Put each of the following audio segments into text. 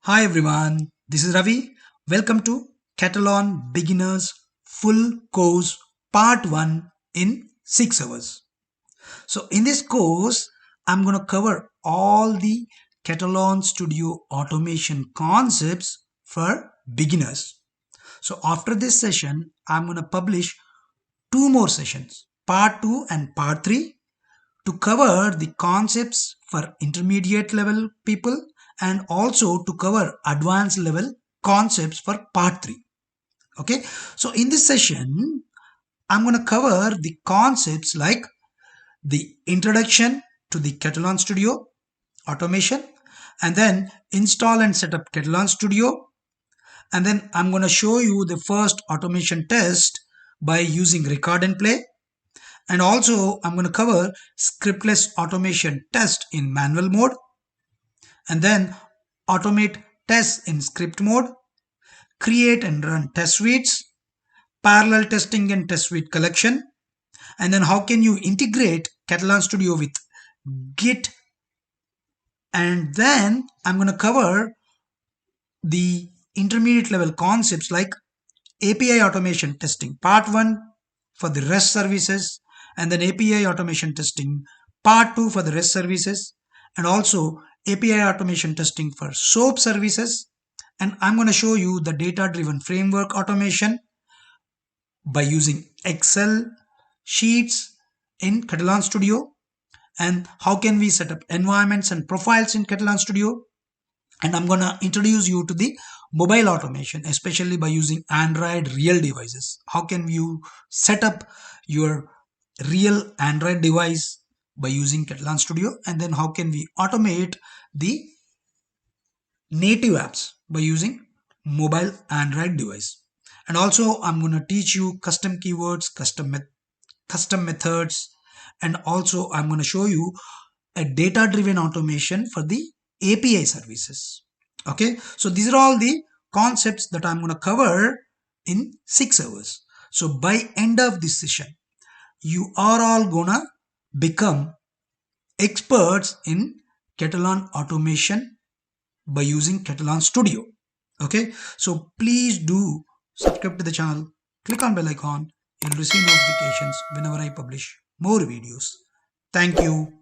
Hi everyone, this is Ravi. Welcome to Katalon Beginners Full Course Part 1 in 6 hours. So in this course, I'm going to cover all the Katalon Studio automation concepts for beginners. So after this session, I'm going to publish two more sessions, Part 2 and Part 3, to cover the concepts for intermediate level people and also to cover advanced level concepts for part 3. Okay, so in this session I'm going to cover the concepts like the introduction to the Katalon Studio automation, and then install and set up Katalon Studio, and then I'm going to show you the first automation test by using record and play. And also I'm going to cover scriptless automation test in manual mode, and then automate tests in script mode, create and run test suites, parallel testing and test suite collection, and then how can you integrate Katalon Studio with Git. And then I'm going to cover the intermediate level concepts like API automation testing part 1 for the REST services, and then API automation testing part 2 for the REST services, and also API automation testing for SOAP services. And I'm going to show you the data driven framework automation by using Excel sheets in Katalon Studio, and how can we set up environments and profiles in Katalon Studio. And I'm going to introduce you to the mobile automation, especially by using Android real devices. How can you set up your real Android device by using Katalon Studio, and then how can we automate the native apps by using mobile Android device. And also I'm going to teach you custom keywords, custom methods, and also I'm going to show you a data driven automation for the API services. Okay, so these are all the concepts that I'm going to cover in 6 hours. So by end of this session, you are all gonna become experts in Katalon automation by using Katalon Studio. Okay, so please do subscribe to the channel, click on bell icon, you'll receive notifications whenever I publish more videos. Thank you.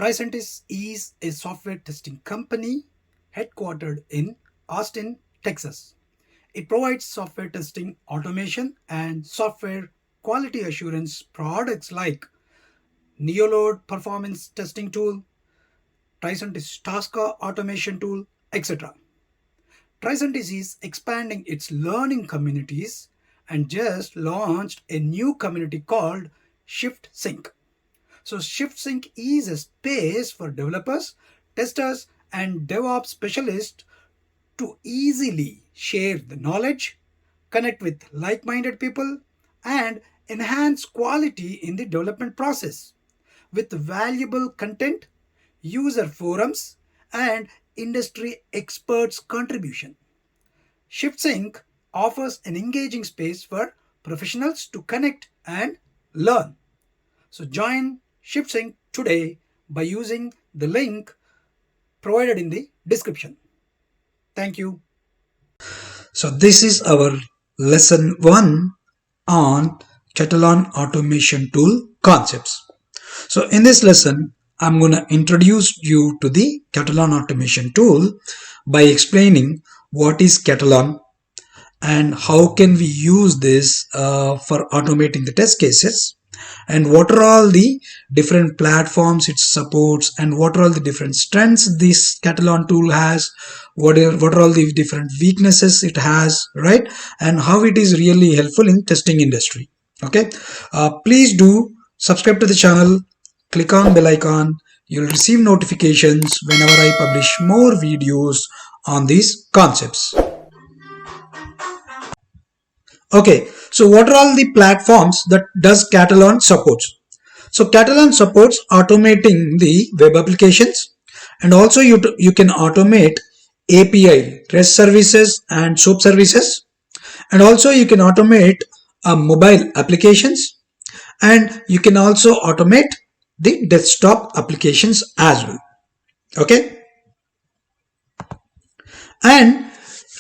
Tricentis is a software testing company headquartered in Austin, Texas. It provides software testing automation and software quality assurance products like Neoload performance testing tool, Tricentis Tasker automation tool, etc. Tricentis is expanding its learning communities and just launched a new community called ShiftSync. So ShiftSync is a space for developers, testers, and DevOps specialists to easily share the knowledge, connect with like-minded people, and enhance quality in the development process with valuable content, user forums, and industry experts' contribution. ShiftSync offers an engaging space for professionals to connect and learn. So join ShiftSync today by using the link provided in the description. Thank you. So this is our lesson 1 on Katalon automation tool concepts. So in this lesson, I'm going to introduce you to the Katalon automation tool by explaining what is Katalon and how can we use this for automating the test cases, and what are all the different platforms it supports, and what are all the different strengths this Katalon tool has, what are all the different weaknesses it has, right, and how it is really helpful in testing industry. Okay, please do subscribe to the channel, click on bell icon, you'll receive notifications whenever I publish more videos on these concepts. Okay, so what are all the platforms that does Katalon supports? So Katalon supports automating the web applications, and also you can automate API, REST services and SOAP services, and also you can automate mobile applications, and you can also automate the desktop applications as well. Okay, and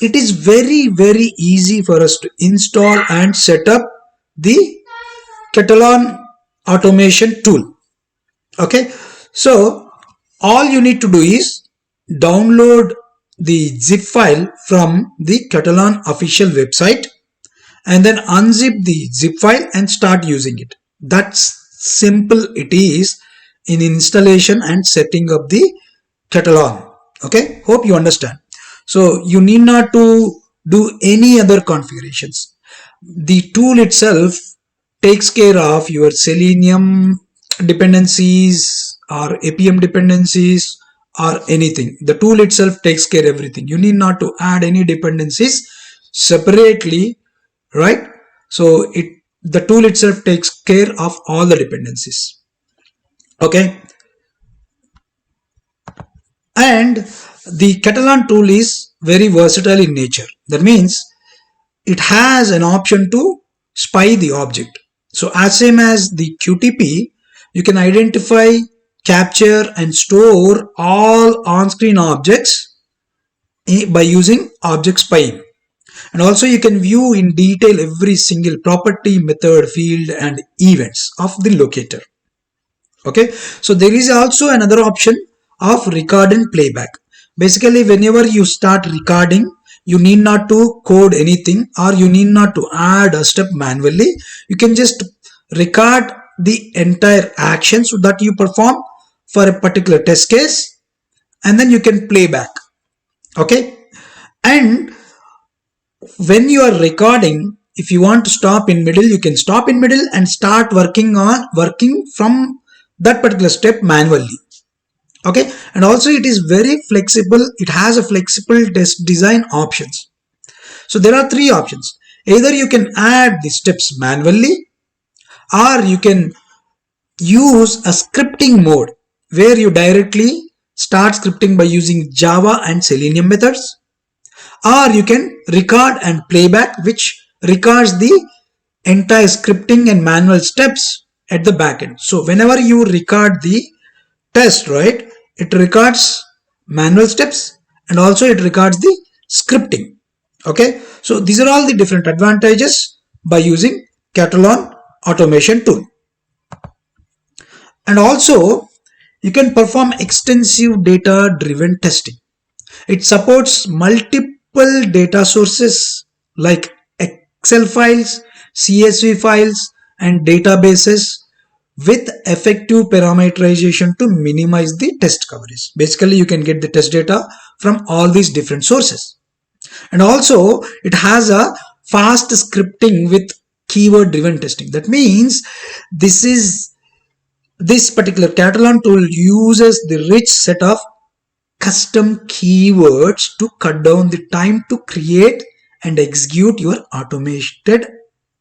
it is very easy for us to install and set up the Katalon automation tool. Okay, so all you need to do is download the zip file from the Katalon official website and then unzip the zip file and start using it. That's simple it is in installation and setting up the Katalon. Okay, hope you understand. So you need not to do any other configurations. The tool itself takes care of your Selenium dependencies or APM dependencies or anything. The tool itself takes care of everything. You need not to add any dependencies separately, right? So the tool itself takes care of all the dependencies. Okay, and the Katalon tool is very versatile in nature. That means it has an option to spy the object. So as same as the QTP, you can identify, capture and store all on-screen objects by using object spying. And also you can view in detail every single property, method, field and events of the locator. Okay, so there is also another option of record and playback. Basically, whenever you start recording, you need not to code anything or you need not to add a step manually. You can just record the entire actions that you perform for a particular test case and then you can play back. Okay, and when you are recording, if you want to stop in middle, you can stop in middle and start working from that particular step manually. Okay, and also it is very flexible. It has a flexible test design options. So there are three options. Either you can add the steps manually or you can use a scripting mode where you directly start scripting by using Java and Selenium methods, or you can record and playback, which records the entire scripting and manual steps at the backend. So whenever you record the test, right, it records manual steps and also it records the scripting. Okay, so these are all the different advantages by using Katalon automation tool. And also you can perform extensive data driven testing. It supports multiple data sources like Excel files, CSV files and databases with effective parameterization to minimize the test coverage. Basically, you can get the test data from all these different sources. And also it has a fast scripting with keyword driven testing. That means this particular Katalon tool uses the rich set of custom keywords to cut down the time to create and execute your automated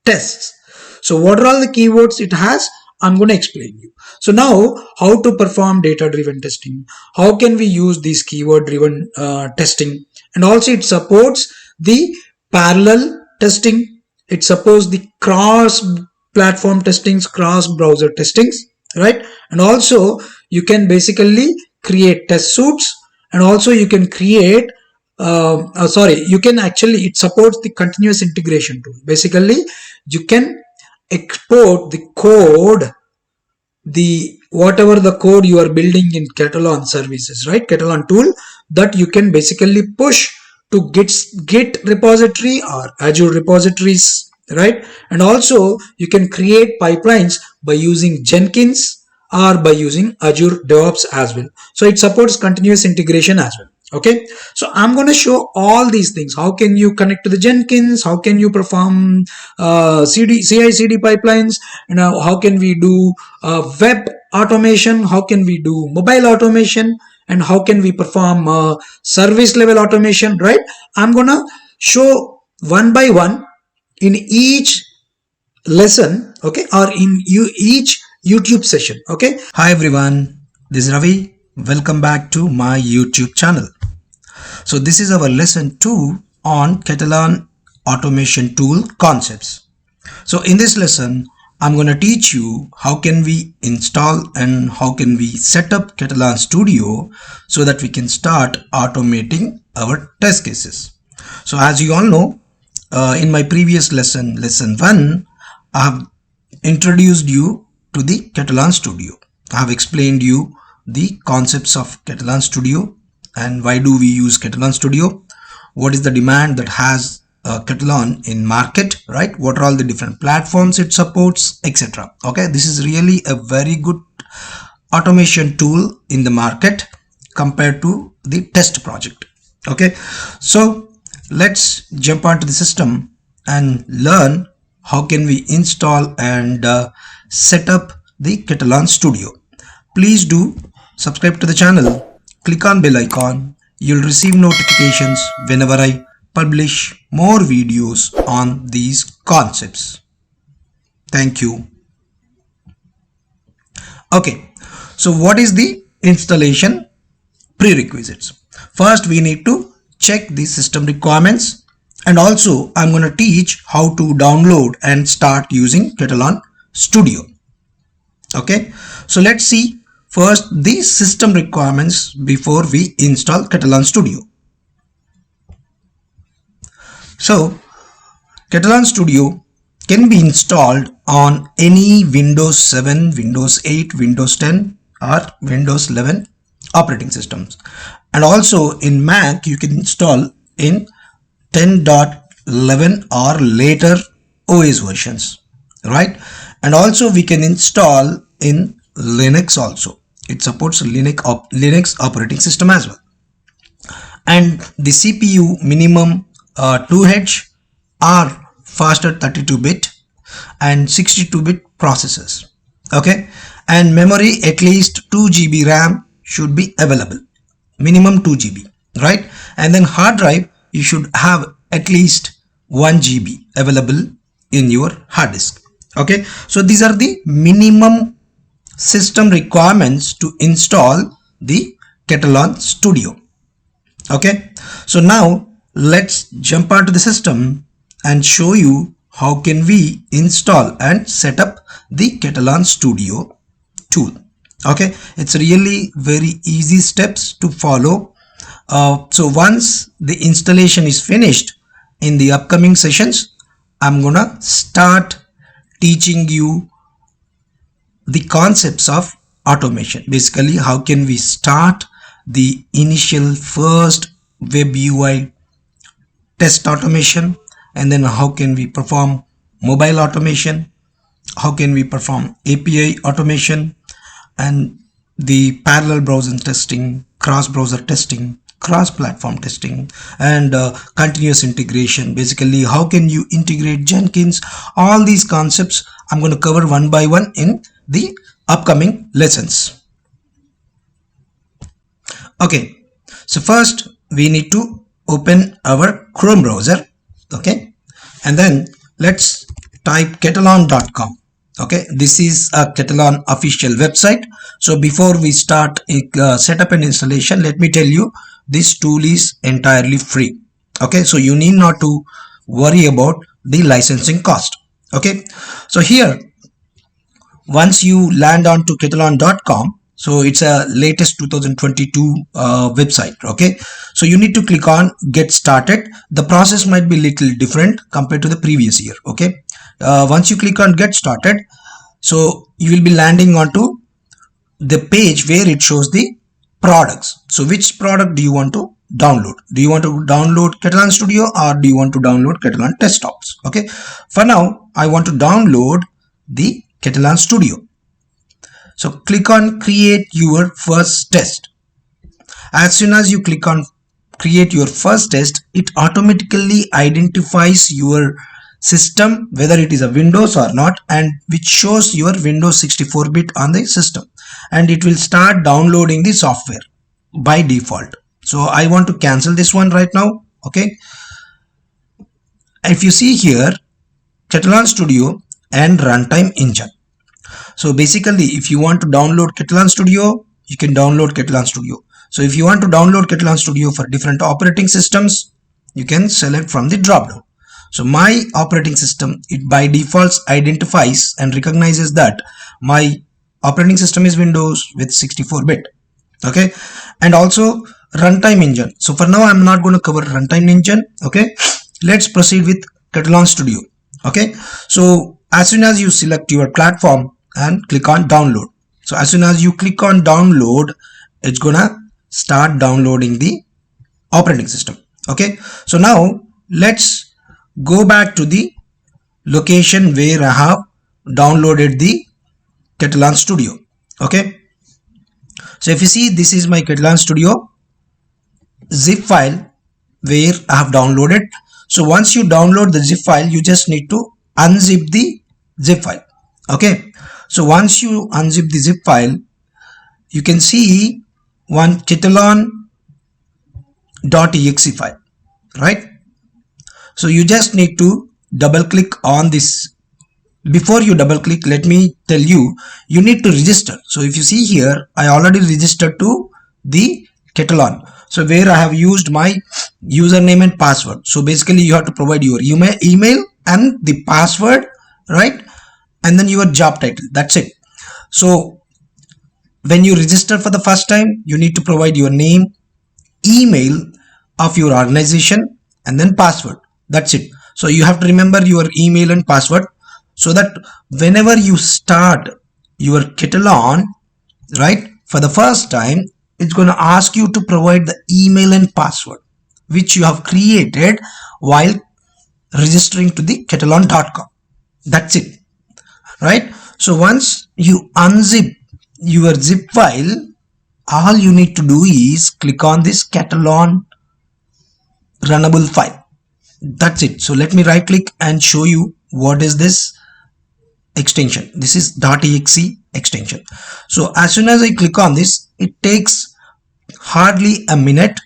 tests. So what are all the keywords it has? I'm going to explain you. So now how to perform data driven testing, how can we use this keyword driven testing, and also it supports the parallel testing, it supports the cross platform testings, cross browser testings, right? And also you can basically create test suites, and also you can create it supports the continuous integration tool. Basically you can export the code, whatever the code you are building in Katalon services, right, Katalon tool, that you can basically push to Git repository or Azure repositories, right? And also you can create pipelines by using Jenkins or by using Azure DevOps as well. So it supports continuous integration as well. Okay, so I'm going to show all these things. How can you connect to the Jenkins? How can you perform CI/CD pipelines? And how can we do web automation? How can we do mobile automation? And how can we perform service level automation? Right? I'm going to show one by one in each lesson. Okay, or in each YouTube session. Okay. Hi everyone. This is Ravi. Welcome back to my YouTube channel. So this is our lesson 2 on Katalon automation tool concepts. So in this lesson, I'm going to teach you how can we install and how can we set up Katalon Studio so that we can start automating our test cases. So as you all know, in my previous lesson 1, I have introduced you to the Katalon Studio. I have explained you the concepts of Katalon Studio and why do we use Katalon Studio, what is the demand that has Katalon in market, right? What are all the different platforms it supports, etc. Okay, this is really a very good automation tool in the market compared to the test project. Okay, so let's jump onto the system and learn how can we install and set up the Katalon Studio. Please do subscribe to the channel, click on bell icon. You'll receive notifications whenever I publish more videos on these concepts. Thank you. Okay, so what is the installation prerequisites? First, we need to check the system requirements, and also I'm going to teach how to download and start using Katalon Studio. Okay, so let's see first the system requirements before we install Katalon Studio. So Katalon Studio can be installed on any Windows 7, Windows 8, Windows 10 or Windows 11 operating systems, and also in Mac you can install in 10.11 or later OS versions, right? And also we can install in Linux also. It supports Linux operating system as well. And the CPU minimum 2H or faster 32-bit and 62-bit processors. Okay, and memory at least 2 GB RAM should be available, minimum 2 GB, right? And then hard drive, you should have at least 1 GB available in your hard disk. Okay, so these are the minimum system requirements to install the Katalon Studio. Okay, so now let's jump onto the system and show you how can we install and set up the Katalon Studio tool. Okay, it's really very easy steps to follow. So once the installation is finished, in the upcoming sessions I'm gonna start teaching you the concepts of automation. Basically, how can we start the initial first web UI test automation, and then how can we perform mobile automation, how can we perform API automation, and the parallel browser testing, cross browser testing, cross platform testing, and continuous integration. Basically, how can you integrate Jenkins? All these concepts I'm going to cover one by one in the upcoming lessons. Okay, so first we need to open our Chrome browser. Okay, and then let's type katalon.com. Okay, this is a Katalon official website. So before we start setup and installation, let me tell you, this tool is entirely free. Okay, so you need not to worry about the licensing cost. Okay, so here once you land on to katalon.com, so it's a latest 2022 website. Okay, so you need to click on get started. The process might be little different compared to the previous year. Okay, once you click on get started, so you will be landing onto the page where it shows the products. So which product do you want to download? Do you want to download Katalon Studio or do you want to download Katalon desktops? Okay, for now I want to download the Katalon Studio. So click on create your first test. As soon as you click on create your first test, it automatically identifies your system, whether it is a Windows or not, and which shows your Windows 64-bit on the system, and it will start downloading the software by default. So I want to cancel this one right now. Okay, if you see here, Katalon Studio and runtime engine. So basically, if you want to download Katalon Studio, you can download Katalon Studio. So if you want to download Katalon Studio for different operating systems, you can select from the drop down. So my operating system, it by default identifies and recognizes that my operating system is Windows with 64-bit. Okay, and also runtime engine. So for now I'm not going to cover runtime engine. Okay, let's proceed with Katalon Studio. Okay, so as soon as you select your platform and click on download, so as soon as you click on download, it's gonna start downloading the operating system. Okay, so now let's go back to the location where I have downloaded the Katalon Studio. Okay, so if you see, this is my Katalon Studio zip file where I have downloaded. So once you download the zip file, you just need to unzip the zip file. Okay, so once you unzip the zip file, you can see one Katalon.exe file, right? So you just need to double click on this. Before you double click, let me tell you, you need to register. So if you see here, I already registered to the Katalon. So where I have used my username and password. So basically you have to provide your email and the password, right? And then your job title. That's it. So when you register for the first time, you need to provide your name, email of your organization, and then password. That's it. So you have to remember your email and password, so that whenever you start your Katalon, right, for the first time, it's going to ask you to provide the email and password which you have created while registering to the katalon.com. That's it, right? So once you unzip your zip file, all you need to do is click on this Katalon runnable file. That's it. So let me right click and show you what is this extension. This is .exe extension. So as soon as I click on this, it takes hardly a minute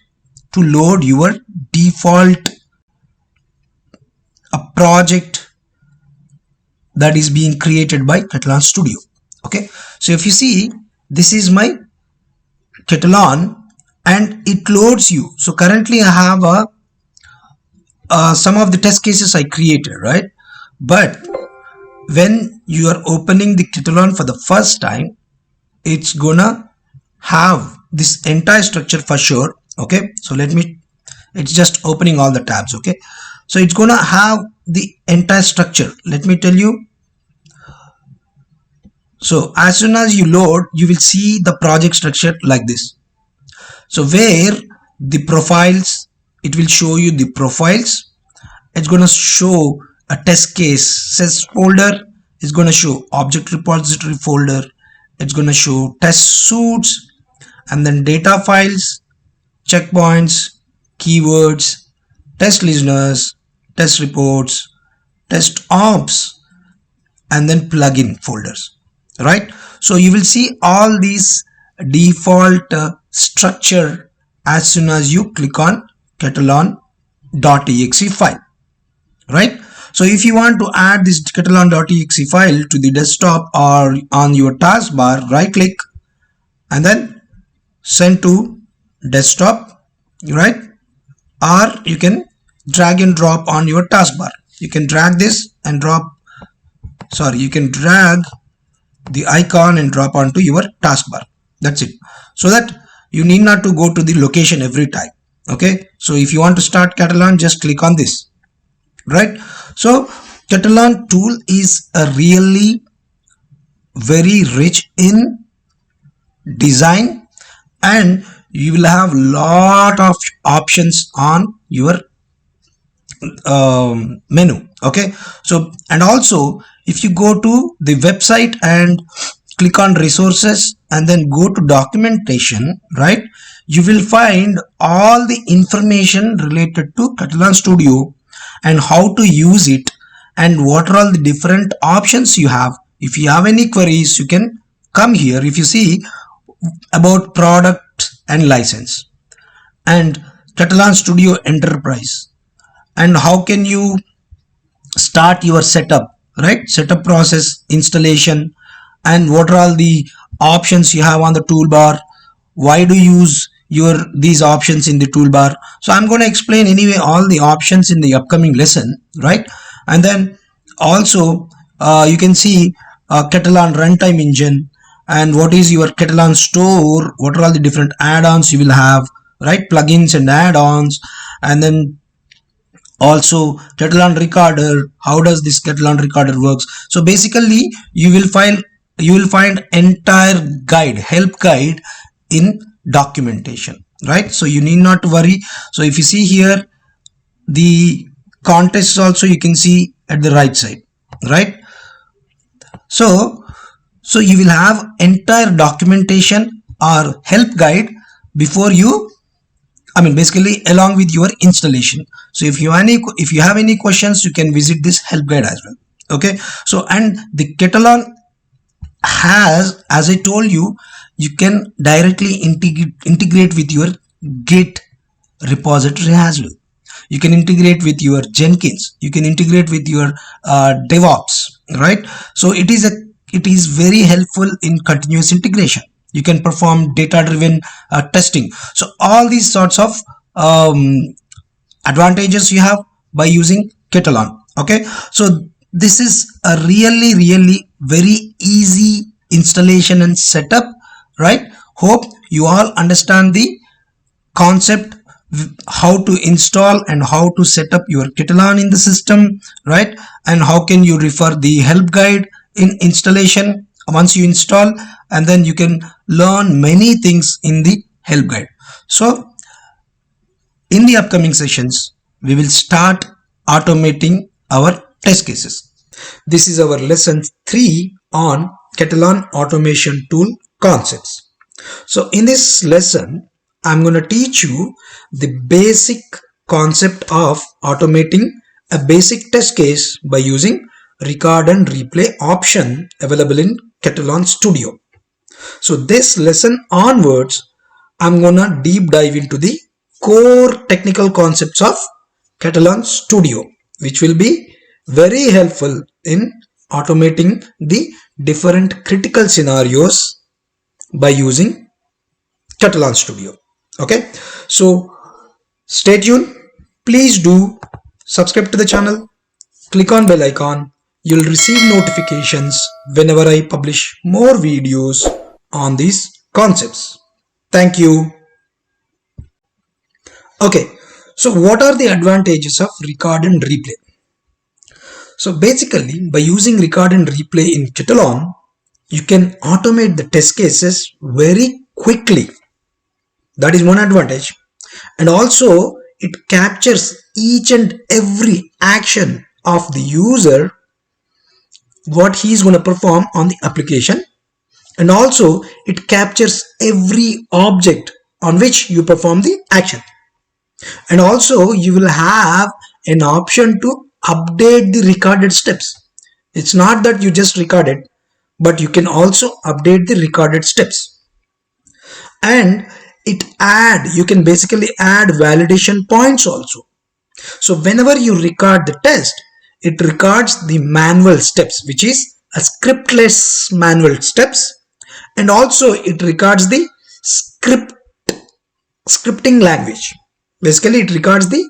to load your default project that is being created by Katalon Studio. Okay, so if you see, this is my Katalon and it loads you. So currently I have some of the test cases I created, right? But when you are opening the Katalon for the first time, it's gonna have this entire structure for sure. Okay, so it's just opening all the tabs. Okay, so it's gonna have the entire structure. Let me tell you. So as soon as you load, you will see the project structure like this. So where the profiles, it will show you the profiles. It's going to show a test cases folder. It's going to show object repository folder. It's going to show test suites, and then data files, checkpoints, keywords, test listeners, test reports, test ops, and then plugin folders, right? So you will see all these default structure as soon as you click on Katalon.exe file, right? So if you want to add this Katalon.exe file to the desktop or on your taskbar, right click and then send to desktop, right? Or you can drag and drop on your taskbar. You can drag this and drop, you can drag the icon and drop onto your taskbar. That's it. So that you need not to go to the location every time. Okay, so if you want to start Katalon, just click on this, right? So Katalon tool is a really very rich in design, and you will have lot of options on your menu. Okay, so and also if you go to the website and click on resources and then go to documentation, right, you will find all the information related to Katalon Studio and how to use it and what are all the different options you have. If you have any queries, you can come here. If you see about product and license and Katalon Studio Enterprise, and how can you start your setup, right? Setup process, installation, and what are all the options you have on the toolbar. Why do you use these options in the toolbar. So I'm going to explain anyway all the options in the upcoming lesson, right? And then also you can see Katalon runtime engine, and what is your Katalon store, what are all the different add-ons you will have, right? Plugins and add-ons. And then also Katalon recorder, how does this Katalon recorder works. So basically you will find entire guide, help guide in documentation, right? So you need not worry. So if you see here, the contests also you can see at the right side, right? So you will have entire documentation or help guide before you, I mean basically along with your installation. So if you have any questions, you can visit this help guide as well. Okay. So and the Katalon has, as I told you, you can directly integrate with your Git repository as well. You can integrate with your Jenkins. You can integrate with your DevOps, right? So it is very helpful in continuous integration. You can perform data-driven testing. So all these sorts of advantages you have by using Katalon. Okay, so this is a really very easy installation and setup, right? Hope you all understand the concept, how to install and how to set up your Katalon in the system, right? And how can you refer the help guide in installation once you install, and then you can learn many things in the help guide. So in the upcoming sessions, we will start automating our test cases. This is our lesson 3 on Katalon automation tool concepts. So in this lesson, I'm going to teach you the basic concept of automating a basic test case by using record and replay option available in Katalon Studio. So this lesson onwards, I'm gonna deep dive into the core technical concepts of Katalon Studio, which will be very helpful in automating the different critical scenarios by using Katalon Studio. Okay, so stay tuned. Please do subscribe to the channel, click on bell icon. You'll receive notifications whenever I publish more videos on these concepts. Thank you. Okay, so what are the advantages of record and replay? So basically, by using record and replay in Katalon, you can automate the test cases very quickly. That is one advantage. And also, it captures each and every action of the user, what he is going to perform on the application. And also, it captures every object on which you perform the action. And also you will have an option to update the recorded steps. It's not that you just record it, but you can also update the recorded steps. And you can basically add validation points also. So whenever you record the test, it records the manual steps, which is a scriptless manual steps, and also it records the scripting language. Basically, it records the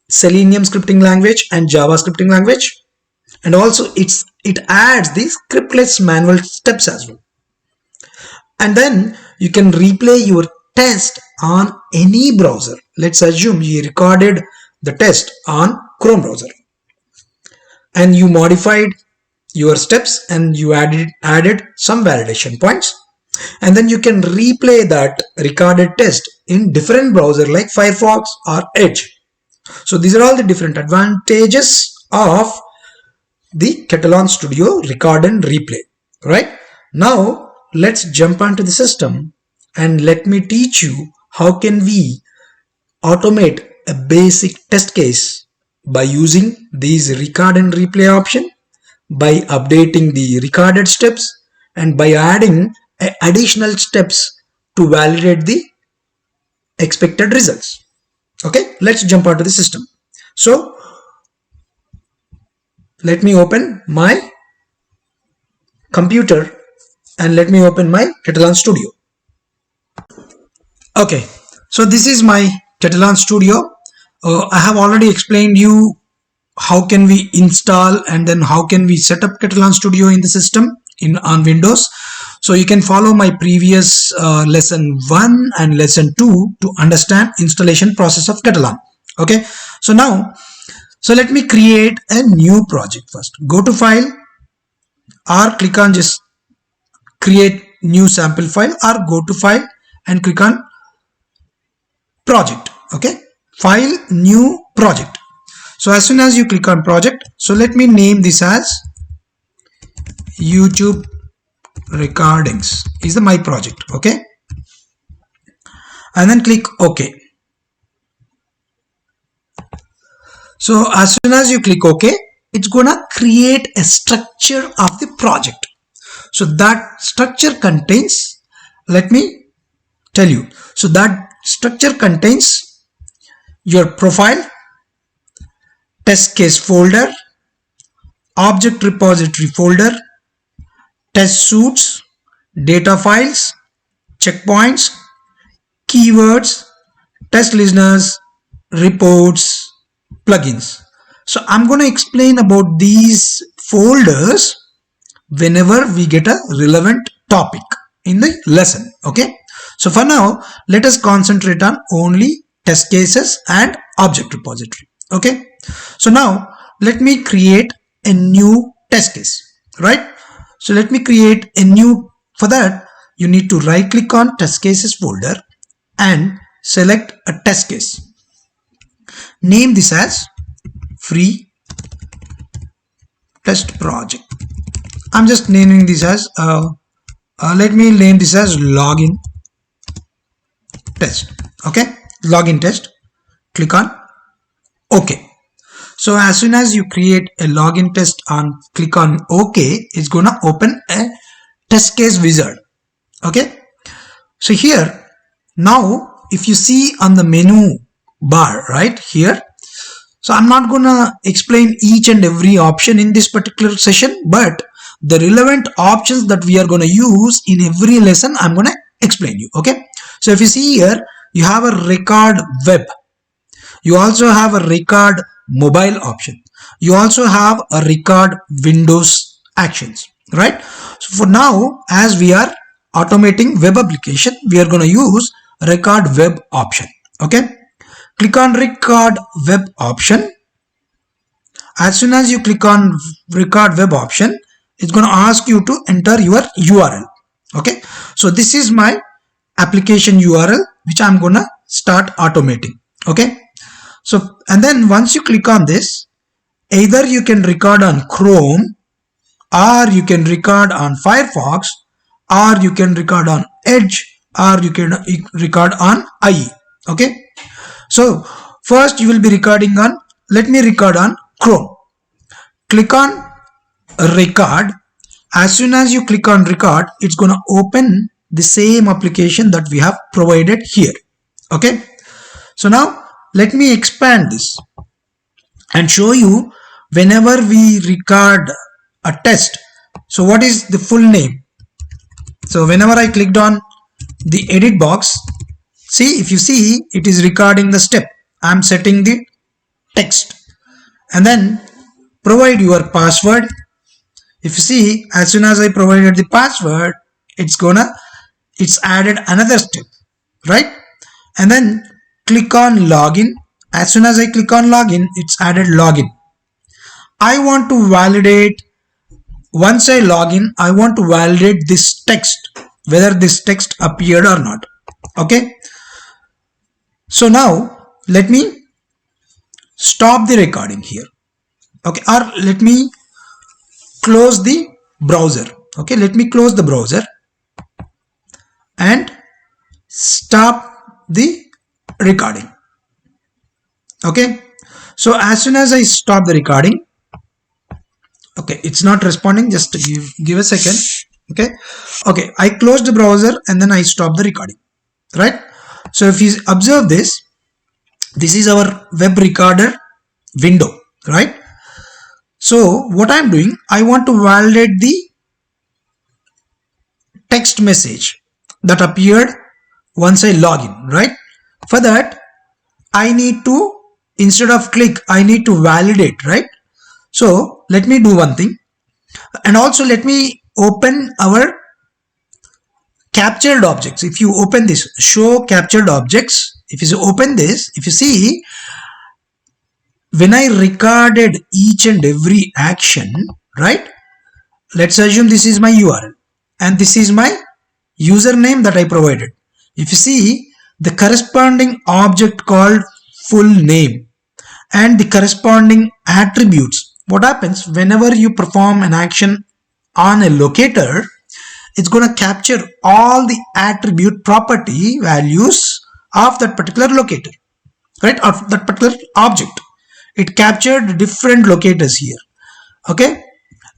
Selenium scripting language and Java scripting language, and also it adds the scriptless manual steps as well. And then you can replay your test on any browser. Let's assume you recorded the test on Chrome browser and you modified your steps and you added some validation points, and then you can replay that recorded test in different browser like Firefox or Edge. So these are all the different advantages of the Katalon Studio record and replay. Right now, let's jump onto the system and let me teach you how can we automate a basic test case by using these record and replay option, by updating the recorded steps, and by adding additional steps to validate the expected results. Okay, let's jump onto the system. So let me open my computer and let me open my Katalon Studio. Okay, so this is my Katalon studio. I have already explained you how can we install and then how can we set up Katalon studio in the system in on Windows. So you can follow my previous lesson 1 and lesson 2 to understand installation process of Katalon. Okay, so now, so let me create a new project first. Go to file or click on just create new sample file, or go to file and click on project. Okay, file, new project. So as soon as you click on project, so let me name this as YouTube recordings is the my project. Okay, and then click OK. So as soon as you click OK, it's gonna create a structure of the project. So that structure contains, let me tell you, so that structure contains your profile, test case folder, object repository folder, test suites, data files, checkpoints, keywords, test listeners, reports, plugins. So I'm going to explain about these folders whenever we get a relevant topic in the lesson. Okay, so for now let us concentrate on only test cases and object repository. Okay, so now let me create a new test case, right? So let me create a new, for that you need to right click on test cases folder and select a test case. Name this as free test project. I'm just naming this as let me name this as login test. Okay, login test. Click on OK. So as soon as you create a login test and click on OK, it's gonna open a test case wizard. Okay, so here now if you see on the menu bar right here, so I'm not gonna explain each and every option in this particular session, but the relevant options that we are gonna use in every lesson I'm gonna explain you. Okay, so if you see here, you have a record web, you also have a record mobile option, you also have a record Windows actions, right? So for now, as we are automating web application, we are going to use record web option. Okay, click on record web option. As soon as you click on record web option, it's going to ask you to enter your URL. Okay, so this is my application URL which I'm going to start automating. Okay, so and then once you click on this, either you can record on Chrome, or you can record on Firefox, or you can record on Edge, or you can record on IE. Okay, so first you will be recording on, let me record on Chrome. Click on record. As soon as you click on record, it's going to open the same application that we have provided here. Okay, so now let me expand this and show you whenever we record a test. So what is the full name? So whenever I clicked on the edit box, see, if you see, it is recording the step. I'm setting the text and then provide your password. If you see, as soon as I provided the password, it's added another step, right? And then click on login. As soon as I click on login, it's added login. I want to validate, once I log in, I want to validate this text, whether this text appeared or not. Okay, so now let me stop the recording here. Okay, or let me close the browser. Okay, let me close the browser and stop the recording. Okay, so as soon as I stop the recording, okay, it's not responding, just give a second. Okay, I closed the browser and then I stop the recording, right? So if you observe this, this is our web recorder window, right? So what I'm doing, I want to validate the text message that appeared once I log in, right? For that, I need to, instead of click, I need to validate, right? So let me do one thing, and also let me open our captured objects. If you open this, show captured objects, if you open this, if you see, when I recorded each and every action, right? Let's assume this is my URL and this is my username that I provided. If you see, the corresponding object called full name and the corresponding attributes. What happens whenever you perform an action on a locator, it's going to capture all the attribute property values of that particular locator, right? Of that particular object. It captured different locators here. Okay.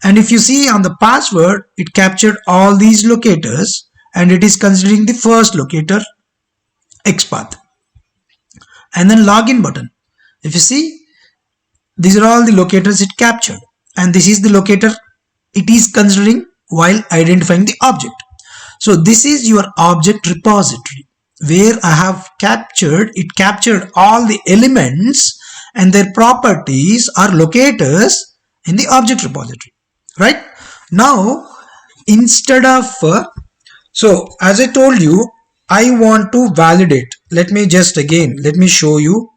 And if you see on the password, it captured all these locators and it is considering the first locator XPath. And then login button. If you see, these are all the locators it captured. And this is the locator it is considering while identifying the object. So this is your object repository where I have captured all the elements and their properties are locators in the object repository, right? Now, instead of, so as I told you, I want to validate. Let me show you.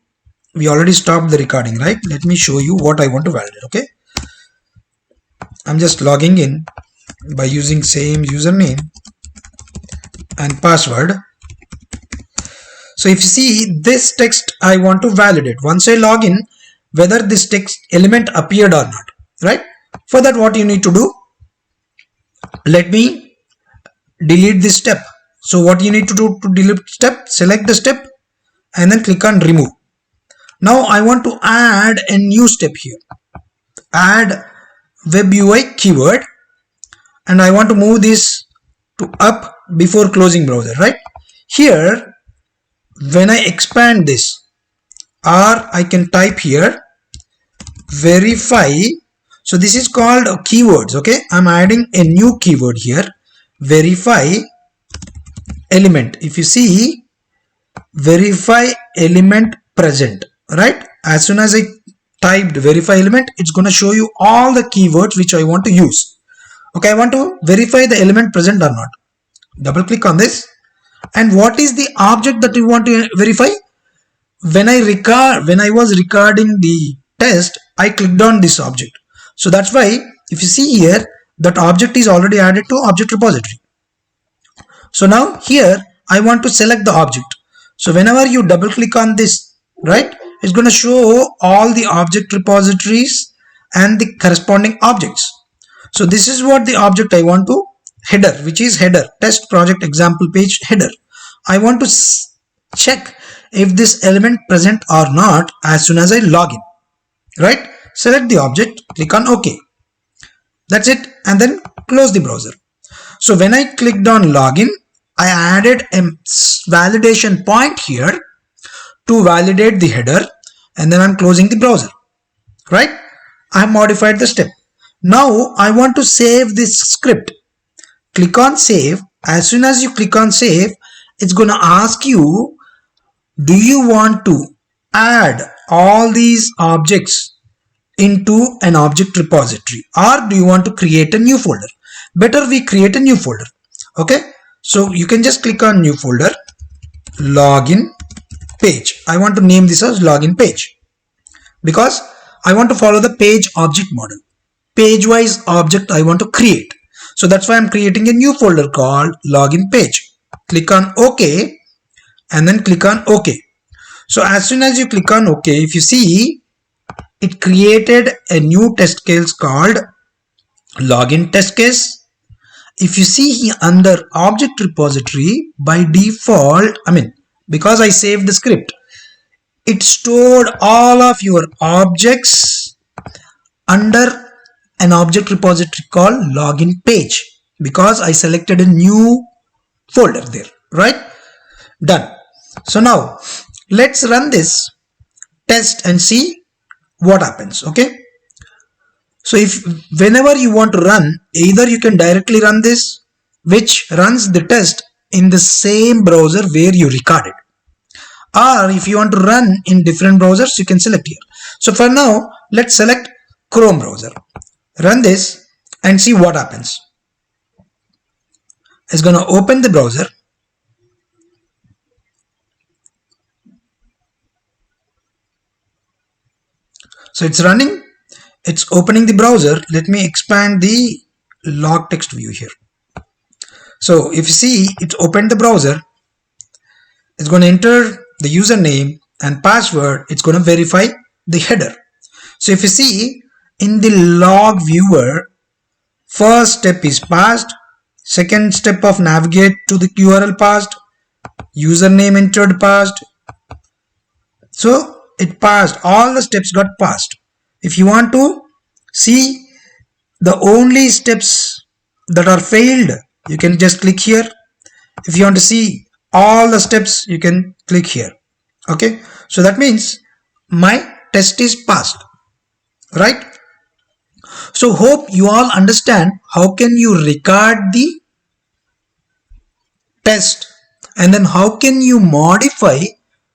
We already stopped the recording, right? Let me show you what I want to validate, okay? I'm just logging in by using same username and password. So if you see this text, I want to validate once I log in whether this text element appeared or not, right? For that, what you need to do, let me delete this step. So what you need to do to delete step, select the step and then click on remove. Now I want to add a new step here, add web UI keyword, and I want to move this to up before closing browser, right? Here, when I expand this, or I can type here verify. So this is called keywords, okay? I'm adding a new keyword here, verify element. If you see, verify element present, right? As soon as I typed verify element, it's going to show you all the keywords which I want to use. Okay, I want to verify the element present or not. Double click on this. And what is the object that you want to verify? When I was recording the test, I clicked on this object. So that's why if you see here, that object is already added to object repository. So now here I want to select the object. So whenever you double click on this, right, it's going to show all the object repositories and the corresponding objects. So this is what the object I want to header, which is header, test project example page header. I want to check if this element present or not as soon as I log in, right? Select the object, click on OK. That's it, and then close the browser. So when I clicked on login, I added a validation point here to validate the header, and then I'm closing the browser, right? I have modified the step. Now I want to save this script. Click on save. As soon as you click on save, it's going to ask you, do you want to add all these objects into an object repository, or do you want to create a new folder? Better we create a new folder. Okay, so you can just click on new folder, login page. I want to name this as login page because I want to follow the page object model. Page wise object I want to create. So that's why I'm creating a new folder called login page. Click on OK and then click on OK. So as soon as you click on OK, if you see, it created a new test case called login test case. If you see here under object repository, by default, because I saved the script, it stored all of your objects under an object repository called login page because I selected a new folder there, right? Done. So now let's run this test and see what happens. Okay, so if whenever you want to run, either you can directly run this, which runs the test in the same browser where you recorded, or if you want to run in different browsers, you can select here. So for now, let's select Chrome browser. Run this and see what happens. It's going to open the browser. So it's running, it's opening the browser. Let me expand the log text view here. So if you see, it's opened the browser. It's going to enter the username and password. It's going to verify the header. So if you see in the log viewer, first step is passed, second step of navigate to the URL passed, username entered passed. So it passed, all the steps got passed. If you want to see the only steps that are failed, you can just click here. If you want to see all the steps, you can click here. Okay, so that means my test is passed, right? So hope you all understand how can you record the test, and then how can you modify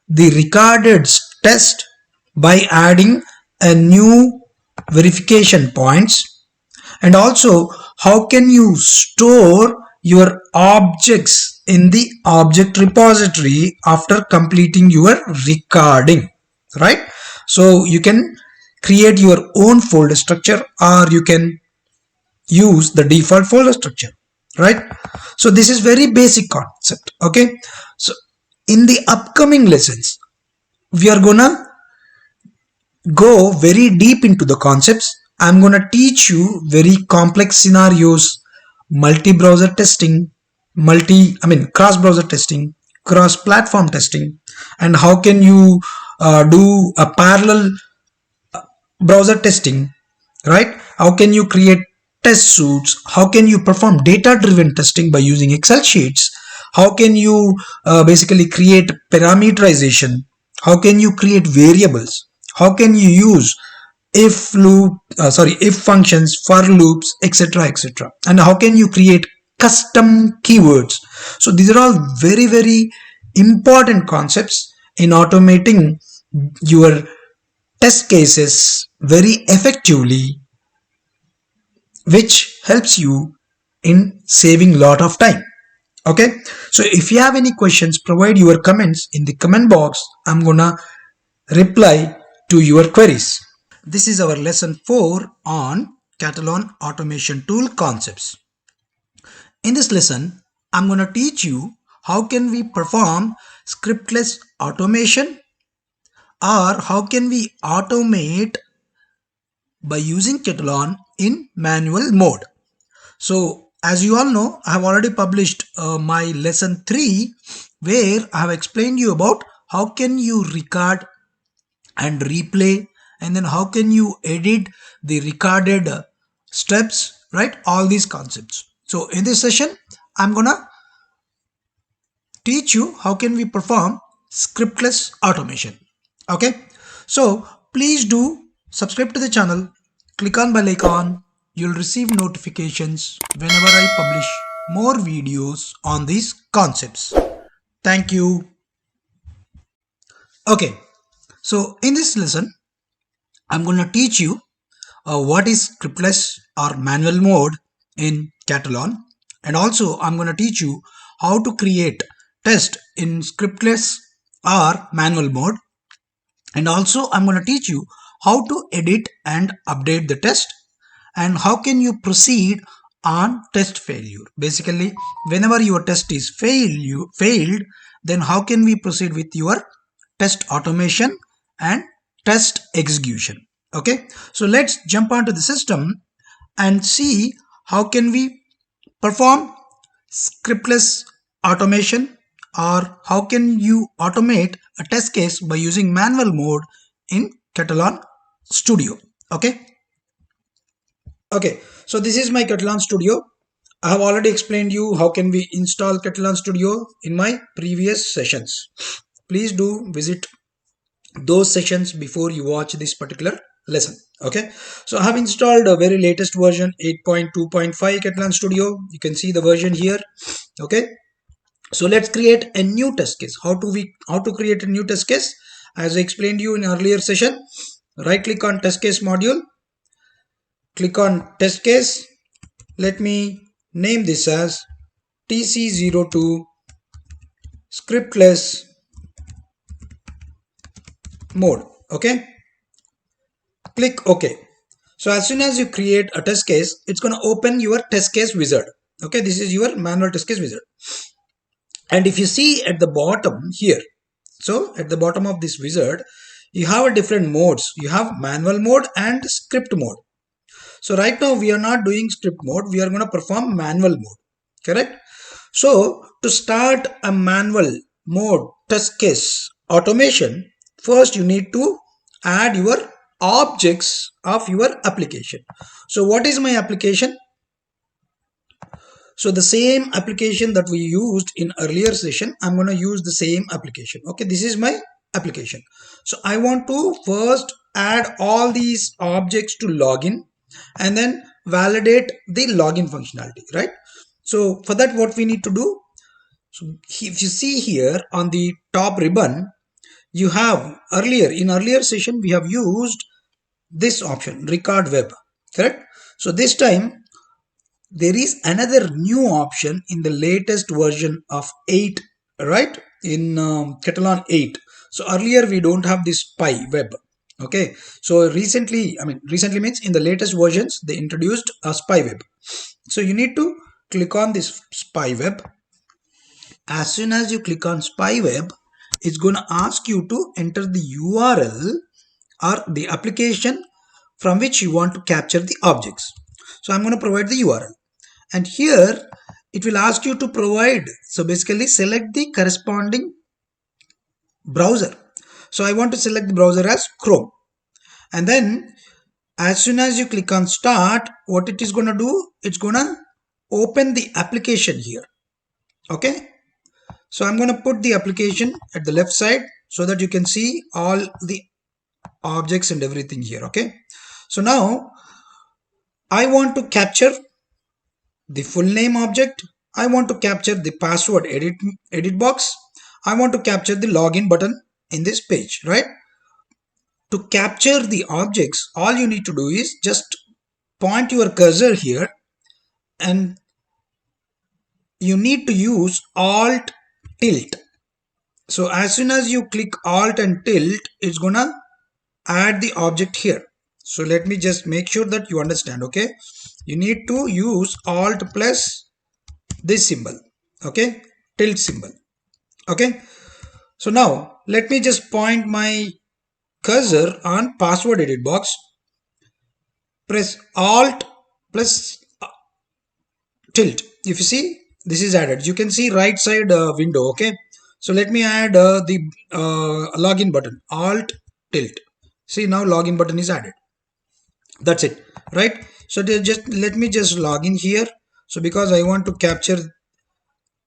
the recorded test by adding a new verification points, and also how can you store your objects in the object repository after completing your recording, right? So you can create your own folder structure, or you can use the default folder structure, right? So this is very basic concept. Okay, so in the upcoming lessons we are gonna go very deep into the concepts. I'm gonna teach you very complex scenarios, multi-browser testing, cross browser testing, cross platform testing, and how can you do a parallel browser testing, right? How can you create test suites? How can you perform data driven testing by using Excel sheets? How can you basically create parameterization? How can you create variables? How can you use if functions, for loops, etc, etc, and how can you create custom keywords? So these are all very important concepts in automating your test cases very effectively, which helps you in saving lot of time. Okay, so if you have any questions, provide your comments in the comment box. I'm gonna reply to your queries. This is our lesson 4 on Katalon automation tool concepts. In this lesson, I'm gonna teach you how can we perform scriptless automation, or how can we automate by using Katalon in manual mode. So as you all know, I have already published my lesson 3, where I have explained you about how can you record and replay, and then how can you edit the recorded steps, right? All these concepts. So in this session, I'm gonna teach you how can we perform scriptless automation. Okay, so please do subscribe to the channel, click on bell icon. You'll receive notifications whenever I publish more videos on these concepts. Thank you. Okay, so in this lesson, I'm going to teach you what is scriptless or manual mode in Katalon, and also I'm going to teach you how to create test in scriptless or manual mode, and also I'm going to teach you how to edit and update the test, and how can you proceed on test failure. Basically, whenever your test is failed, then how can we proceed with your test automation and test execution. Okay, so let's jump onto the system and see how can we perform scriptless automation, or how can you automate a test case by using manual mode in Katalon Studio. Okay, so this is my Katalon Studio. I have already explained you how can we install Katalon Studio in my previous sessions. Please do visit those sessions before you watch this particular lesson. Okay, so I have installed a very latest version 8.2.5 Katalon Studio. You can see the version here. Okay, So let's create a new test case. How to create a new test case? As I explained you in earlier session, right click on test case module, click on test case. Let me name this as TC02 scriptless mode. Okay, click OK. So as soon as you create a test case, it's going to open your test case wizard. Okay, this is your manual test case wizard. And if you see at the bottom here, so at the bottom of this wizard, you have a different modes. You have manual mode and script mode. So right now we are not doing script mode. We are going to perform manual mode. Correct? So to start a manual mode test case automation, first you need to add your objects of your application. So what is my application? So the same application that we used in earlier session, I'm going to use the same application. Okay, this is my application. So I want to first add all these objects to login and then validate the login functionality, right? So for that, what we need to do, so if you see here on the top ribbon, you have earlier session, we have used this option, record web, correct? So this time there is another new option in the latest version of 8, right, in Katalon 8. So earlier we don't have this spy web. Okay, so recently means in the latest versions they introduced a spy web. So you need to click on this spy web. As soon as you click on spy web, it's going to ask you to enter the URL or the application from which you want to capture the objects. So I'm going to provide the URL. And here it will ask you to provide, so basically select the corresponding browser. So I want to select the browser as Chrome. And then as soon as you click on start, what it is going to do, it's going to open the application here. Okay, so I'm going to put the application at the left side so that you can see all the objects and everything here. Okay, so now I want to capture the full name object. I want to capture the password edit box. I want to capture the login button in this page, right? To capture the objects, all you need to do is just point your cursor here and you need to use Alt Tilt. So as soon as you click Alt and Tilt, it's gonna add the object here. So let me just make sure that you understand. Okay, you need to use Alt plus this symbol, okay, tilt symbol. Okay, so now let me just point my cursor on password edit box, press Alt plus tilt. If you see, this is added. You can see right side window. Okay, so let me add the login button, Alt tilt. See, now login button is added. That's it, right? So just let me just log in here. So because I want to capture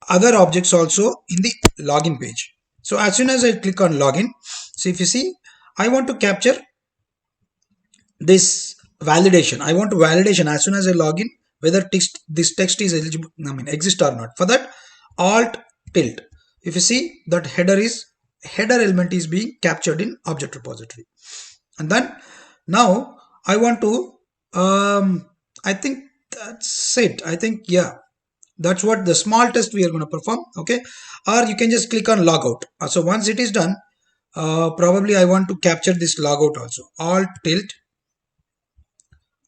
other objects also in the login page. So as soon as I click on login, so if you see, I want to capture this validation. I want to validation as soon as I log in whether this text is eligible, exist or not. For that, Alt tilt. If you see that header element is being captured in object repository. And then now I want to I think that's it. I think, yeah, that's what the small test we are going to perform. Okay, or you can just click on logout. So once it is done, probably I want to capture this logout also. Alt tilt.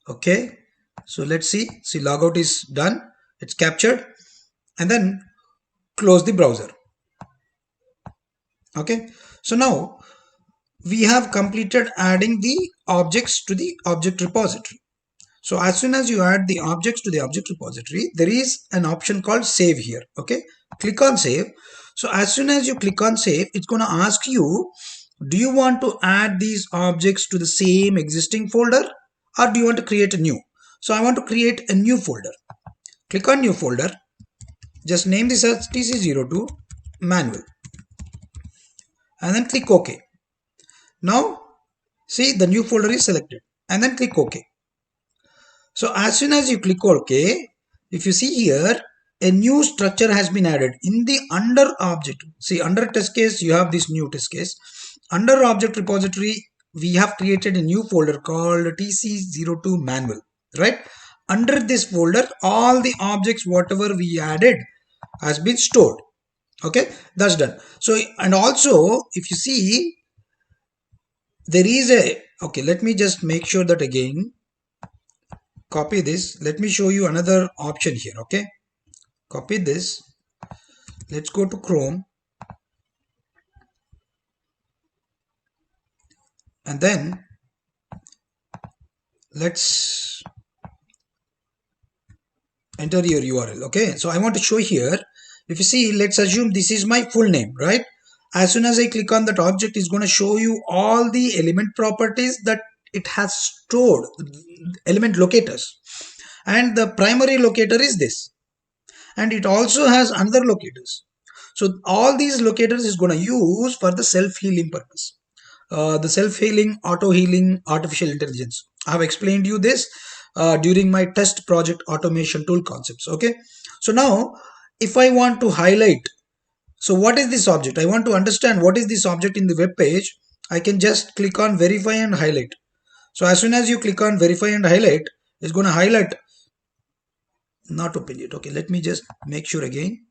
Okay, so let's see logout is done, it's captured, and then close the browser. Okay, so now we have completed adding the objects to the object repository. So as soon as you add the objects to the object repository, there is an option called save here. Okay, click on save. So as soon as you click on save, it's going to ask you, do you want to add these objects to the same existing folder or do you want to create a new? So I want to create a new folder. Click on new folder. Just name this as TC02 manual and then click OK. Now see, the new folder is selected and then click OK. So as soon as you click OK, if you see here, a new structure has been added in the under object. See, under test case, you have this new test case. Under object repository, we have created a new folder called TC02 manual, right? Under this folder, all the objects, whatever we added, has been stored. Okay, that's done. So, and also, if you see, there is a, okay, let me just make sure that again, copy this. Let me show you another option here. Okay, copy this. Let's go to Chrome. And then let's enter your URL. Okay, so I want to show here, if you see, let's assume this is my full name, right? As soon as I click on that object, it's going to show you all the element properties that it has stored, element locators, and the primary locator is this, and it also has another locators. So all these locators is going to use for the self-healing purpose. The self-healing, auto-healing, artificial intelligence. I have explained you this during my test project automation tool concepts. Okay, so now if I want to highlight, so what is this object? I want to understand what is this object in the web page. I can just click on verify and highlight. So as soon as you click on verify and highlight, it's going to highlight, not open it. Okay, let me just make sure again.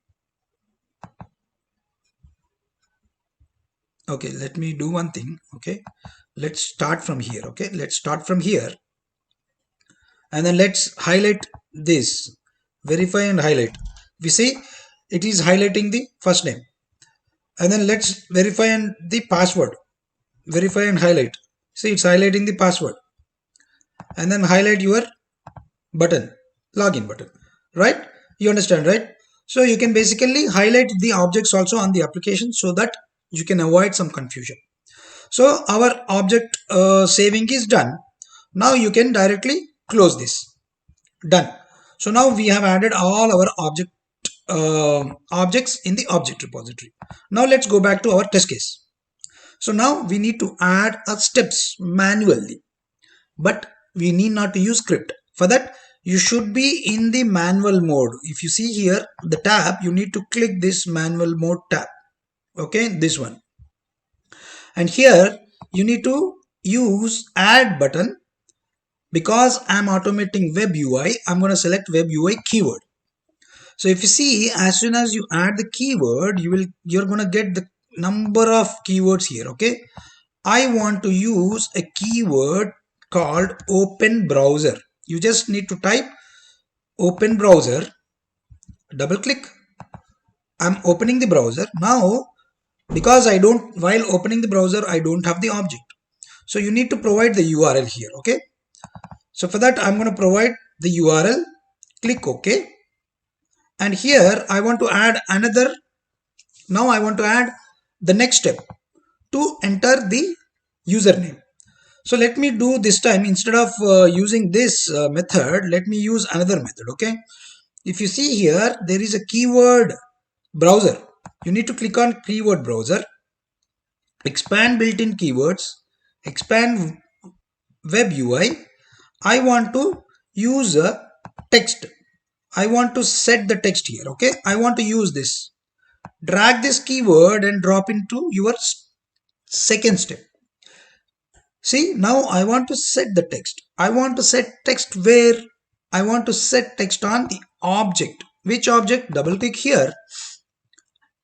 Okay, let me do one thing. Okay, let's start from here. Okay, let's start from here, and then let's highlight this, verify and highlight. We see it is highlighting the first name, and then let's verify and the password, verify and highlight. See, it's highlighting the password, and then highlight your button, login button, right? You understand, right? So you can basically highlight the objects also on the application so that you can avoid some confusion. So our object saving is done. Now you can directly close this. Done. So now we have added all our objects in the object repository. Now let's go back to our test case. So now we need to add steps manually, but we need not to use script. For that, you should be in the manual mode. If you see here the tab, you need to click this manual mode tab. Okay, this one. And here you need to use add button. Because I'm automating web UI, I'm going to select web UI keyword. So if you see, as soon as you add the keyword, you're going to get the number of keywords here. Okay, I want to use a keyword called open browser. You just need to type open browser, double click. I'm opening the browser now. Because while opening the browser, I don't have the object, so you need to provide the URL here. Okay, so for that, I'm going to provide the URL, click OK. And here I want to add another. Now I want to add the next step to enter the username. So let me do this time, instead of using this method, let me use another method. Okay, if you see here, there is a keyword browser. You need to click on keyword browser, expand built-in keywords, expand web UI. I want to use a text. I want to set the text here. Okay, I want to use this. Drag this keyword and drop into your second step. See, now I want to set the text. I want to set text where? I want to set text on the object. Which object? Double click here.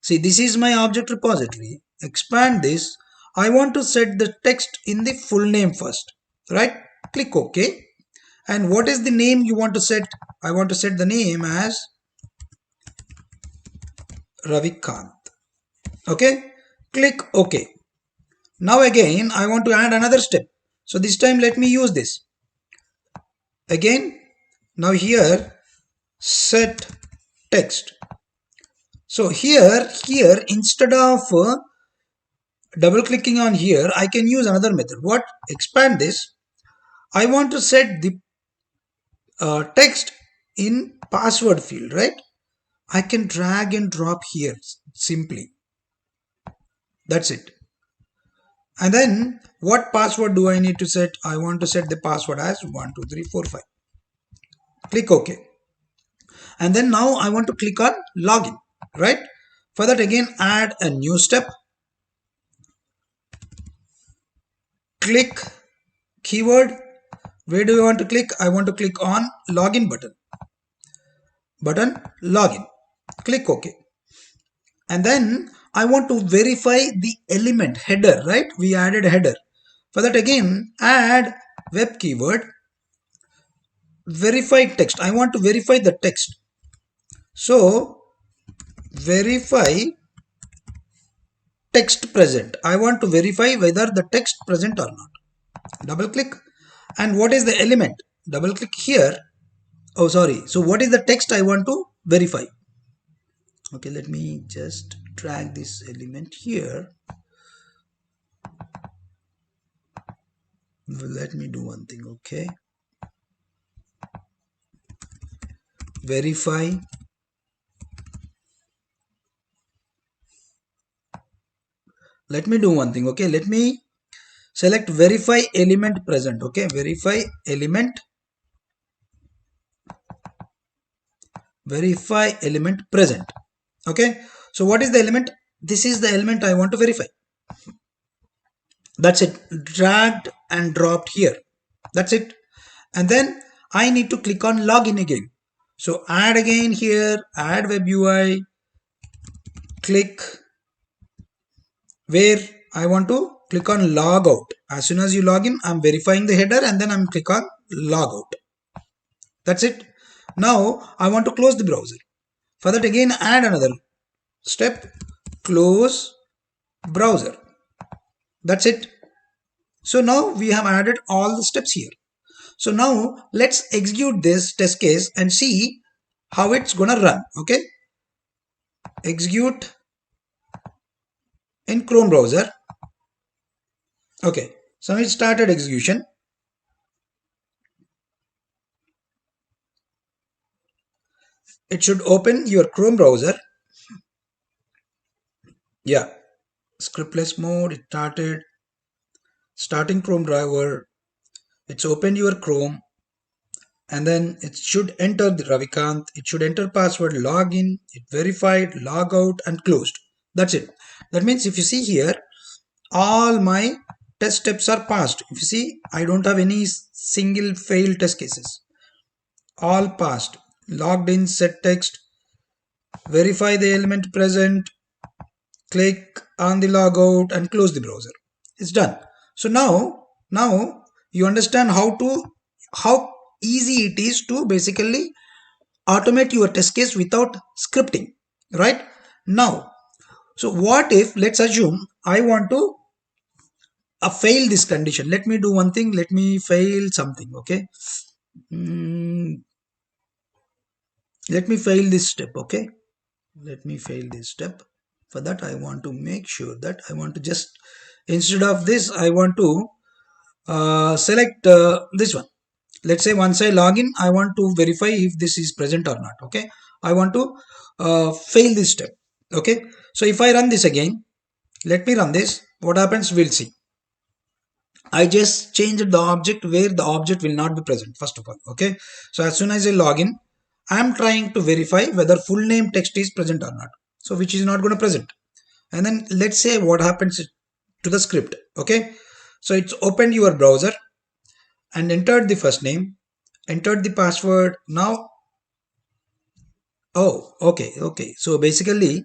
See, this is my object repository. Expand this. I want to set the text in the full name first, right? Click OK. And what is the name you want to set? I want to set the name as Ravikant. Okay, click OK. Now again, I want to add another step. So this time let me use this. Again, now here, set text. So here instead of double clicking on here, I can use another method. What? Expand this. I want to set the text in password field, right? I can drag and drop here simply. That's it. And then what password do I need to set? I want to set the password as 12345. Click OK. and then now I want to click on login, right? For that, again, add a new step. Click keyword. Where do you want to click? I want to click on login button login. Click OK. And then I want to verify the element header, right? We added a header. For that, again, add web keyword, verify text. I want to verify the text. So verify text present. I want to verify whether the text present or not. Double click. And what is the element? Double click here. Oh, sorry. So what is the text I want to verify? Okay, let me just drag this element here. Let me do one thing. Okay, verify let me do one thing. Okay, let me select verify element present. Okay, verify element present. Okay, so what is the element? This is the element I want to verify. That's it. Dragged and dropped here. That's it. And then I need to click on login again. So add again here, add web UI, click where I want to click on log out. As soon as you log in, I'm verifying the header and then I'm click on log out. That's it. Now I want to close the browser. For that, again, add another step, close browser. That's it. So now we have added all the steps here. So now let's execute this test case and see how it's gonna run. Okay, execute in Chrome browser. Okay, so it started execution. It should open your Chrome browser. Yeah, scriptless mode. It starting Chrome driver. It's opened your Chrome, and then it should enter the Ravikant. It should enter password, login. It verified, log out, and closed. That's it. That means if you see here, all my test steps are passed. If you see, I don't have any single failed test cases. All passed. Logged in, set text, verify the element present, click on the logout and close the browser. It's done. So now you understand how easy it is to basically automate your test case without scripting, right? Now, so what if, let's assume I want to fail this condition. Let me do one thing. Let me fail something. Okay, let me fail this step. Okay, let me fail this step. For that, I want to make sure that I want to just, instead of this, I want to select this one. Let's say once I log in, I want to verify if this is present or not. Okay, I want to fail this step. Okay, so if I run this again, let me run this. What happens, we'll see. I just changed the object where the object will not be present, first of all. Okay, so as soon as I log in, I'm trying to verify whether full name text is present or not. So which is not going to present. And then let's say what happens to the script. Okay, so it's opened your browser and entered the first name, entered the password. Now, oh, okay. So basically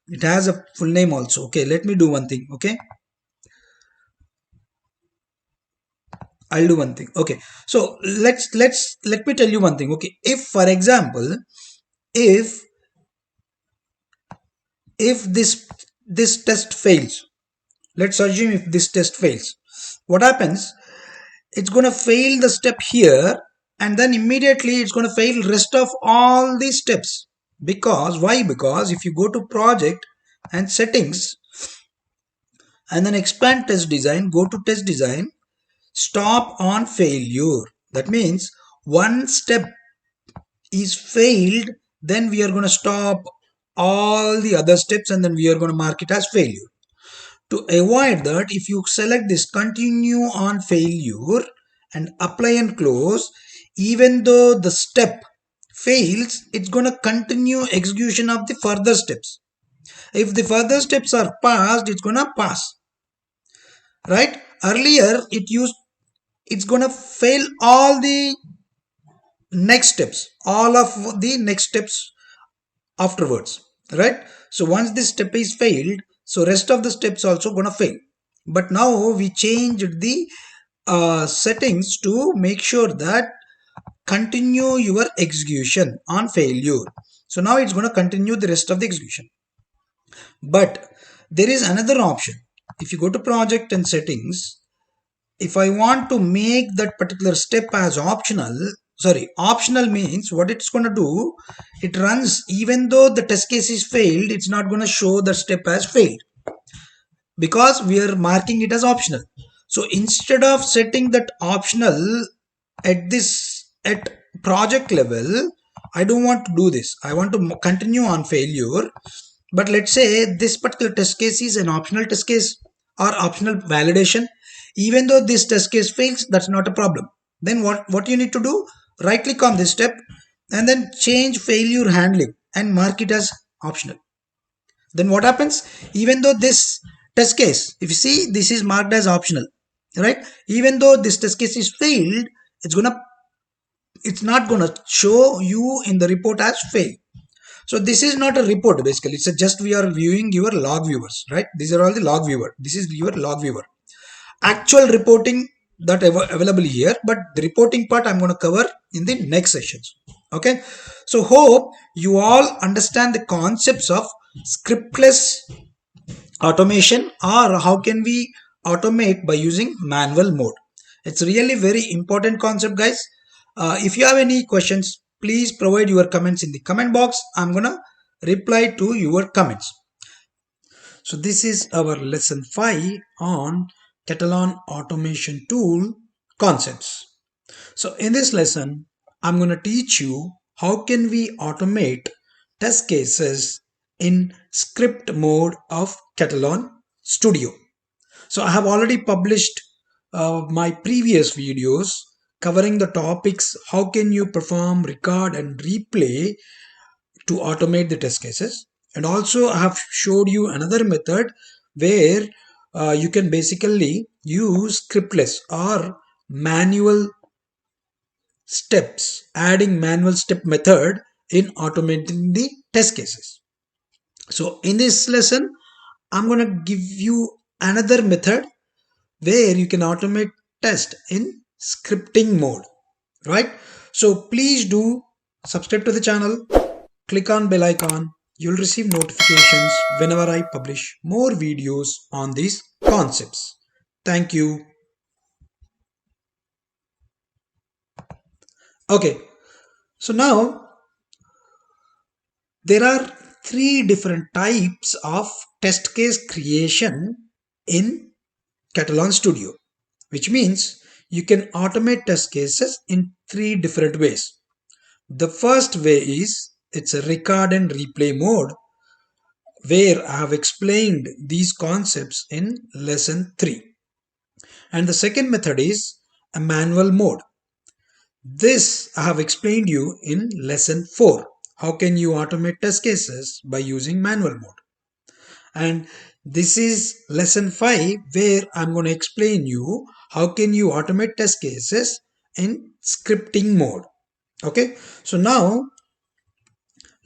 it has a full name also. Okay, let me do one thing. Okay, I'll do one thing. Okay, so let me tell you one thing. Okay, if for example, if this test fails, let's assume if this test fails, what happens? It's going to fail the step here, and then immediately it's going to fail rest of all these steps. Because why? Because if you go to project and settings and then expand test design, go to test design, stop on failure. That means one step is failed, then we are going to stop all the other steps and then we are going to mark it as failure. To avoid that, if you select this continue on failure and apply and close, even though the step fails, it's going to continue execution of the further steps. If the further steps are passed, it's going to pass, right? Earlier it's going to fail all the next steps, all of the next steps afterwards, right? So once this step is failed, so rest of the steps also going to fail. But now we changed the settings to make sure that continue your execution on failure. So now it's going to continue the rest of the execution. But there is another option. If you go to project and settings, if I want to make that particular step as optional, sorry, optional means what it's going to do, it runs even though the test case is failed, it's not going to show the step as failed because we are marking it as optional. So instead of setting that optional at project level, I don't want to do this. I want to continue on failure. But let's say this particular test case is an optional test case or optional validation. Even though this test case fails, that's not a problem. Then what you need to do? Right click on this step and then change failure handling and mark it as optional. Then what happens? Even though this test case, if you see, this is marked as optional, right? Even though this test case is failed, it's not gonna show you in the report as fail. So this is not a report basically. It's just we are viewing your log viewers, right? These are all the log viewer. This is your log viewer. Actual reporting that available here, but the reporting part I'm going to cover in the next sessions. Okay. So hope you all understand the concepts of scriptless automation or how can we automate by using manual mode. It's really very important concept, guys. If you have any questions, please provide your comments in the comment box. I'm gonna reply to your comments. So this is our lesson 5 on Katalon automation tool concepts. So in this lesson, I'm going to teach you how can we automate test cases in script mode of Katalon Studio. So I have already published my previous videos covering the topics how can you perform, record and replay to automate the test cases. And also I have showed you another method where you can basically use scriptless or manual steps, adding manual step method in automating the test cases. So in this lesson, I'm going to give you another method where you can automate test in scripting mode, right? So please do subscribe to the channel, click on bell icon. You'll receive notifications whenever I publish more videos on these concepts. Thank you. Okay, so now there are 3 different types of test case creation in Katalon Studio, which means you can automate test cases in 3 different ways. The first way is it's a record and replay mode, where I have explained these concepts in lesson 3. And the second method is a manual mode. This I have explained you in lesson 4. How can you automate test cases by using manual mode? And this is lesson 5 where I'm going to explain you how can you automate test cases in scripting mode. Okay, so now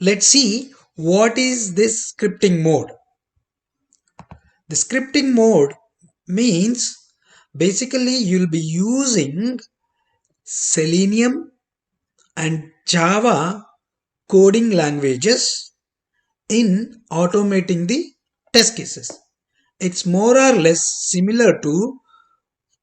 let's see what is this scripting mode. The scripting mode means basically you'll be using Selenium and Java coding languages in automating the test cases. It's more or less similar to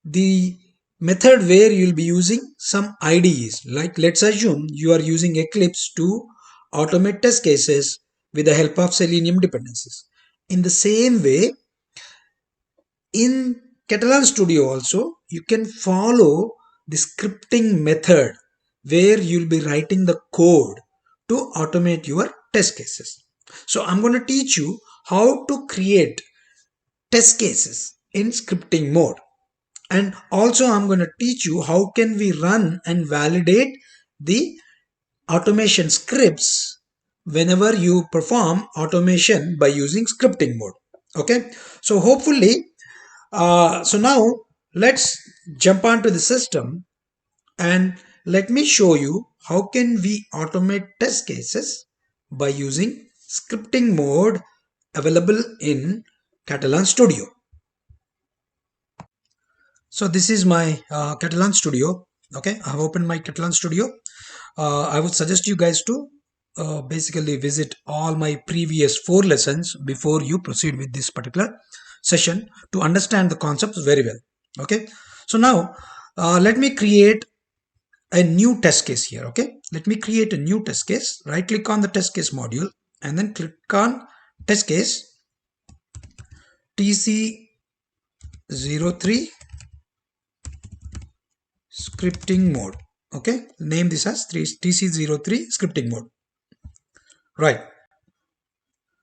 the method where you'll be using some IDEs. Like let's assume you are using Eclipse to automate test cases with the help of Selenium dependencies. In the same way, in Katalon Studio also, you can follow the scripting method where you'll be writing the code to automate your test cases. So I'm going to teach you how to create test cases in scripting mode. And also I'm going to teach you how can we run and validate the automation scripts whenever you perform automation by using scripting mode. Okay, so hopefully, so now let's jump onto the system and let me show you how can we automate test cases by using scripting mode available in Katalon Studio. So this is my Katalon Studio. Okay, I have opened my Katalon Studio. I would suggest you guys to basically visit all my previous 4 lessons before you proceed with this particular session to understand the concepts very well. Okay, so now let me create a new test case here. Okay, let me create a new test case. Right click on the test case module and then click on test case TC03 scripting mode. Okay, name this as TC03 scripting mode. Right,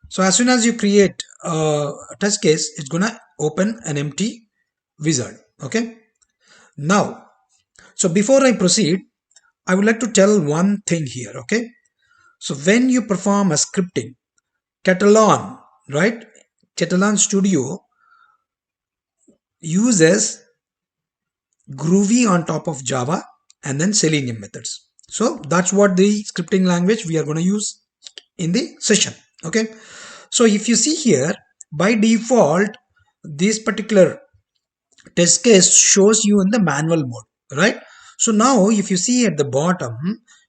so as soon as you create a test case, it's gonna open an empty wizard. Okay, now, so before I proceed, I would like to tell one thing here. Okay, so when you perform a scripting, Katalon, right, Katalon Studio uses Groovy on top of Java and then Selenium methods. So that's what the scripting language we are going to use in the session. Okay, so if you see here, by default this particular test case shows you in the manual mode, right? So now if you see at the bottom,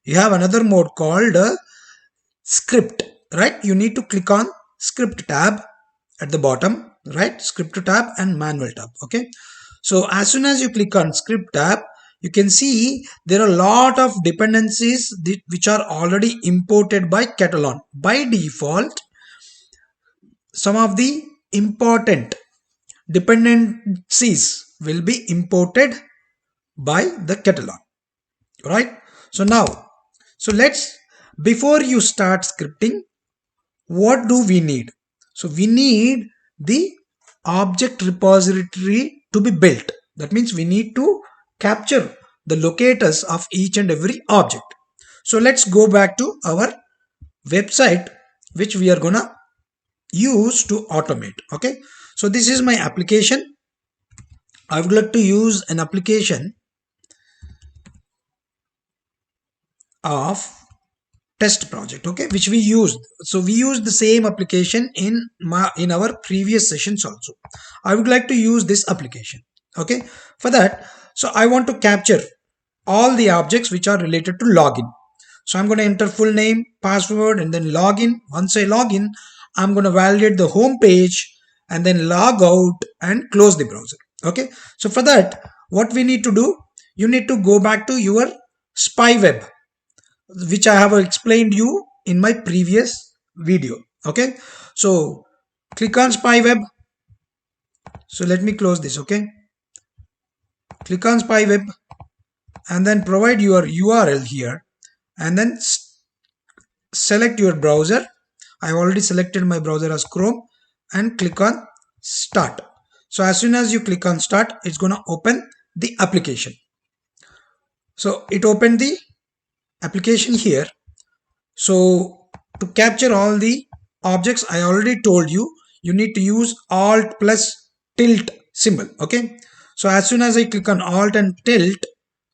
you have another mode called script, right? You need to click on script tab at the bottom, right? Script tab and manual tab. Okay, so as soon as you click on script tab, you can see there are a lot of dependencies which are already imported by Katalon. By default, some of the important dependencies will be imported by the Katalon, right? So now, so let's, before you start scripting, what do we need? So we need the object repository to be built. That means we need to capture the locators of each and every object. So let's go back to our website which we are gonna use to automate. Okay, so this is my application. I would like to use an application of test project, okay, which we used. So we used the same application in our previous sessions also. I would like to use this application. Okay, for that, so I want to capture all the objects which are related to login. So I'm going to enter full name, password, and then login. Once I log in, I'm going to validate the home page and then log out and close the browser. Okay, so for that, what we need to do, you need to go back to your spy web, which I have explained you in my previous video. Okay, so click on spy web. So let me close this. Okay, click on spy web and then provide your URL here and then select your browser. I have already selected my browser as Chrome and click on start. So as soon as you click on start, it's going to open the application. So it opened the application here. So to capture all the objects, I already told you, you need to use Alt plus tilt symbol. Okay, so as soon as I click on Alt and tilt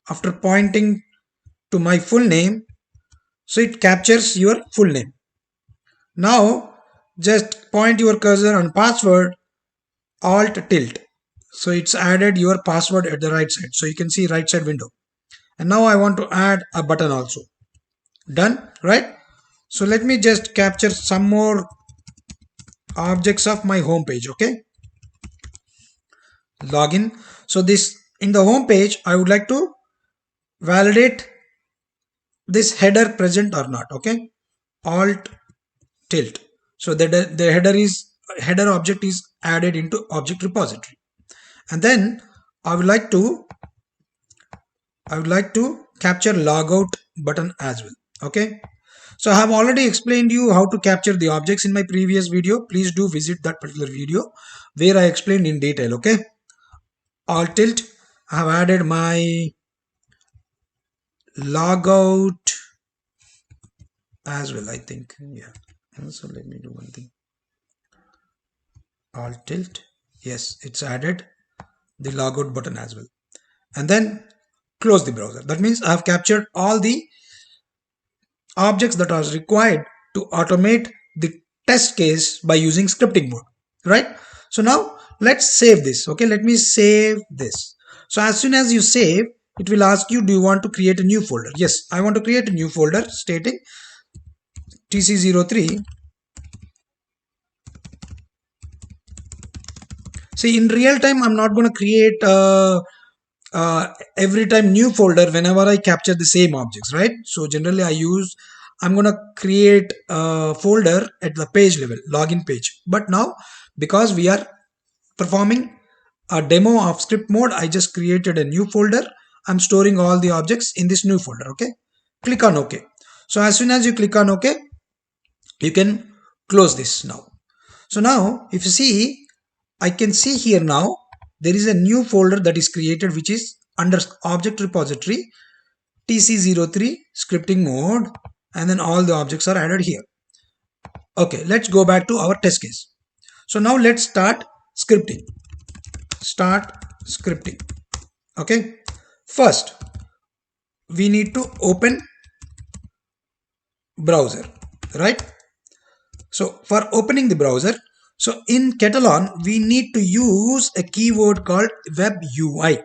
after pointing to my full name, so it captures your full name. Now just point your cursor on password, Alt tilt, so it's added your password at the right side, so you can see right side window. And now I want to add a button also. Done, right? So let me just capture some more objects of my home page. Okay, login. So this, in the home page, I would like to validate this header present or not. Okay, Alt tilt, so the header object is added into object repository. And then I would like to capture logout button as well. Okay, so I have already explained you how to capture the objects in my previous video. Please do visit that particular video where I explained in detail. Okay, Alt tilt, I have added my logout as well, I think. Yeah. So let me do one thing. Alt tilt. Yes, it's added the logout button as well. And then close the browser. That means I have captured all the objects that are required to automate the test case by using scripting mode, right? So now let's save this. Okay, let me save this. So as soon as you save, it will ask you, do you want to create a new folder? Yes, I want to create a new folder stating tc03. See, in real time, I'm not going to create every time new folder whenever I capture the same objects, right? So generally I'm going to create a folder at the page level, login page. But now, because we are performing a demo of script mode, I just created a new folder. I'm storing all the objects in this new folder. Okay, click on OK. So as soon as you click on OK, you can close this now. So now if you see, I can see here now there is a new folder that is created, which is under object repository tc03 scripting mode, and then all the objects are added here. Okay, let's go back to our test case. So now let's start scripting. Okay, first we need to open browser, right? So for opening the browser, so in Katalon we need to use a keyword called web UI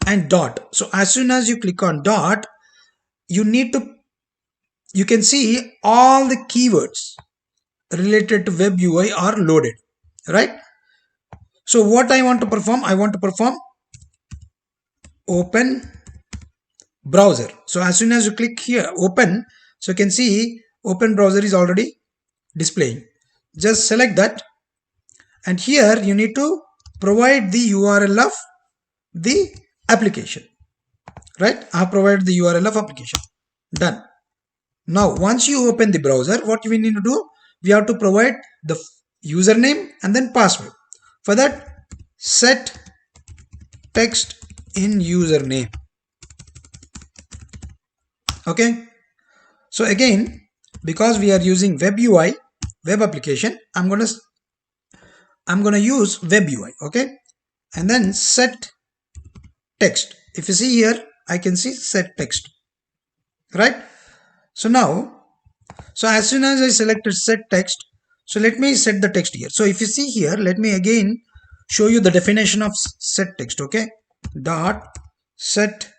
and dot. So as soon as you click on dot, you can see all the keywords related to web UI are loaded, right? So what I want to perform, open browser. So as soon as you click here open, so you can see open browser is already displaying. Just select that, and here you need to provide the URL of the application, right? I have provided the URL of application. Done. Now once you open the browser, what we need to do, we have to provide the username and then password. For that, set text in username. Okay, so again, because we are using web UI, web application, I'm gonna use web UI. Okay, and then set text. If you see here, I can see set text, right? So now, so as soon as I selected set text, so let me set the text here. So if you see here, let me again show you the definition of set text. Okay, dot set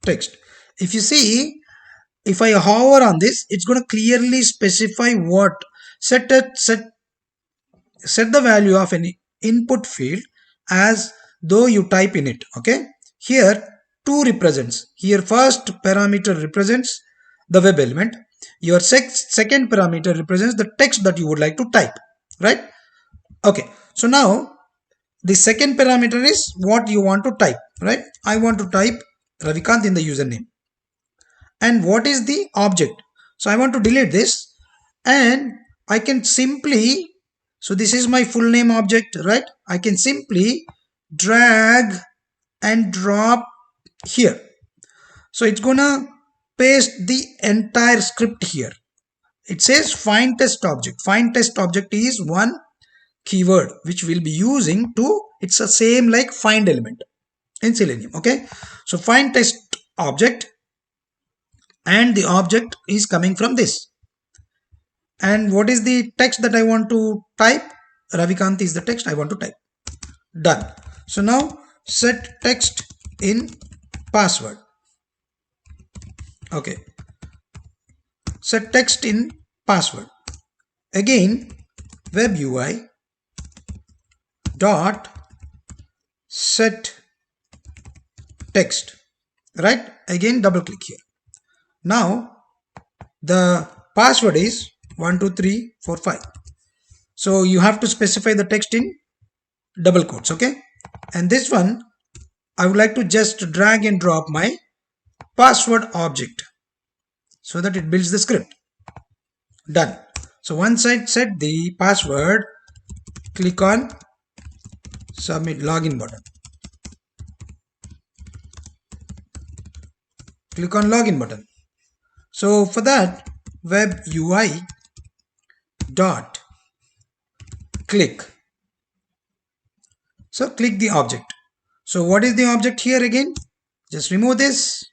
text. If you see, if I hover on this, it's going to clearly specify what set the value of any input field as though you type in it. Okay, here two represents. Here first parameter represents the web element. Your second parameter represents the text that you would like to type, right? Okay, so now the second parameter is what you want to type, right? I want to type Ravikant in the username. And what is the object? So I want to delete this, and I can simply, so this is my full name object, right? I can simply drag and drop here. So it's gonna paste the entire script here. It says find test object. Find test object is one keyword which we'll be using to, it's the same like find element in Selenium. Okay, so find test object, and the object is coming from this. And what is the text that I want to type? Ravikant is the text I want to type. Done. So now set text in password. Okay, set text in password. Again, web UI dot set text, right? Again, double click here. Now the password is 12345. So you have to specify the text in double quotes. Okay, and this one I would like to just drag and drop my password object so that it builds the script. Done. So once I set the password, click on submit login button. click on login button. So for that, web UI dot click. So click the object. So what is the object here again? Just remove this,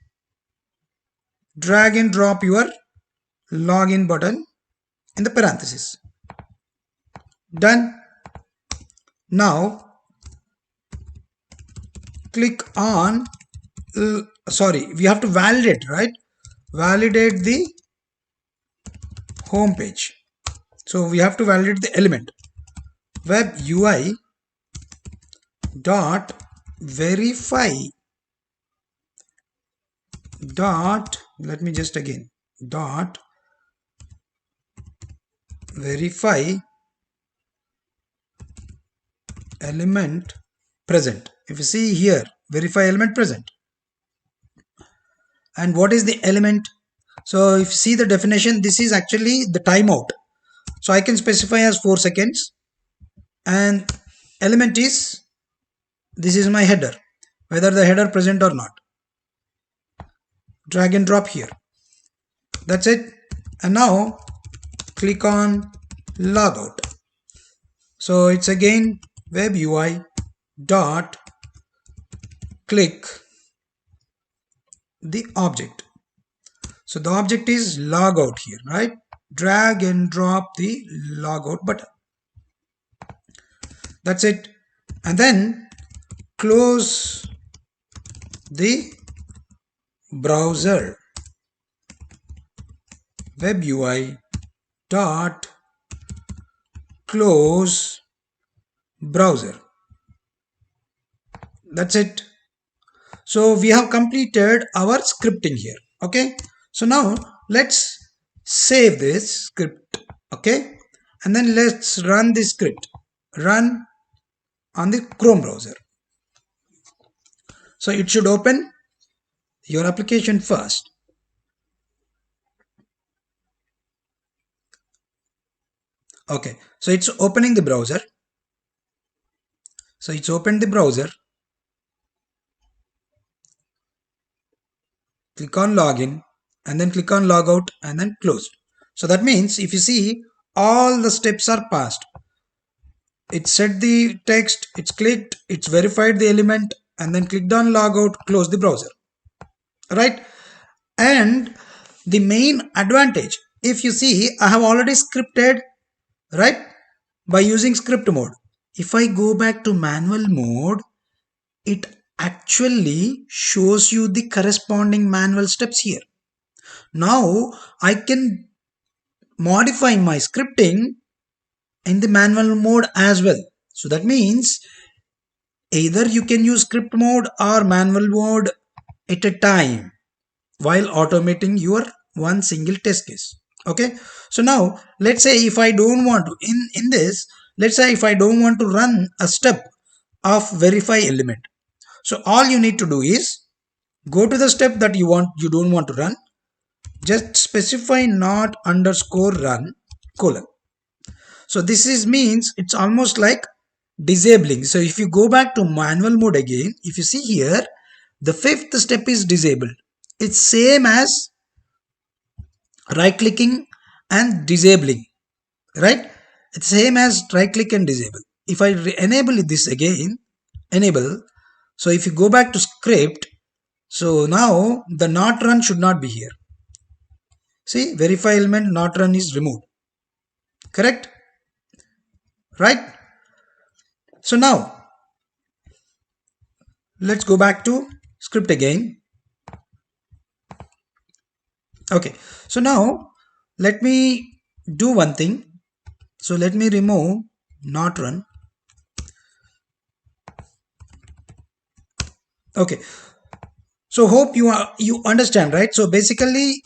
drag and drop your login button in the parenthesis. Done. Now click on, we have to validate, right? Validate the home page. So we have to validate the element. Web UI dot verify dot, let me just again, dot verify element present. If you see here, verify element present. And what is the element? So if you see the definition, this is actually the timeout. So I can specify as 4 seconds, and element is, this is my header, whether the header present or not. Drag and drop here. That's it. And now click on logout. So it's again web UI dot click the object. So the object is logout here, right? Drag and drop the logout button. That's it. And then close the browser. Web UI dot close browser. That's it. So we have completed our scripting here. Okay. So now let's save this script. Okay. And then let's run this script. Run on the Chrome browser. So it should open your application first. Okay. So it's opening the browser. So it's opened the browser. Click on login and then click on logout and then closed. So that means if you see, all the steps are passed. It set the text, it's clicked, it's verified the element, and then clicked on logout, close the browser. Right? And the main advantage, if you see, I have already scripted, right, by using script mode. If I go back to manual mode, it actually shows you the corresponding manual steps here. Now I can modify my scripting in the manual mode as well. So that means either you can use script mode or manual mode at a time while automating your one single test case. Okay. So now let's say if I don't want to, in this, let's say if I don't want to run a step of verify element. So all you need to do is go to the step that you don't want to run. Just specify not underscore run colon. So this is means it's almost like disabling. So if you go back to manual mode again, if you see here, the 5th step is disabled. It's same as right clicking and disabling, right? It's same as right click and disable. If I enable this again, enable. So if you go back to script, so now the not run should not be here. See, verify element not run is removed. Correct? Right? So now let's go back to script again. Okay. So now let me do one thing. So let me remove not run. Okay. So hope you understand, right? So basically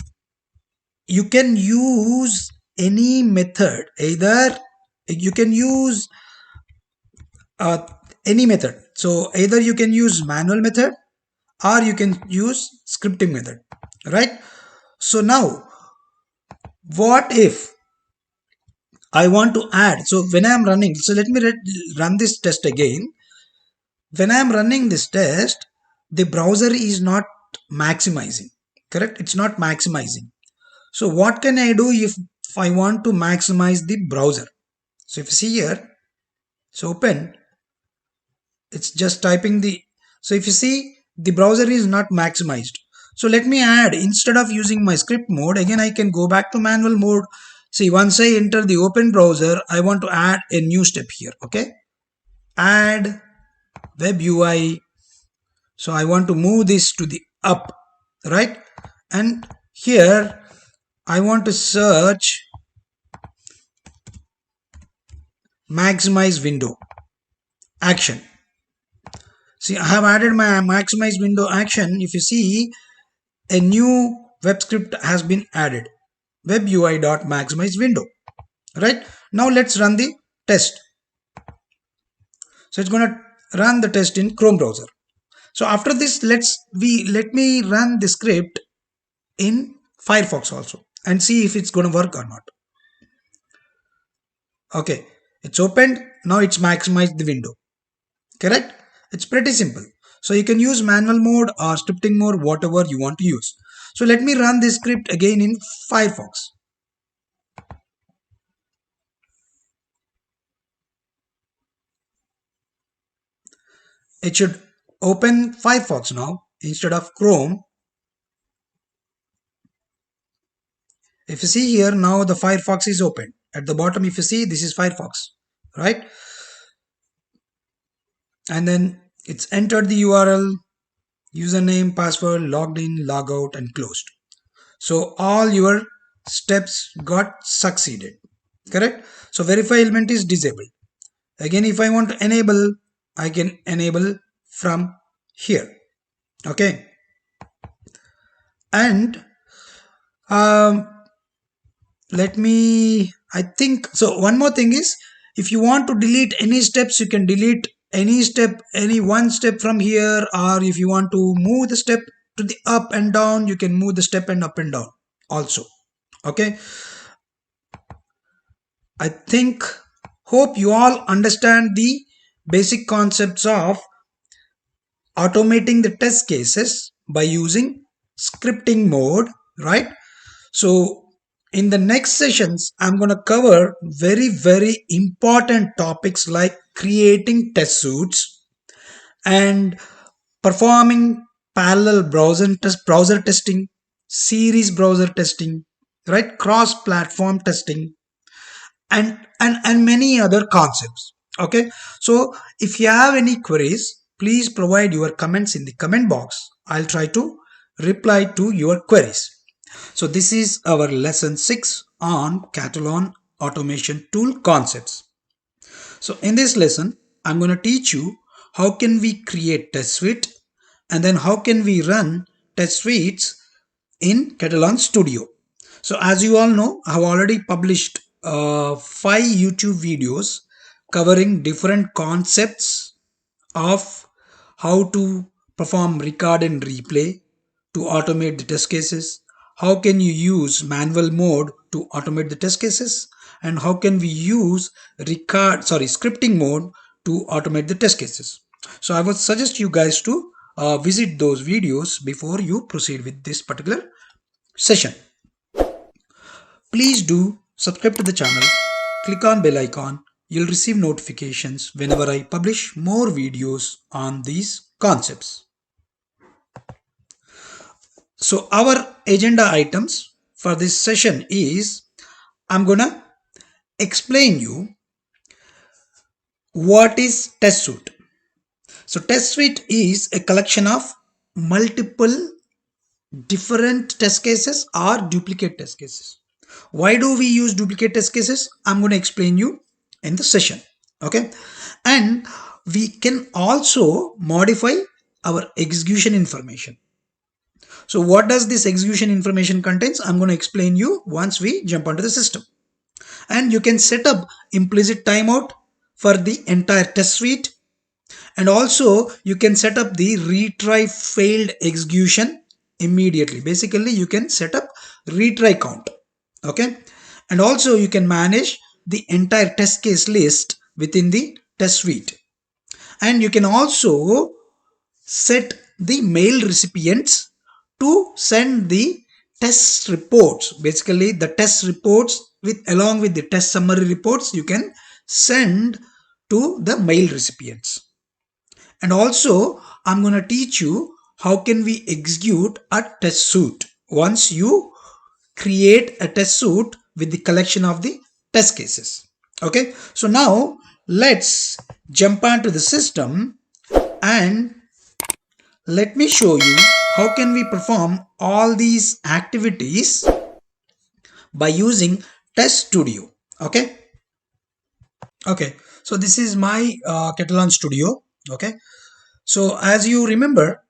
you can use any method, either you can use any method. So either you can use manual method or you can use scripting method, right? So now what if I want to add, so when I am running, so let me run this test again. When I am running this test, the browser is not maximizing. correct? It's not maximizing. So what can I do if I want to maximize the browser? So if you see here, it's open, it's just typing the, so if you see the browser is not maximized. So let me add, instead of using my script mode, again I can go back to manual mode. See, once I enter the open browser, I want to add a new step here. Okay, add web UI. So I want to move this to the up, right? And here I want to search maximize window action. See, I have added my maximize window action. If you see, a new web script has been added, web UI.maximize window, right? Now let's run the test. So it's going to run the test in Chrome browser. So after this, let me run the script in Firefox also and see if it's going to work or not. Okay, it's opened. Now it's maximized the window, correct? It's pretty simple. So you can use manual mode or scripting mode, whatever you want to use. So let me run this script again in Firefox. It should open Firefox now instead of Chrome. If you see here, now the Firefox is open. At the bottom, if you see, this is Firefox, right? And then it's entered the URL, username, password, logged in, log out, and closed. So all your steps got succeeded, correct? So verify element is disabled. Again, if I want to enable, I can enable from here. Okay. And let me, I think, so one more thing is, if you want to delete any steps, you can delete any step, any one step from here, or if you want to move the step to the up and down, you can move the step and up and down also. Okay, I think, hope you all understand the basic concepts of automating the test cases by using scripting mode, right? So in the next sessions, I'm going to cover very important topics like creating test suites and performing parallel browser testing, series browser testing, right? Cross platform testing, and many other concepts. Okay, so if you have any queries, please provide your comments in the comment box. I'll try to reply to your queries. So this is our lesson 6 on Katalon automation tool concepts. So in this lesson, I'm going to teach you how can we create test suite, and then how can we run test suites in Katalon Studio. So as you all know, I have already published 5 YouTube videos covering different concepts of how to perform record and replay to automate the test cases, how can you use manual mode to automate the test cases, and how can we use scripting mode to automate the test cases. So I would suggest you guys to visit those videos before you proceed with this particular session. Please do subscribe to the channel, click on bell icon. You'll receive notifications whenever I publish more videos on these concepts. So our agenda items for this session is, I'm gonna explain you what is test suite. So test suite is a collection of multiple different test cases or duplicate test cases. Why do we use duplicate test cases? I'm going to explain you in the session. Okay, and we can also modify our execution information. So what does this execution information contains? I'm going to explain you once we jump onto the system. And you can set up implicit timeout for the entire test suite, and also you can set up the retry failed execution immediately. Basically, you can set up retry count. Okay, and also you can manage the entire test case list within the test suite, and you can also set the mail recipients to send the test reports. Basically the test reports with along with the test summary reports you can send to the mail recipients. And also I'm going to teach you how can we execute a test suite once you create a test suite with the collection of the test cases. Okay, so now let's jump onto the system and let me show you how can we perform all these activities by using test studio. Okay, okay, so this is my Katalon studio. Okay, so as you remember,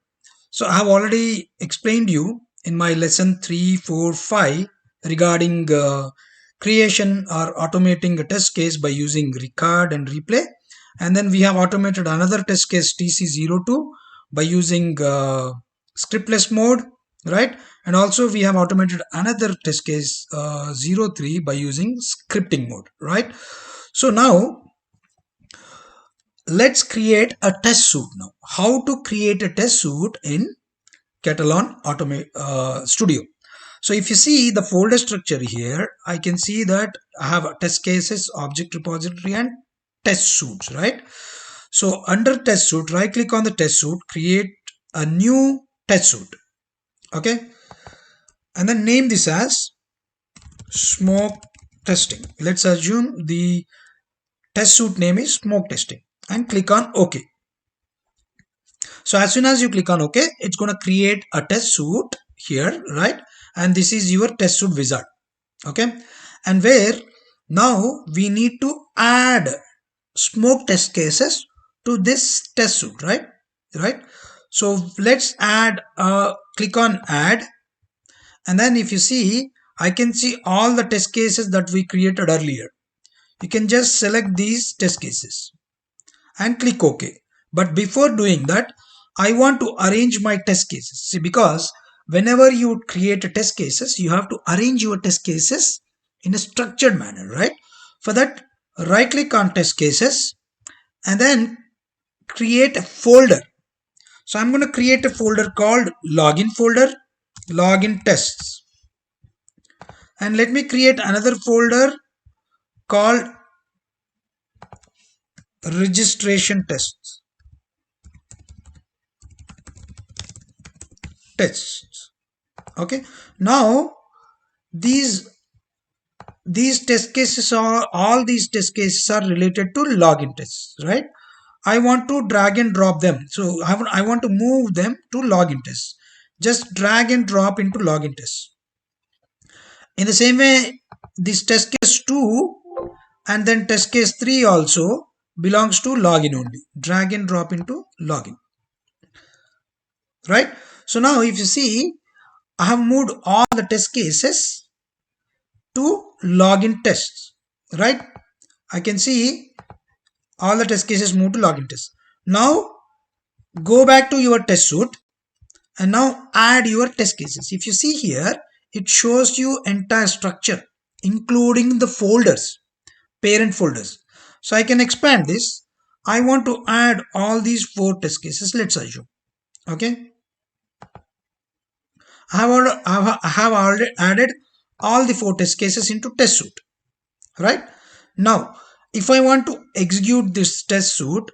so I have already explained you in my lesson 3, 4, 5 regarding creation or automating a test case by using record and replay. And then we have automated another test case TC02 by using scriptless mode, right? And also we have automated another test case 03 by using scripting mode, right? So now let's create a test suite now. How to create a test suite in Katalon Studio. So if you see the folder structure here, I can see that I have test cases, object repository and test suites, right? So under test suite, right click on the test suite, create a new test suite. Okay. And then name this as smoke testing. Let's assume the test suite name is smoke testing and click on OK. So as soon as you click on OK, it's going to create a test suite here, right? And this is your test suite wizard. Okay. And where now we need to add smoke test cases to this test suite, right? Right. So let's add, click on add. And then if you see, I can see all the test cases that we created earlier. You can just select these test cases and click OK. But before doing that, I want to arrange my test cases. See, because whenever you create a test cases, you have to arrange your test cases in a structured manner, right? For that, right click on test cases and then create a folder. So I'm going to create a folder called login folder, login tests. And let me create another folder called registration tests. Okay, now these test cases are all these test cases are related to login tests, right? I want to drag and drop them, so I want to move them to login tests. Just drag and drop into login tests. In the same way, this test case 2 and then test case 3 also belongs to login only. Drag and drop into login, right? So now if you see, I have moved all the test cases to login tests, right? I can see all the test cases move to login tests. Now go back to your test suite and now add your test cases. If you see here, it shows you entire structure including the folders, parent folders. So I can expand this. I want to add all these 4 test cases. Let's assume. Okay. I have already added all the 4 test cases into test suite, right? Now, if I want to execute this test suite,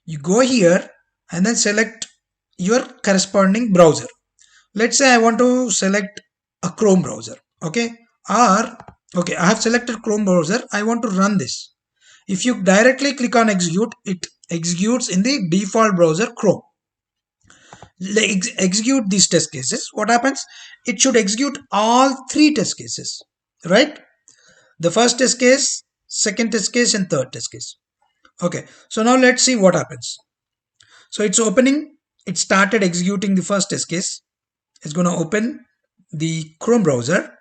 you go here and then select your corresponding browser. Let's say I want to select a Chrome browser. Okay. Or, okay, I have selected Chrome browser. I want to run this. If you directly click on execute, it executes in the default browser Chrome. Execute these test cases. What happens? It should execute all 3 test cases, right? The first test case, second test case and third test case. Okay, so now let's see what happens. So it's opening, it started executing the first test case. It's going to open the Chrome browser.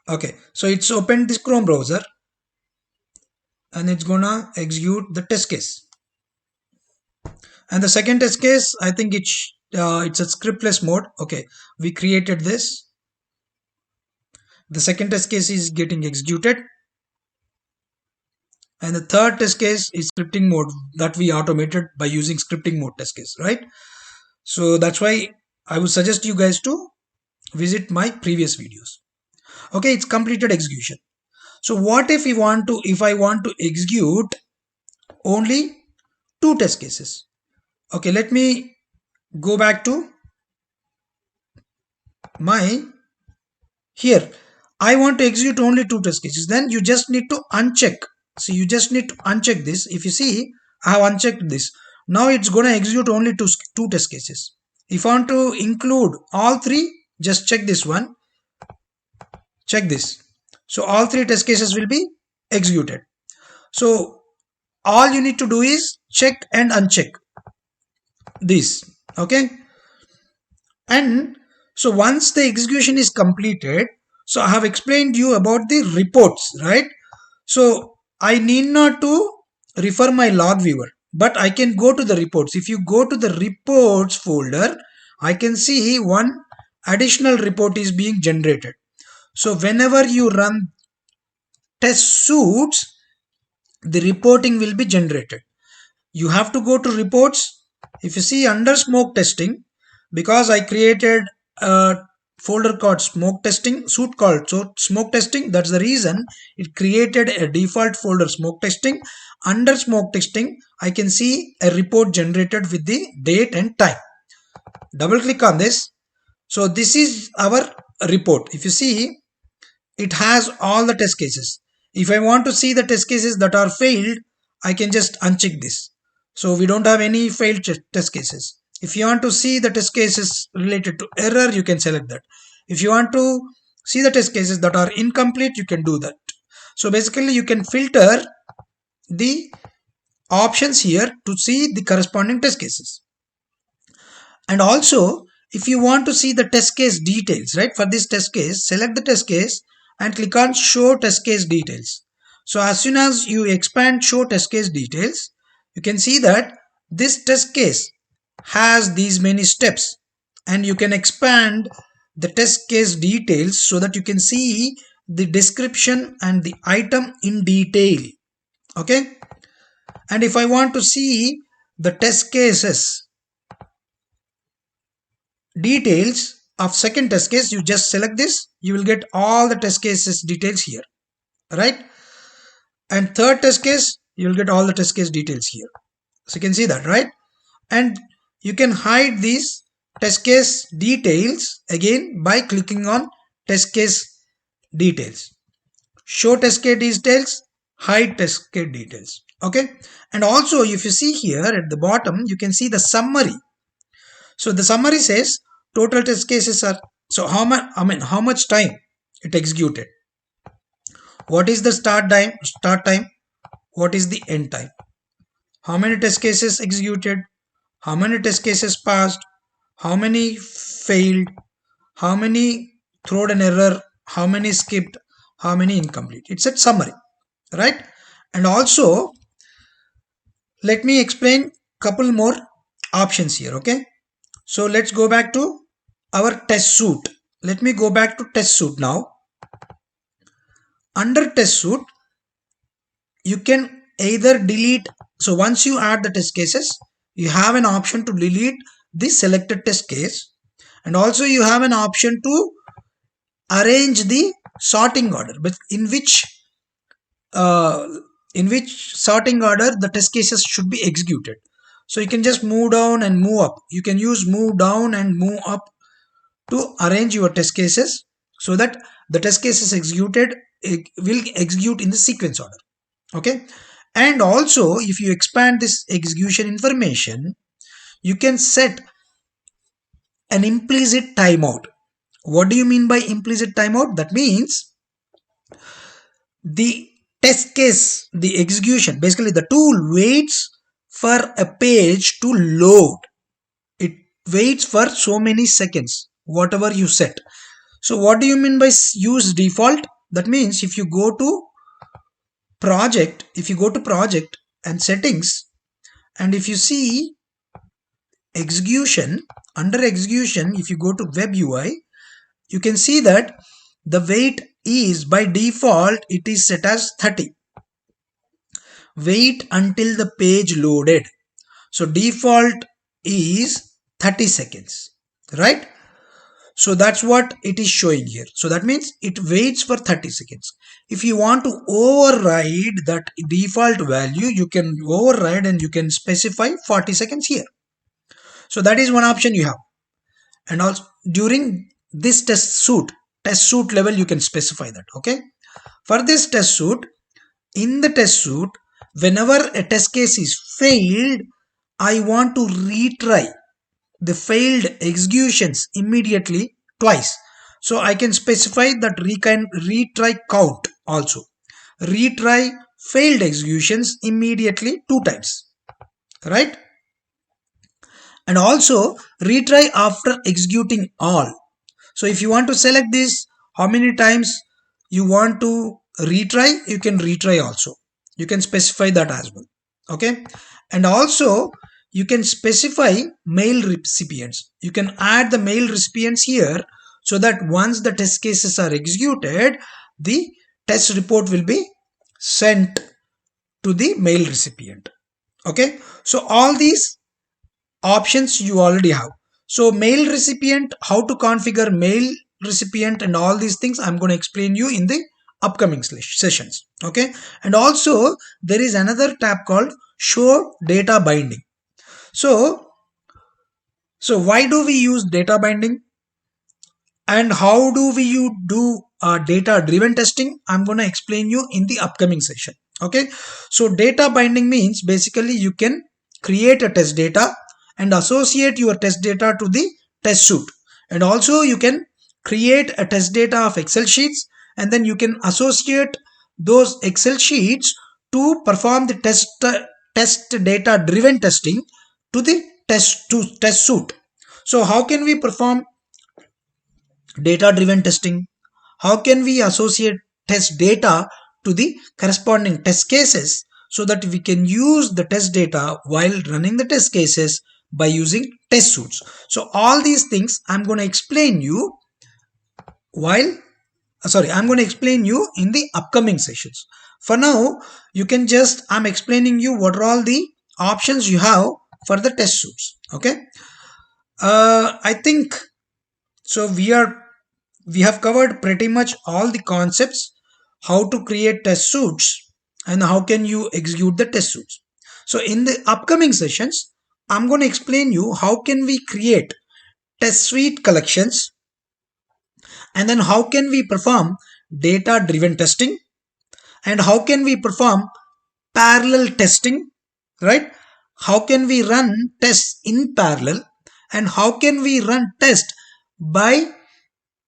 Okay, so it's opened this Chrome browser and it's going to execute the test case. And the second test case, I think it's a scriptless mode. Okay, we created this. The second test case is getting executed. And the third test case is scripting mode that we automated by using scripting mode test case, right? So that's why I would suggest you guys to visit my previous videos. Okay, it's completed execution. So what if I want to execute only two test cases? Okay, let me go back to my here. I want to execute only two test cases. Then you just need to uncheck. So you just need to uncheck this. If you see, I have unchecked this. Now it's going to execute only two test cases. If I want to include all three, just check this one. Check this. So all three test cases will be executed. So all you need to do is check and uncheck this. Okay. And so once the execution is completed, so I have explained you about the reports, right? So I need not to refer my log viewer, but I can go to the reports. If you go to the reports folder, I can see one additional report is being generated. So whenever you run test suits, the reporting will be generated. You have to go to reports. If you see under smoke testing, because I created a folder called smoke testing, suite called smoke testing, that's the reason it created a default folder smoke testing. Under smoke testing, I can see a report generated with the date and time. Double click on this. So this is our report. If you see, it has all the test cases. If I want to see the test cases that are failed, I can just uncheck this. So we don't have any failed test cases. If you want to see the test cases related to error, you can select that. If you want to see the test cases that are incomplete, you can do that. So basically you can filter the options here to see the corresponding test cases. And also, if you want to see the test case details, right, for this test case, select the test case and click on show test case details. So as soon as you expand show test case details, you can see that this test case has these many steps, and you can expand the test case details so that you can see the description and the item in detail. Okay. And if I want to see the test cases details of second test case, you just select this, you will get all the test cases details here, right? And third test case, you will get all the test case details here. So you can see that, right? And you can hide these test case details again by clicking on test case details. Show test case details, hide test case details. Okay. And also if you see here at the bottom, you can see the summary. So the summary says total test cases are, so how much time it executed, what is the start time, what is the end time, how many test cases executed, how many test cases passed, how many failed, how many thrown an error, how many skipped, how many incomplete. It's a summary, right? And also let me explain couple more options here. Okay, so let's go back to our test suite. Let me go back to test suite now. Under test suite, you can either delete. So once you add the test cases, you have an option to delete the selected test case, and also you have an option to arrange the sorting order, but in which sorting order the test cases should be executed. So you can just move down and move up. You can use move down and move up to arrange your test cases so that the test cases executed will execute in the sequence order. Okay. And also if you expand this execution information, you can set an implicit timeout. What do you mean by implicit timeout? That means the test case, the execution, basically the tool waits for a page to load. It waits for so many seconds, whatever you set. So what do you mean by use default? That means if you go to project, and settings, and if you see execution, under execution, if you go to web UI, you can see that the wait is by default, it is set as 30. wait until the page loaded. So default is 30 seconds, right? So that's what it is showing here. So that means it waits for 30 seconds. If you want to override that default value, you can override and you can specify 40 seconds here. So that is one option you have. And also during this test suite level, you can specify that. Okay. For this test suite, in the test suite, whenever a test case is failed, I want to retry the failed executions immediately twice. So I can specify that retry count also. Retry failed executions immediately 2 times, right? And also retry after executing all. So if you want to select this, how many times you want to retry, you can retry also. You can specify that as well. Okay. And also you can specify mail recipients. You can add the mail recipients here so that once the test cases are executed, the test report will be sent to the mail recipient. Okay. So all these options you already have. So mail recipient, how to configure mail recipient and all these things I'm going to explain you in the upcoming sessions. Okay. And also there is another tab called show data binding. So why do we use data binding and how do we do data driven testing? I'm going to explain you in the upcoming session. Okay. So data binding means basically you can create a test data and associate your test data to the test suite. And also you can create a test data of Excel sheets and then you can associate those Excel sheets to perform the test data driven testing to the test suite. So how can we perform data driven testing? How can we associate test data to the corresponding test cases so that we can use the test data while running the test cases by using test suites? So all these things I'm going to explain you I'm going to explain you in the upcoming sessions. For now, you can just, I'm explaining you what are all the options you have for the test suites. Okay. I think so we have covered pretty much all the concepts, how to create test suites and how can you execute the test suites. So in the upcoming sessions, I'm going to explain you how can we create test suite collections and then how can we perform data driven testing and how can we perform parallel testing, right? How can we run tests in parallel and how can we run tests by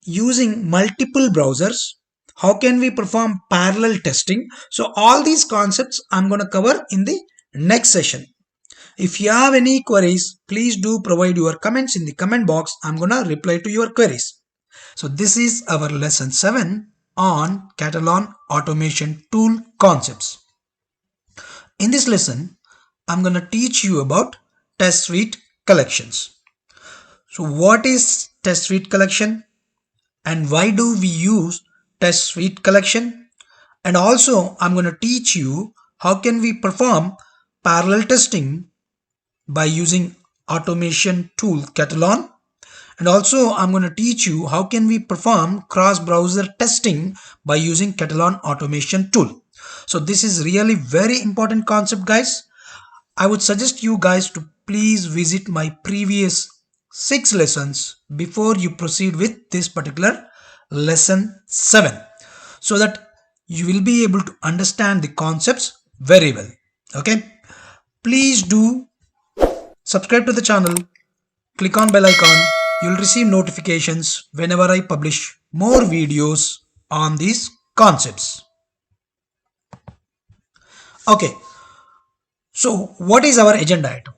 using multiple browsers? How can we perform parallel testing? So all these concepts I'm going to cover in the next session. If you have any queries, please do provide your comments in the comment box. I'm going to reply to your queries. So this is our lesson 7 on Katalon automation tool concepts. In this lesson, I'm going to teach you about test suite collections. So what is test suite collection? And why do we use test suite collection? And also I'm going to teach you how can we perform parallel testing by using automation tool Katalon. And also I'm going to teach you how can we perform cross-browser testing by using Katalon automation tool. So this is really very important concept, guys. I would suggest you guys to please visit my previous 6 lessons before you proceed with this particular lesson 7 so that you will be able to understand the concepts very well. Okay. Please do subscribe to the channel, click on bell icon. You'll receive notifications whenever I publish more videos on these concepts. Okay. So what is our agenda item?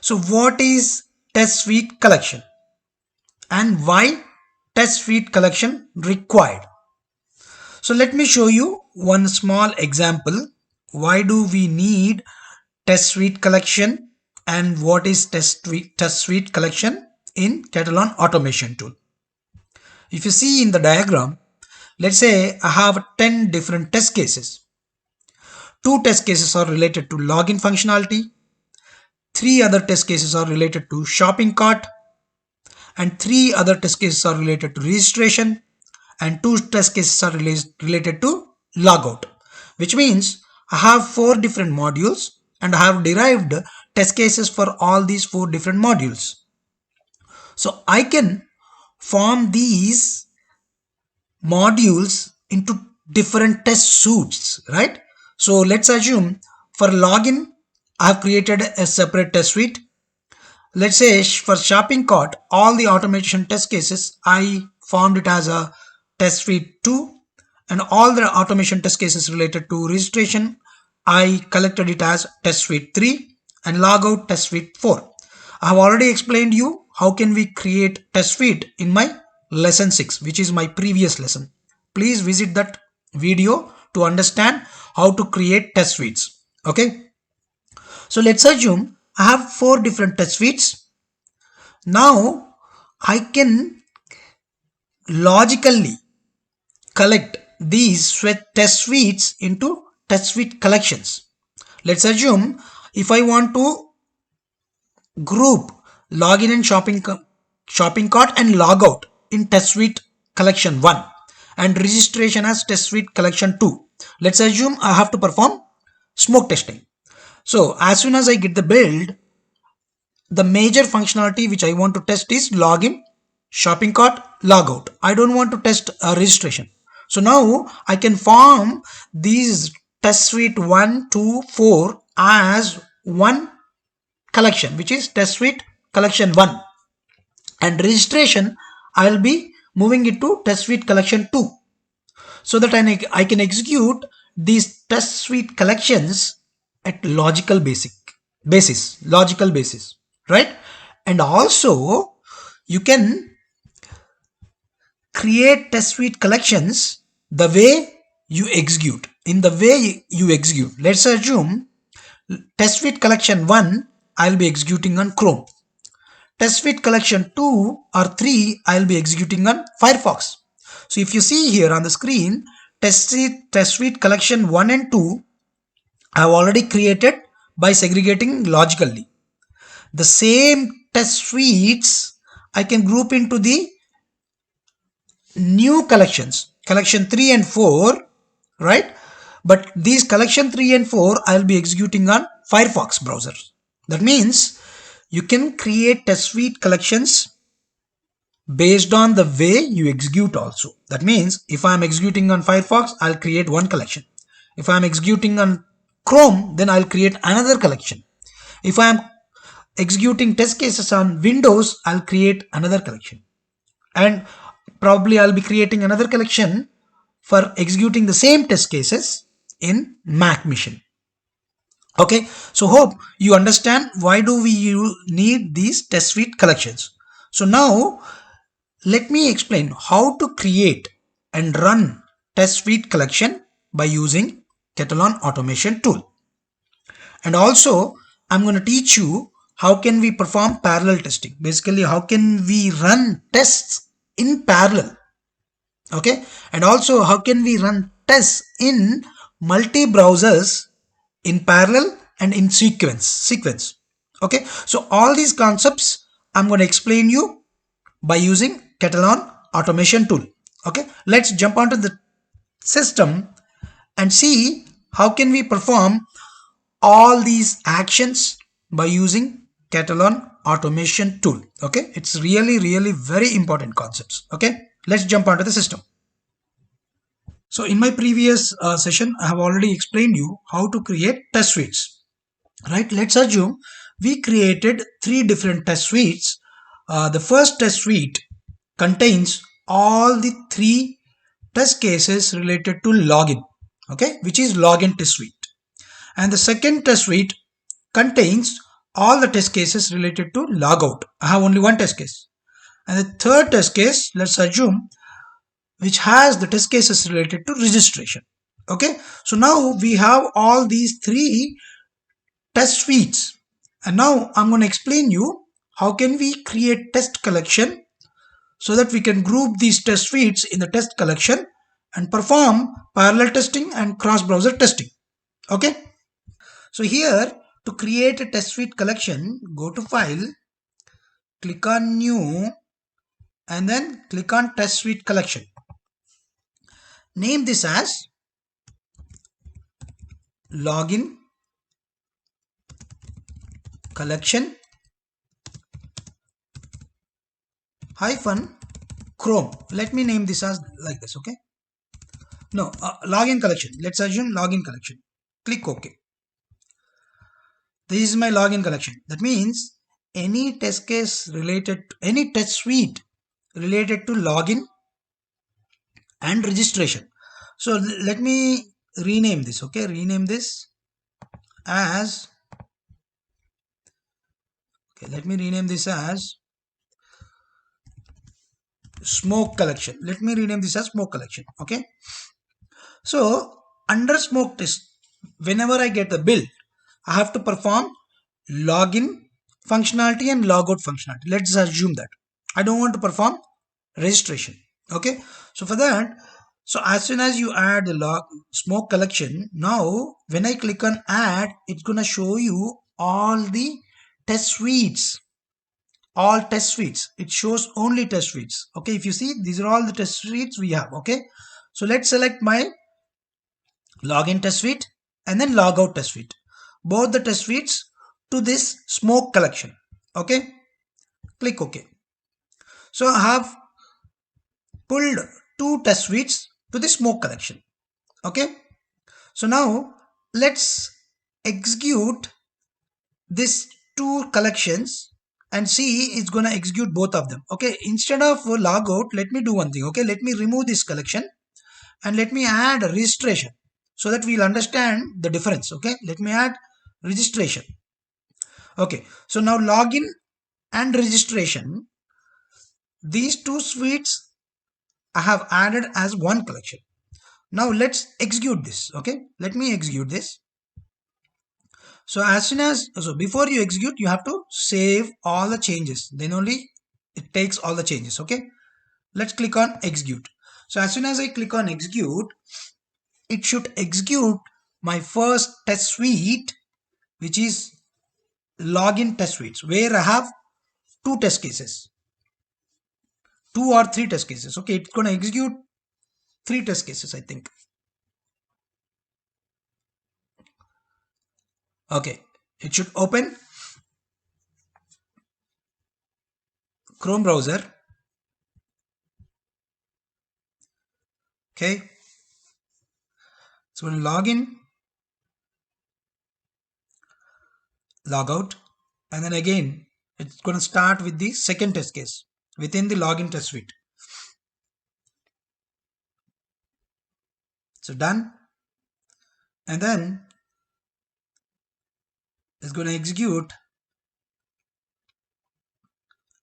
So what is test suite collection and why test suite collection required? So let me show you one small example. Why do we need test suite collection and what is test suite collection in Katalon automation tool? If you see in the diagram, let's say I have 10 different test cases. 2 test cases are related to login functionality, 3 other test cases are related to shopping cart, and 3 other test cases are related to registration, and 2 test cases are related to logout, which means I have 4 different modules and I have derived test cases for all these 4 different modules. So I can form these modules into different test suites, right? So let's assume for login I have created a separate test suite. Let's say for shopping cart, all the automation test cases, I formed it as a test suite 2, and all the automation test cases related to registration, I collected it as test suite 3, and logout test suite 4. I have already explained you how can we create test suite in my lesson 6, which is my previous lesson. Please visit that video to understand how to create test suites. Okay. So let's assume I have 4 different test suites. Now I can logically collect these test suites into test suite collections. Let's assume if I want to group login and shopping cart and logout in test suite collection 1 and registration as test suite collection 2. Let's assume I have to perform smoke testing. So as soon as I get the build, the major functionality which I want to test is login, shopping cart, logout. I don't want to test registration. So now I can form these test suite 1, 2, 4 as one collection, which is test suite collection 1, and registration I will be moving it to test suite collection 2, so that I can execute these test suite collections at logical basis, right? And also you can create test suite collections the way you execute. Let's assume test suite collection 1 I'll be executing on Chrome. Test suite collection 2 or 3 I'll be executing on Firefox. So if you see here on the screen, test suite collection 1 and 2 I have already created by segregating logically. The same test suites I can group into the new collections, collection 3 and 4, right? But these collection 3 and 4 I'll be executing on Firefox browser. That means you can create test suite collections based on the way you execute also. That means if I'm executing on Firefox, I'll create one collection. If I'm executing on Chrome, then I'll create another collection. If I'm executing test cases on Windows, I'll create another collection. And probably I'll be creating another collection for executing the same test cases in Mac machine. Okay, so hope you understand why do we need these test suite collections. So now let me explain how to create and run test suite collection by using Katalon automation tool. And also I'm going to teach you how can we perform parallel testing. Basically, how can we run tests in parallel. Okay, and also how can we run tests in multi browsers in parallel and in sequence. Okay, so all these concepts I'm going to explain you by using Katalon automation tool. Okay, let's jump onto the system and see how can we perform all these actions by using Katalon automation tool. Okay, it's really very important concepts. Okay, let's jump onto the system. So in my previous session, I have already explained you how to create test suites, right? Let's assume we created 3 different test suites. The first test suite contains all the 3 test cases related to login, okay, which is login test suite. And the second test suite contains all the test cases related to logout. I have only one test case. And the third test case, let's assume, which has the test cases related to registration. Okay, so now we have all these 3 test suites, and now I'm going to explain you how can we create test collection so that we can group these test suites in the test collection and perform parallel testing and cross browser testing. Okay. So here to create a test suite collection, go to file, click on new, and then click on test suite collection. Name this as login collection hyphen Chrome. Let me name this as like this. Okay. No, login collection. Let's assume login collection. Click OK. This is my login collection. That means any test case related to any test suite related to login and registration. So let me rename this. Okay, rename this as, okay, let me rename this as smoke collection. Let me rename this as smoke collection. Okay. So under smoke test, whenever I get the bill, I have to perform login functionality and logout functionality. Let's assume that I don't want to perform registration. Okay. So for that, so as soon as you add the log smoke collection, now when I click on add, it's gonna show you all the test suites. All test suites. It shows only test suites. Okay, if you see, these are all the test suites we have. Okay, so let's select my login test suite and then logout test suite. Both the test suites to this smoke collection. Okay, click OK. So I have pulled two test suites to the smoke collection. Okay, so now let's execute this two collections and see it's gonna execute both of them. Okay, instead of logout, let me do one thing. Okay, let me remove this collection and let me add registration so that we'll understand the difference. Okay, let me add registration. Okay, so now login and registration, these two suites I have added as one collection. Now let's execute this. Okay, let me execute this. So as soon as, so before you execute, you have to save all the changes. Then only it takes all the changes. Okay. Let's click on execute. So as soon as I click on execute, it should execute my first test suite, which is login test suites, where I have two test cases, two or three test cases. Okay. It's going to execute three test cases, I think. Okay. It should open Chrome browser. Okay. So when log in, log out, and then again it's going to start with the second test case within the login test suite. So done, and then it's going to execute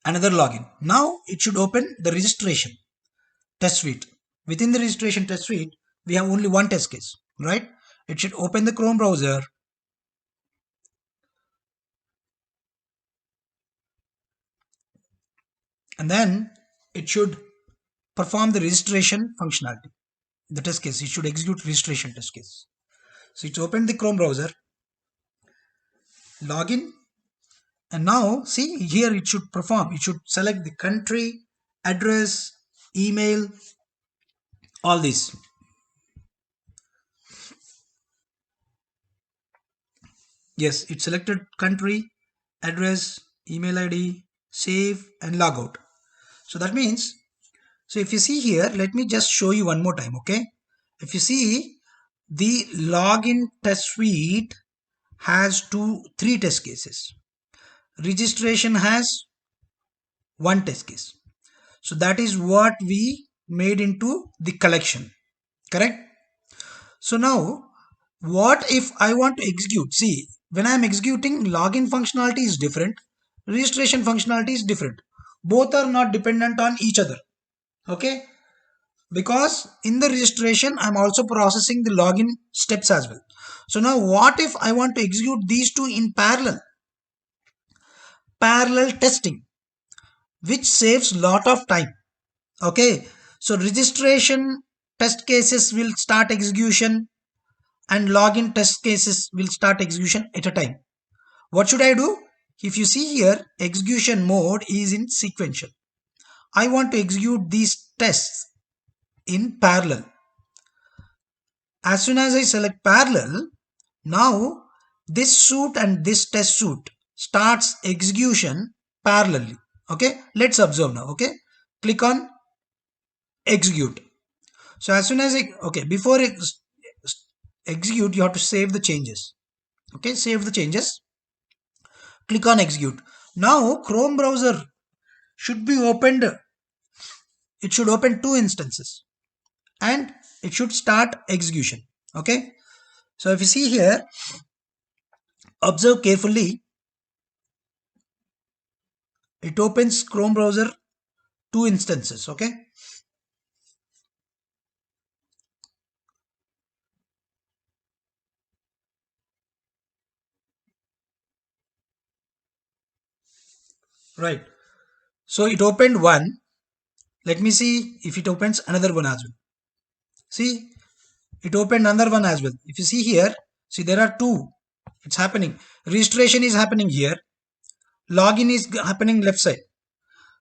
another login. Now it should open the registration test suite. Within the registration test suite, we have only one test case, right? It should open the Chrome browser, and then it should perform the registration functionality. The test case, it should execute registration test case. So it's opened the Chrome browser, login, and now see here it should perform. It should select the country, address, email, all these. Yes, it selected country, address, email ID, save, and logout. So that means, so if you see here, let me just show you one more time. Okay, if you see, the login test suite has three test cases. Registration has one test case. So that is what we made into the collection, correct? So now what if I want to execute? See, when I am executing, login functionality is different, registration functionality is different. Both are not dependent on each other. Okay, because in the registration I'm also processing the login steps as well. So now what if I want to execute these two in parallel testing, which saves lot of time. Okay, so registration test cases will start execution and login test cases will start execution at a time. What should I do? If you see here, execution mode is in sequential. I want to execute these tests in parallel. As soon as I select parallel, now this suite and this test suite starts execution parallelly. Okay, let's observe now. Okay, click on execute. So as soon as before execute, you have to save the changes. Okay, save the changes. Click on execute. Now Chrome browser should be opened. It should open two instances and it should start execution. Okay, so if you see here, observe carefully. It opens Chrome browser two instances. Okay, right. So it opened one. Let me see if it opens another one as well. See, it opened another one as well. If you see here, see there are two. It's happening. Registration is happening here. Login is happening left side.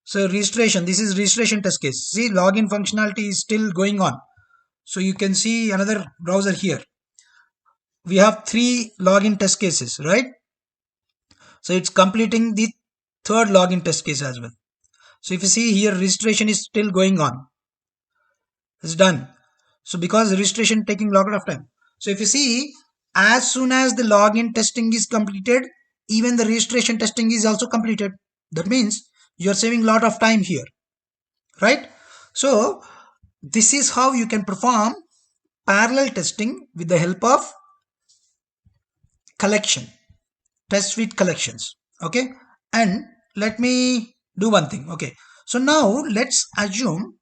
So registration, this is registration test case. See, login functionality is still going on. So you can see another browser here. We have three login test cases, right? So it's completing the third login test case as well. So if you see here, registration is still going on. It's done. So because registration taking a lot of time. So if you see, as soon as the login testing is completed, even the registration testing is also completed. That means you are saving a lot of time here, right? So this is how you can perform parallel testing with the help of collection, test suite collections. Okay, and let me do one thing. Okay, so now let's assume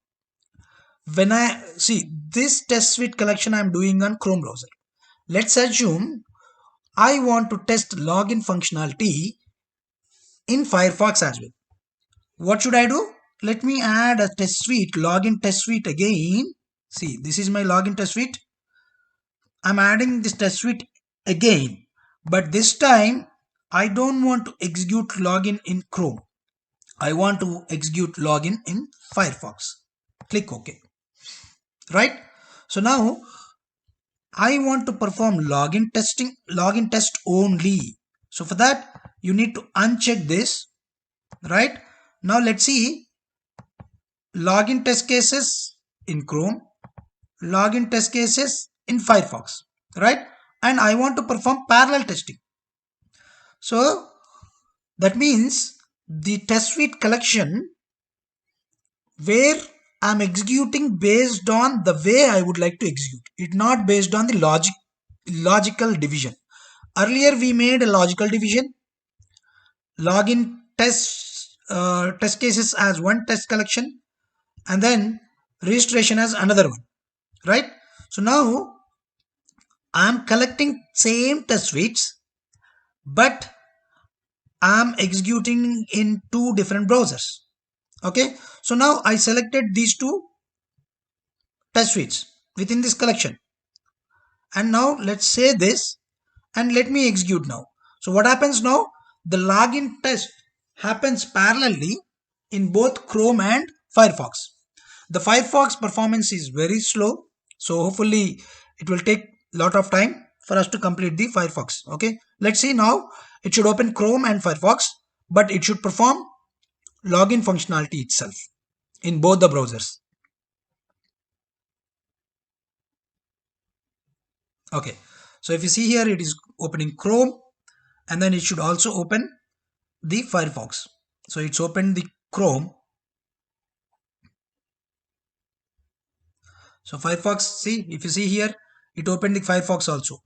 when I see this test suite collection I'm doing on Chrome browser. Let's assume I want to test login functionality in Firefox as well. What should I do? Let me add a test suite, login test suite again. See, this is my login test suite. I'm adding this test suite again, but this time I don't want to execute login in Chrome. I want to execute login in Firefox. Click OK. Right? So now I want to perform login testing, login test only. So for that, you need to uncheck this, right? Now let's see login test cases in Chrome, login test cases in Firefox, right? And I want to perform parallel testing. So that means the test suite collection where I'm executing based on the way I would like to execute. It's not based on the logical division. Earlier we made a logical division, login test cases as one test collection, and then registration as another one, right? So now I'm collecting same test suites, but I'm executing in two different browsers. Okay, so now I selected these two test suites within this collection, and now let's say this and let me execute now. So what happens now? The login test happens parallelly in both Chrome and Firefox. The Firefox performance is very slow, so hopefully it will take a lot of time for us to complete the Firefox. Okay, let's see now. It should open Chrome and Firefox, but it should perform login functionality itself in both the browsers. Okay, so if you see here, it is opening Chrome and then it should also open the Firefox. So it's opened the Chrome. So Firefox, see, if you see here, it opened the Firefox also.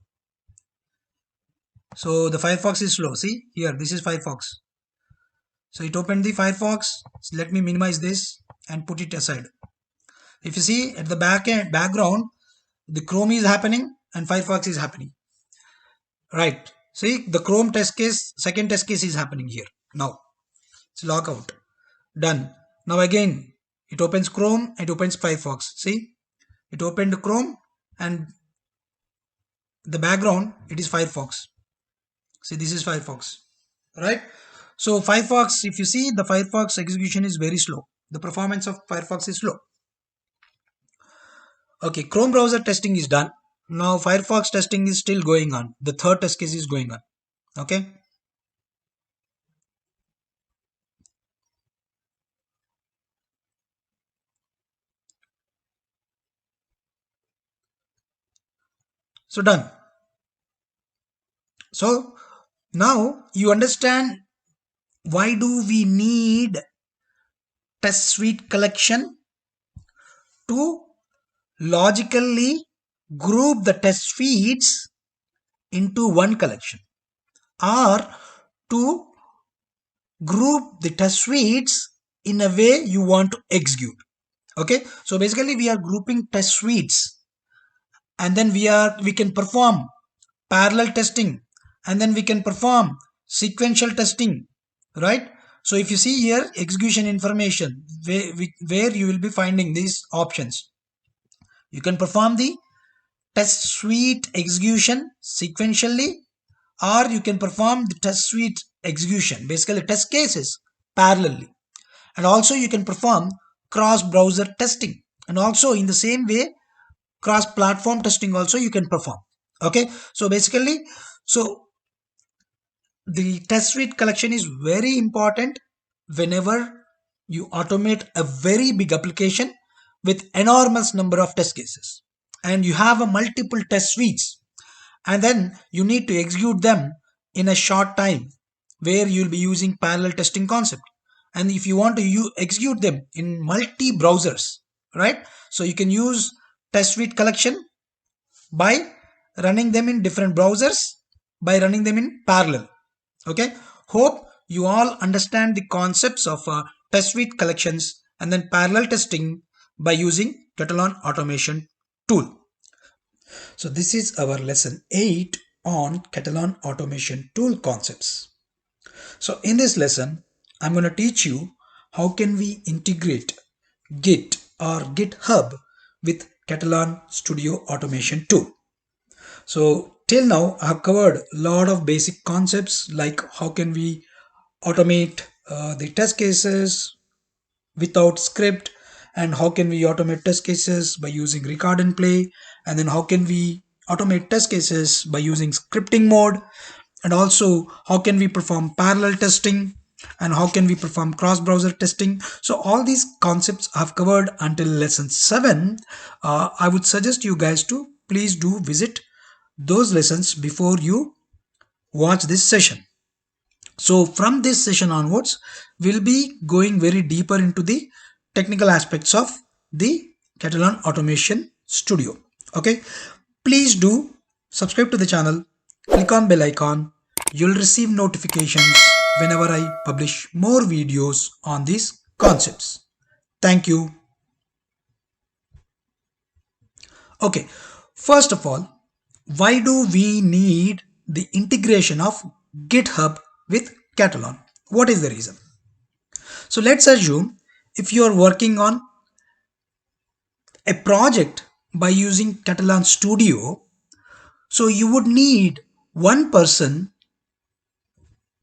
So the Firefox is slow. See here, this is Firefox. So it opened the Firefox. So let me minimize this and put it aside. If you see at the background, the Chrome is happening and Firefox is happening. Right. See, the Chrome test case, second test case is happening here. Now, it's log out. Done. Now again, it opens Chrome, it opens Firefox. See, it opened Chrome and the background, it is Firefox. See, this is Firefox, right? So Firefox, if you see, the Firefox execution is very slow. The performance of Firefox is slow. Okay, Chrome browser testing is done. Now Firefox testing is still going on. The third test case is going on. Okay. So done. So now you understand why do we need test suite collection to logically group the test suites into one collection, or to group the test suites in a way you want to execute. Okay, so basically we are grouping test suites, and then we can perform parallel testing, and then we can perform sequential testing, right? So if you see here, execution information, where you will be finding these options. You can perform the test suite execution sequentially, or you can perform the test suite execution, basically test cases, parallelly. And also you can perform cross browser testing, and also in the same way cross platform testing also you can perform. Okay, so basically, so the test suite collection is very important whenever you automate a very big application with enormous number of test cases, and you have a multiple test suites, and then you need to execute them in a short time, where you'll be using parallel testing concept. And if you want to execute them in multi browsers, right, so you can use test suite collection by running them in different browsers, by running them in parallel. Okay, hope you all understand the concepts of test suite collections and then parallel testing by using Katalon automation tool. So this is our lesson 8 on Katalon automation tool concepts. So in this lesson, I'm going to teach you how can we integrate Git or GitHub with Katalon Studio automation tool. So till now I have covered a lot of basic concepts, like how can we automate the test cases without script, and how can we automate test cases by using record and play, and then how can we automate test cases by using scripting mode, and also how can we perform parallel testing, and how can we perform cross browser testing. So all these concepts I've covered until lesson 7. I would suggest you guys to please do visit those lessons before you watch this session. So from this session onwards, we'll be going very deeper into the technical aspects of the Katalon Automation Studio. Okay, please do subscribe to the channel, click on bell icon. You'll receive notifications whenever I publish more videos on these concepts. Thank you. Okay, first of all, why do we need the integration of GitHub with Katalon? What is the reason? So let's assume if you are working on a project by using Katalon Studio, so you would need one person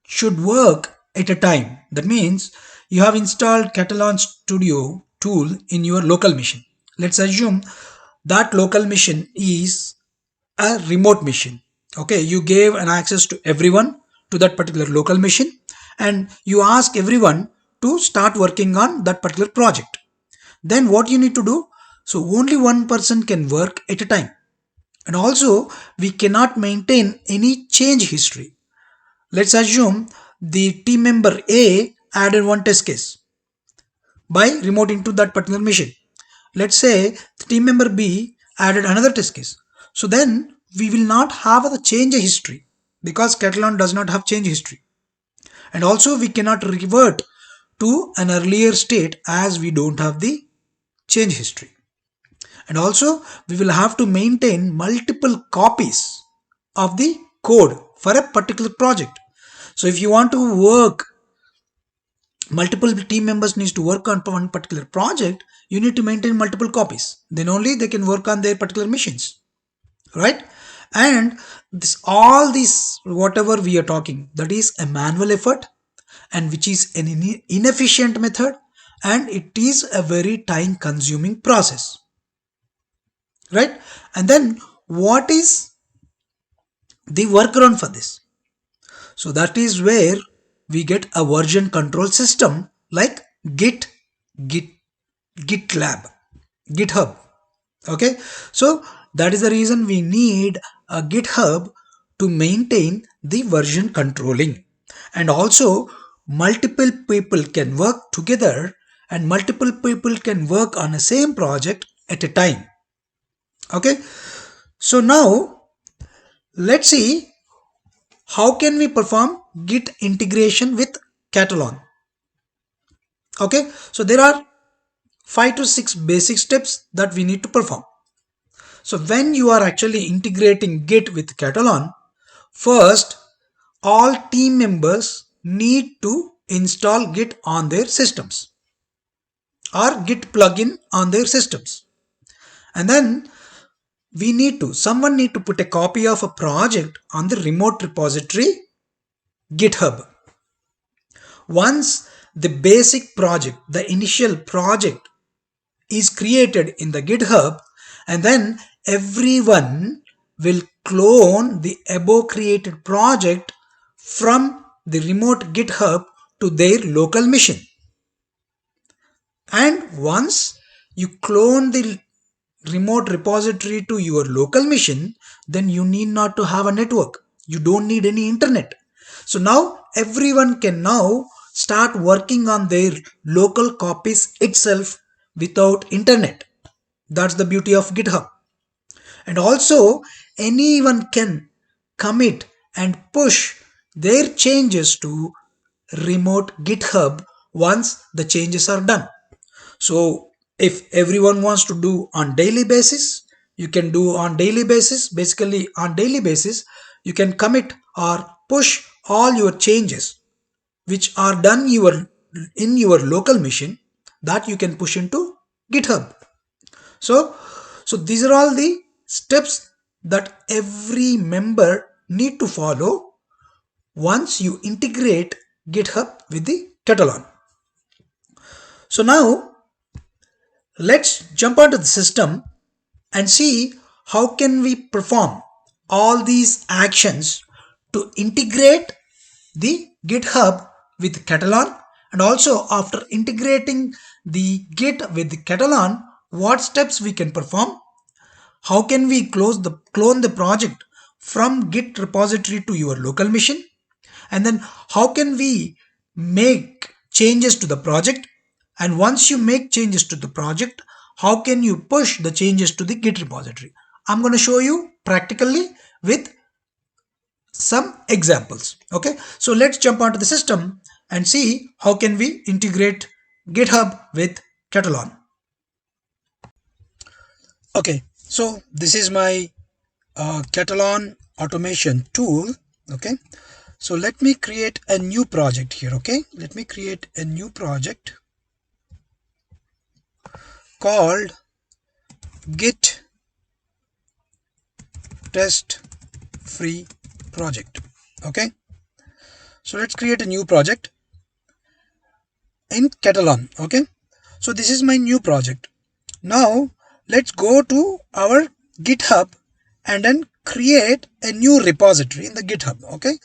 should work at a time. That means you have installed Katalon Studio tool in your local machine. Let's assume that local machine is a remote machine. Okay, you gave an access to everyone to that particular local machine, and you ask everyone to start working on that particular project. Then what you need to do, so only one person can work at a time, and also we cannot maintain any change history. Let's assume the team member A added one test case by remoting to that particular machine. Let's say the team member B added another test case. So then we will not have the change history, because Katalon does not have change history. And also we cannot revert to an earlier state as we don't have the change history. And also we will have to maintain multiple copies of the code for a particular project. So if you want to work, multiple team members needs to work on one particular project, you need to maintain multiple copies. Then only they can work on their particular missions, right? And this all this whatever we are talking, that is a manual effort, and which is an inefficient method, and it is a very time consuming process, right? And then what is the workaround for this? So that is where we get a version control system like git git gitlab github. Okay, so that is the reason we need a GitHub to maintain the version controlling. And also multiple people can work together, and multiple people can work on the same project at a time. Okay, so now let's see how can we perform Git integration with Katalon. Okay, so there are 5 to 6 basic steps that we need to perform. So when you are actually integrating Git with Katalon, first all team members need to install Git on their systems or Git plugin on their systems. And then someone need to put a copy of a project on the remote repository GitHub. Once the basic project, the initial project is created in the GitHub, and then everyone will clone the above created project from the remote GitHub to their local machine. And once you clone the remote repository to your local machine, then you need not to have a network. You don't need any internet. So now everyone can now start working on their local copies itself without internet. That's the beauty of GitHub. And also anyone can commit and push their changes to remote GitHub once the changes are done. So if everyone wants to do on daily basis, you can do on daily basis. Basically on daily basis, you can commit or push all your changes which are done in your local machine, that you can push into GitHub. So these are all the steps that every member need to follow once you integrate GitHub with the Katalon. So now let's jump onto the system and see how can we perform all these actions to integrate the GitHub with Katalon. And also after integrating the Git with the Katalon, what steps we can perform, how can we clone the project from Git repository to your local machine, and then how can we make changes to the project, and once you make changes to the project, how can you push the changes to the Git repository. I'm going to show you practically with some examples. Okay, so let's jump onto the system and see how can we integrate GitHub with Katalon. Okay, so this is my Katalon automation tool. Okay, so let me create a new project here. Okay, let me create a new project called Git test free project. Okay, so let's create a new project in Katalon. Okay, so this is my new project. Now let's go to our GitHub and then create a new repository in the GitHub. Okay,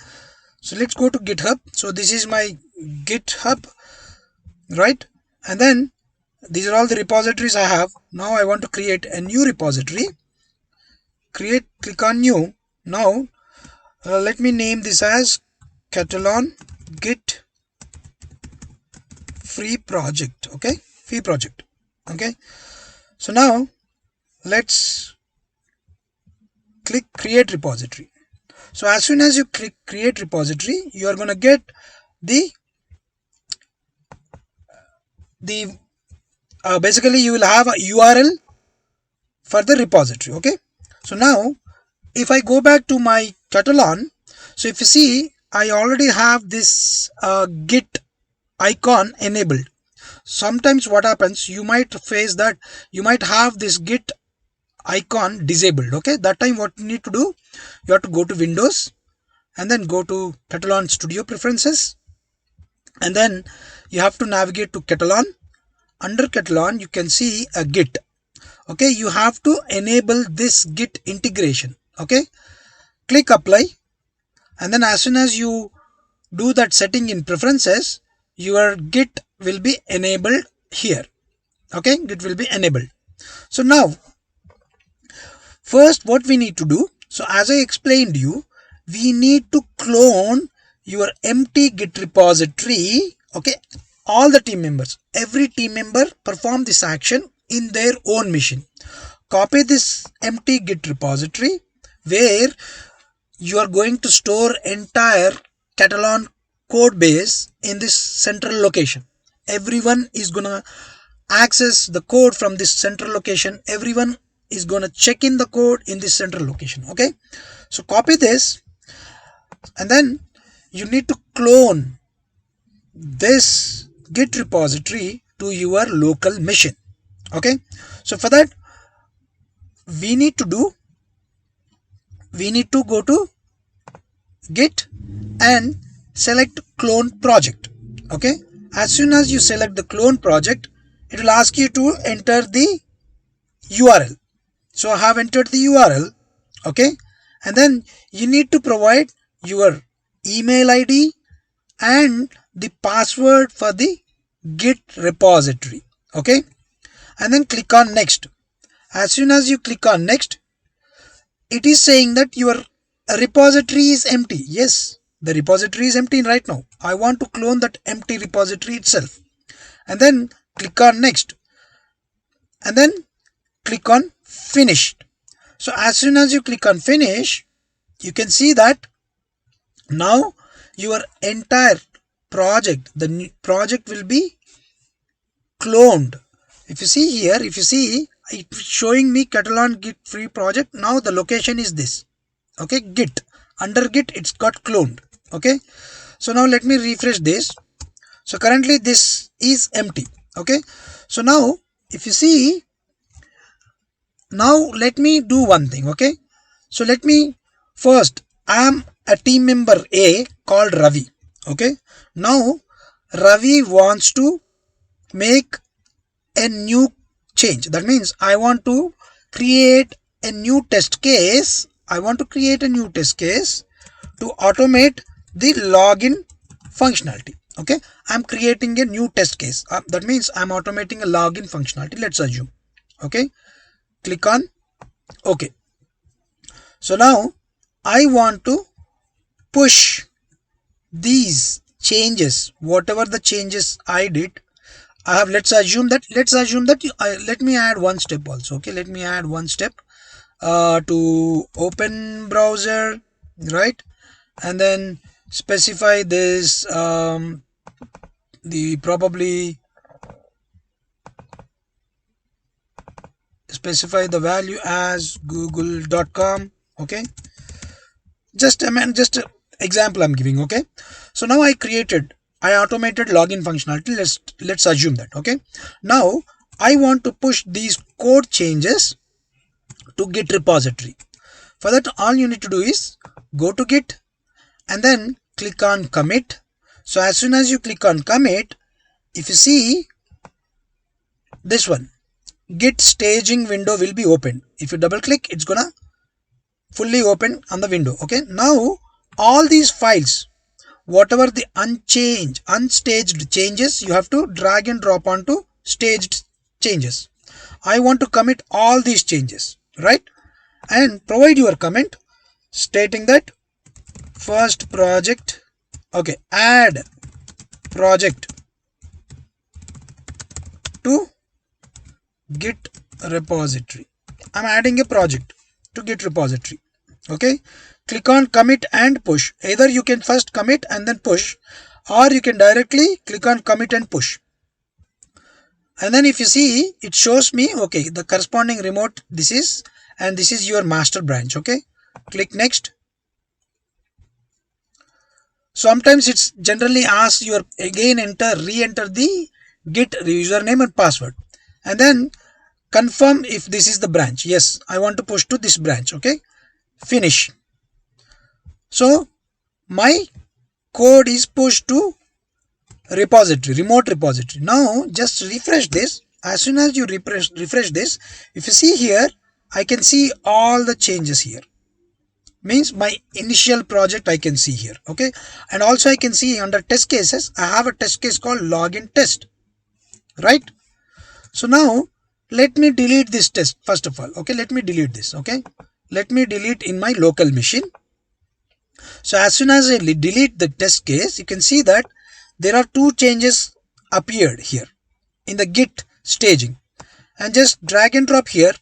so let's go to GitHub. So this is my GitHub, right? And then these are all the repositories I have. Now I want to create a new repository. Click on new. Now let me name this as Katalon Git free project. Okay, free project. Okay, so now let's click create repository. So as soon as you click create repository, you are going to get the basically you will have a URL for the repository. Okay, so now if I go back to my Katalon, so if you see, I already have this Git icon enabled. Sometimes what happens, you might face that you might have this Git icon disabled. Okay, that time what you need to do, you have to go to Windows and then go to Katalon Studio Preferences, and then you have to navigate to Katalon. Under Katalon you can see a Git. Okay, you have to enable this Git integration. Okay, click apply, and then as soon as you do that setting in preferences, your Git will be enabled here. Okay, Git will be enabled. So now first what we need to do, so as I explained you, we need to clone your empty Git repository. Okay, all the team members, every team member perform this action in their own machine. Copy this empty Git repository where you are going to store entire Katalon code base in this central location. Everyone is gonna access the code from this central location. Everyone is gonna check in the code in this central location. Okay, so copy this, and then you need to clone this Git repository to your local machine. Okay, so for that we need to go to Git and select clone project. Okay, as soon as you select the clone project, it will ask you to enter the URL. So I have entered the URL. Okay, and then you need to provide your email ID and the password for the Git repository. Okay, and then click on next. As soon as you click on next, it is saying that your repository is empty. Yes, the repository is empty right now. I want to clone that empty repository itself, and then click on next, and then click on finished. So as soon as you click on finish, you can see that now your entire project, the project will be cloned. If you see here, it's showing me Katalon Git free project. Now the location is this. Okay, Git, under Git it's got cloned. Okay, so now let me refresh this. So currently this is empty. Okay, so now if you see, now let me do one thing. Okay, so let me first, I am a team member A called Ravi. Okay, now Ravi wants to make a new change. That means I want to create a new test case. To automate the login functionality. Okay, I'm creating a new test case. That means I'm automating a login functionality. Let's assume. Okay, click on OK. So now I want to push these changes, whatever the changes I did. I have, let's assume that let me add one step also. Okay, let me add one step to open browser, right, and then specify this probably specify the value as google.com. Okay, just example I'm giving. Okay, so now I automated login functionality. Let's assume that. Okay, now I want to push these code changes to Git repository. For that, all you need to do is go to Git and then click on commit. So as soon as you click on commit, if you see this one, Git staging window will be opened. If you double click, it's gonna fully open on the window. Okay, now all these files, whatever the unstaged changes, you have to drag and drop onto staged changes. I want to commit all these changes, right, and provide your comment stating that first project. Okay, add project to Git repository. I'm adding a project to Git repository. Okay, click on commit and push. Either you can first commit and then push, or you can directly click on commit and push. And then if you see, it shows me, okay, the corresponding remote this is, and this is your master branch. Okay, click next. Sometimes it's generally asks you again re-enter the Git username and password, and then confirm if this is the branch. Yes, I want to push to this branch. Okay, finish. So my code is pushed to repository, remote repository. Now just refresh this. As soon as you refresh this, if you see here, I can see all the changes here. Means my initial project I can see here. Okay, and also I can see under test cases, I have a test case called login test, right? So now let me delete this test first of all. Okay, let me delete this. Okay, let me delete in my local machine. So as soon as I delete the test case, you can see that there are two changes appeared here in the Git staging, and just drag and drop here,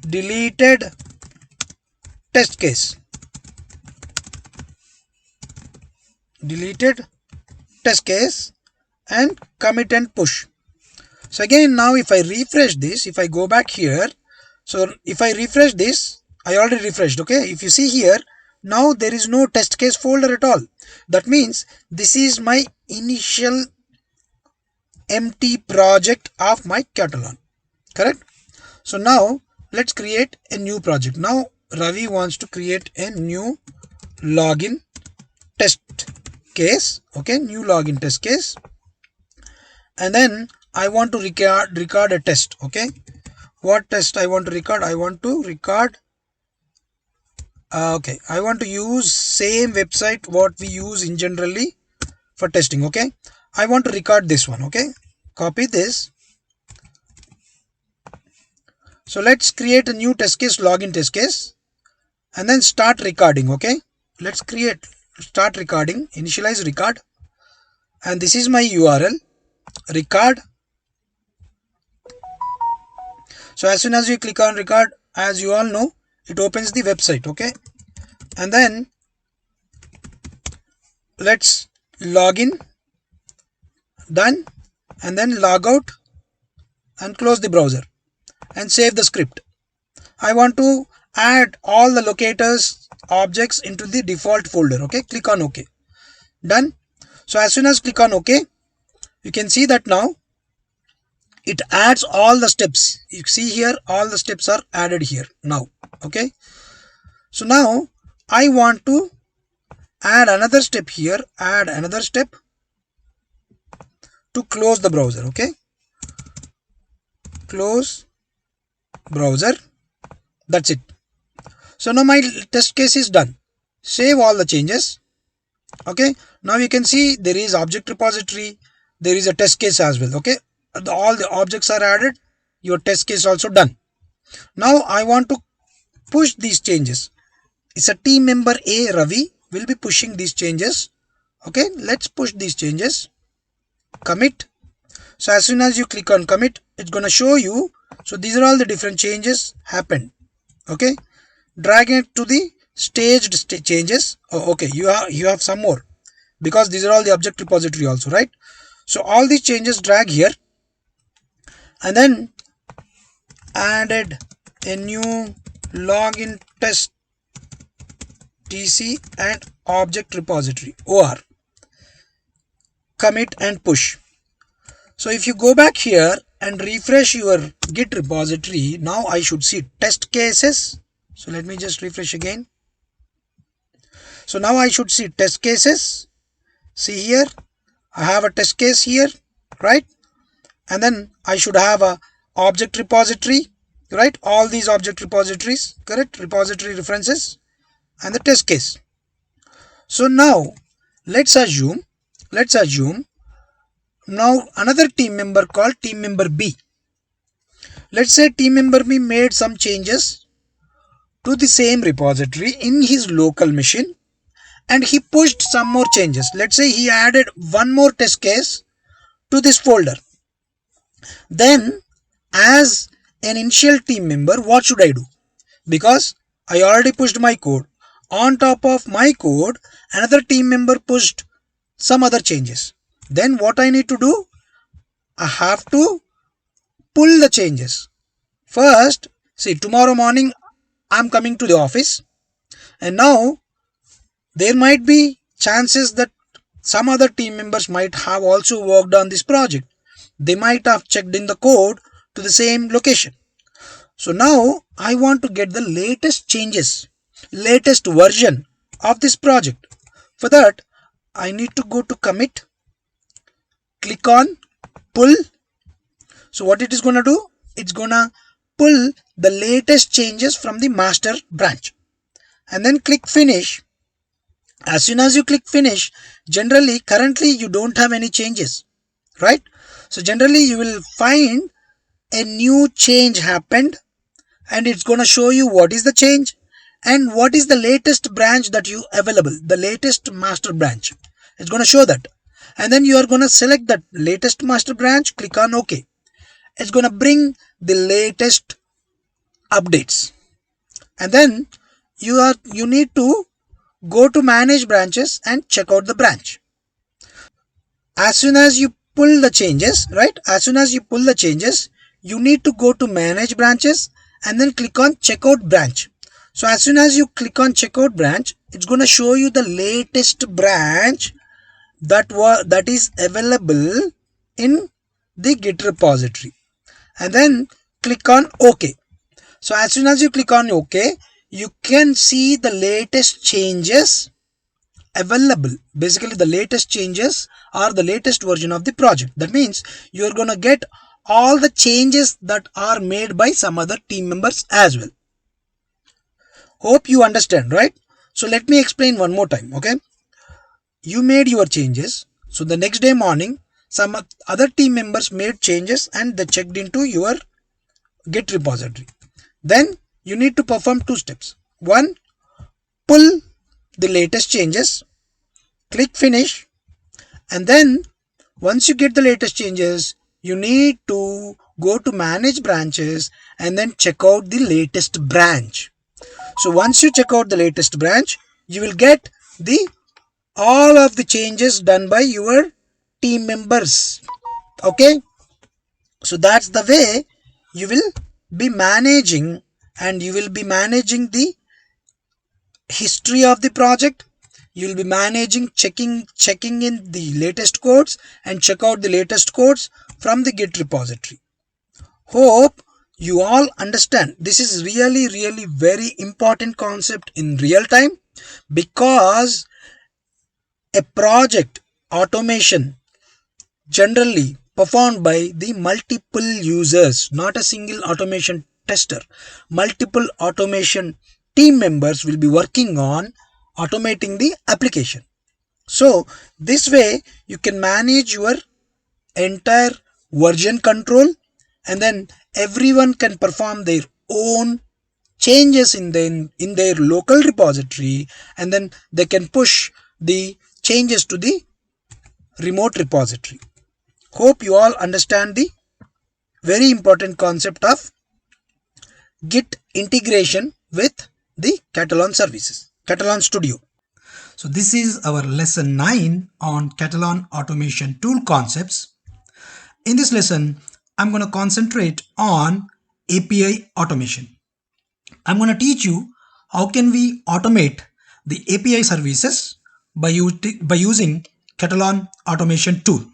deleted test case, deleted test case, and commit and push. So again, now if I refresh this, if I go back here, so if I refresh this, I already refreshed. Okay, if you see here, now there is no test case folder at all. That means this is my initial empty project of my Katalon, correct? So now let's create a new project. Now Ravi wants to create a new login test case. Okay, new login test case, and then I want to record a test. Okay, what test I want to record? I want to record okay, I want to use same website what we use in generally for testing. Okay, I want to record this one. Okay, copy this. So let's create a new test case, login test case, and then start recording. Okay, let's start recording, initialize record, and this is my URL, record. So as soon as you click on record, as you all know, it opens the website. Okay, and then let's log in, done, and then log out and close the browser and save the script. I want to add all the locators objects into the default folder. Okay, click on OK, done. So as soon as click on OK, you can see that now it adds all the steps. You see here all the steps are added here now. Okay, so now I want to add another step here, add another step to close the browser. Okay, close browser, that's it. So now my test case is done. Save all the changes. Okay, now you can see there is object repository, there is a test case as well. Okay, all the objects are added, your test case also done. Now I want to push these changes. It's a team member A, Ravi, will be pushing these changes. Okay, let's push these changes. Commit. So as soon as you click on commit, it's gonna show you. So these are all the different changes happened. Okay, drag it to the staged changes. Oh, okay, you have some more because these are all the object repository also, right? So all these changes drag here, and then added a new login test tc and object repository or commit and push. So if you go back here and refresh your Git repository, now I should see test cases. So let me just refresh again. So now I should see test cases. See here, I have a test case here, right? And then I should have a object repository, right? All these object repositories, correct? Repository references and the test case. So now let's assume now another team member called team member B. Let's say team member B made some changes to the same repository in his local machine and he pushed some more changes. Let's say he added one more test case to this folder. Then as an initial team member, what should I do? Because I already pushed my code. On top of my code, another team member pushed some other changes. Then what I need to do? I have to pull the changes. First, see, tomorrow morning I'm coming to the office, and now there might be chances that some other team members might have also worked on this project. They might have checked in the code to the same location. So now I want to get the latest changes, latest version of this project. For that, I need to go to commit, click on pull. So what it is going to do? It's going to pull the latest changes from the master branch and then click finish. As soon as you click finish, generally currently you don't have any changes, right? So generally you will find a new change happened, and it's going to show you what is the change and what is the latest branch that you available, the latest master branch. It's going to show that, and then you are going to select that latest master branch, click on OK. It's going to bring the latest updates, and then you need to go to manage branches and check out the branch. As soon as you pull the changes, right, as soon as you pull the changes, you need to go to manage branches and then click on checkout branch. So as soon as you click on checkout branch, it's going to show you the latest branch that is available in the Git repository, and then click on OK. So as soon as you click on OK, you can see the latest changes available. Basically the latest changes are the latest version of the project. That means you are going to get all the changes that are made by some other team members as well. Hope you understand, right? So let me explain one more time. Okay, you made your changes. So the next day morning, some other team members made changes and they checked into your Git repository. Then you need to perform two steps. One, pull the latest changes, click finish, and then once you get the latest changes, you need to go to manage branches and then check out the latest branch. So once you check out the latest branch, you will get the all of the changes done by your team members. Okay, so that's the way you will be managing, and you will be managing the history of the project. You will be managing checking in the latest codes and check out the latest codes from the Git repository. Hope you all understand. This is really very important concept in real time, because a project automation generally performed by the multiple users, not a single automation tester. Multiple automation team members will be working on automating the application. So this way you can manage your entire version control, and then everyone can perform their own changes in their local repository, and then they can push the changes to the remote repository. Hope you all understand the very important concept of Git integration with the Katalon services, Katalon Studio. So this is our lesson 9 on Katalon automation tool concepts. In this lesson, I'm going to concentrate on API automation. I'm going to teach you how can we automate the API services by using Katalon automation tool.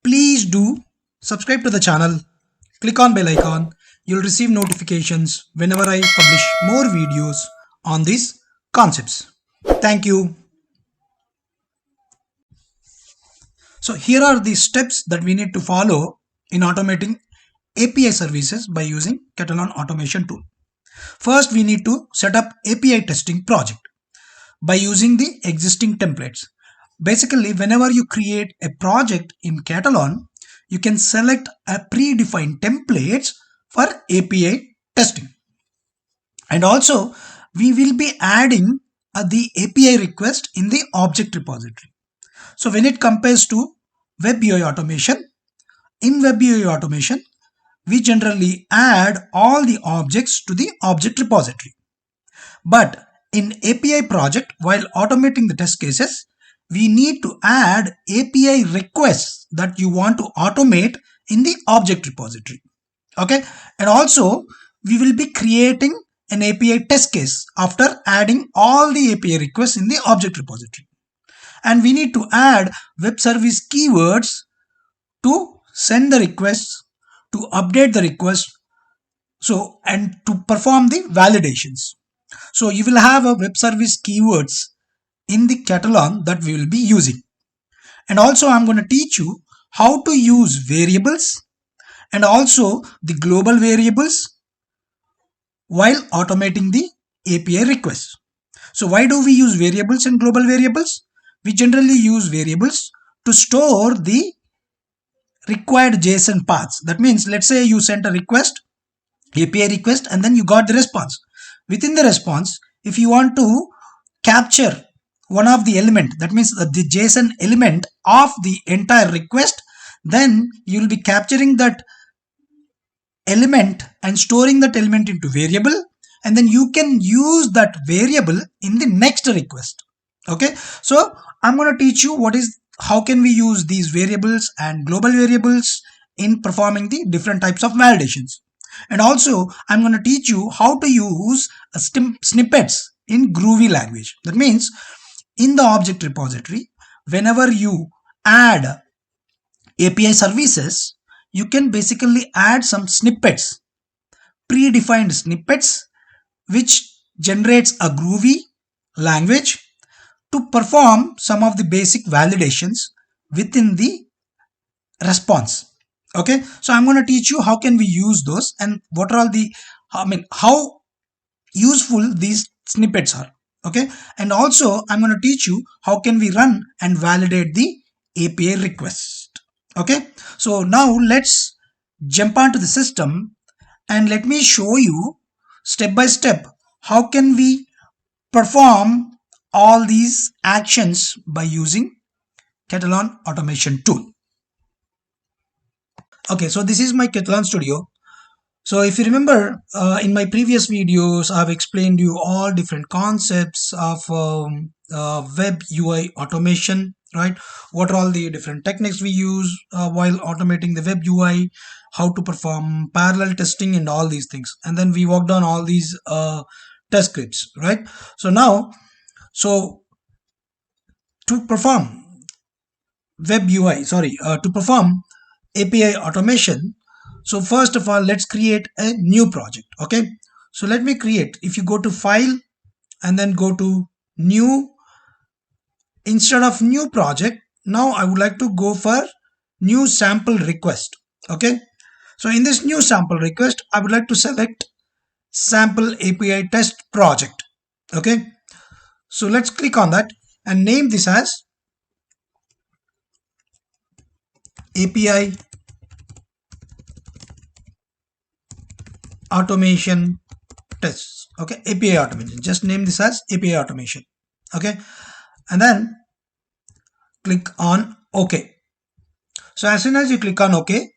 Please do subscribe to the channel, click on bell icon. You'll receive notifications whenever I publish more videos on these concepts. Thank you. So here are the steps that we need to follow in automating API services by using Katalon automation tool. First, we need to set up API testing project by using the existing templates. Basically, whenever you create a project in Katalon, you can select a predefined templates for API testing. And also, we will be adding the API request in the object repository. So when it compares to Web UI automation, in Web UI automation, we generally add all the objects to the object repository. But in API project, while automating the test cases, we need to add API requests that you want to automate in the object repository. Okay, and also we will be creating an API test case after adding all the API requests in the object repository. And we need to add web service keywords to send the requests to update the request, so and to perform the validations. So you will have a web service keywords in the Katalon that we will be using. And also I'm going to teach you how to use variables and also the global variables while automating the API requests. So why do we use variables and global variables? We generally use variables to store the required JSON paths. That means, let's say you sent a request, API request, and then you got the response. Within the response, if you want to capture one of the element, that means the JSON element of the entire request, then you will be capturing that element and storing that element into variable, and then you can use that variable in the next request. Okay, so I'm going to teach you how can we use these variables and global variables in performing the different types of validations. And also I'm going to teach you how to use snippets in Groovy language. That means in the object repository, whenever you add API services, you can basically add some snippets, predefined snippets, which generates a Groovy language to perform some of the basic validations within the response. Okay, so I'm going to teach you how can we use those and what are all the, how useful these snippets are. Okay, and also I'm going to teach you how can we run and validate the API request. Okay, so now let's jump onto the system and let me show you step by step how can we perform all these actions by using Katalon automation tool. Okay, so this is my Katalon studio. So if you remember, in my previous videos, I've explained you all different concepts of web UI automation, right? What are all the different techniques we use while automating the web UI, how to perform parallel testing and all these things. And then we worked on all these test scripts, right? So now, to perform to perform API automation, so first of all, let's create a new project. Okay, so let me create, if you go to file and then go to new, instead of new project, now I would like to go for new sample request. Okay, so in this new sample request, I would like to select sample API test project. Okay, so let's click on that and name this as API automation tests. Okay, API automation, just name this as API automation. Okay, and then click on OK. So as soon as you click on OK,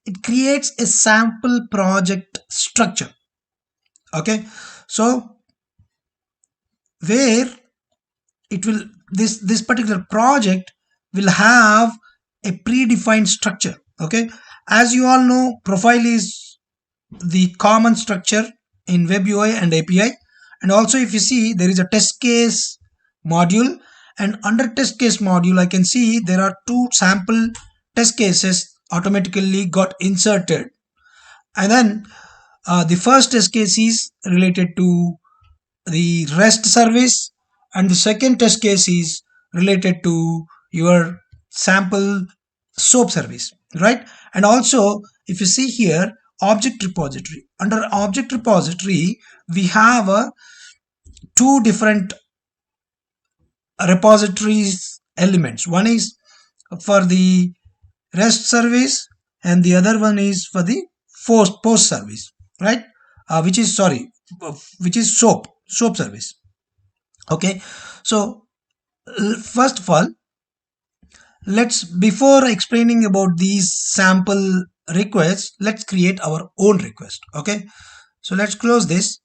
it creates a sample project structure. Okay, so where it will, this particular project will have a predefined structure. Okay, as you all know, profile is the common structure in web UI and API. And also if you see, there is a test case module, and under test case module I can see there are two sample test cases automatically got inserted. And then the first test case is related to the REST service, and the second test case is related to your sample SOAP service, right? And also if you see here, object repository, under object repository we have two different repositories elements. One is for the REST service and the other one is for the post service, right? Which is SOAP service. Okay, so first of all, before explaining about these sample requests, let's create our own request. Okay, so let's close this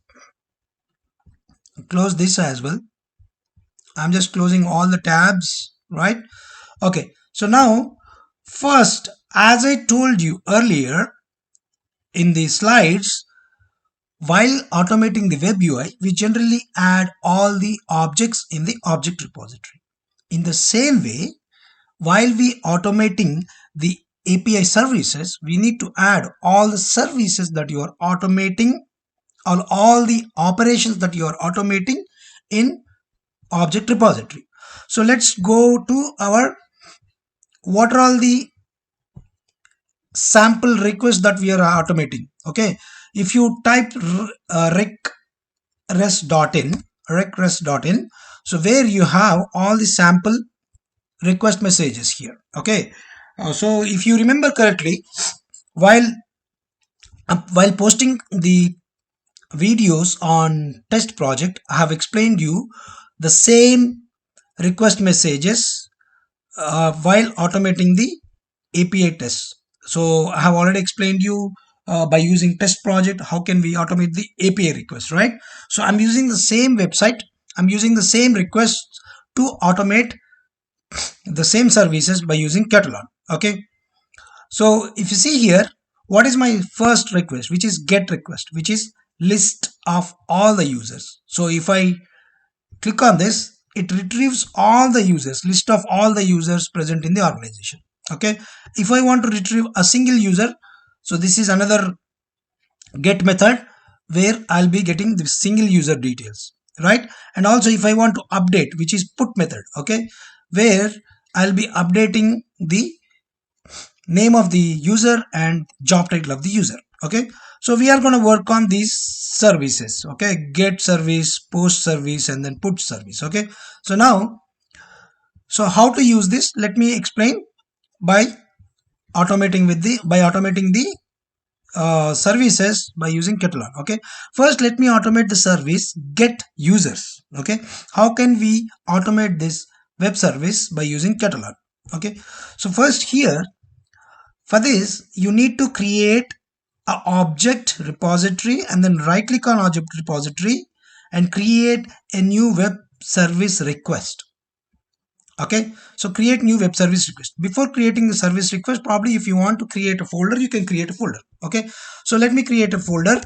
as well. I'm just closing all the tabs, right? Okay, so now first, as I told you earlier in the slides, while automating the web UI, we generally add all the objects in the object repository. In the same way, while we automating the API services, we need to add all the services that you are automating, or all the operations that you are automating in object repository. So let's go to our, what are all the sample requests that we are automating. Okay, if you type rec-rest.in, so where you have all the sample request messages here. Okay, so if you remember correctly, while posting the videos on test project, I have explained you the same request messages while automating the API tests. So I have already explained you by using test project how can we automate the API request, right? So I'm using the same website, I'm using the same requests to automate the same services by using Katalon. Okay, so if you see here, what is my first request, which is get request, which is list of all the users. So if I click on this, it retrieves all the users, list of all the users present in the organization. Okay, if I want to retrieve a single user, so this is another get method where I'll be getting the single user details, right? And also if I want to update, which is put method, okay, where I'll be updating the name of the user and job title of the user. Okay, so we are going to work on these services. Okay, get service, post service, and then put service. Okay, so now, so how to use this, let me explain by automating the services by using Katalon. Okay, first let me automate the service get users. Okay, how can we automate this web service by using Katalon? Okay, so first here, for this you need to create a object repository and then right click on object repository and create a new web service request. Okay, so create new web service request. Before creating the service request, probably if you want to create a folder, you can create a folder. Okay, so let me create a folder,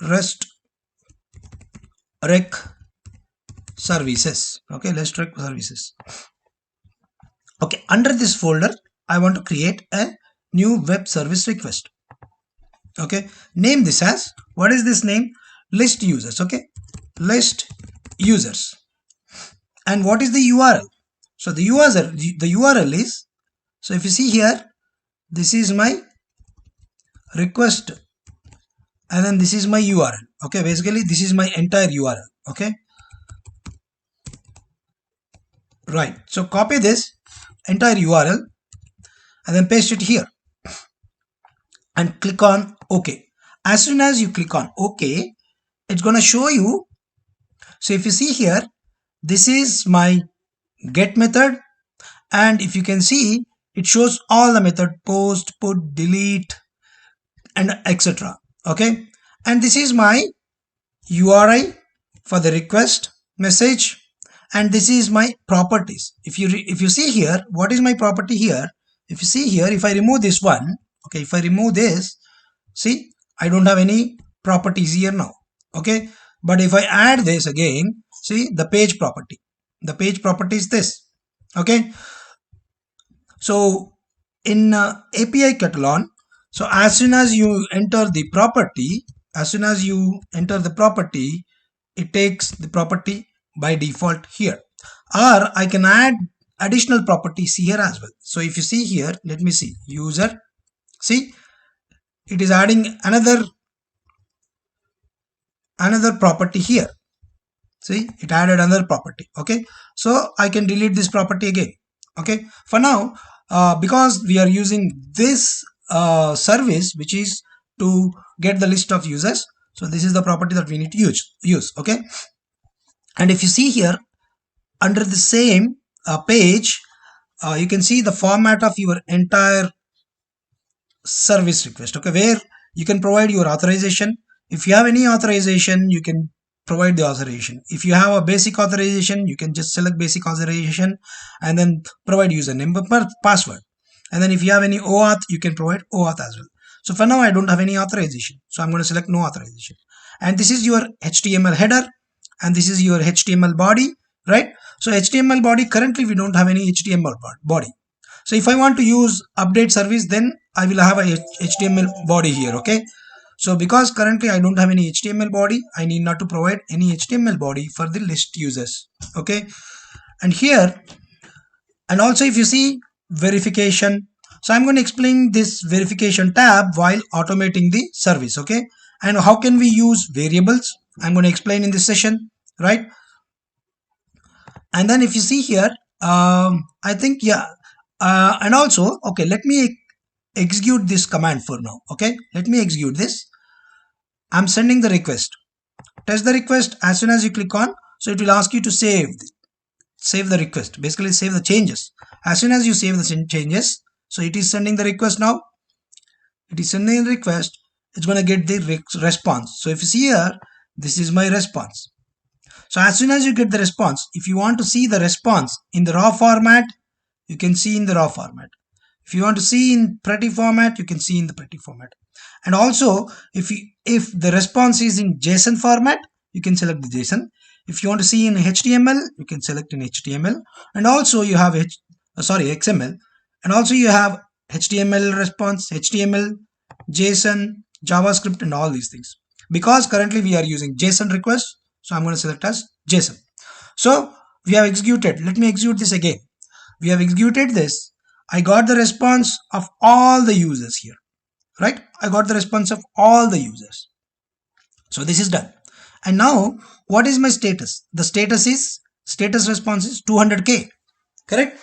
rest rec services. Okay, let's rec services. Okay, under this folder I want to create a new web service request. Okay, name this as, what is this name? List users. Okay, list users. And what is the URL? So the URL is, so if you see here, this is my request and then this is my URL. Okay, basically this is my entire URL. Okay, right, so copy this entire URL and then paste it here and click on OK. As soon as you click on OK, it's going to show you. So if you see here, this is my get method, and if you can see, it shows all the method, post, put, delete, and etc. Okay, and this is my URI for the request message, and this is my properties. If you see here, what is my property here? If you see here, if I remove this one, okay, if I remove this, see, I don't have any properties here now. Okay, but if I add this again, see the page property. The page property is this. Okay, so in API Katalon, so as soon as you enter the property, it takes the property by default here, or I can add additional properties here as well. So if you see here, let me see user, see it is adding another property here. See, it added another property. Okay, so I can delete this property again. Okay, for now, because we are using this service, which is to get the list of users, so this is the property that we need to use. Okay, and if you see here, under the same page, you can see the format of your entire service request. Okay, where you can provide your authorization. If you have any authorization, you can provide the authorization. If you have a basic authorization, you can just select basic authorization and then provide username and password. And then if you have any OAuth, you can provide OAuth as well. So for now, I don't have any authorization, so I'm going to select no authorization. And this is your HTML header and this is your HTML body, right? So HTML body, currently we don't have any HTML body. So if I want to use update service, then I will have a HTML body here. Okay, so because currently I don't have any HTML body, I need not to provide any HTML body for the list users. Okay, and here, and also if you see verification, so I'm going to explain this verification tab while automating the service. Okay, and how can we use variables, I'm going to explain in this session, right? And then if you see here, I think, yeah, and also, okay, let me execute this command for now. Okay, let me execute this. I'm sending the request, test the request. As soon as you click on, so it will ask you to save the request, basically save the changes. As soon as you save the changes, so it is sending the request now. It is sending the request, it's going to get the response. So if you see here, this is my response. So as soon as you get the response, if you want to see the response in the raw format, you can see in the raw format. If you want to see in pretty format, you can see in the pretty format. And also, if the response is in JSON format, you can select the JSON. If you want to see in HTML, you can select in HTML. And also you have XML. And also you have HTML response, HTML, JSON, JavaScript, and all these things. Because currently we are using JSON request, so I'm going to select as JSON. So we have executed. Let me execute this again. We have executed this. I got the response of all the users here, right? I got the response of all the users. So this is done. And now what is my status? The status response is 200k, correct?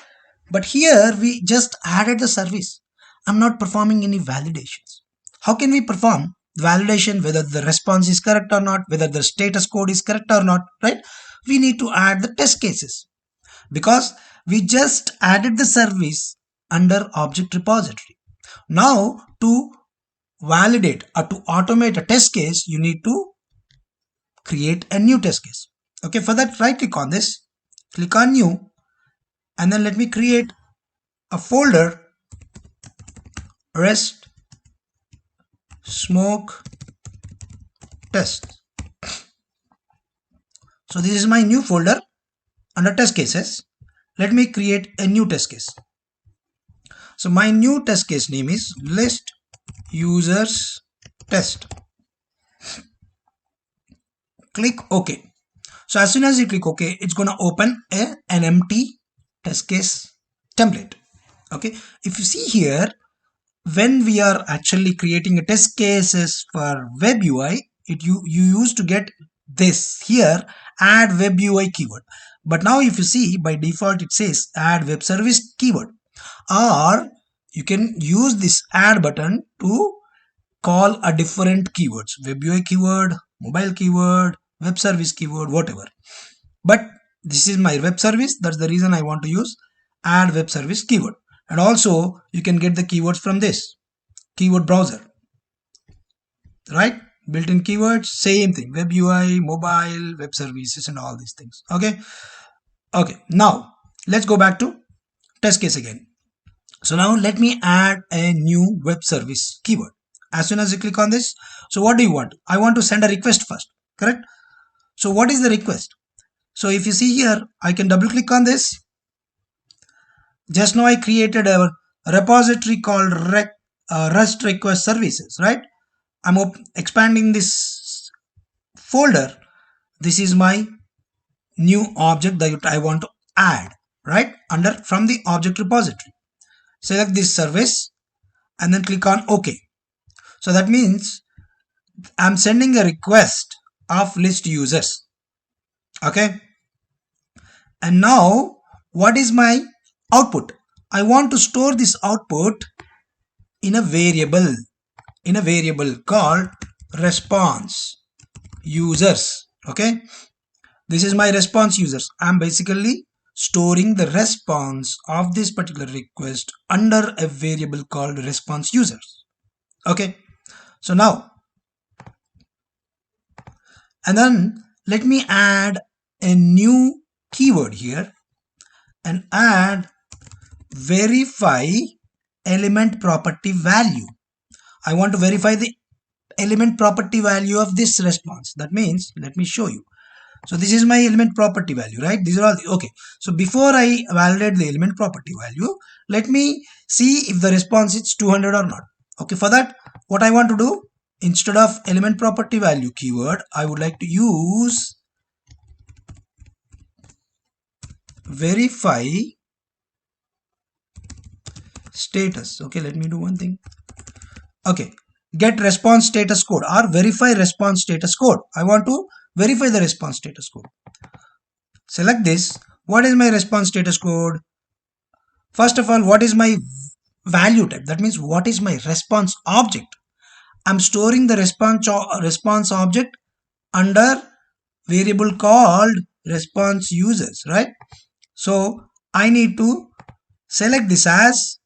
But here we just added the service. I'm not performing any validations. How can we perform validation whether the response is correct or not, whether the status code is correct or not, right? We need to add the test cases, because we just added the service under object repository. Now to validate or to automate a test case, you need to create a new test case. Okay, for that, right click on this, click on new, and then let me create a folder, rest smoke test. So this is my new folder under test cases. Let me create a new test case. So my new test case name is list users test. Click OK. So as soon as you click OK, it's going to open an empty test case template. Okay, if you see here, when we are actually creating a test cases for web UI, you used to get this here, add web UI keyword. But now if you see, by default it says add web service keyword, or you can use this add button to call a different keywords, web UI keyword, mobile keyword, web service keyword, whatever. But this is my web service, that's the reason I want to use add web service keyword. And also you can get the keywords from this keyword browser, right? Built-in keywords, same thing, web UI, mobile, web services, and all these things. Okay, now let's go back to test case again. So now let me add a new web service keyword. As soon as you click on this, so what do you want? I want to send a request first, correct? So what is the request? So if you see here, I can double click on this. Just now I created a repository called REST request services, right? I'm expanding this folder. This is my new object that I want to add, right? From the object repository. Select this service and then click on OK. So that means I'm sending a request of list users. Okay. And now what is my output? I want to store this output in a variable called response users. Okay, this is my response users. I'm basically storing the response of this particular request under a variable called response users. Okay, so now, and then let me add a new keyword here and add verify element property value. I want to verify the element property value of this response. That means, let me show you. So this is my element property value, right? These are all okay. So before I validate the element property value, let me see if the response is 200 or not. Okay, for that, what I want to do, instead of element property value keyword, I would like to use verify status. Okay, let me do one thing. Okay, get response status code or verify response status code. I want to verify the response status code. Select this. What is my response status code? First of all, what is my value type? That means what is my response object? I'm storing the response object under variable called response users, right? So I need to select this as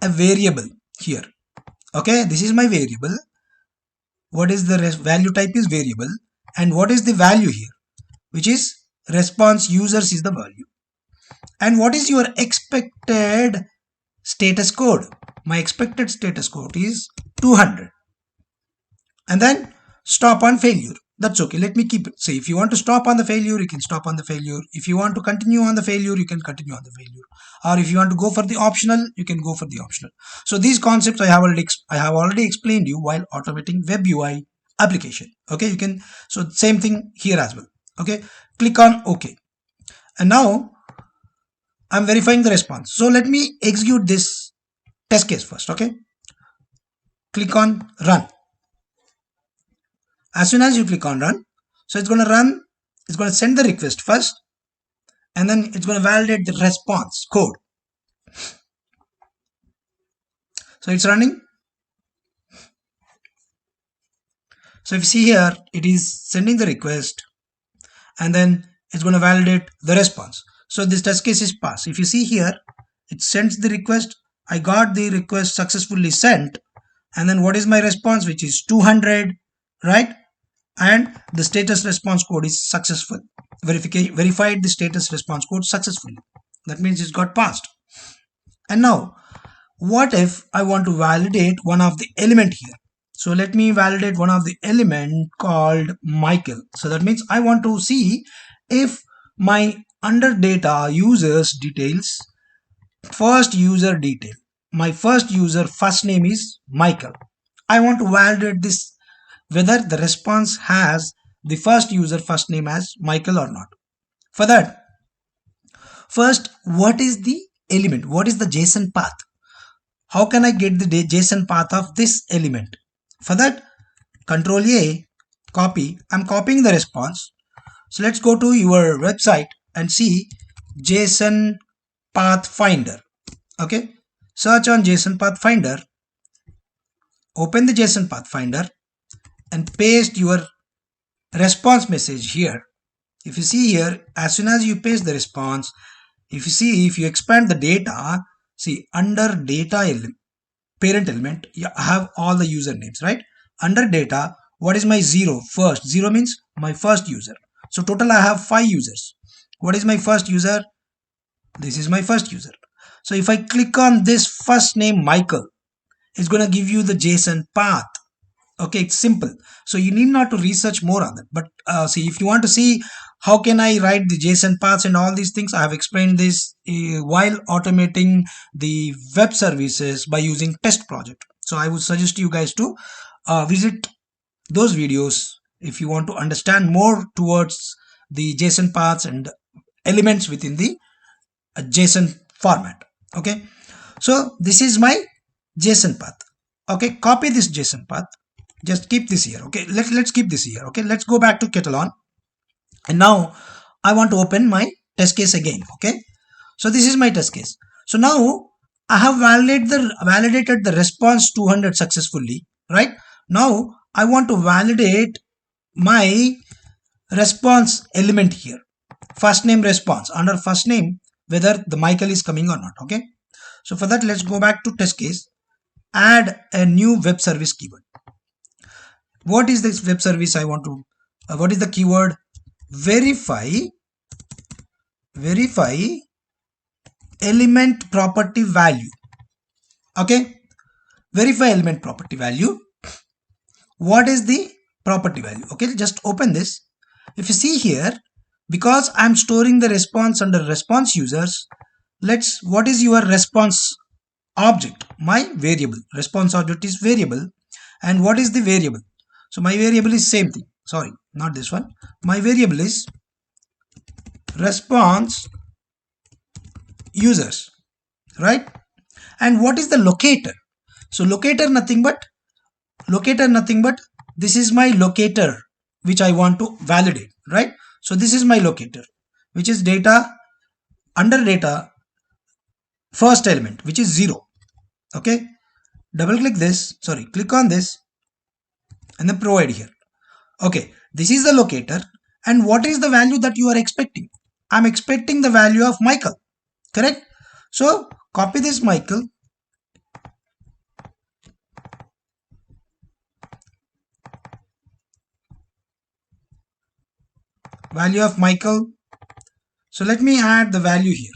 a variable here. Okay, this is my variable. What is the value type is variable, and what is the value here, which is response users is the value. And what is your expected status code? My expected status code is 200. And then stop on failure. That's okay. Let me keep it. So if you want to stop on the failure, you can stop on the failure. If you want to continue on the failure, you can continue on the failure. Or if you want to go for the optional, you can go for the optional. So these concepts I have already explained you while automating web UI application. Okay, you can, so same thing here as well. Okay, click on OK. And now I'm verifying the response. So let me execute this test case first. Okay, click on run. As soon as you click on run, so it's going to run, it's going to send the request first, and then it's going to validate the response code. So it's running. So if you see here, it is sending the request, and then it's going to validate the response. So this test case is passed. If you see here, it sends the request. I got the request successfully sent, and then what is my response, which is 200, right? And the status response code is successful. Verified the status response code successfully. That means it's got passed. And now, what if I want to validate one of the element here? So let me validate one of the element called Michael. So that means I want to see if my under data users details, first user detail, my first user first name is Michael. I want to validate this whether the response has the first user first name as Michael or not. For that, first, what is the element? What is the JSON path? How can I get the JSON path of this element? For that, Control A, copy. I'm copying the response. So let's go to your website and see JSON path finder. Okay, search on JSON path finder. Open the JSON path finder and paste your response message here. If you see here, as soon as you paste the response, if you see, if you expand the data, see under data parent element, you have all the usernames, right? Under data, what is my zero? First, zero means my first user. So total I have 5 users. What is my first user? This is my first user. So if I click on this first name Michael, it's going to give you the JSON path. Okay, it's simple. So you need not to research more on that. But see, if you want to see how can I write the JSON paths and all these things, I have explained this while automating the web services by using test project. So I would suggest you guys to visit those videos if you want to understand more towards the JSON paths and elements within the JSON format. Okay, so this is my JSON path. Okay, copy this JSON path. Just keep this here. Okay, let's keep this here. Okay, let's go back to Katalon, and now I want to open my test case again. Okay, so this is my test case. So now I have validated the response 200 successfully, right? Now I want to validate my response element here, first name response. Under first name, whether the Michael is coming or not. Okay, so for that, let's go back to test case, add a new web service keyword. What is this web service I want to, what is the keyword? Verify element property value. Okay, verify element property value. What is the property value? Okay, just open this. If you see here, because I'm storing the response under response users, what is your response object? My variable. Response object is variable. And what is the variable? So my variable is same thing. Sorry, not this one. My variable is response users, right? And what is the locator? So locator nothing but this is my locator which I want to validate, right? So this is my locator, which is data under data first element, which is 0. Okay, double click this, sorry, click on this and then provide here. Okay, this is the locator. And what is the value that you are expecting? I'm expecting the value of Michael, correct? So copy this Michael, value of Michael. So let me add the value here.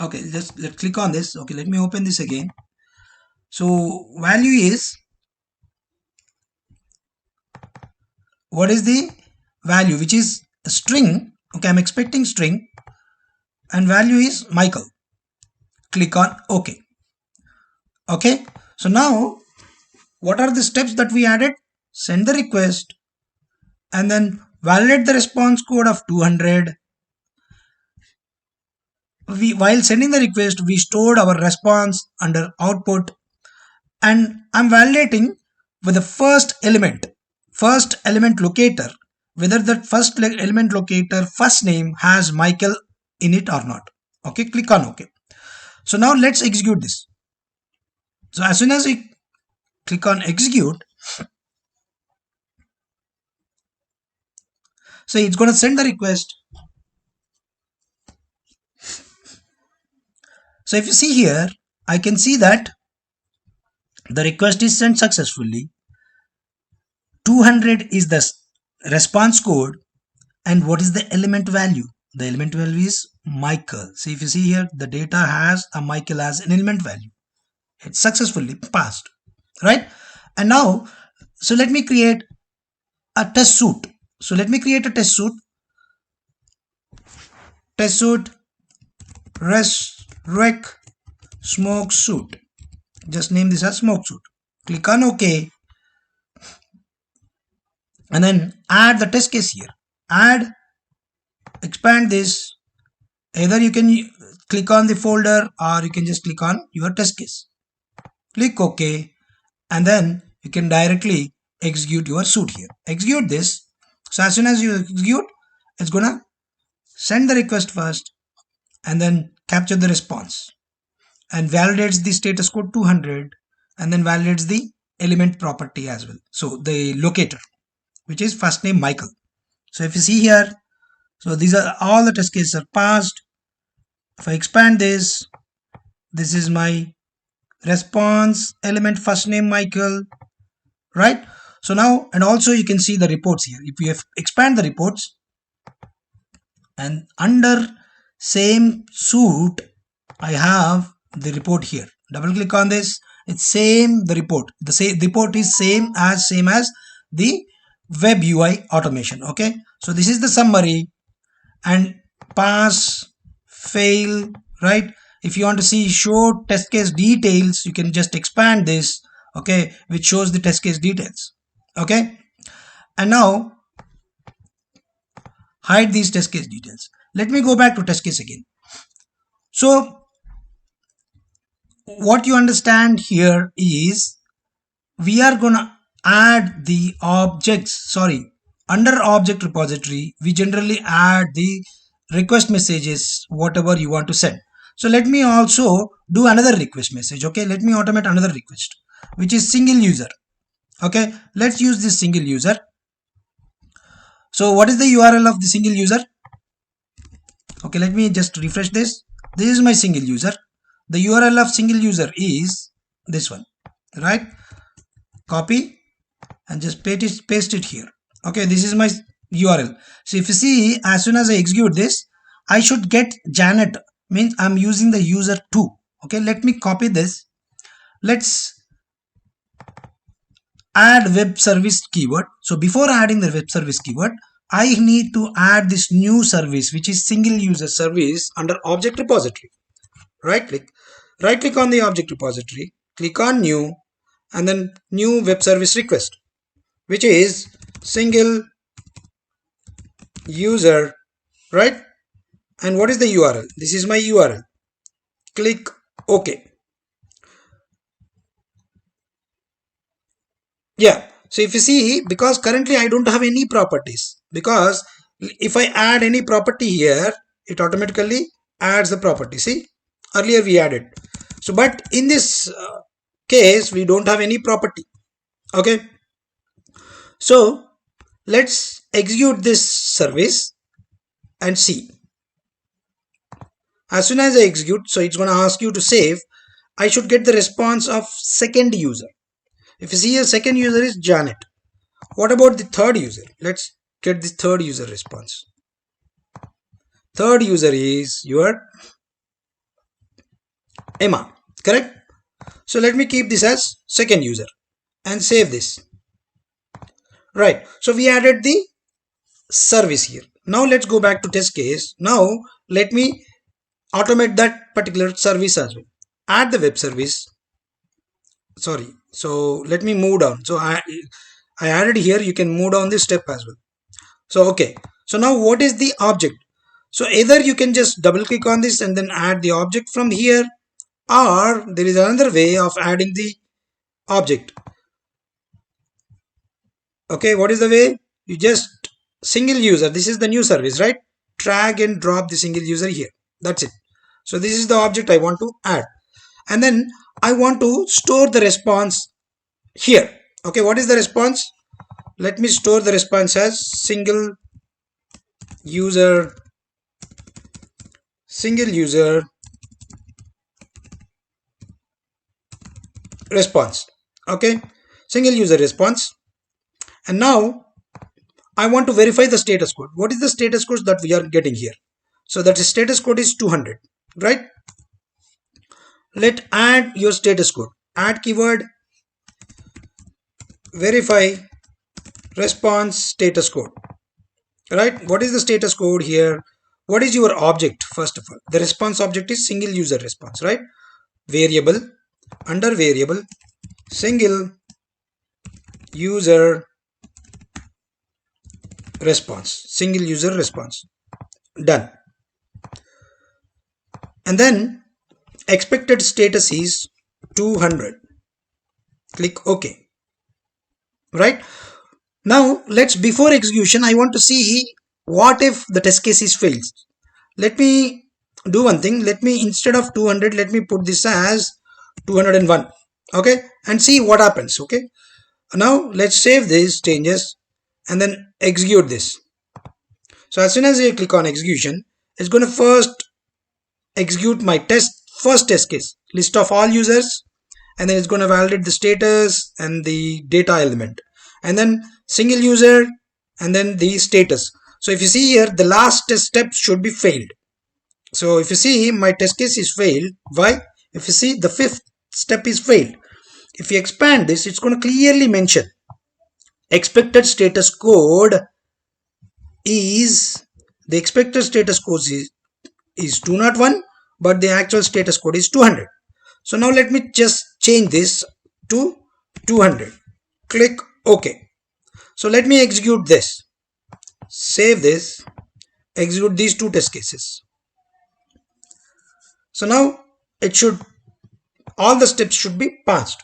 Okay, let's click on this. Okay, let me open this again. So value is, what is the value, which is a string. Okay, I'm expecting string and value is Michael. Click on OK. Okay, so now what are the steps that we added? Send the request and then validate the response code of 200. While sending the request, we stored our response under output, and I'm validating with the first element locator, whether that first element locator first name has Michael in it or not. Okay, click on OK. So now let's execute this. So as soon as we click on execute, so it's going to send the request. So if you see here, I can see that the request is sent successfully. 200 is the response code. And what is the element value? The element value is Michael. So if you see here, the data has a Michael as an element value. It's successfully passed, right? And now, so let me create a test suite. So let me create a test suite. Test suite rec smoke suite. Just name this as smoke suite. Click on OK. And then add the test case here. Expand this. Either you can click on the folder or you can just click on your test case. Click OK. And then you can directly execute your suite here. Execute this. So as soon as you execute, it's gonna send the request first and then capture the response and validates the status code 200 and then validates the element property as well. So the locator, which is first name Michael. So if you see here, so these are all the test cases are passed. If I expand this, this is my response element first name Michael, right? So now, and also you can see the reports here. If you expand the reports and under same suite, I have the report here. Double click on this. It's same the report. The report is same as the web UI automation. Okay. So this is the summary and pass, fail, right? If you want to see show test case details, you can just expand this, okay, which shows the test case details. Okay, and now hide these test case details. Let me go back to test case again. So what you understand here is we are gonna add the objects, under object repository, we generally add the request messages, whatever you want to send. So let me also do another request message. Okay, let me automate another request, which is single user. Okay, let's use this single user. So what is the URL of the single user? Okay, let me just refresh this. This is my single user. The URL of single user is this one, right? Copy and just paste it here. Okay, this is my URL. So if you see, as soon as I execute this, I should get Janet, means I'm using the user 2. Okay, let me copy this. Let's add web service keyword. So before adding the web service keyword, I need to add this new service, which is single user service under object repository. Right click on the object repository, click on new, and then new web service request, which is single user, right? And what is the URL? This is my URL. Click OK. Yeah, so if you see, because currently I don't have any properties, because if I add any property here, it automatically adds the property. See, earlier we added. So but in this case we don't have any property. Okay, so let's execute this service and see. As soon as I execute, so it's going to ask you to save. I should get the response of second user. If you see, a second user is Janet. What about the third user? Let's get the third user response. Third user is your Emma, correct? So let me keep this as second user and save this. Right, so we added the service here. Now let's go back to test case. Now let me automate that particular service as well. Add the web service. Sorry, so let me move down. So I added here, you can move down this step as well. So okay, so now what is the object? So either you can just double click on this and then add the object from here, or there is another way of adding the object. Okay, what is the way? You just single user, this is the new service, right? Drag and drop the single user here. That's it. So this is the object I want to add, and then I want to store the response here. Okay, what is the response? Let me store the response as single user response. Okay, single user response. And now I want to verify the status code. What is the status code that we are getting here? So that status code is 200, right? Let add your status code. Add keyword verify response status code, right? What is the status code here? What is your object? First of all, the response object is single user response, right? Variable, under variable, single user response, single user response. Done. And then expected status is 200. Click OK. Right now, let's, before execution, I want to see what if the test case is failed. Let me do one thing. Let me, instead of 200, let me put this as 201. Okay, and see what happens. Okay, now let's save these changes and then execute this. So as soon as I click on execution, it's going to first execute my first test case, list of all users, and then it's going to validate the status and the data element, and then single user, and then the status. So if you see here, the last test step should be failed. So if you see, my test case is failed. Why? If you see, the fifth step is failed. If you expand this, it's going to clearly mention expected status code is, the expected status code is 201, but the actual status code is 200. So now let me just change this to 200. Click OK. So let me execute this. Save this. Execute these two test cases. So now it should, all the steps should be passed.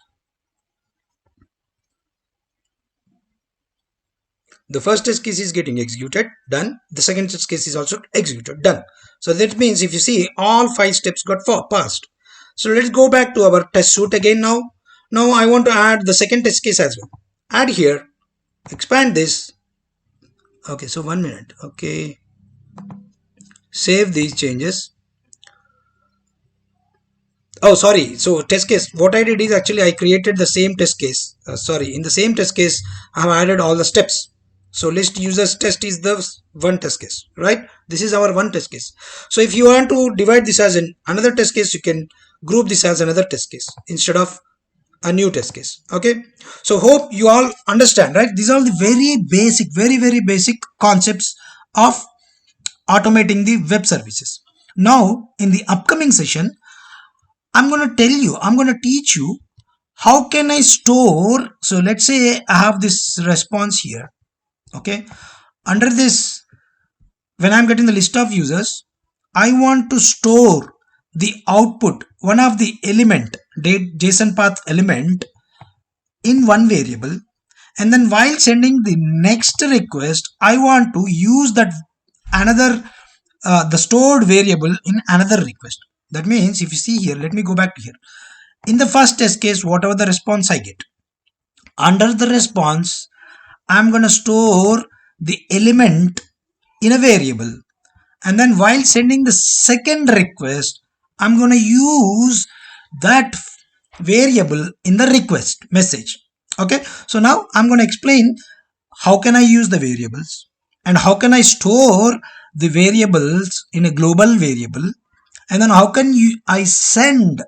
The first test case is getting executed, done. The second test case is also executed, done. So that means if you see, all 5 steps got passed. So let's go back to our test suite again now. Now I want to add the second test case as well. Add here, expand this. Okay, so 1 minute. Okay, save these changes. Oh, sorry. So test case, what I did is actually I created the same test case. In the same test case, I have added all the steps. So list users test is the one test case, right? This is our one test case. So if you want to divide this as another test case, you can group this as another test case instead of a new test case. Okay, so hope you all understand, right? These are the very basic, very basic concepts of automating the web services. Now in the upcoming session, I'm going to teach you how can I store. So let's say I have this response here. Okay, under this, when I'm getting the list of users, I want to store the output, one of the element, JSON path element, in one variable, and then while sending the next request I want to use that another the stored variable in another request. That means if you see here, let me go back to here. In the first test case, whatever the response I get, under the response I'm going to store the element in a variable, and then while sending the second request I'm going to use that variable in the request message. Okay, so now I'm going to explain how can I use the variables and how can I store the variables in a global variable, and then how can I send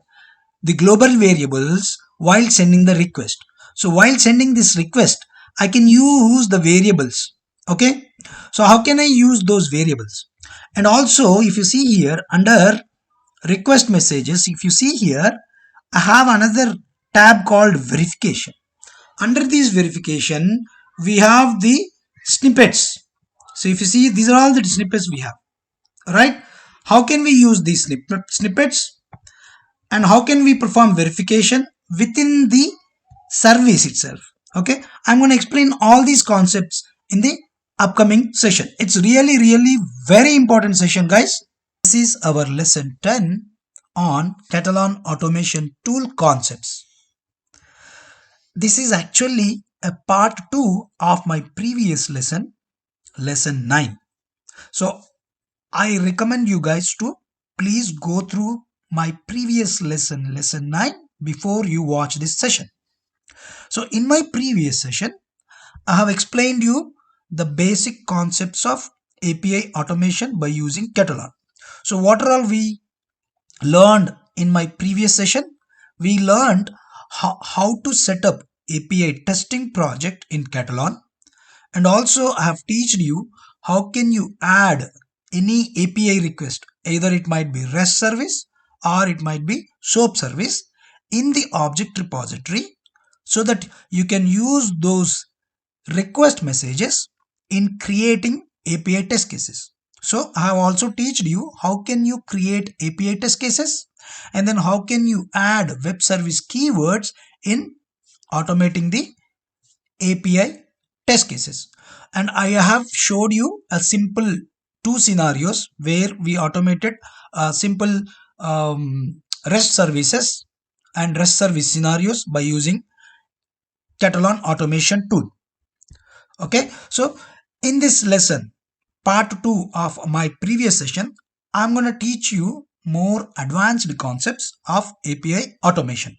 the global variables while sending the request. So while sending this request I can use the variables. Okay, so how can I use those variables? And also if you see here under request messages, if you see here, I have another tab called verification. Under this verification we have the snippets. So if you see, these are all the snippets we have, right? How can we use these snippets, and how can we perform verification within the service itself? Okay, I'm going to explain all these concepts in the upcoming session. It's really very important session, guys. This is our lesson 10 on Katalon automation tool concepts. This is actually a part 2 of my previous lesson, lesson 9. So I recommend you guys to please go through my previous lesson, lesson 9, before you watch this session. So in my previous session, I have explained you the basic concepts of API automation by using Katalon. So what are all we learned in my previous session? We learned how to set up API testing project in Katalon, and also I have taught you how can you add any API request, either it might be REST service or it might be SOAP service, in the object repository, so that you can use those request messages in creating API test cases. So I have also taught you how can you create API test cases, and then how can you add web service keywords in automating the API test cases. And I have showed you a simple 2 scenarios where we automated simple REST services and REST service scenarios by using Katalon automation tool. Okay, so in this lesson, part 2 of my previous session, I'm going to teach you more advanced concepts of API automation.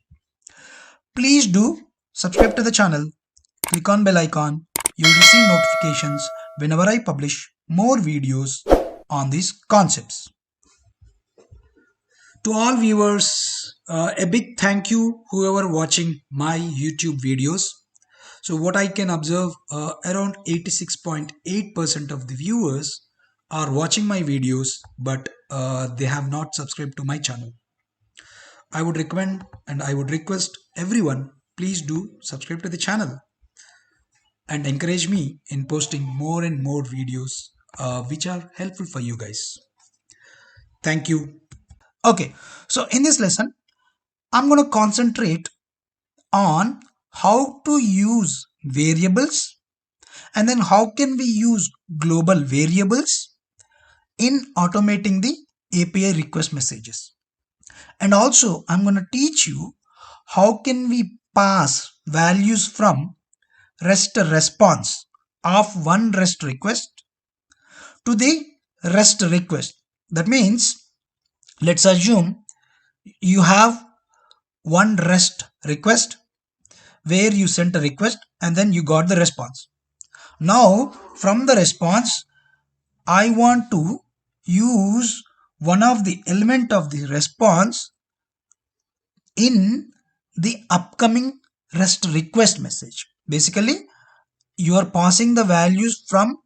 Please do subscribe to the channel, click on bell icon. You'll receive notifications whenever I publish more videos on these concepts. To all viewers, a big thank you whoever watching my YouTube videos. So what I can observe, around 86.8% of the viewers are watching my videos, but they have not subscribed to my channel. I would recommend and I would request everyone, please do subscribe to the channel and encourage me in posting more and more videos which are helpful for you guys. Thank you. Okay, so in this lesson, I'm going to concentrate on how to use variables, and then how can we use global variables in automating the API request messages. And also I'm going to teach you how can we pass values from REST response of one REST request to the REST request. That means, let's assume you have one REST request where you sent a request and then you got the response. Now from the response, I want to use one of the element of the response in the upcoming REST request message. Basically, you are passing the values from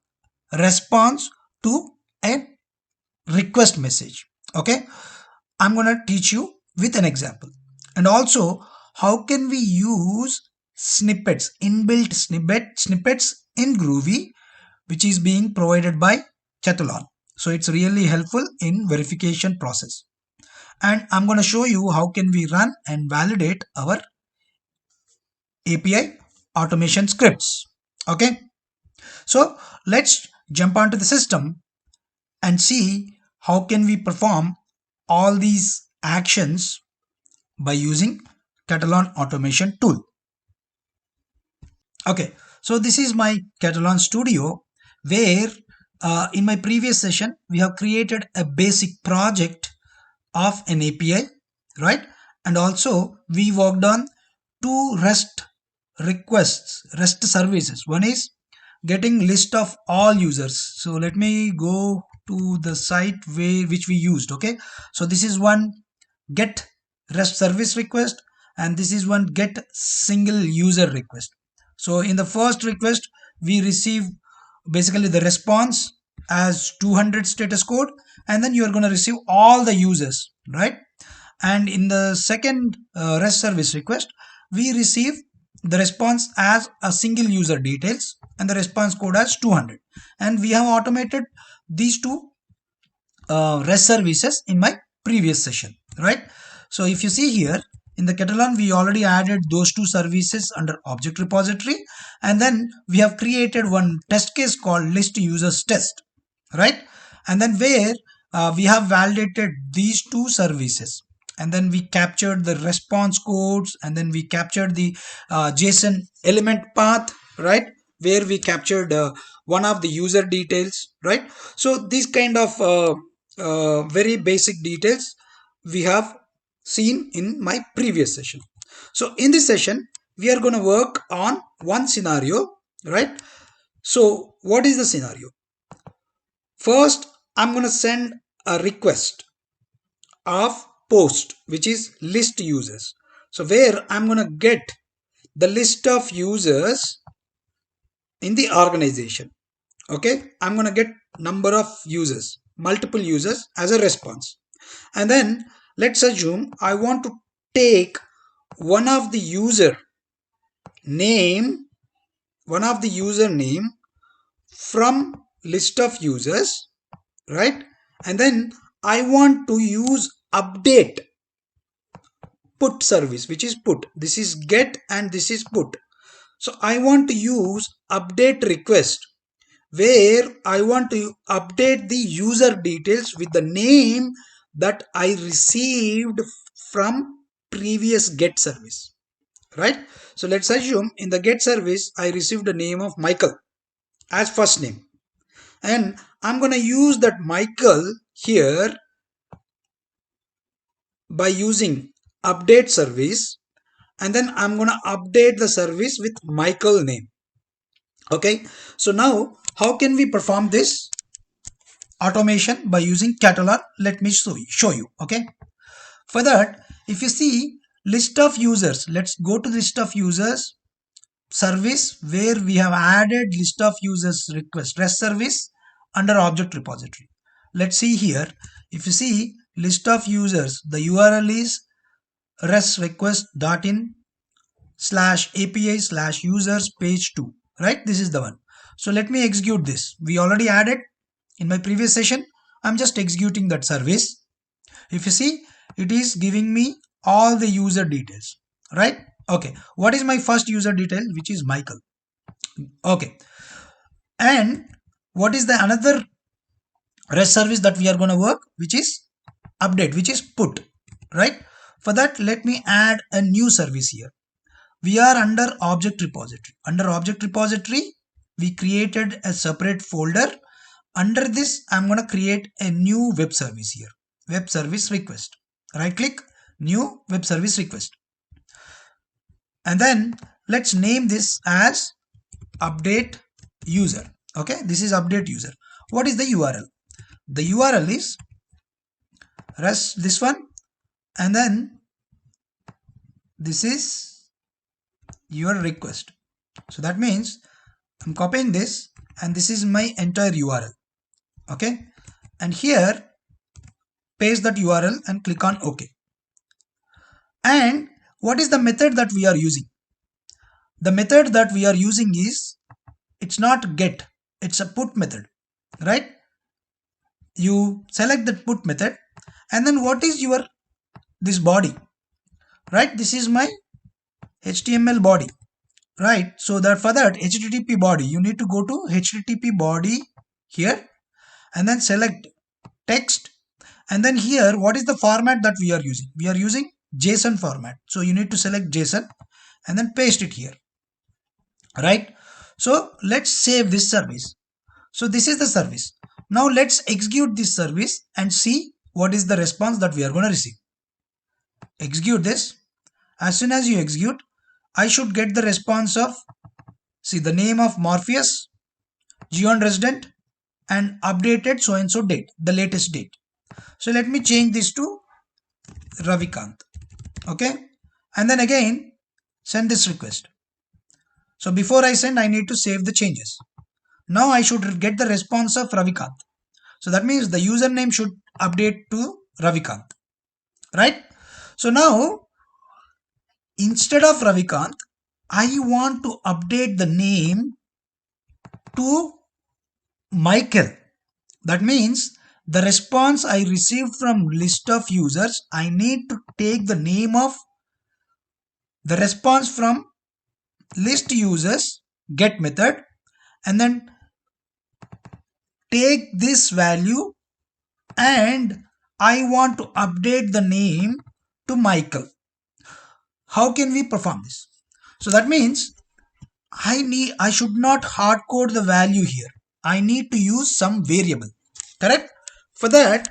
response to a request message. Okay, I'm going to teach you with an example, and also how can we use snippets, inbuilt snippets in Groovy, which is being provided by Katalon. So it's really helpful in verification process. And I'm going to show you how can we run and validate our API automation scripts. Okay, so let's jump onto the system and see how can we perform all these actions by using Katalon automation tool. Okay, so this is my Katalon studio where in my previous session we have created a basic project of an API, right? And also we worked on two REST requests, REST services. One is getting list of all users. So let me go to the site which we used. Okay, so this is one get REST service request, and this is one get single user request. So in the first request we receive basically the response as 200 status code, and then you are going to receive all the users, right? And in the second REST service request we receive the response as a single user details and the response code as 200, and we have automated these two REST services in my previous session, right? So if you see here in the Katalon, we already added those two services under object repository, and then we have created one test case called list users test, right? And then where we have validated these two services, and then we captured the response codes, and then we captured the JSON element path, right, where we captured one of the user details, right? So these kind of very basic details we have seen in my previous session. So in this session we are going to work on one scenario, right? So what is the scenario? First I'm going to send a request of post, which is list users. So where I'm going to get the list of users in the organization. Okay, I'm going to get number of users, multiple users as a response. And then let's assume I want to take one of the user name from list of users, right? And then I want to use update put service, which is put. This is get and this is put. So I want to use update request where I want to update the user details with the name that I received from previous get service, right? So let's assume in the get service I received the name of Michael as first name, and I'm going to use that Michael here by using update service, and then I'm going to update the service with Michael name. Okay, so now how can we perform this automation by using Katalon? Let me show you. Okay, for that, if you see list of users, let's go to list of users service where we have added list of users request REST service under object repository. Let's see here. If you see list of users, the URL is REST request.in /API/users page 2, right? This is the one. So let me execute this. We already added in my previous session. I'm just executing that service. If you see, it is giving me all the user details, right? Okay, what is my first user detail, which is Michael? Okay, and what is the another REST service that we are going to work, which is update, which is put, right? For that, let me add a new service here. We are under object repository. Under object repository, we created a separate folder. Under this, I'm going to create a new web service here. Web service request. Right click, new web service request. And then let's name this as update user. Okay, this is update user. What is the URL? The URL is REST, this one, and then this is your request. So that means I'm copying this and this is my entire URL. Okay, and here paste that URL and click on OK. And what is the method that we are using? The method that we are using is, it's not get, it's a put method, right? You select the put method and then what is your this body, right? This is my HTML body, right? So that for that HTTP body, you need to go to HTTP body here and then select text, and then here what is the format that we are using? We are using JSON format, so you need to select JSON and then paste it here, right? So let's save this service. So this is the service. Now let's execute this service and see what is the response that we are going to receive. Execute this. As soon as you execute, I should get the response of, see, the name of Morpheus, Geon resident, and updated so and so date, the latest date. So let me change this to Ravikant. Okay, and then again send this request. So before I send, I need to save the changes. Now I should get the response of Ravikant. So that means the username should update to Ravikant, right? So now instead of Ravikant, I want to update the name to Michael. That means the response I received from list of users, I need to take the name of the response from list users get method and then take this value and I want to update the name to Michael. How can we perform this? So that means I should not hard code the value here. I need to use some variable, correct? For that,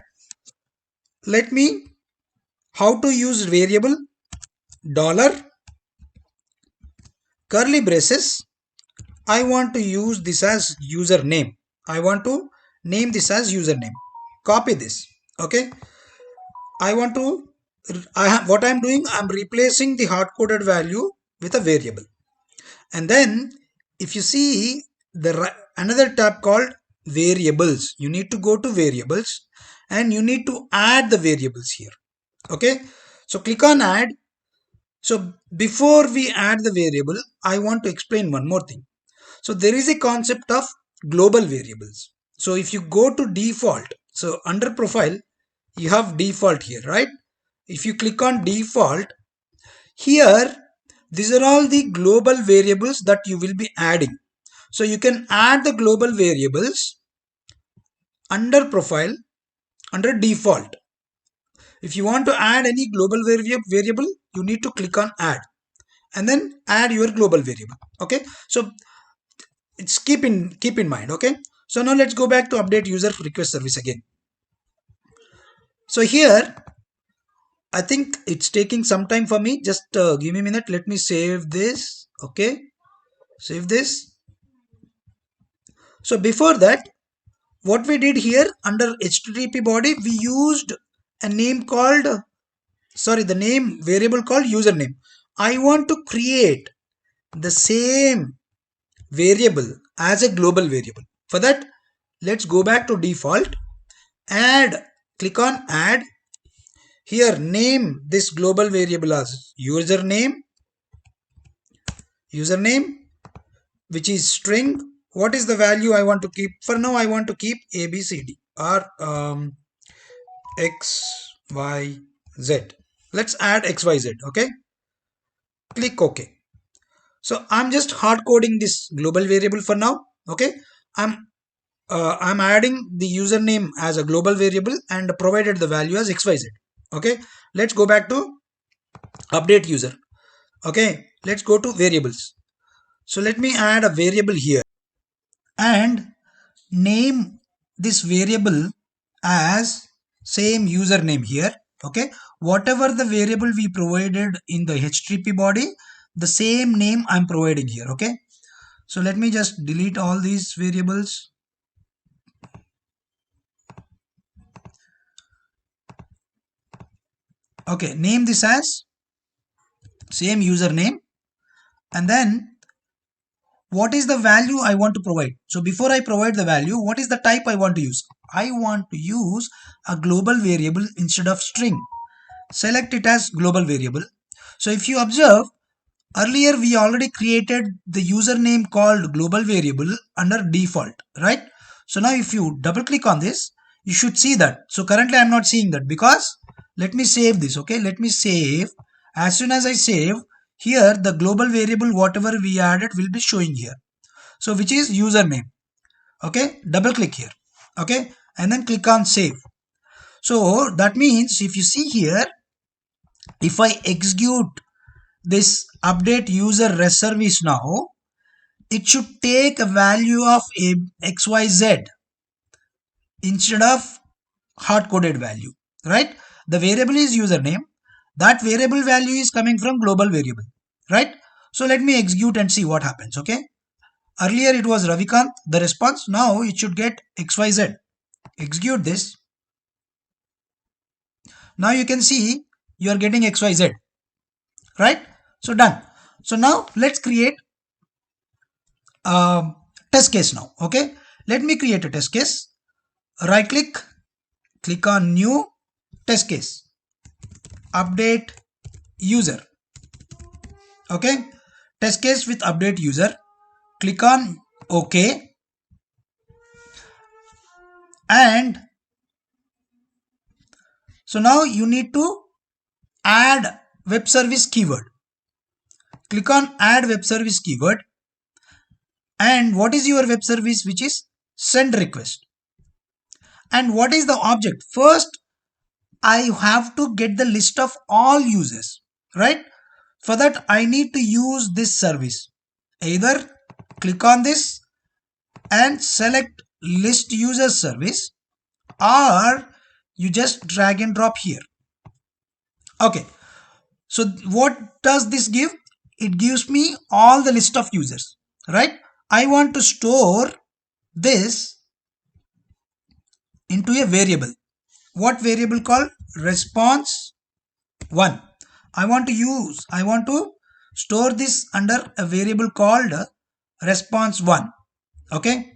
let me, how to use variable, dollar curly braces. I want to use this as username. I want to name this as username. Copy this. Okay. I want to, what I'm doing, I'm replacing the hard coded value with a variable. And then if you see the another tab called variables, you need to go to variables and you need to add the variables here. Okay. So click on add. So before we add the variable, I want to explain one more thing. So there is a concept of global variables. So if you go to default, so under profile, you have default here, right? If you click on default, here, these are all the global variables that you will be adding. So you can add the global variables under profile, under default. If you want to add any global variable, you need to click on add and then add your global variable. Okay. So it's keep in mind. Okay. So now let's go back to update user request service again. So here, I think it's taking some time for me. Just give me a minute. Let me save this. Okay. Save this. So before that, what we did here under HTTP body, we used a name called, the name variable called username. I want to create the same variable as a global variable. For that, let's go back to default, add, click on add. Here, name this global variable as username, which is string. What is the value I want to keep? For now, I want to keep ABCD or XYZ. Let's add XYZ. Okay. Click OK. So I'm just hard coding this global variable for now. Okay. I'm adding the username as a global variable and provided the value as XYZ. Okay. Let's go back to update user. Okay. Let's go to variables. So let me add a variable here and name this variable as same username here. Okay, whatever the variable we provided in the HTTP body, the same name I'm providing here. Okay, so let me just delete all these variables. Okay, name this as same username, and then what is the value I want to provide. So before I provide the value, what is the type I want to use? I want to use a global variable instead of string. Select it as global variable. So if you observe, earlier we already created the username called global variable under default, right? So now if you double click on this, you should see that. So currently I'm not seeing that because let me save this. Okay, let me save. As soon as I save, here the global variable whatever we added will be showing here. So which is username. Okay, double click here. Okay, and then click on save. So that means if you see here, if I execute this update user rest service now, it should take a value of a xyz instead of hard coded value, right? The variable is username. That variable value is coming from global variable, right? So let me execute and see what happens. Okay, earlier it was Ravikant, the response. Now it should get xyz. Execute this. Now you can see you are getting xyz, right? So done. So now let's create a test case now. Okay, let me create a test case. Right click, click on new test case, update user. Okay, test case with update user. Click on OK, and so now you need to add web service keyword. Click on add web service keyword, and what is your web service? Which is send request. And what is the object? First I have to get the list of all users, right? For that I need to use this service. Either click on this and select list user service, or you just drag and drop here. Okay, so what does this give? It gives me all the list of users, right? I want to store this into a variable. What variable? Called response 1. I want to store this under a variable called response 1. Okay,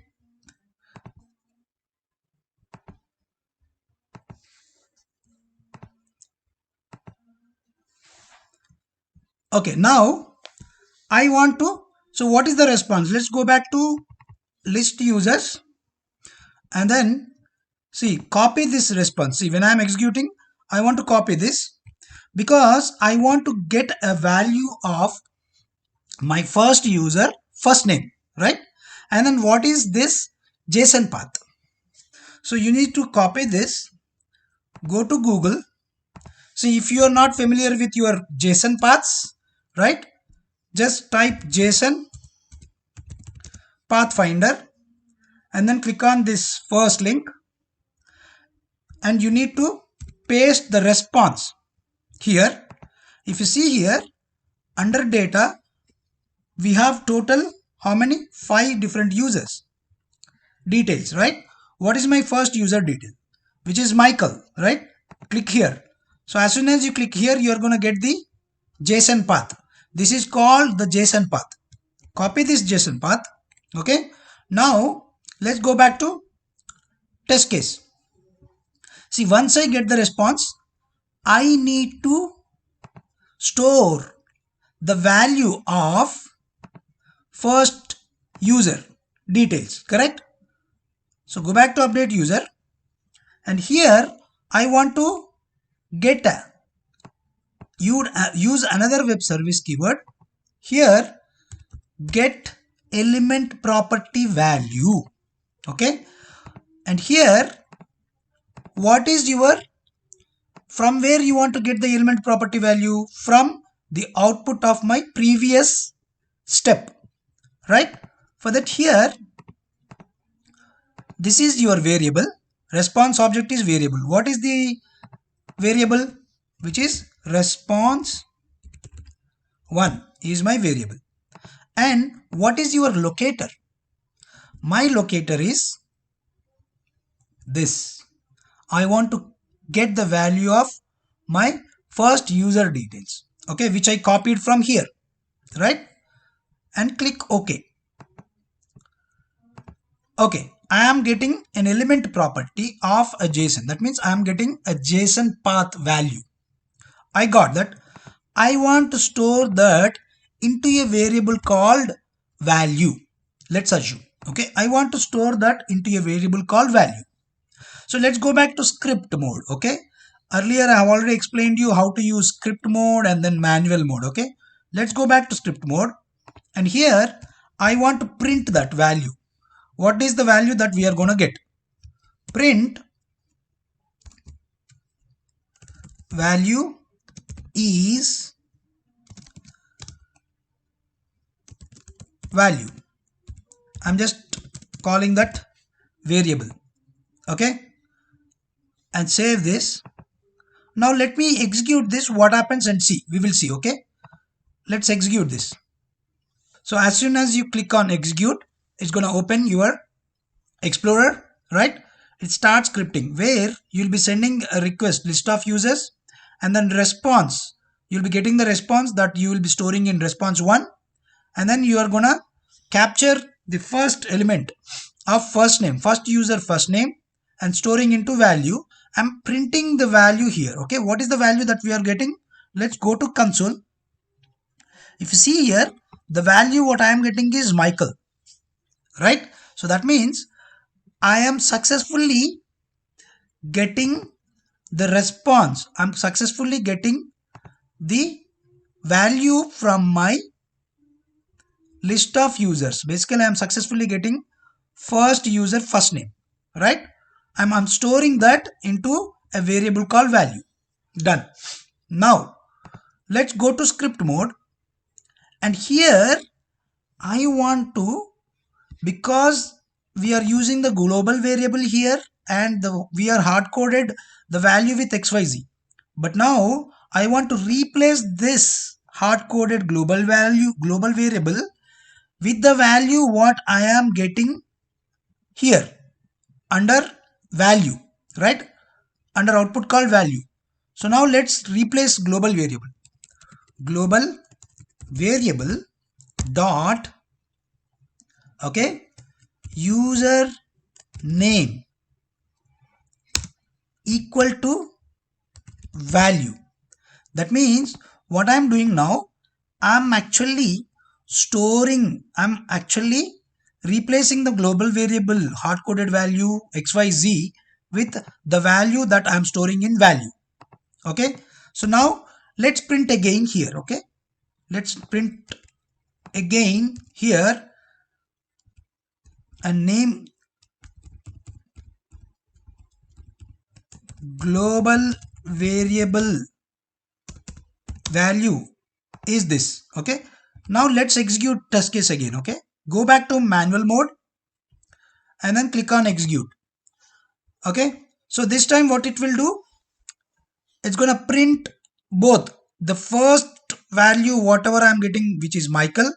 okay, now I want to, so what is the response? Let's go back to list users and then see, copy this response. See, when I am executing, I want to copy this because I want to get a value of my first user first name, right? And then what is this JSON path? So you need to copy this, go to Google. See, if you are not familiar with your JSON paths, right, just type JSON pathfinder and then click on this first link, and you need to paste the response here. If you see here under data, we have total how many? 5 different users details, right? What is my first user detail? Which is Michael, right? Click here. So as soon as you click here, you are going to get the JSON path. This is called the JSON path. Copy this JSON path. Okay, now let's go back to test case. See, once I get the response, I need to store the value of first user details, correct? So go back to update user, and here I want to get use another web service keyword here, get element property value. Okay, and here what is your, from where you want to get the element property value? From the output of my previous step, right? For that, here this is your variable. Response object is variable. What is the variable? Which is response 1 is my variable. And what is your locator? My locator is this. I want to get the value of my first user details. okay, which I copied from here, right? And click OK. Okay, I am getting an element property of a JSON. That means I am getting a JSON path value. I got that. I want to store that into a variable called value. Let's assume, okay, I want to store that into a variable called value. So let's go back to script mode, okay. Earlier I have already explained you how to use script mode and then manual mode, okay. Let's go back to script mode, and here I want to print that value. What is the value that we are going to get? Print value is value. I'm just calling that variable, okay, and save this. Now let me execute this. What happens and see, we will see, okay. Let's execute this. So as soon as you click on execute, it's going to open your Explorer, right? It starts scripting where you'll be sending a request list of users, and then response, you'll be getting the response that you will be storing in response 1, and then you are gonna capture the first element of first name, first user first name, and storing into value. I'm printing the value here, okay. What is the value that we are getting? Let's go to console. If you see here, the value what I am getting is Michael, right? So that means I am successfully getting the response. I'm successfully getting the value from my list of users. Basically, I'm successfully getting first user first name, right? I'm storing that into a variable called value. Done. Now, let's go to script mode. And here, I want to, because we are using the global variable here, and we are hard coded the value with XYZ. But now I want to replace this hard coded global variable with the value what I am getting here under value, right? Under output called value. So now let's replace global variable. Global variable dot, okay, user name equal to value. That means what I'm doing now, I'm actually replacing the global variable hard-coded value XYZ with the value that I'm storing in value. Okay. So now let's print again here. Okay. Let's print again here and name global variable value is this. Okay. Now let's execute test case again. Okay. Go back to manual mode and then click on execute. Okay. So this time what it will do, it's gonna print both the first value whatever I'm getting, which is Michael,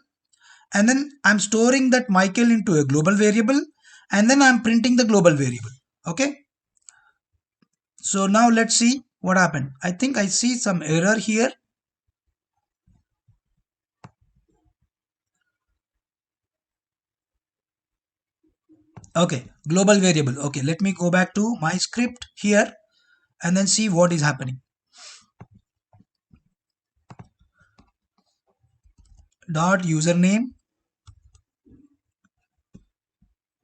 and then I'm storing that Michael into a global variable, and then I'm printing the global variable. Okay. So now let's see what happened. I think I see some error here. Okay, global variable. Okay, let me go back to my script here and then see what is happening. Dot username.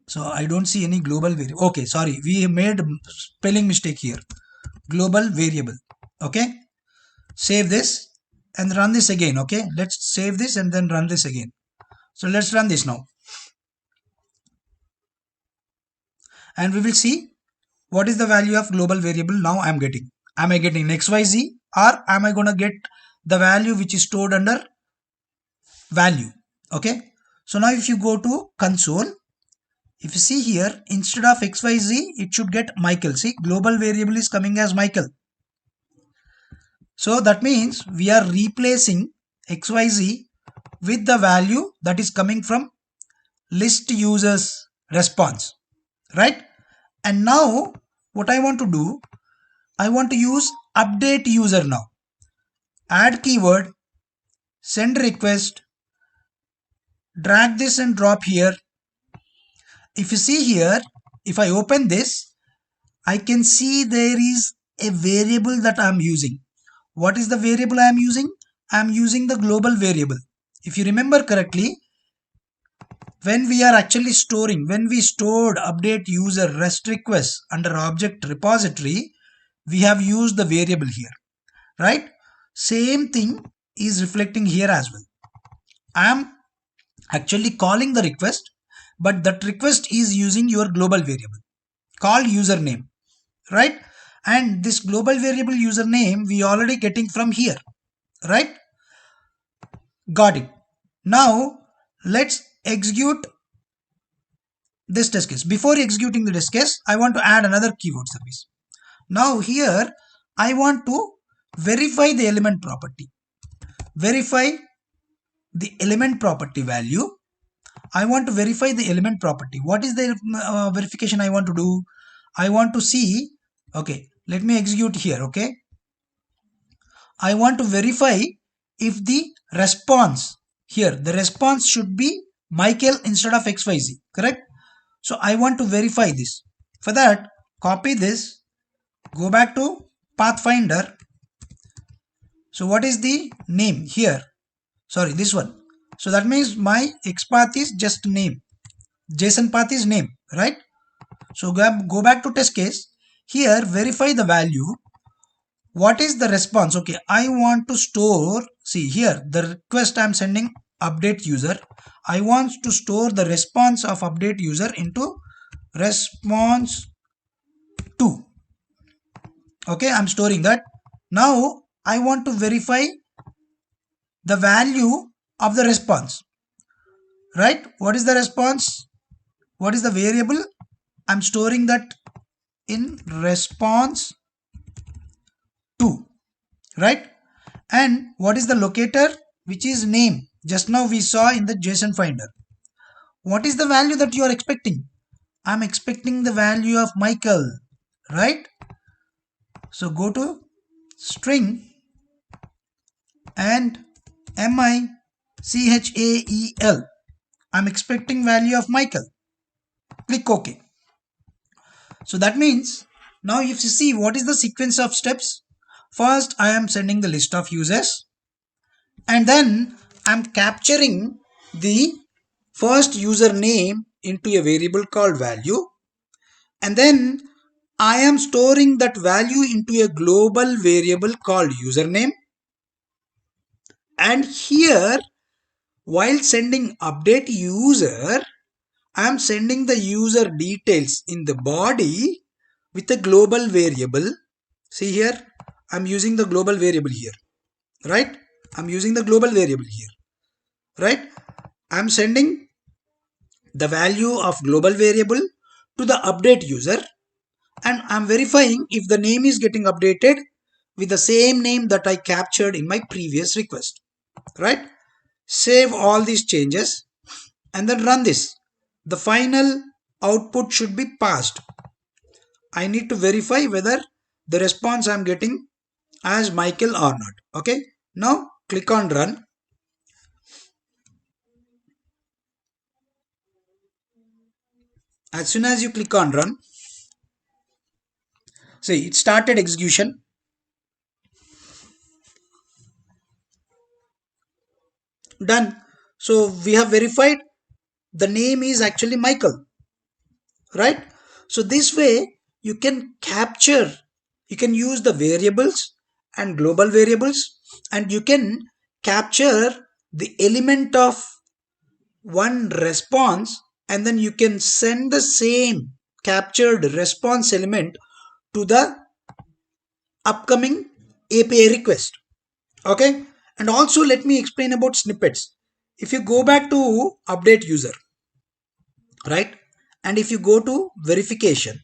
So I don't see any global variable. Okay, sorry, we made spelling mistake here. Global variable. Okay, save this and run this again. Okay, let's save this and then run this again. So let's run this now, and we will see what is the value of global variable now I'm getting. Am I getting XYZ, or am I going to get the value which is stored under value? Okay. So now if you go to console, if you see here, instead of XYZ, it should get Michael. See, global variable is coming as Michael. So that means we are replacing XYZ with the value that is coming from list users response, right? And now what I want to use update user now. Add keyword send request, drag this and drop here. If you see here, if I open this, I can see there is a variable that I am using. What is the variable I am using? I am using the global variable. If you remember correctly, when we are actually storing, when we stored update user REST requests under object repository, we have used the variable here, right? Same thing is reflecting here as well. I am actually calling the request, but that request is using your global variable called username, right? And this global variable username we already getting from here, right? Got it. Now let's execute this test case. Before executing the test case, I want to add another keyword service. Now here I want to verify the element property. Verify the element property value. I want to verify the element property. What is the verification I want to do? I want to see, okay, let me execute here, okay. I want to verify if the response here, the response should be Michael instead of XYZ, correct? So I want to verify this. For that, copy this, go back to Pathfinder. So what is the name here? Sorry, this one. So that means my XPath is just name. JSON path is name, right? So go back to test case. Here, verify the value. What is the response? Okay, I want to store, see here, the request I'm sending update user. I want to store the response of update user into response 2. Okay, I'm storing that. Now I want to verify the value of the response, right? What is the response? What is the variable? I'm storing that in response 2, right? And what is the locator? Which is name. Just now we saw in the JSON finder. What is the value that you are expecting? I'm expecting the value of Michael, right? So go to string and MICHAEL. I'm expecting value of Michael. Click OK. So that means now if you see what is the sequence of steps, first I am sending the list of users and then I'm capturing the first username into a variable called value, and then I am storing that value into a global variable called username. And here, while sending update user, I am sending the user details in the body with a global variable. See here, I'm using the global variable here, right? I'm using the global variable here, right? I'm sending the value of global variable to the update user, and I'm verifying if the name is getting updated with the same name that I captured in my previous request, right? Save all these changes and then run this. The final output should be passed. I need to verify whether the response I'm getting as Michael or not. Okay, now click on run. As soon as you click on run, see it started execution. Done. So we have verified the name is actually Michael, right? So this way you can capture, you can use the variables and global variables, and you can capture the element of one response, and then you can send the same captured response element to the upcoming API request. Okay, and also let me explain about snippets. If you go back to update user, right, and if you go to verification,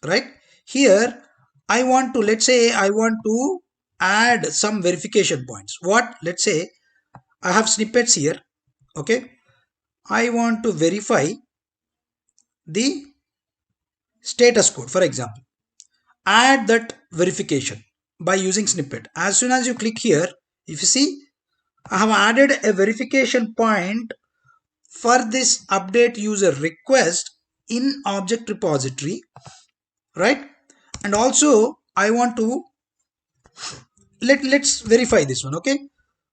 right, here I want to, let's say I want to add some verification points. What, let's say I have snippets here. Okay, I want to verify the status code, for example. Add that verification by using snippet. As soon as you click here, if you see, I have added a verification point for this update user request in object repository, right? And also I want to let's verify this one. Okay,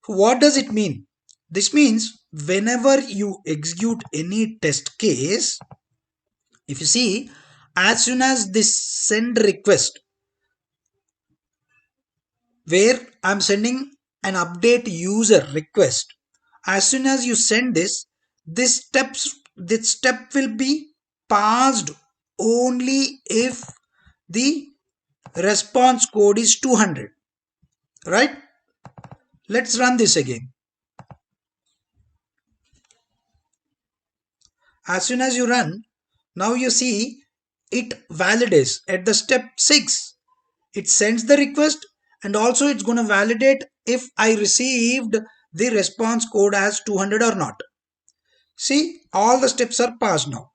what does it mean? This means whenever you execute any test case, if you see, as soon as this send request where I'm sending an update user request, as soon as you send this step will be passed only if the response code is 200, right? Let's run this again. As soon as you run, now you see it validates at the step 6. It sends the request and also it's going to validate if I received the response code as 200 or not. See, all the steps are passed now.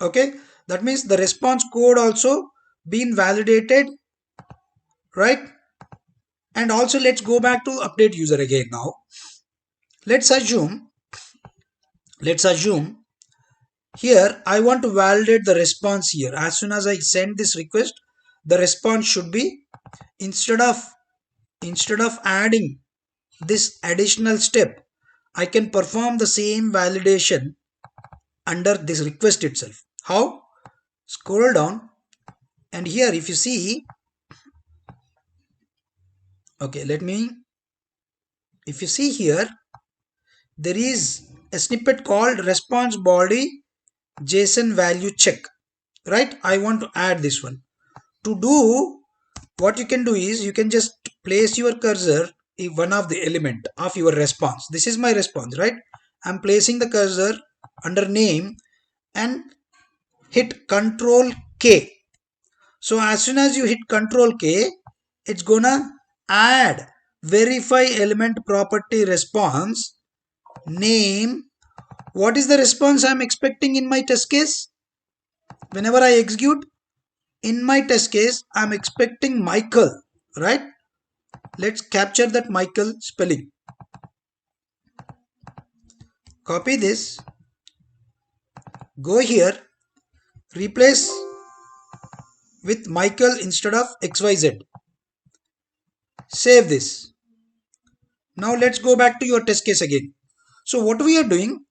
Okay, that means the response code also been validated, right? And also let's go back to update user again now. Let's assume here I want to validate the response here. As soon as I send this request, the response should be, instead of adding this additional step, I can perform the same validation under this request itself. How? Scroll down and here if you see, okay, if you see here, there is a snippet called response body JSON value check, right? I want to add this one. To do, what you can do is you can just place your cursor in one of the element of your response. This is my response, right? I'm placing the cursor under name and hit Control K. So as soon as you hit Control K, it's gonna add verify element property response name. What is the response I'm expecting in my test case? Whenever I execute, in my test case, I'm expecting Michael, right? Let's capture that Michael spelling. Copy this. Go here. Replace with Michael instead of XYZ. Save this. Now let's go back to your test case again. So what we are doing,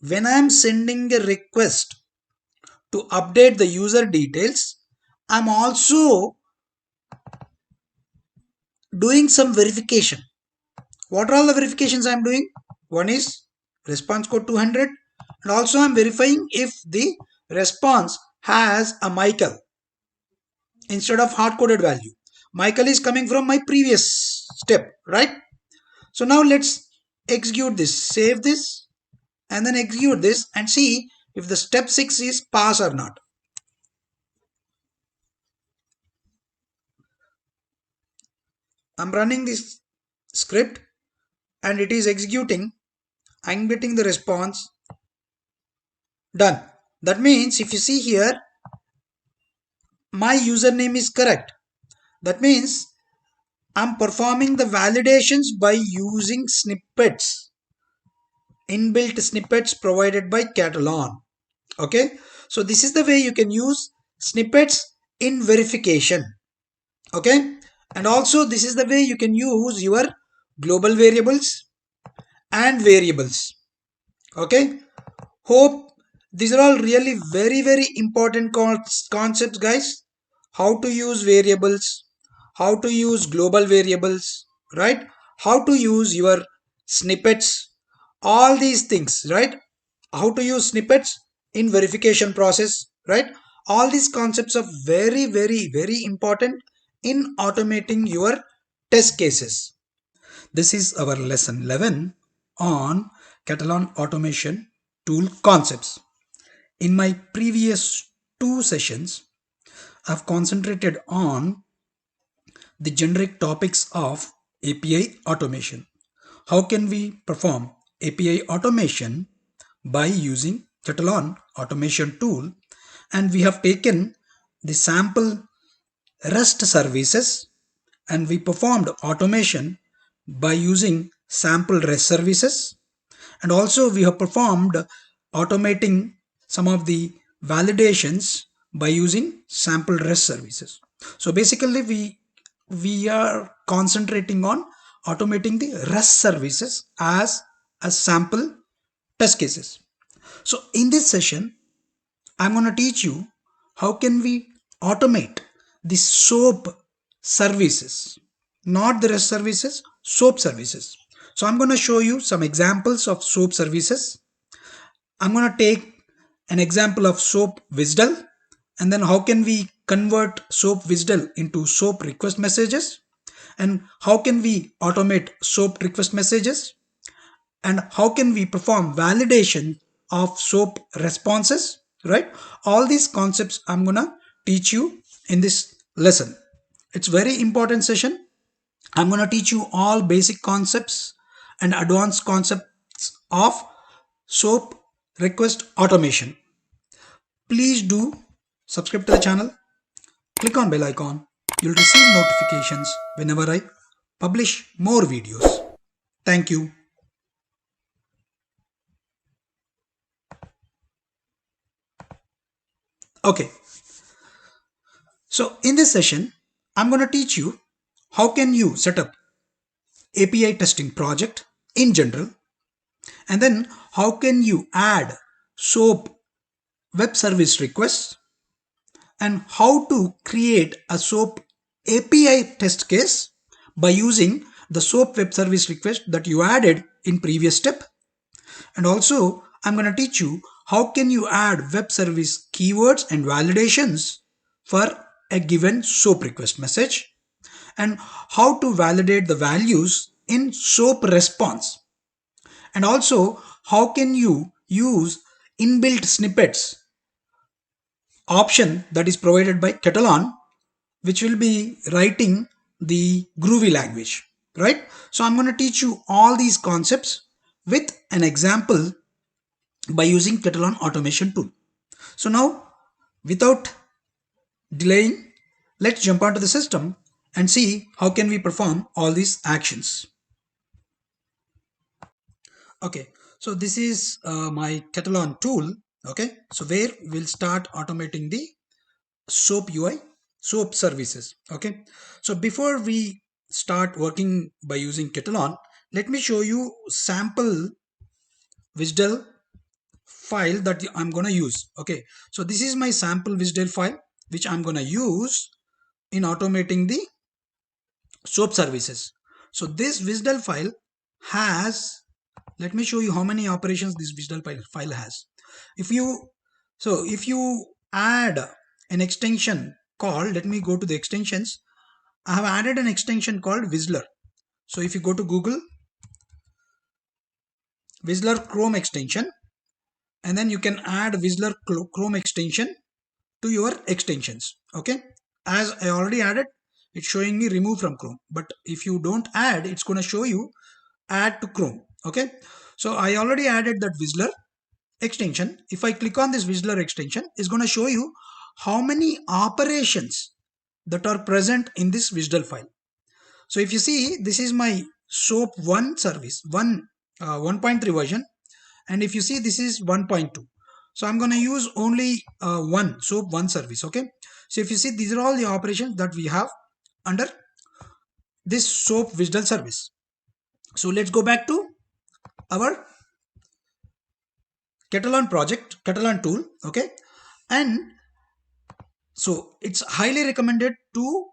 when I am sending a request to update the user details, I'm also doing some verification. What are all the verifications I'm doing? One is response code 200 and also I'm verifying if the response has a Michael instead of hard-coded value. Michael is coming from my previous step, right? So now let's execute this, save this and then execute this and see if the step 6 is pass or not. I'm running this script and it is executing. I'm getting the response. Done. That means if you see here, my username is correct. That means I'm performing the validations by using snippets, inbuilt snippets provided by Katalon. Okay, so this is the way you can use snippets in verification. Okay, and also this is the way you can use your global variables and variables. Okay, hope these are all really very important concepts, guys. How to use variables, how to use global variables, right? How to use your snippets, all these things, right? How to use snippets in verification process, right? All these concepts are very important in automating your test cases. This is our lesson 11 on Katalon automation tool concepts. In my previous two sessions, I've concentrated on the generic topics of API automation. How can we perform API automation by using Katalon automation tool? And we have taken the sample REST services and we performed automation by using sample REST services, and also we have performed automating some of the validations by using sample REST services. So basically we are concentrating on automating the REST services as a sample test cases. So in this session I'm going to teach you how can we automate the SOAP services, not the REST services, SOAP services. So I'm going to show you some examples of SOAP services. I'm going to take an example of SOAP WSDL, and then how can we convert SOAP WSDL into SOAP request messages, and how can we automate SOAP request messages, and how can we perform validation of SOAP responses, right? All these concepts I'm gonna teach you in this lesson. It's very important session. I'm gonna teach you all basic concepts and advanced concepts of SOAP request automation. Please do subscribe to the channel, click on bell icon. You'll receive notifications whenever I publish more videos. Thank you. Okay, so in this session, I'm going to teach you how can you set up API testing project in general, and then how can you add SOAP web service requests, and how to create a SOAP API test case by using the SOAP web service request that you added in previous step. And also I'm going to teach you how can you add web service keywords and validations for a given SOAP request message, and how to validate the values in SOAP response, and also how can you use inbuilt snippets option that is provided by Katalon, which will be writing the Groovy language, right? So I'm going to teach you all these concepts with an example by using Katalon automation tool. So now, without delaying, let's jump onto the system and see how can we perform all these actions. Okay, so this is my Katalon tool. Okay, so where we'll start automating the SOAP UI, SOAP services. Okay, so before we start working by using Katalon, let me show you sample WSDL file that I'm gonna use. Okay, so this is my sample WSDL file which I'm gonna use in automating the SOAP services. So this WSDL file has, let me show you how many operations this WSDL file has. If you add an extension called, let me go to the extensions. I have added an extension called Whistler. So if you go to Google, Whistler Chrome extension, and then you can add Whistler Chrome extension to your extensions. Okay, as I already added, it's showing me remove from Chrome, but if you don't add, it's going to show you add to Chrome. Okay, so I already added that Whistler extension. If I click on this Whistler extension, it's going to show you how many operations that are present in this WSDL file. So if you see, this is my SOAP 1 service, 1.3 version, and if you see, this is 1.2. So I'm going to use only one SOAP 1 service. Okay, so if you see, these are all the operations that we have under this SOAP WSDL service. So let's go back to our Katalon project, Katalon tool. Okay, and so it's highly recommended to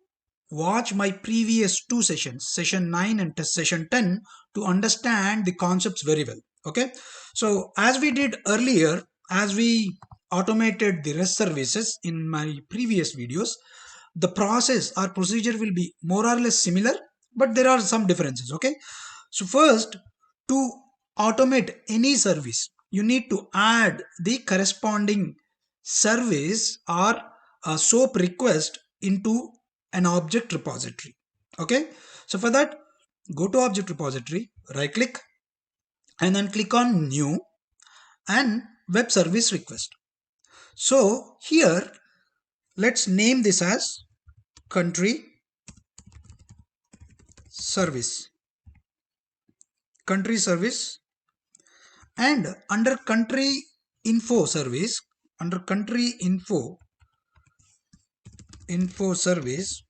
watch my previous two sessions, session 9 and session 10, to understand the concepts very well. Okay, so as we did earlier, as we automated the REST services in my previous videos, the process or procedure will be more or less similar, but there are some differences. Okay, so first, to automate any service, you need to add the corresponding service or a SOAP request into an object repository. Okay, so for that, go to object repository, right click, and then click on new and web service request. So here, let's name this as country service. country service, and under country info service, under country info service.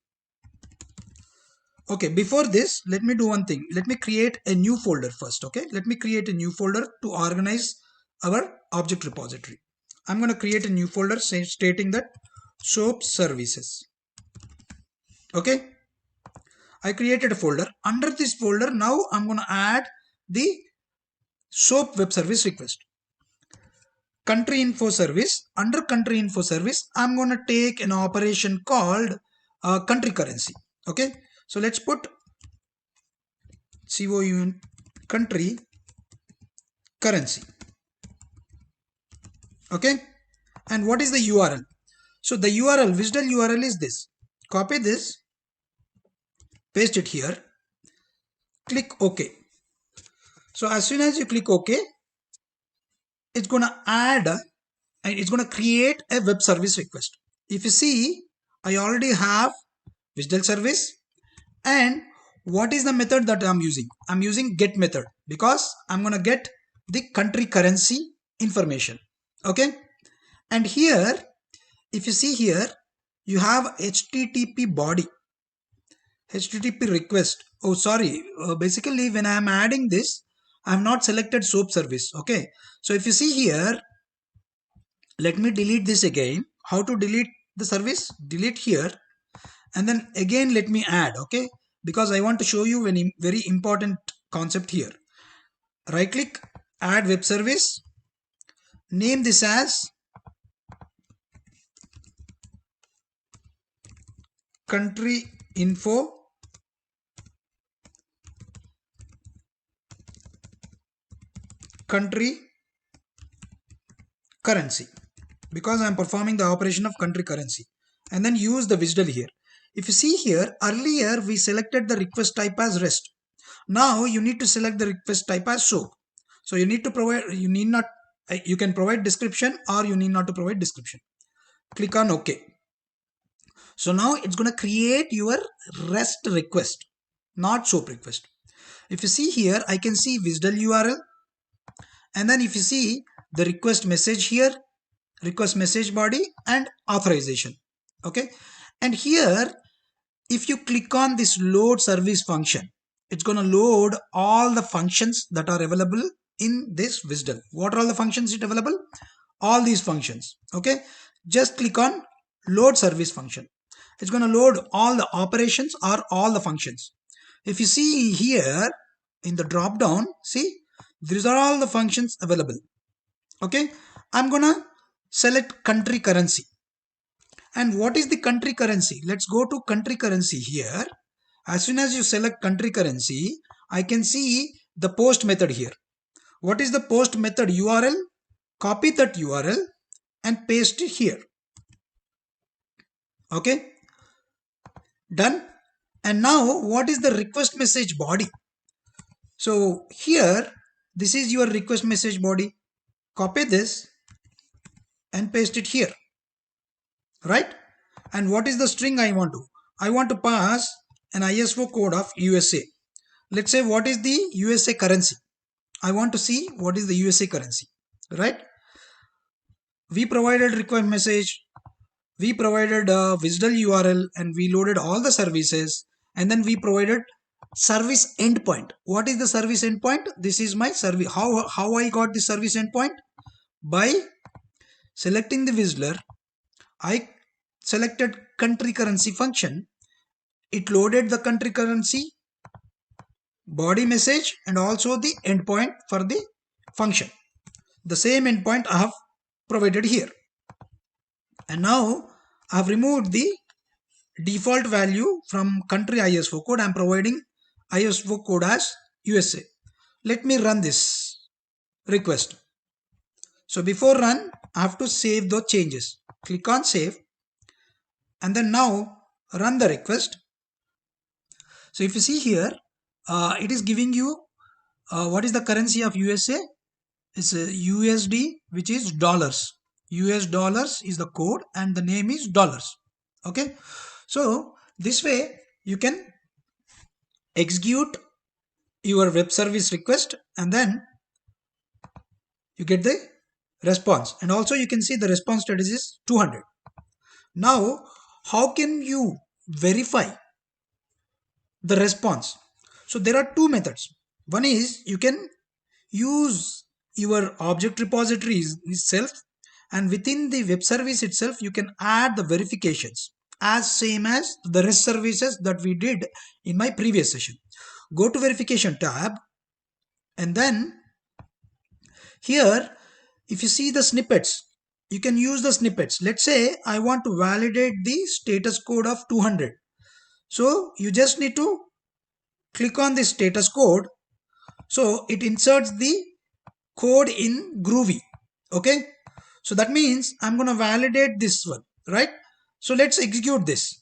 Okay, before this, let me do one thing. Let me create a new folder first. Okay, let me create a new folder to organize our object repository. I'm going to create a new folder stating that soap services. Okay, I created a folder. Under this folder, now I'm going to add the soap web service request. Country info service. Under country info service, I'm going to take an operation called country currency. Okay, so let's put COUN country currency. Okay, and what is the URL? So the URL, WSDL URL is this. Copy this, paste it here, click OK. So as soon as you click OK, it's gonna add and it's gonna create a web service request. If you see, I already have WSDL service, and what is the method that I'm using? I'm using get method because I'm gonna get the country currency information. Okay, and here if you see here, you have HTTP body, HTTP request. Oh, sorry. Basically, when I am adding this, I have not selected SOAP service. Okay. So if you see here, let me delete this again. How to delete the service? Delete here. And then again, let me add. Okay. Because I want to show you a very important concept here. Right click, add web service. Name this as country info country currency, because I am performing the operation of country currency, and then use the WSDL here. If you see here, earlier we selected the request type as REST. Now you need to select the request type as SOAP. So you need to provide, you can provide description or you need not to provide description. Click on OK. So now it's going to create your REST request, not SOAP request. If you see here, I can see WSDL URL, and then if you see the request message here, request message body and authorization. Okay, and here if you click on this load service function, it's going to load all the functions that are available in this WSDL. What are all the functions it available? All these functions. Okay, just click on load service function. It's going to load all the operations or all the functions. If you see here in the drop down, see these are all the functions available. Okay, I'm gonna select country currency. And what is the country currency? Let's go to country currency here. As soon as you select country currency, I can see the post method here. What is the post method URL? Copy that URL and paste it here. Okay, done. And now what is the request message body? So here, this is your request message body. Copy this and paste it here. Right? And what is the string I want to? I want to pass an ISO code of USA. Let's say what is the USA currency? I want to see what is the USA currency. Right? We provided request message. We provided a WSDL URL and we loaded all the services, and then we provided service endpoint. What is the service endpoint? This is my service. How I got the service endpoint? By selecting the WSDLer, I selected country currency function. It loaded the country currency body message and also the endpoint for the function. The same endpoint I have provided here. And now I have removed the default value from country ISO code. I am providing ISO code as USA. Let me run this request. So before run, I have to save those changes. Click on save. And then now run the request. So if you see here, it is giving you what is the currency of USA? It's USD, which is dollars. US dollars is the code and the name is dollars. Okay. So this way you can execute your web service request, and then you get the response, and also you can see the response status is 200. Now how can you verify the response? So there are two methods. One is you can use your object repositories itself, and within the web service itself you can add the verifications as same as the REST services that we did in my previous session. Go to verification tab, and then here if you see the snippets, you can use the snippets. Let's say I want to validate the status code of 200. So you just need to click on the status code, so it inserts the code in Groovy. Okay, so that means I'm going to validate this one, right? So let's execute this.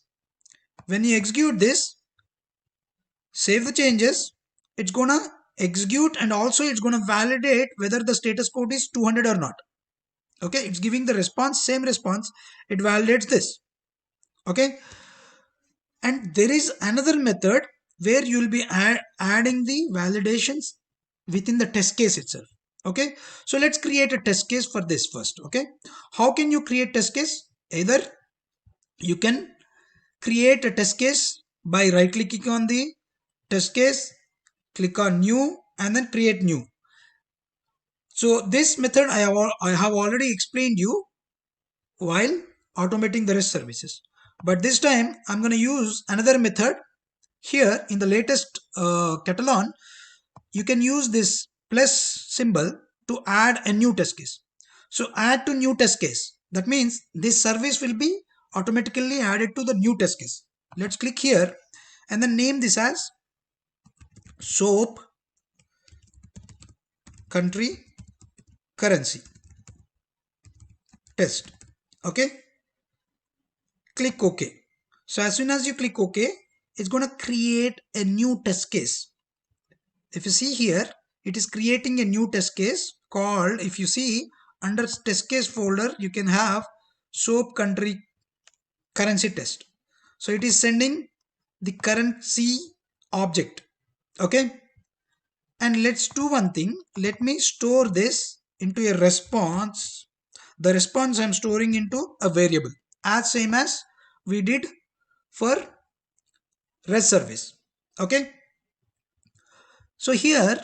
When you execute this, save the changes, it's gonna execute, and also it's gonna validate whether the status code is 200 or not. Okay, it's giving the response, same response, it validates this. Okay, and there is another method where you will be adding the validations within the test case itself. Okay, so let's create a test case for this first. Okay, how can you create test case? Either you can create a test case by right clicking on the test case, click on new, and then create new. So this method I have already explained you while automating the REST services, but this time I'm going to use another method. Here in the latest Katalon, you can use this plus symbol to add a new test case. So add to new test case, that means this service will be automatically added to the new test case. Let's click here and then name this as soap country currency test. Okay, click OK. So as soon as you click OK, it's going to create a new test case. If you see here, it is creating a new test case called, if you see under test case folder, you can have soap country currency test. So it is sending the currency object. Okay, and let's do one thing. Let me store this into a response. The response I'm storing into a variable as same as we did for REST service. Okay, so here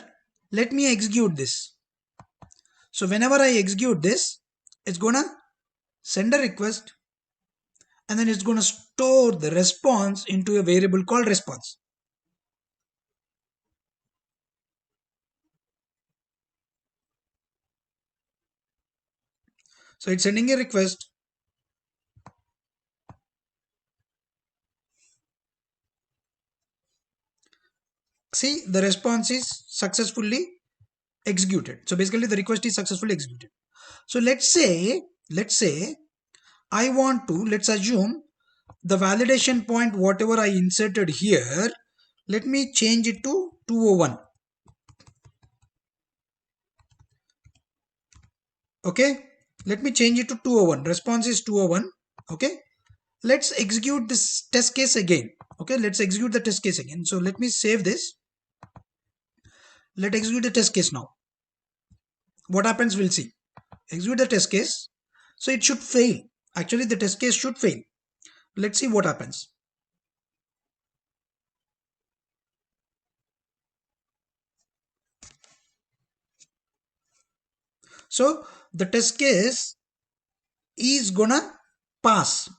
let me execute this. So whenever I execute this, it's gonna send a request, and then it's gonna store the response into a variable called response. So it's sending a request. See, the response is successfully executed. So basically the request is successfully executed. So let's say I want to, let's assume the validation point, whatever I inserted here, let me change it to 201. Okay, let me change it to 201. Response is 201. Okay, let's execute this test case again. Okay, let's execute the test case again. So let me save this. Let's execute the test case now. What happens, we'll see. Execute the test case. So it should fail. Actually, the test case should fail. Let's see what happens. So the test case is gonna pass.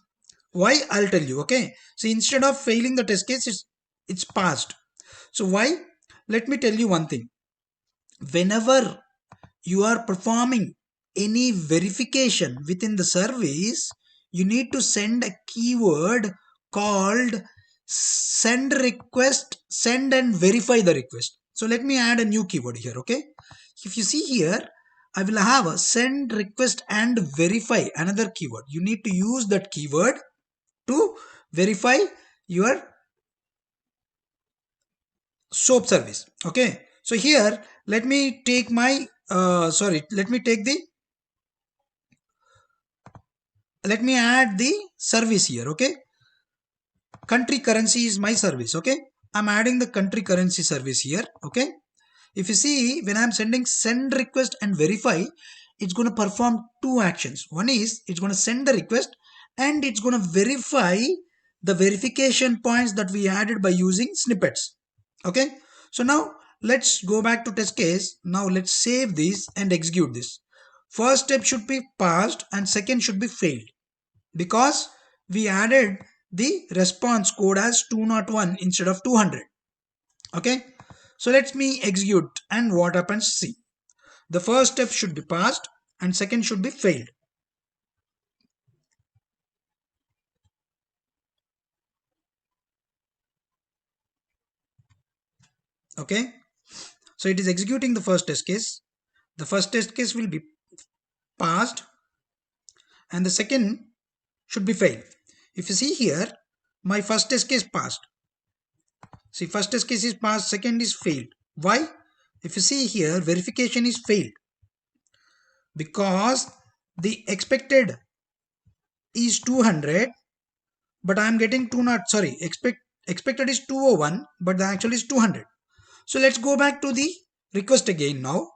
Why? I'll tell you. Okay, so instead of failing the test case, it's passed. So why? Let me tell you one thing. Whenever you are performing any verification within the service, you need to send a keyword called send request, send and verify the request. So let me add a new keyword here. Okay, if you see here, I will have a send request and verify, another keyword. You need to use that keyword to verify your soap service. Okay, so here let me take my let me add the service here. Okay, country currency is my service. Okay, I'm adding the country currency service here. Okay. If you see, when I'm sending send request and verify, it's going to perform two actions. One is it's going to send the request and it's going to verify the verification points that we added by using snippets. Okay. So now let's go back to test case. Now let's save this and execute this. First step should be passed and second should be failed because we added the response code as 201 instead of 200. Okay. So let me execute and what happens, see. The first step should be passed and second should be failed. Okay. So it is executing the first test case. The first test case will be passed and the second should be failed. If you see here, my first test case passed. See, first test case is passed, second is failed. Why? If you see here, verification is failed because the expected is 200, but I am getting 2 not, sorry, expected is 201, but the actual is 200. So let's go back to the request again now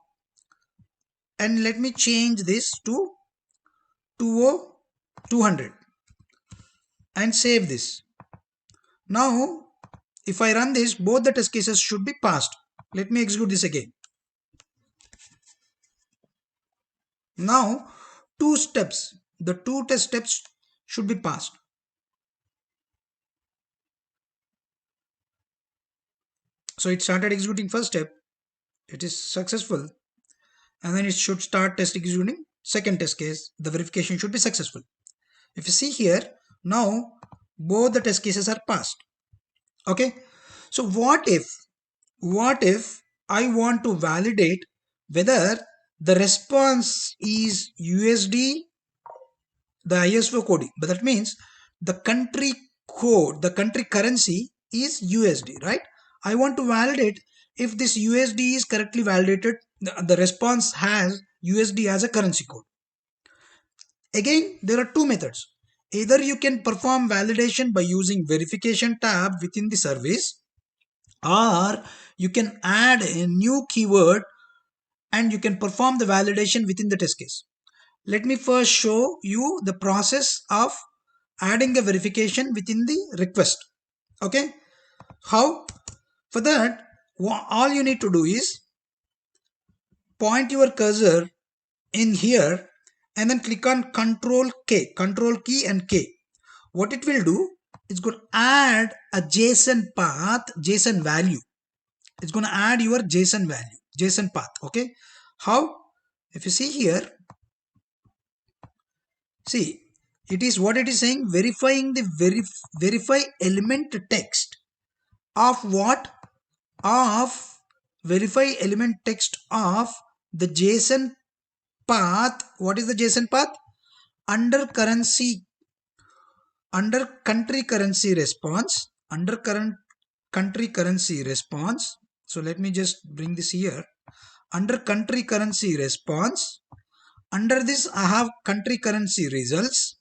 and let me change this to 200 and save this. Now if I run this, both the test cases should be passed. Let me execute this again. Now the two test steps should be passed. So it started executing first step, it is successful, and then it should start test executing second test case, the verification should be successful. If you see here, now both the test cases are passed. Okay. So what if I want to validate whether the response is USD, the ISO coding, but that means the country code, the country currency is USD, right? I want to validate if this USD is correctly validated, the response has USD as a currency code. Again, there are two methods. Either you can perform validation by using verification tab within the service, or you can add a new keyword and you can perform the validation within the test case. Let me first show you the process of adding a verification within the request. Okay. How? For that, all you need to do is point your cursor in here and then click on control key and K. What it will do, it's going to add a JSON path, JSON value. It's going to add your JSON value, JSON path. Okay. How? If you see here, see, it is what it is saying, verifying the verify element text of what? Of verify element text of the JSON path. What is the JSON path? Under currency, under country currency response, under current country currency response. So let me just bring this here. Under country currency response, under this I have country currency results,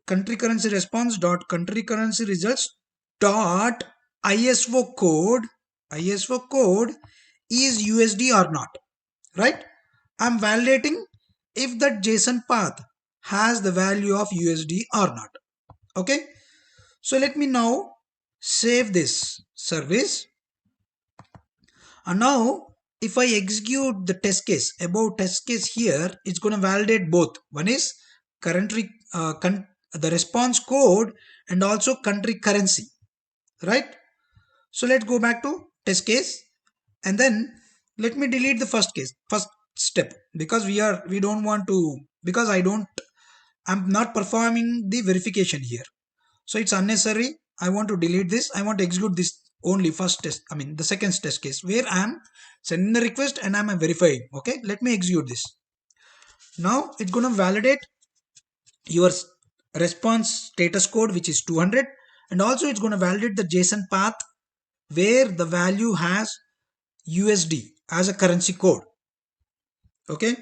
country currency response dot country currency results dot ISO code. ISO code is USD or not, right? I'm validating if that JSON path has the value of USD or not. Okay. So let me now save this service. And now if I execute the test case, above test case here, it's going to validate both. One is currently the response code and also country currency, right? So let's go back to test case and then let me delete the first step because we don't want to, because I'm not performing the verification here. So it's unnecessary. I want to delete this. I want to execute this only first test, the second test case where I am sending the request and I'm verifying. Okay, let me execute this. Now it's going to validate your response status code, which is 200, and also it's going to validate the JSON path where the value has USD as a currency code. Okay.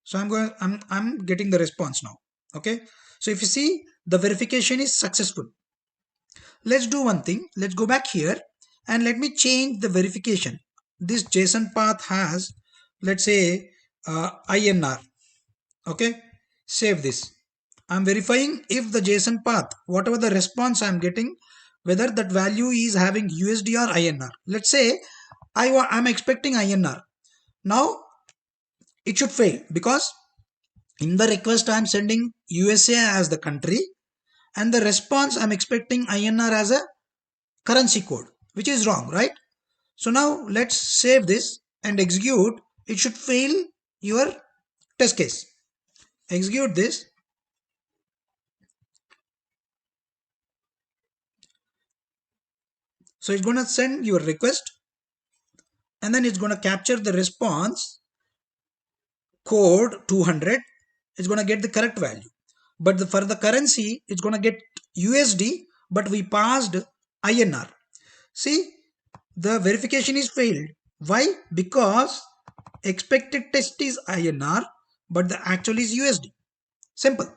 So I'm getting the response now. Okay. So if you see, the verification is successful. let's do one thing. Let's go back here and let me change the verification. This JSON path has, let's say, INR. Okay, save this. I'm verifying if the JSON path, whatever the response I'm getting, whether that value is having USD or INR. Let's say I'm expecting INR. Now it should fail because in the request I'm sending USA as the country, and the response I'm expecting INR as a currency code, which is wrong, right? So now let's save this and execute. It should fail your test case. Execute this. So it's going to send your request and then it's going to capture the response code 200. It's going to get the correct value. But for the currency, it's going to get USD, but we passed INR. See, the verification is failed. Why? Because expected test is INR, but the actual is USD. Simple,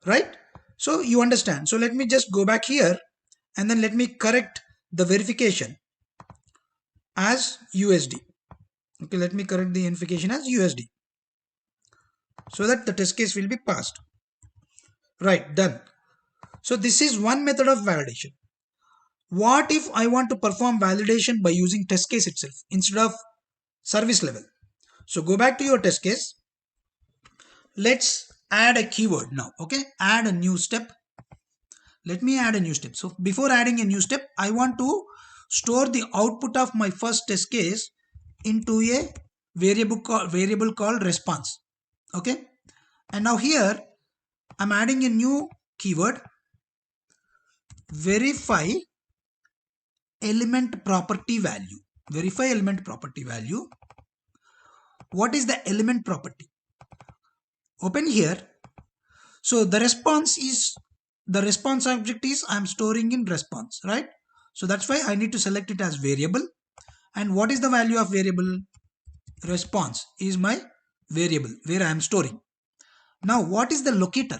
right? So you understand. So let me just go back here and then let me correct the verification as USD. Okay, let me correct the verification as USD so that the test case will be passed. Right, done. So this is one method of validation. What if I want to perform validation by using test case itself instead of service level? So go back to your test case. Let's add a keyword now. Okay, add a new step. Let me add a new step. So before adding a new step, I want to store the output of my first test case into a variable called response. Okay, and now here I'm adding a new keyword, verify element property value. Verify element property value. What is the element property? Open here. So the response object is I'm storing in response, right? So that's why I need to select it as variable. And what is the value of variable? Response is my variable where I am storing. Now what is the locator?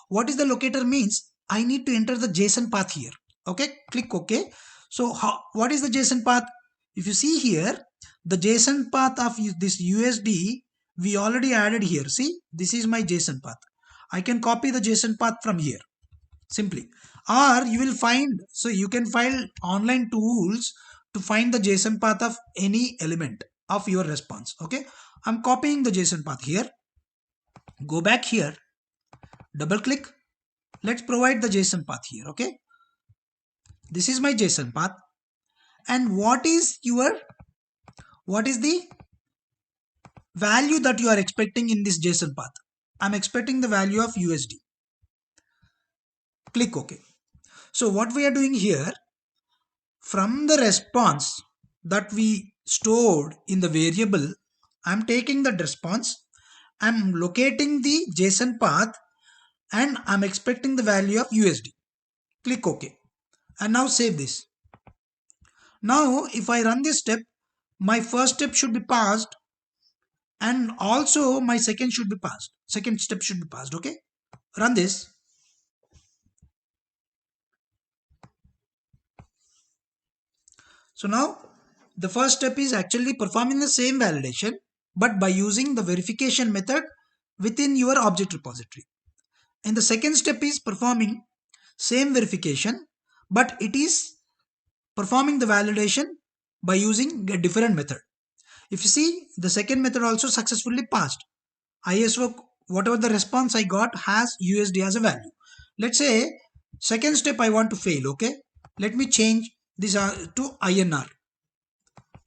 What is the locator means I need to enter the JSON path here. Okay, click OK. So what is the JSON path? If you see here, the JSON path of this USD we already added here. See, this is my JSON path. I can copy the JSON path from here simply, or you will find, so you can find online tools to find the JSON path of any element of your response. Okay, I'm copying the JSON path here. Go back here, double click. Let's provide the JSON path here. Okay, this is my JSON path. And what is the value that you are expecting in this JSON path? I'm expecting the value of USD. Click OK. So what we are doing here, from the response that we stored in the variable, I'm taking that response, I'm locating the JSON path, and I'm expecting the value of USD. Click OK. And now save this. Now if I run this step, my first step should be passed and also my second step should be passed. Okay, run this. So now the first step is actually performing the same validation but by using the verification method within your object repository, and the second step is performing same verification but it is performing the validation by using a different method. If you see, the second method also successfully passed. ISO, whatever the response I got has USD as a value. Let's say second step I want to fail. Okay, let me change this to INR.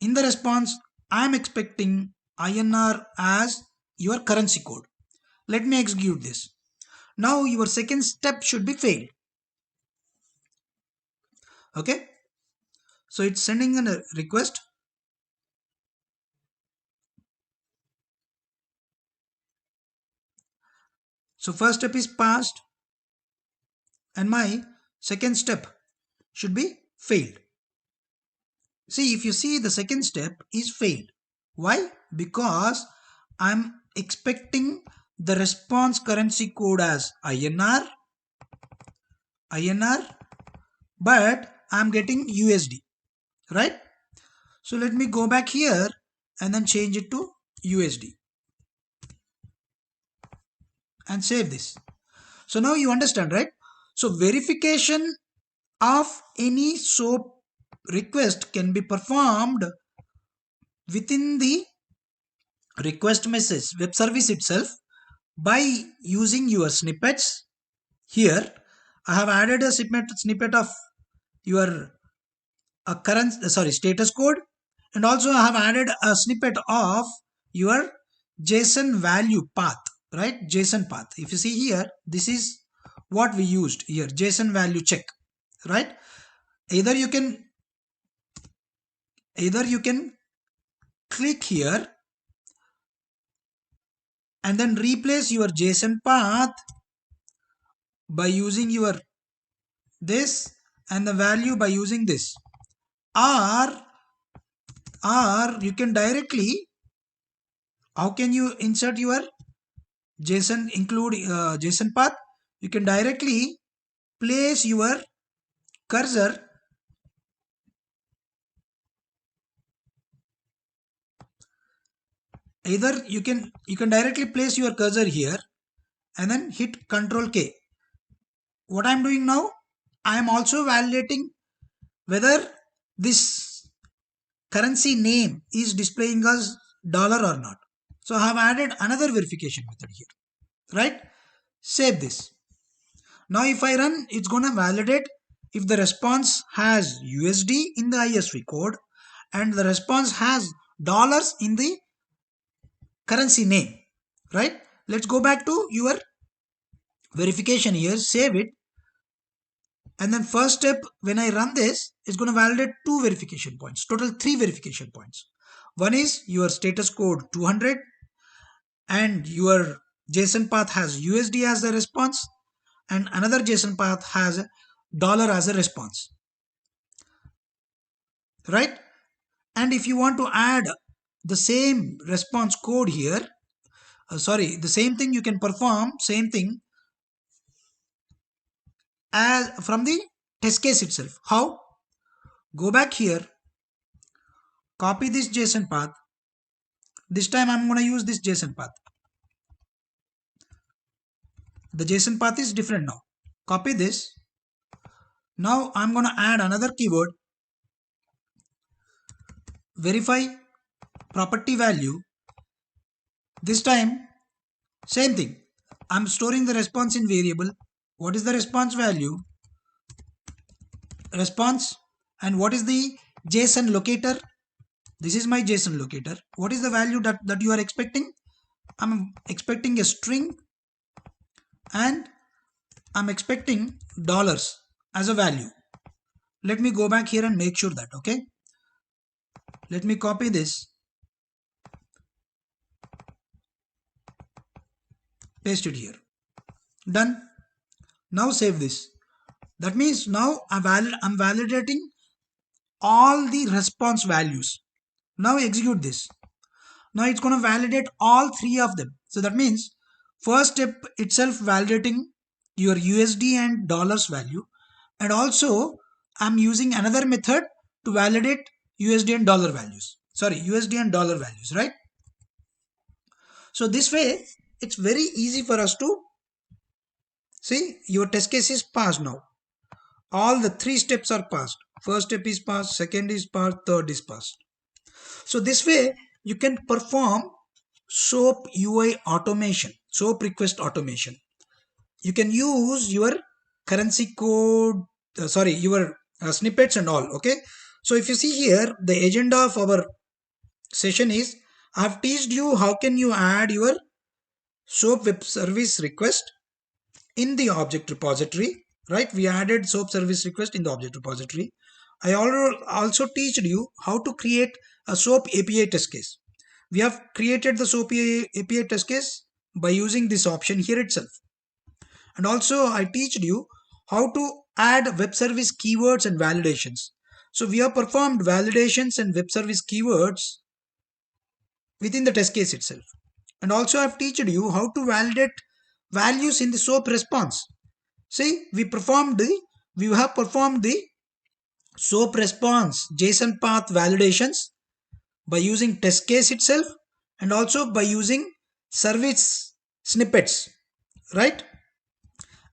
In the response I am expecting INR as your currency code. Let me execute this. Now your second step should be failed. Okay, so it's sending a request. So first step is passed and my second step should be failed. See, if you see, the second step is failed. Why? Because I'm expecting the response currency code as INR, but I'm getting USD, right? So let me go back here and then change it to USD and save this. So now you understand, right? So verification of any SOAP request can be performed within the request message web service itself by using your snippets. Here I have added a snippet of your current status code, and also I have added a snippet of your JSON value path, right? JSON path. If you see here, this is what we used here, JSON value check, right? Either you can click here and then replace your JSON path by using your this and the value by using this, or you can directly, how can you insert your JSON include JSON path? You can directly place your cursor either you can directly place your cursor here and then hit Ctrl K. What I'm doing now, I am also validating whether this currency name is displaying as dollar or not. So I have added another verification method here, right? Save this. Now if I run, it's gonna validate if the response has USD in the ISV code and the response has dollars in the currency name, right? Let's go back to your verification here, save it, and then first step when I run this is going to validate two verification points, total three verification points. One is your status code 200 and your JSON path has USD as the response, and another JSON path has dollar as a response, right? And if you want to add the same response code here, the same thing you can perform, same thing as from the test case itself. How? Go back here, copy this JSON path. This time I'm going to use this JSON path. The JSON path is different now. Copy this. Now I'm going to add another keyword, verify property value. This time same thing. I'm storing the response in variable. What is the response value? Response. And what is the JSON locator? This is my JSON locator. What is the value that you are expecting? I'm expecting a string and I'm expecting dollars as a value. Let me go back here and make sure that, okay? Let me copy this, paste it here. Done. Now save this. That means now I'm validating all the response values. Now execute this. Now it's going to validate all three of them. So that means first step itself validating your USD and dollars value, and also I'm using another method to validate USD and dollar values. USD and dollar values, right? So this way it's very easy for us to see your test case is passed now. All the three steps are passed. First step is passed, second is passed, third is passed. So this way you can perform SOAP UI automation, SOAP request automation. You can use your currency code, your snippets and all, okay? So if you see here, the agenda of our session is, I have teached you how can you add your SOAP web service request in the object repository, right? We added SOAP service request in the object repository. I also teached you how to create a SOAP API test case. We have created the SOAP API test case by using this option here itself. And also I teached you how to add web service keywords and validations. So we have performed validations and web service keywords within the test case itself. And also I've taught you how to validate values in the SOAP response. See, we performed the we have performed the SOAP response JSON path validations by using test case itself and also by using service snippets, right?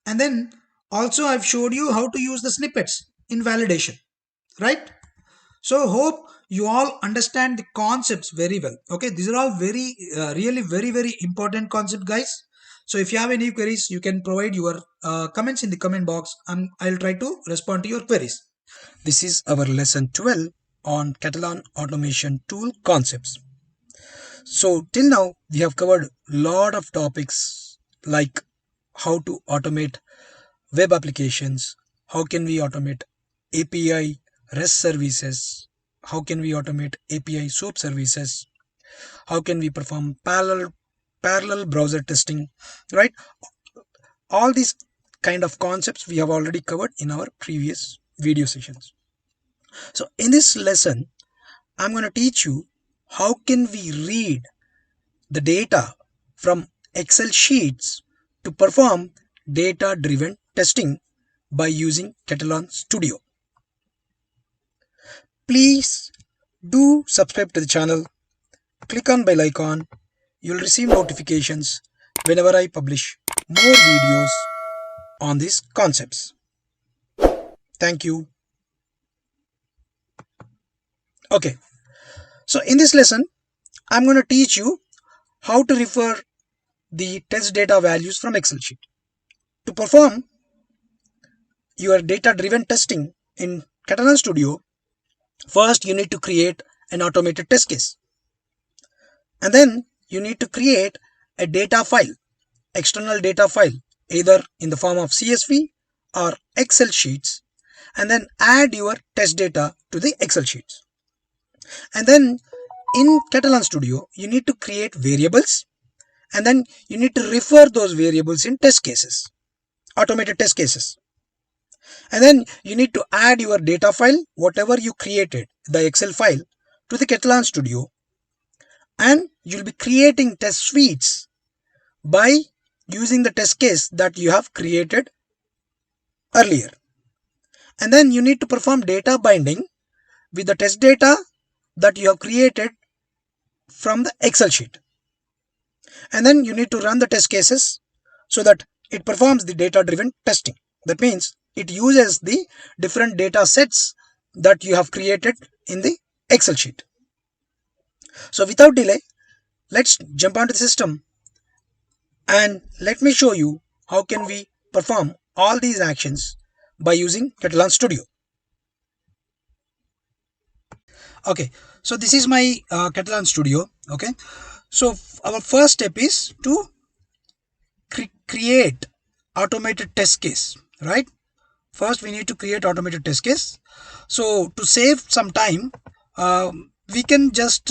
And then also I've showed you how to use the snippets in validation, right? So hope you all understand the concepts very well. Okay, these are all very really very important concept, guys. So if you have any queries, you can provide your comments in the comment box and I'll try to respond to your queries. This is our lesson 12 on Katalon automation tool concepts. So till now we have covered lot of topics like how to automate web applications, how can we automate API REST services, how can we automate API SOAP services, how can we perform parallel browser testing, right? All these kind of concepts we have already covered in our previous video sessions. So in this lesson I'm going to teach you how can we read the data from Excel sheets to perform data driven testing by using Katalon Studio. Please do subscribe to the channel, click on bell icon, you'll receive notifications whenever I publish more videos on these concepts. Thank you. Okay, so in this lesson I'm going to teach you how to refer the test data values from Excel sheet. To perform your data driven testing in Katalon Studio, first you need to create an automated test case, and then you need to create a data file, external data file, either in the form of CSV or Excel sheets, and then add your test data to the Excel sheets. And then in Katalon Studio you need to create variables, and then you need to refer those variables in test cases, automated test cases. And then you need to add your data file, whatever you created, the Excel file, to the Katalon Studio, and you'll be creating test suites by using the test case that you have created earlier. And then you need to perform data binding with the test data that you have created from the Excel sheet. And then you need to run the test cases so that it performs the data driven testing. That means it uses the different data sets that you have created in the Excel sheet. So without delay, let's jump onto the system and let me show you how can we perform all these actions by using Katalon Studio. Okay, so this is my Katalon Studio. Okay, so our first step is to create automated test case, right? First we need to create automated test case. So to save some time, we can just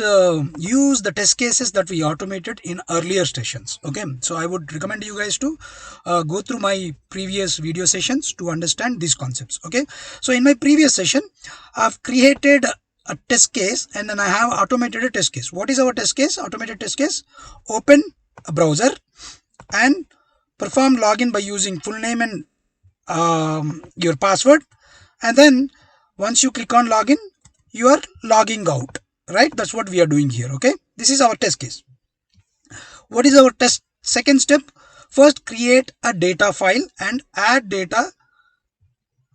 use the test cases that we automated in earlier sessions. Okay, so I would recommend you guys to go through my previous video sessions to understand these concepts. Okay, so in my previous session I've created a test case and then I have automated a test case. What is our test case? Automated test case: open a browser and perform login by using full name and your password, and then once you click on login you are logging out, right? That's what we are doing here. Okay, this is our test case. What is our test second step? First create a data file and add data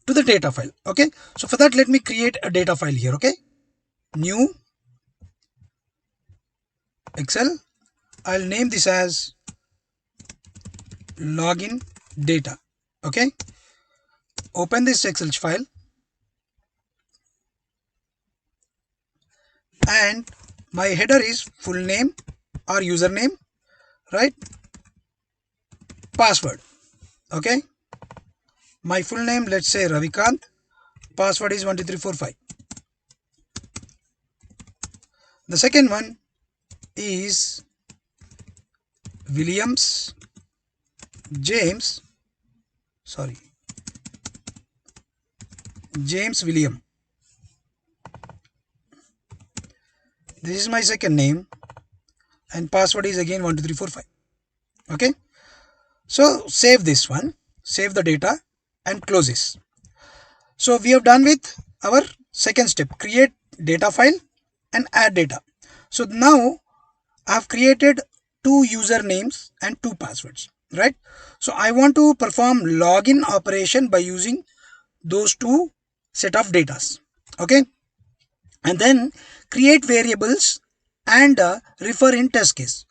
to the data file. Okay, so for that let me create a data file here. Okay, new Excel, I'll name this as login data. Okay, open this Excel file and my header is full name or username, right? Password. Okay, my full name, let's say Ravikant, password is 12345. The second one is Williams James William. This is my second name and password is again 12345. Okay, so save this one, save the data and close this. So we have done with our second step, create data file and add data. So now I have created two usernames and two passwords, right? So I want to perform login operation by using those two set of datas. Okay, and then create variables and refer in test case.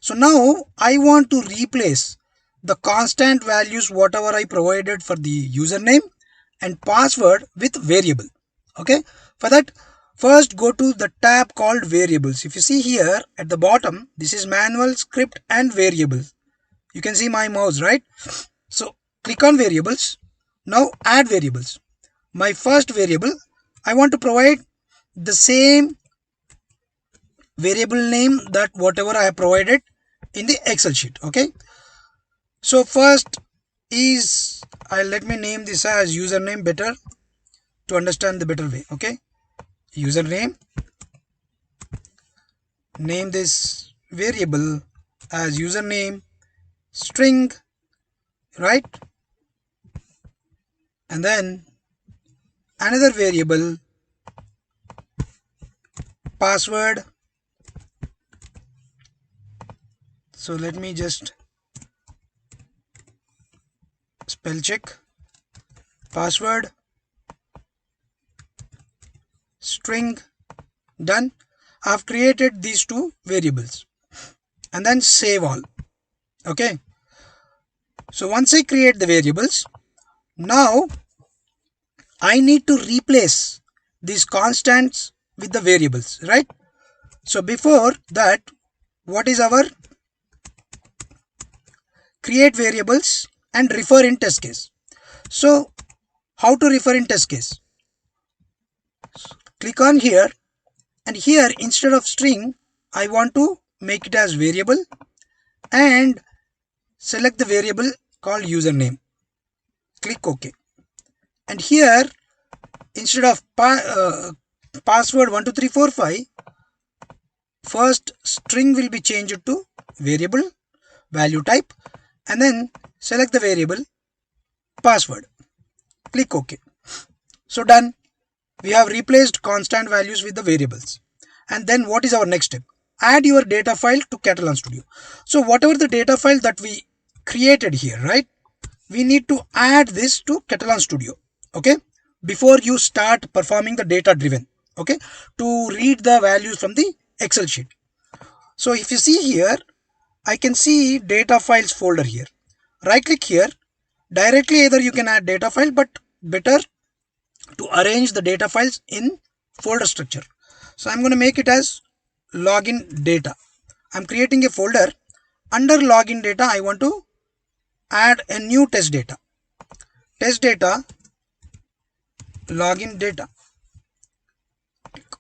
So now I want to replace the constant values whatever I provided for the username and password with variable. Okay, for that, first go to the tab called variables. If you see here at the bottom, this is manual, script and variables. You can see my mouse, right? So click on variables. Now add variables. My first variable, I want to provide the same variable name that whatever I have provided in the Excel sheet. Okay, so first is let me name this as username, better to understand the better way. Okay, username, name this variable as username string, right? And then another variable, password. So let me just spell check, password string. Done. I've created these two variables and then save all. Okay, so once I create the variables, now I need to replace these constants with the variables, right? So before that, what is our create variables and refer in test case? So how to refer in test case? Click on here, and here instead of string I want to make it as variable and select the variable called username. Click OK, and here instead of password 12345, first string will be changed to variable value type and then select the variable password. Click OK. So done. We have replaced constant values with the variables. And then what is our next step? Add your data file to Katalon Studio. So whatever the data file that we created here, right? We need to add this to Katalon Studio. Okay, before you start performing the data driven. Okay, to read the values from the Excel sheet. So if you see here, I can see data files folder here. Right click here. Directly either you can add data file, but better to arrange the data files in folder structure. So I'm going to make it as login data. I'm creating a folder. Under login data, I want to add a new test data. Test data, login data.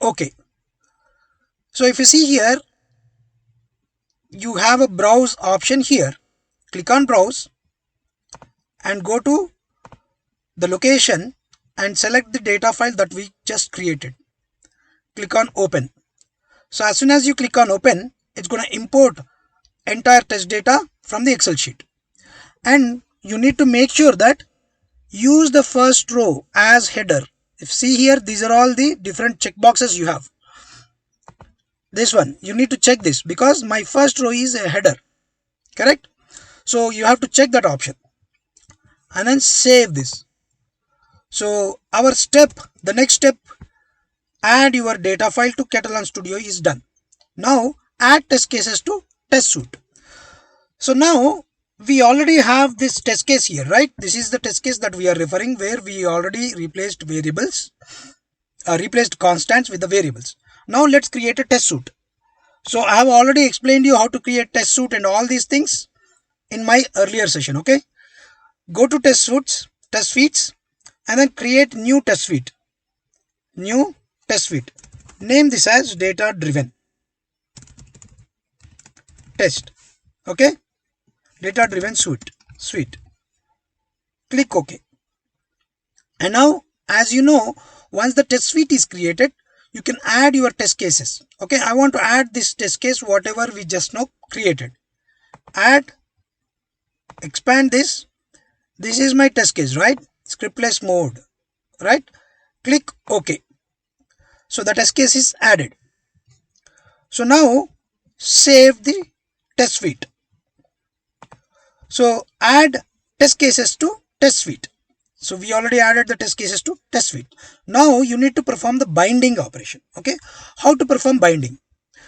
Okay. So if you see here, you have a browse option here. Click on browse and go to the location and select the data file that we just created. Click on open. So as soon as you click on open, it's going to import entire test data from the Excel sheet. And you need to make sure that use the first row as header. If see here, these are all the different checkboxes you have. This one, you need to check this because my first row is a header. Correct? So you have to check that option and then save this. So our step, the next step, add your data file to Katalon Studio is done. Now add test cases to test suite. So now we already have this test case here, right? This is the test case that we are referring, where we already replaced variables, replaced constants with the variables. Now let's create a test suite. So I have already explained you how to create test suite and all these things in my earlier session. Okay, go to test suites, and then create new test suite. New test suite. Name this as data driven test. Okay, data driven suite. Click OK. And now, as you know, once the test suite is created, you can add your test cases. Okay, I want to add this test case whatever we just now created. Add, expand this. This is my test case, right? Scriptless mode. right? Click OK. So the test case is added. So now save the test suite. So add test cases to test suite. So we already added the test cases to test suite. Now you need to perform the binding operation. Okay, how to perform binding?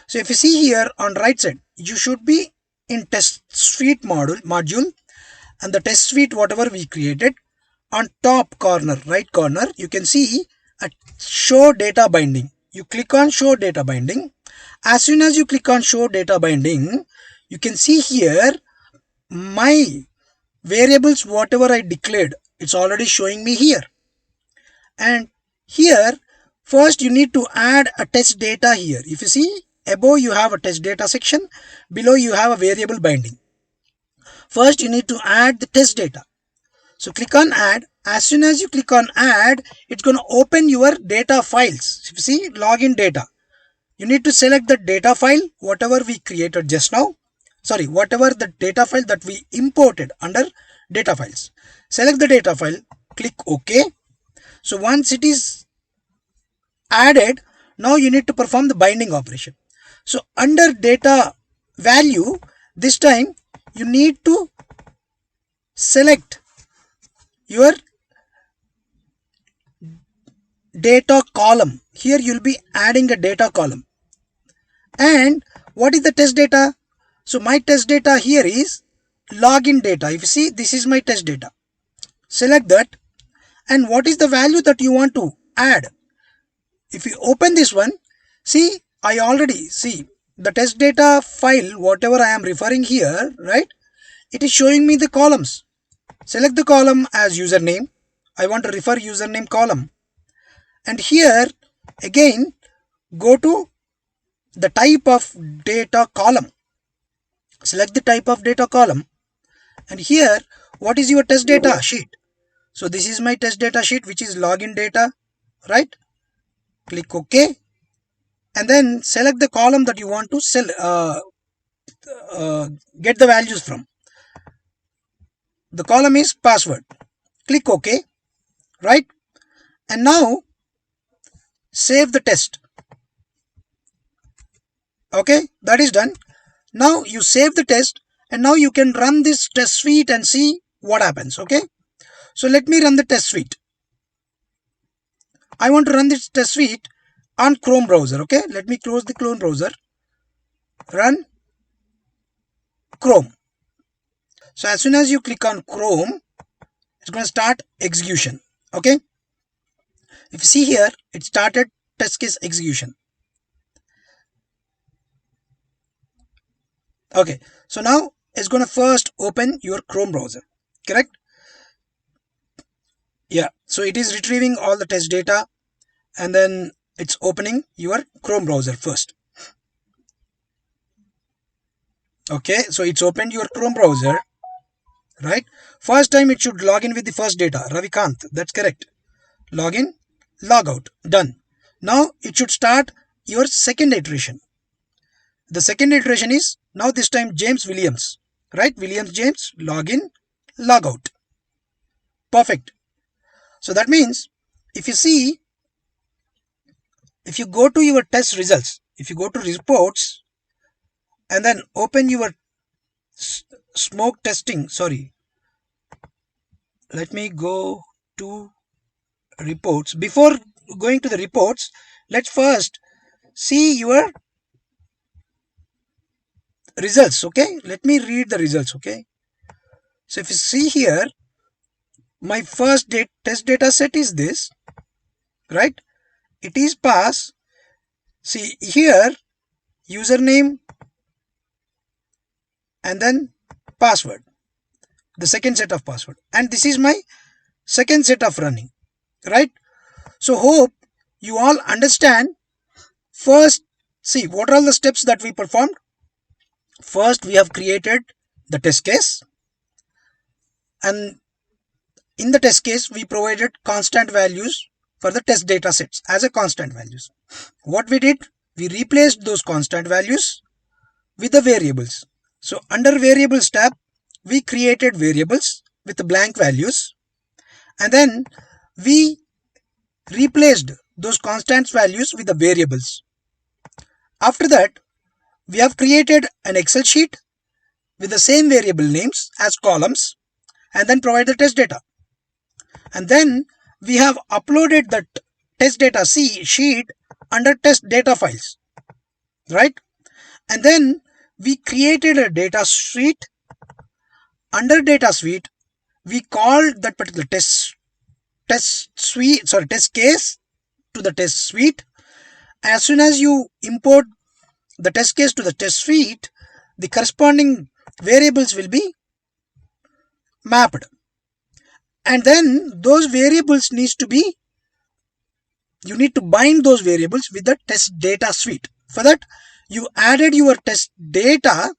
So if you see here on right side, you should be in test suite module, and the test suite whatever we created, on top corner, right corner, you can see a show data binding. You click on show data binding. As soon as you click on show data binding, you can see here my variables whatever I declared, it's already showing me here. And here first you need to add a test data here. If you see above, you have a test data section, below you have a variable binding. First you need to add the test data. So click on add. As soon as you click on add, it's going to open your data files. If you see login data, you need to select the data file whatever we created just now. Sorry, whatever the data file that we imported under data files. Select the data file, click OK. So once it is added, now you need to perform the binding operation. So under data value, this time you need to select your data column. Here you'll be adding a data column. And what is the test data? So my test data here is login data. If you see, this is my test data. Select that. And what is the value that you want to add? If you open this one, see, I already see the test data file, whatever I am referring here, right? It is showing me the columns. Select the column as username. I want to refer username column. And here again, go to the type of data column. Select the type of data column. And here, what is your test data sheet? So this is my test data sheet, which is login data, right? Click OK. And then select the column that you want to get the values from. The column is password. Click OK, right? And now save the test. Okay, that is done. Now you save the test, and now you can run this test suite and see what happens. Okay, so let me run the test suite. I want to run this test suite on Chrome browser. Okay, let me close the Chrome browser. Run Chrome. So as soon as you click on Chrome, it's going to start execution. Okay, if you see here, it started test case execution. Okay, so now it's going to first open your Chrome browser, correct? Yeah, so it is retrieving all the test data, and then it's opening your Chrome browser first. Okay, so it's opened your Chrome browser, right? First time it should log in with the first data, Ravikant, that's correct. Login, logout, done. Now it should start your second iteration. The second iteration is now this time James Williams, right? Williams James, login, logout. Perfect. So that means if you see, if you go to your test results, if you go to reports and then open your smoke testing, sorry, let me go to reports. Before going to the reports, let's first see your results. Okay, let me read the results. Okay, so if you see here, my first test data set is this, right? It is pass. See here, username and then password, the second set of password, and this is my second set of running, right? So hope you all understand. First, see what are all the steps that we performed. First, we have created the test case, and in the test case we provided constant values for the test data sets as a constant values. What we did, we replaced those constant values with the variables. So under variables tab, we created variables with blank values, and then we replaced those constant values with the variables. After that, we have created an Excel sheet with the same variable names as columns and then provide the test data. And then we have uploaded that test data sheet under test data files, right? And then we created a data suite. Under data suite, we called that particular test case to the test suite. As soon as you import the test case to the test suite, the corresponding variables will be mapped, and then those variables you need to bind those variables with the test data suite. For that, you added your the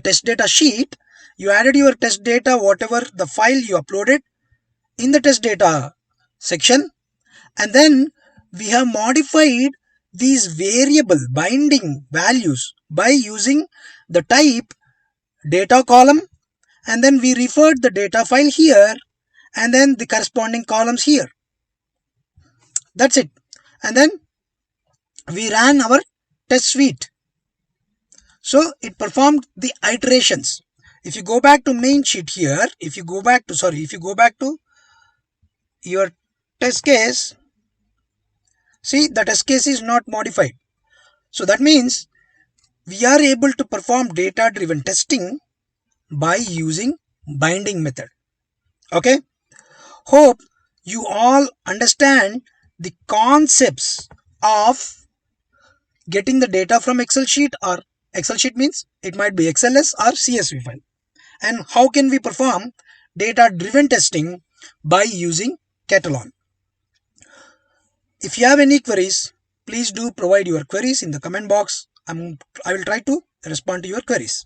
test data sheet. You added your test data, whatever the file you uploaded in the test data section, and then we have modified these variable binding values by using the type data column, and then we referred the data file here and then the corresponding columns here. That's it. And then we ran our test suite. So it performed the iterations. If you go back to main sheet here, if you go back to your test case, see, the test case is not modified. So that means we are able to perform data driven testing by using binding method. Okay. Hope you all understand the concepts of getting the data from Excel sheet, or Excel sheet means it might be XLS or CSV file, and how can we perform data driven testing by using Katalon. If you have any queries, please do provide your queries in the comment box. I will try to respond to your queries.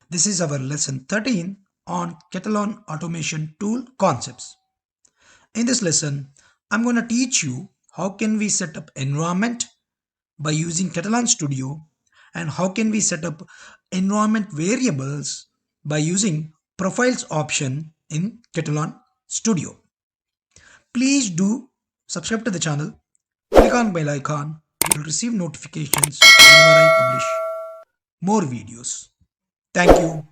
This is our lesson 13 on Katalon automation tool concepts. In this lesson, I'm going to teach you how can we set up environment by using Katalon Studio, and how can we set up environment variables by using profiles option in Katalon Studio. Please do subscribe to the channel, click on bell icon, you will receive notifications whenever I publish more videos. Thank you.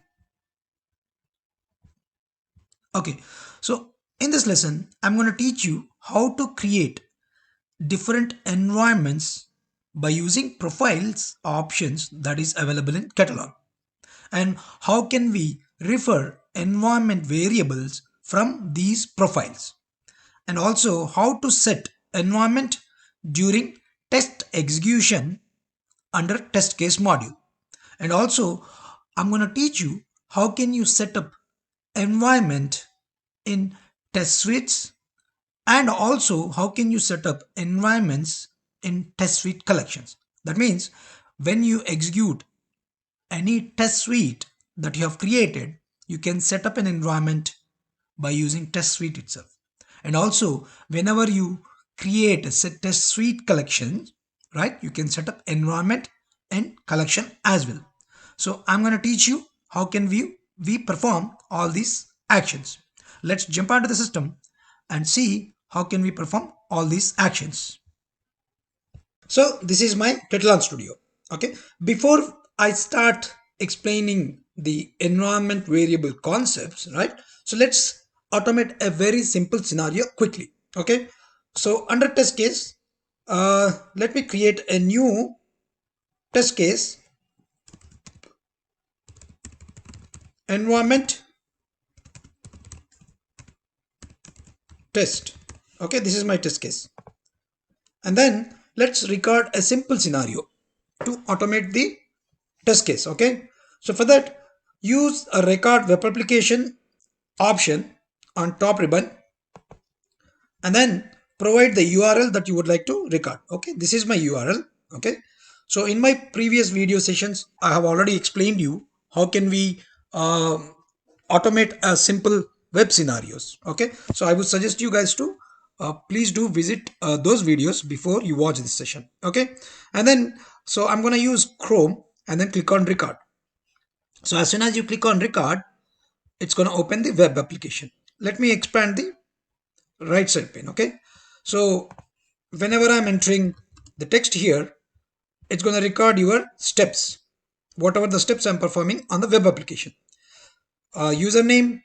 Okay, so in this lesson, I'm going to teach you how to create different environments by using profiles options that is available in Katalon, and how can we refer environment variables from these profiles, and also how to set environment during test execution under test case module. And also I'm going to teach you how can you set up environment in test suites, and also how can you set up environments in test suite collections. That means when you execute any test suite that you have created, you can set up an environment by using test suite itself. And also whenever you create a test suite collection, right, you can set up environment and collection as well. So I'm going to teach you how can we perform all these actions. Let's jump onto the system and see how can we perform all these actions. So this is my Katalon Studio. Okay, before I start explaining the environment variable concepts, right, so let's automate a very simple scenario quickly. Okay, so under test case, let me create a new test case, environment test. Okay, this is my test case, and then let's record a simple scenario to automate the test case. Okay, so for that, use a record web application option on top ribbon, and then provide the URL that you would like to record. Okay, this is my URL. Okay, so in my previous video sessions, I have already explained you how can we automate a simple web scenarios. Okay, so I would suggest you guys to please do visit those videos before you watch this session. Okay, and then so I'm going to use Chrome and then click on record. So as soon as you click on record, it's going to open the web application. Let me expand the right side pane. Okay, So whenever I'm entering the text here, it's going to record your steps, whatever the steps I'm performing on the web application. Username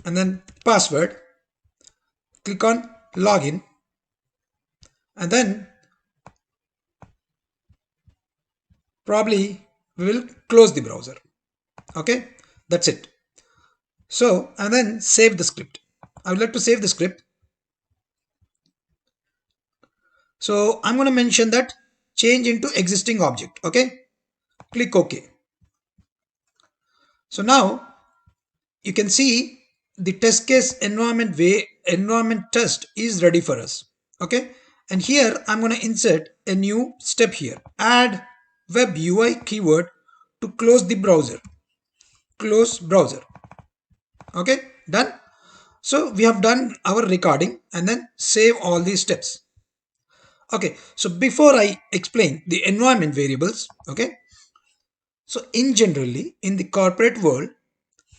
and then password. Click on login and then probably we will close the browser. Okay, that's it. So and then save the script. I would like to save the script. So I'm going to mention that change into existing object. Okay, click OK. So now you can see the test case environment test is ready for us. Okay, and here I'm going to insert a new step here. Add web UI keyword to close the browser. Close browser. Okay, done. So we have done our recording and then save all these steps. Okay, so before I explain the environment variables, okay, so in the corporate world,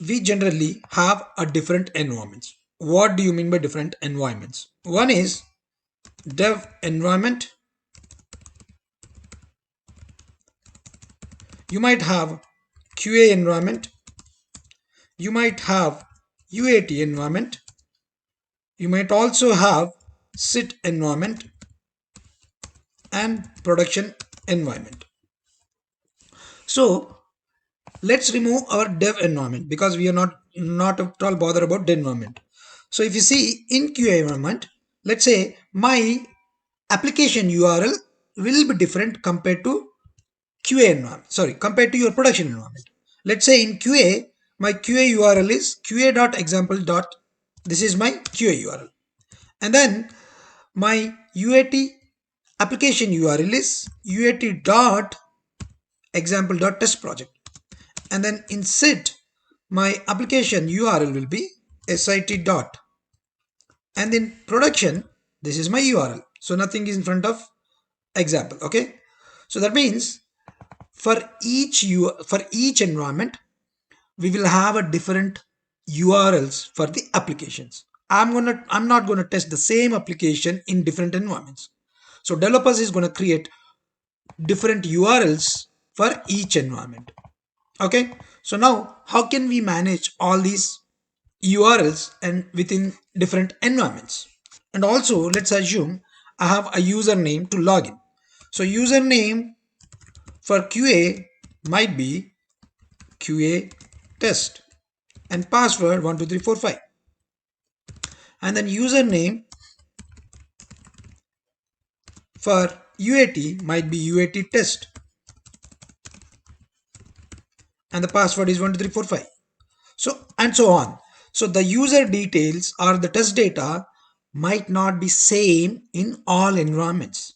we generally have a different environments. What do you mean by different environments? One is dev environment. You might have QA environment. You might have UAT environment. You might also have SIT environment and production environment. So let's remove our dev environment because we are not at all bothered about dev environment. So if you see in QA environment, let's say my application URL will be different compared to QA environment. Sorry, compared to your production environment. Let's say in QA, my QA URL is qa.example. This is my QA URL, and then my UAT application URL is uat.example.test project. And then in SIT, my application URL will be sit dot. And in production, this is my URL. So nothing is in front of example. Okay. So that means for each environment, we will have a different URLs for the applications. I'm not gonna test the same application in different environments. So developers is gonna create different URLs for each environment. Okay, so now how can we manage all these URLs and within different environments? And also let's assume I have a username to login. So username for QA might be QA test and password 12345, and then username for UAT might be UAT test and the password is 12345. So and so on. So the user details or the test data might not be same in all environments.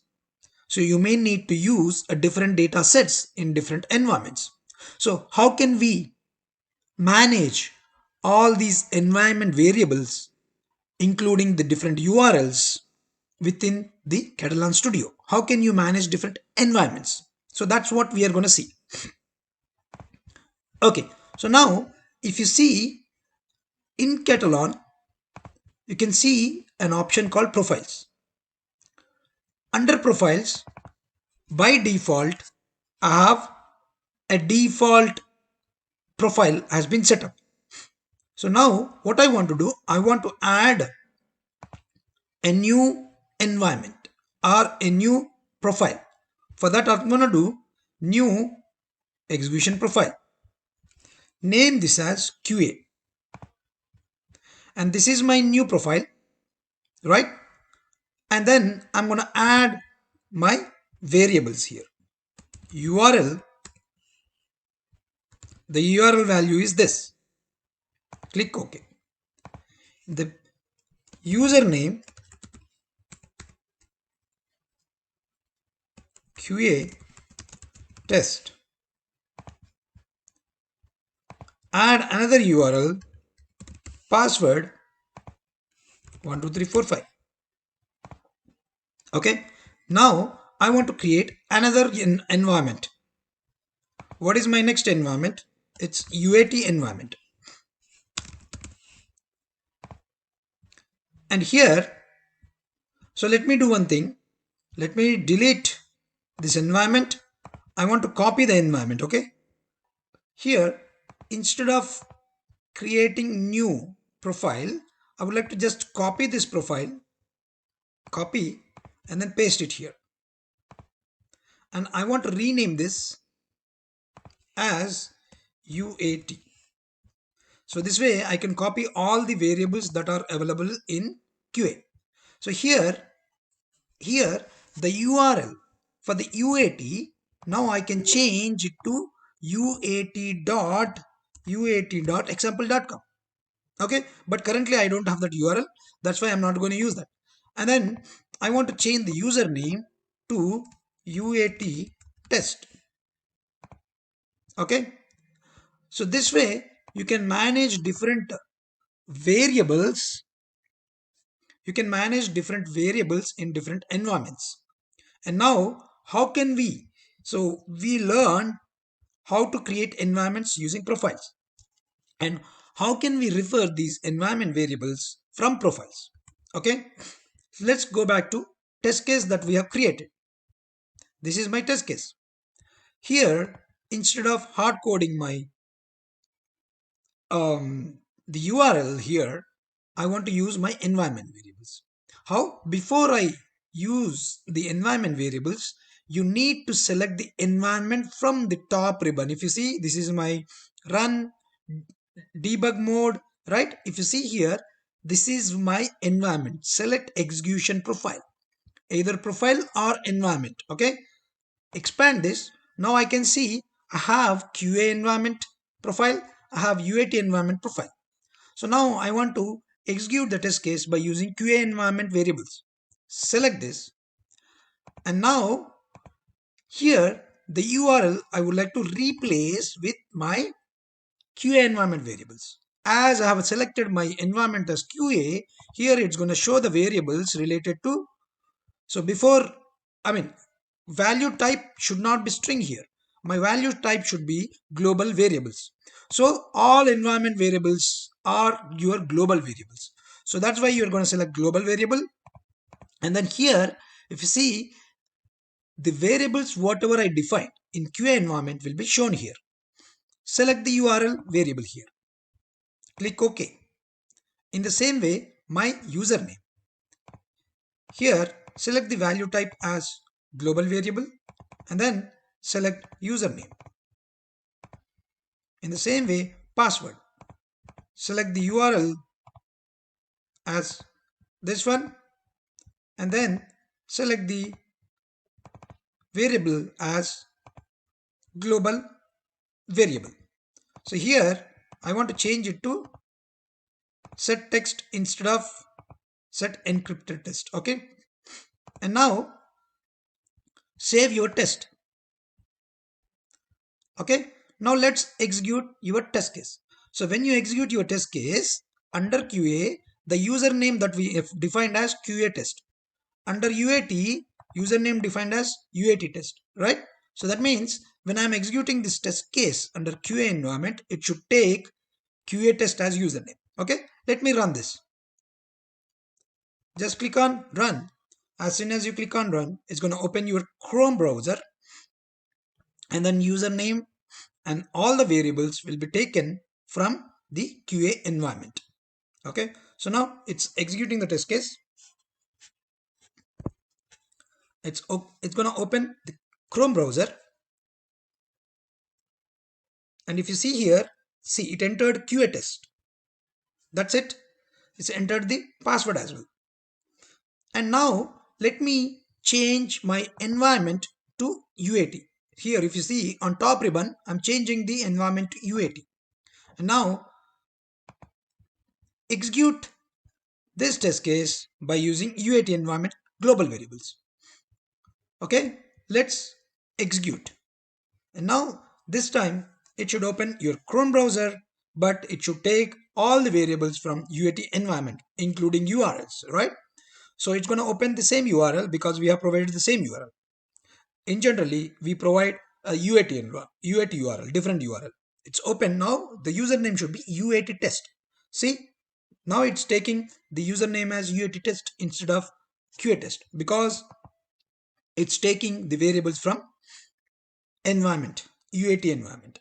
So you may need to use a different data sets in different environments. So how can we manage all these environment variables including the different URLs within the Katalon studio? How can you manage different environments? So that's what we are going to see. Okay, so now if you see in Katalon, you can see an option called profiles. Under profiles, by default, I have a default profile has been set up. So now what I want to do, I want to add a new environment or a new profile. For that, I'm going to do new execution profile. Name this as QA. And this is my new profile, right? And then I'm going to add my variables here. URL, the URL value is this. Click OK. The username QA test. Add another URL, password 12345. Okay, now I want to create another environment. What is my next environment? It's UAT environment. And here, So let me do one thing. Let me delete this environment. I want to copy the environment. Okay. Here, instead of creating new profile, I would like to just copy this profile, copy, and then paste it here. And I want to rename this as UAT. So this way I can copy all the variables that are available in QA. So here the URL for the UAT, now I can change it to uat.example.com. Okay, but currently I don't have that URL. That's why I'm not going to use that. And then I want to change the username to UAT test. Okay, so this way you can manage different variables. You can manage different variables in different environments. And now how can we? So we learn how to create environments using profiles. And how can we refer these environment variables from profiles? Okay, let's go back to test case that we have created. This is my test case. Here, instead of hard coding my the URL here, I want to use my environment variables. How? Before I use the environment variables, you need to select the environment from the top ribbon. If you see, this is my run debug mode, right? If you see here, this is my environment. Select execution profile, either profile or environment. Okay, expand this. Now I can see I have QA environment profile, I have UAT environment profile. So now I want to execute the test case by using QA environment variables. Select this, and now here the URL I would like to replace with my QA environment variables. As I have selected my environment as QA, here it's going to show the variables related to. So before, I mean, value type should not be string here. My value type should be global variables. So all environment variables are your global variables. So that's why you're going to select global variable. And then here, if you see, the variables whatever I define in QA environment will be shown here. Select the URL variable here. Click OK. In the same way, my username. Here, select the value type as global variable and then select username. In the same way, password. Select the URL as this one and then select the variable as global variable. So here I want to change it to set text instead of set encrypted text. Okay, and now save your test. Okay, now let's execute your test case. So when you execute your test case under QA, the username that we have defined as QA test, under UAT, username defined as UAT test, right? So that means when I'm executing this test case under QA environment, it should take QA test as username. Okay, let me run this. Just click on run. As soon as you click on run, it's going to open your Chrome browser, and then username and all the variables will be taken from the QA environment. Okay, so now it's executing the test case. It's going to open the Chrome browser, and if you see here, see it entered QA test. That's it. It's entered the password as well. And now let me change my environment to UAT. Here if you see on top ribbon, I'm changing the environment to UAT. And now execute this test case by using UAT environment global variables. Okay, let's execute. And now this time it should open your Chrome browser, but it should take all the variables from UAT environment, including URLs, right? So it's going to open the same URL because we have provided the same URL. In generally, we provide a UAT URL, different URL. It's open now. The username should be UAT test. See, now it's taking the username as UAT test instead of QA test because it's taking the variables from environment, UAT environment.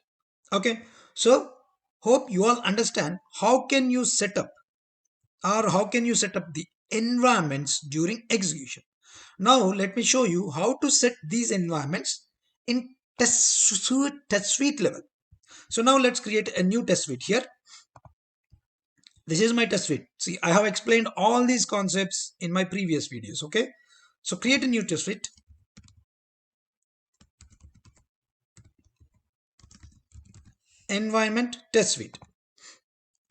Okay, so hope you all understand how can you set up or how can you set up the environments during execution. Now let me show you how to set these environments in test suite level. So now let's create a new test suite here. This is my test suite. See, I have explained all these concepts in my previous videos. Okay, so create a new test suite. Environment test suite.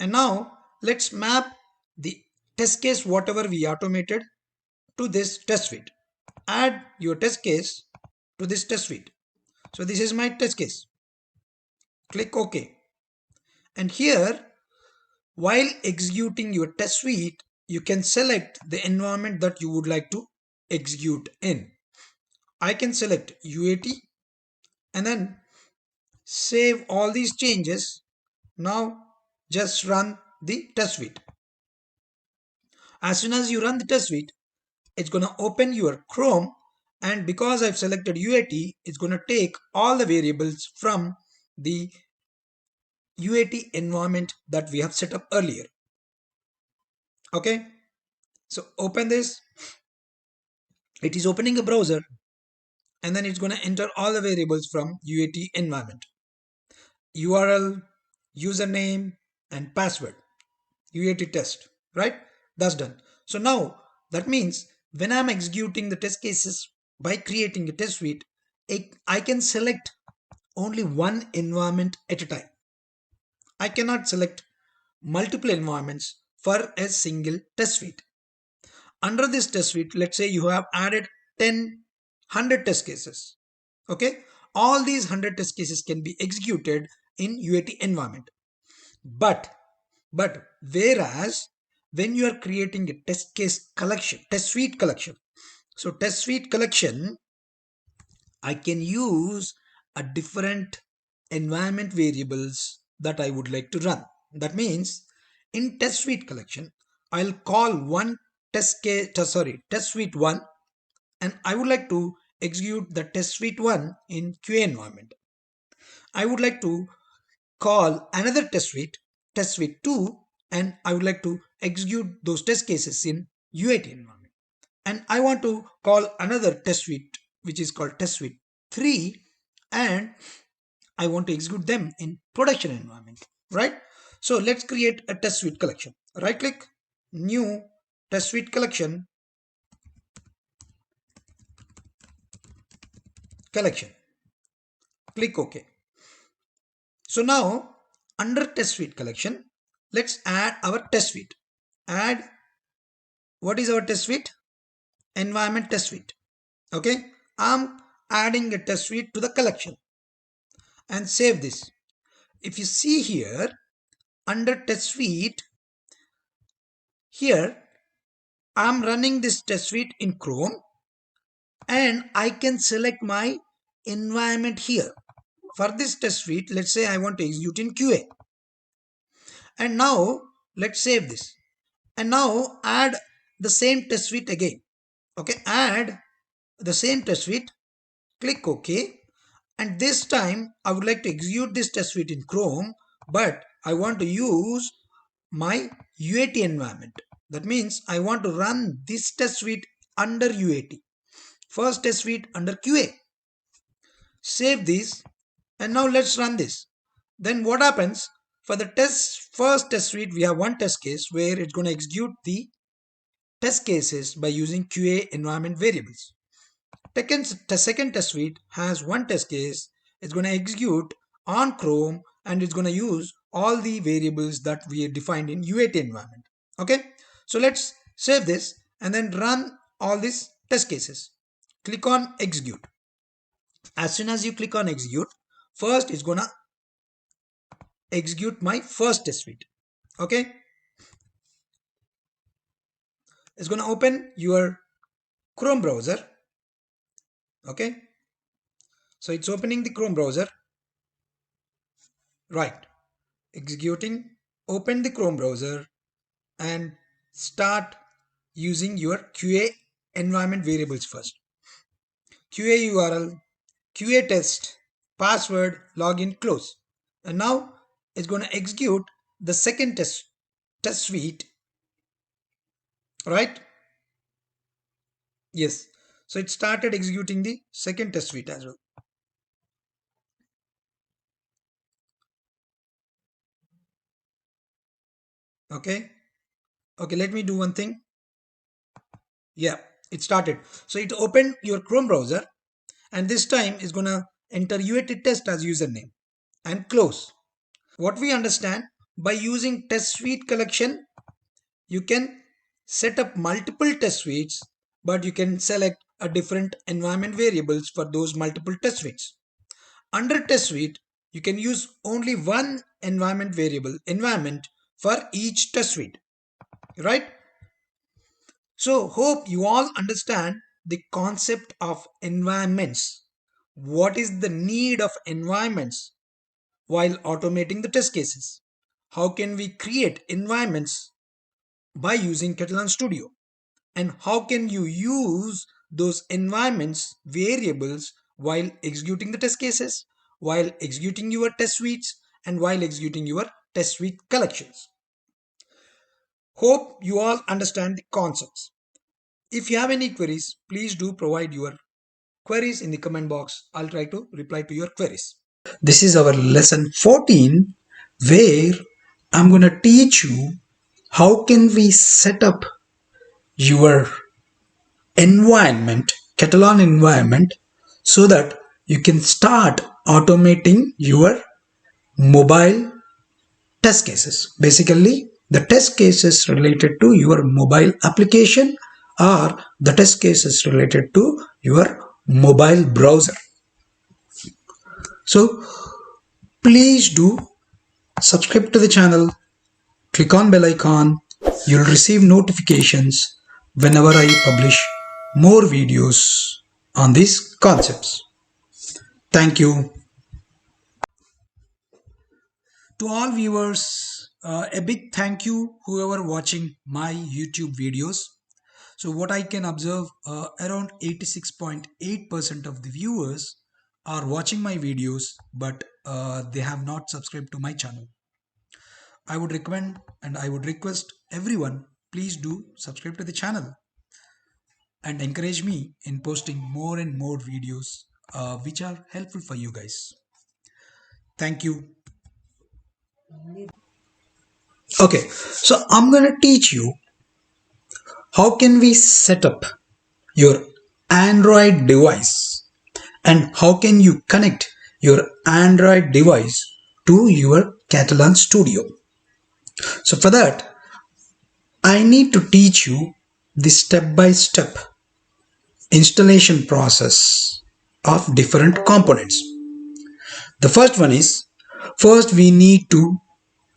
And now let's map the test case whatever we automated to this test suite. Add your test case to this test suite. So this is my test case. Click OK. And here, while executing your test suite, you can select the environment that you would like to execute in. I can select UAT and then save all these changes. Now just run the test suite. As soon as you run the test suite, it's going to open your Chrome, and because I've selected UAT, it's going to take all the variables from the UAT environment that we have set up earlier. Okay, so open this. It is opening a browser, and then it's going to enter all the variables from UAT environment. URL, username, and password. UAT test, right? That's done. So now that means when I'm executing the test cases by creating a test suite, I can select only one environment at a time. I cannot select multiple environments for a single test suite. Under this test suite, let's say you have added 100 test cases. Okay, all these 100 test cases can be executed in UAT environment. But whereas when you are creating a test case collection, test suite collection, so test suite collection, I can use a different environment variables that I would like to run. That means in test suite collection, I'll call one test suite one, and I would like to execute the test suite one in QA environment. I would like to call another test suite 2, and I would like to execute those test cases in UAT environment. And I want to call another test suite which is called test suite 3, and I want to execute them in production environment, right? So let's create a test suite collection. Right click, new test suite collection, click OK. So now under test suite collection, let's add our test suite. Add, what is our test suite? Environment test suite. Okay, I'm adding a test suite to the collection and save this. If you see here under test suite, here I'm running this test suite in Chrome, and I can select my environment here. For this test suite, let's say I want to execute in QA. And now let's save this. And now add the same test suite again. Okay, add the same test suite, click OK. And this time I would like to execute this test suite in Chrome, but I want to use my UAT environment. That means I want to run this test suite under UAT. First test suite under QA. Save this, and now let's run this. Then what happens? For the first test suite, we have one test case where it's going to execute the test cases by using QA environment variables. The second test suite has one test case. It's going to execute on Chrome, and it's going to use all the variables that we defined in UAT environment. Okay, so let's save this and then run all these test cases. Click on execute. As soon as you click on execute, first it's going to execute my first test suite. Okay, it's going to open your Chrome browser. Okay, so it's opening the Chrome browser. Right, executing. Open the Chrome browser and start using your QA environment variables first. QA URL, QA test, password, login, close. And now it's going to execute the second test suite, right? Yes. So it started executing the second test suite as well. Okay. Okay, let me do one thing. Yeah, it started. So it opened your Chrome browser, and this time it's gonna enter UAT test as username and close. What we understand, by using test suite collection, you can set up multiple test suites, but you can select a different environment variables for those multiple test suites. Under test suite, you can use only one environment for each test suite, right? So hope you all understand the concept of environments. What is the need of environments while automating the test cases? How can we create environments by using Katalon Studio? And how can you use those environments variables while executing the test cases, while executing your test suites, and while executing your test suite collections? Hope you all understand the concepts. If you have any queries, please do provide your queries in the comment box. I'll try to reply to your queries. This is our lesson 14, where I'm going to teach you how can we set up your environment, Katalon environment, so that you can start automating your mobile test cases. Basically, the test cases related to your mobile application or the test cases related to your mobile browser. So please do subscribe to the channel, click on bell icon. You'll receive notifications whenever I publish more videos on these concepts. Thank you. To all viewers, a big thank you whoever watching my YouTube videos. So what I can observe, around 86.8% of the viewers are watching my videos, but they have not subscribed to my channel. I would recommend and I would request everyone, please do subscribe to the channel and encourage me in posting more and more videos which are helpful for you guys. Thank you. Okay, so I'm gonna teach you how can we set up your Android device and how can you connect your Android device to your Katalon Studio. So for that, I need to teach you the step-by-step installation process of different components. The first one is, first we need to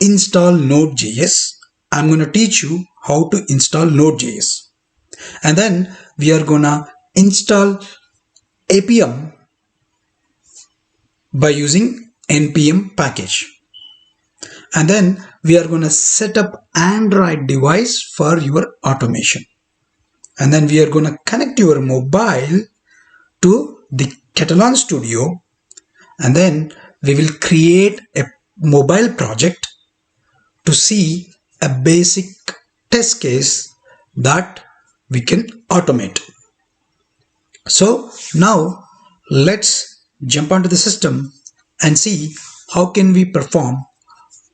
install Node.js. I'm going to teach you how to install Node.js. And then we are going to install APM by using npm package. And then we are going to set up Android device for your automation. And then we are going to connect your mobile to the Katalon Studio, and then we will create a mobile project to see a basic test case that we can automate. So now let's jump onto the system and see how can we perform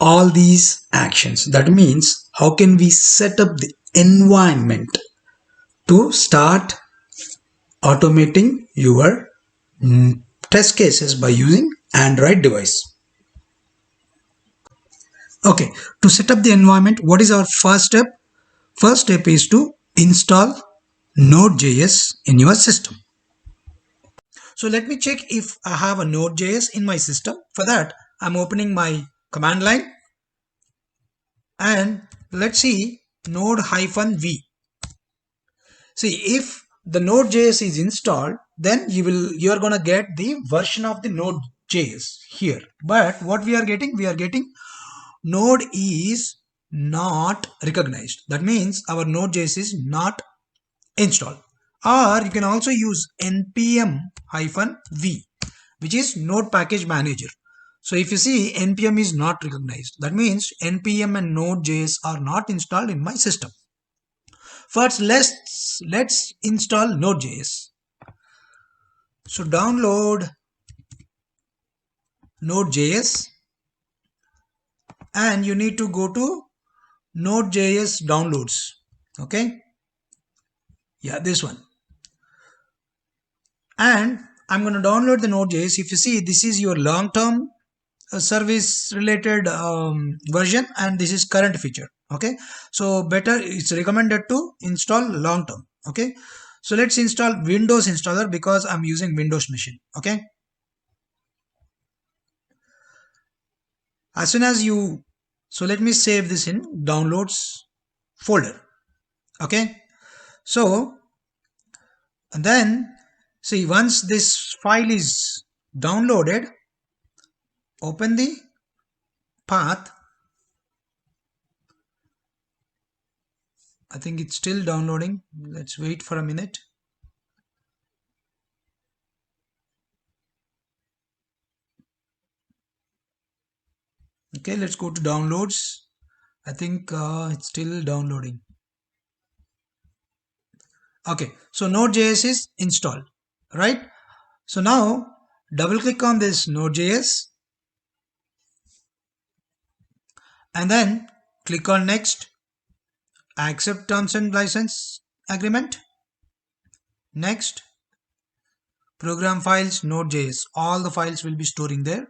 all these actions. That means how can we set up the environment to start automating your test cases by using Android device. Okay, to set up the environment, what is our first step? First step is to install Node.js in your system. So let me check if I have a Node.js in my system. For that, I'm opening my command line and let's see node-v. See, if the Node.js is installed, then you're gonna get the version of the Node.js here. But what we are getting Node is not recognized. That means our Node.js is not installed. or you can also use npm-v, which is node package manager. So if you see, npm is not recognized. That means npm and node.js are not installed in my system. First, let's install node.js. So download node.js, and you need to go to node.js downloads. Okay, yeah, this one. And I'm going to download the node.js. If you see, this is your long-term service related version, and this is current feature. Okay, so better, it's recommended to install long term. Okay, so let's install Windows installer because I'm using Windows machine. Okay, as soon as you, so let me save this in downloads folder. Okay, so and then see, once this file is downloaded, open the path. I think it's still downloading. Let's wait for a minute. Okay, let's go to downloads. I think it's still downloading. Okay, so Node.js is installed, right? So now double click on this Node.js and then click on next, accept terms and license agreement, next, program files, Node.js, all the files will be storing there,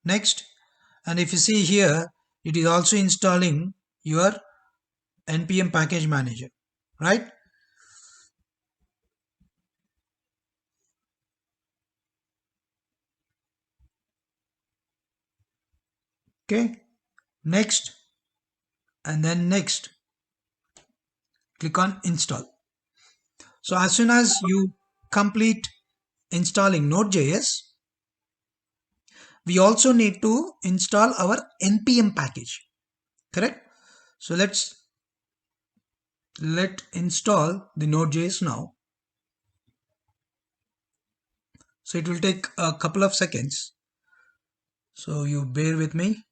next. And if you see here, it is also installing your npm package manager, right? Okay, next, and then next, click on install. So as soon as you complete installing Node.js, we also need to install our npm package, correct? So let install the Node.js now. So it will take a couple of seconds, so you bear with me.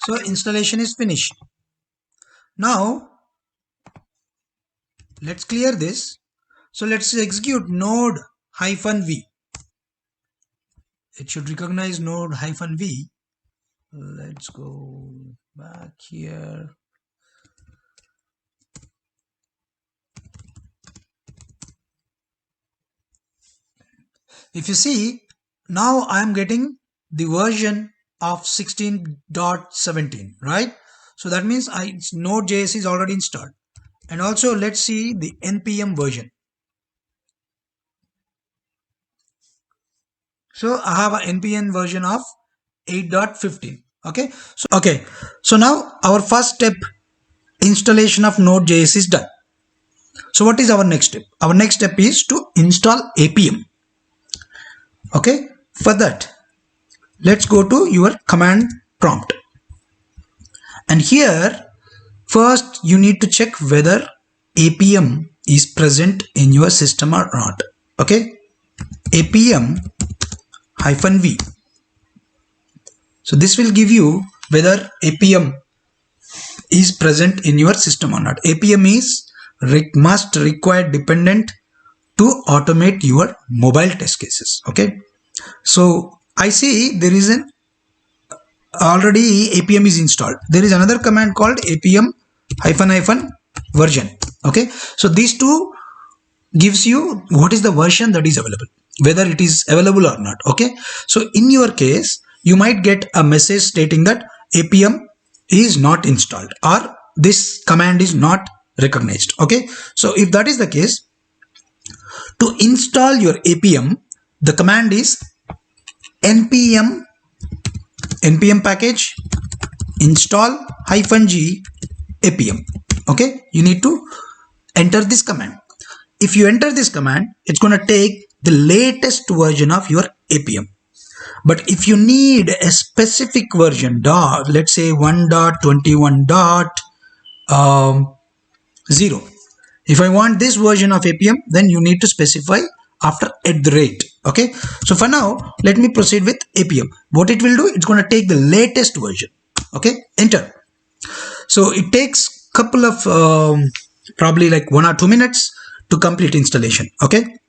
So installation is finished. Now let's clear this. So let's execute node-v. It should recognize node-v. Let's go back here. If you see, now I am getting the version of 16.17, right? So that means Node.js is already installed. And also let's see the npm version. So I have an npm version of 8.15. Okay, so now our first step, installation of Node.js, is done. So what is our next step? Our next step is to install apm. Okay, for that, let's go to your command prompt. And here, first you need to check whether apm is present in your system or not. Okay, apm-v. So this will give you whether apm is present in your system or not. apm is must require dependent to automate your mobile test cases. Okay, so I see there is an already apm is installed. There is another command called apm - version. Okay, so these two gives you what is the version that is available, whether it is available or not. Okay, so in your case you might get a message stating that apm is not installed or this command is not recognized. Okay, so if that is the case, to install your apm, the command is npm package install -g apm. Okay, you need to enter this command. if you enter this command, it's going to take the latest version of your APM. But if you need a specific version, let's say 1.21.0, if I want this version of APM, then you need to specify after @ okay. So for now, let me proceed with APM. What it will do, it's going to take the latest version. Okay, enter. So it takes couple of probably like 1 or 2 minutes to complete installation. Okay.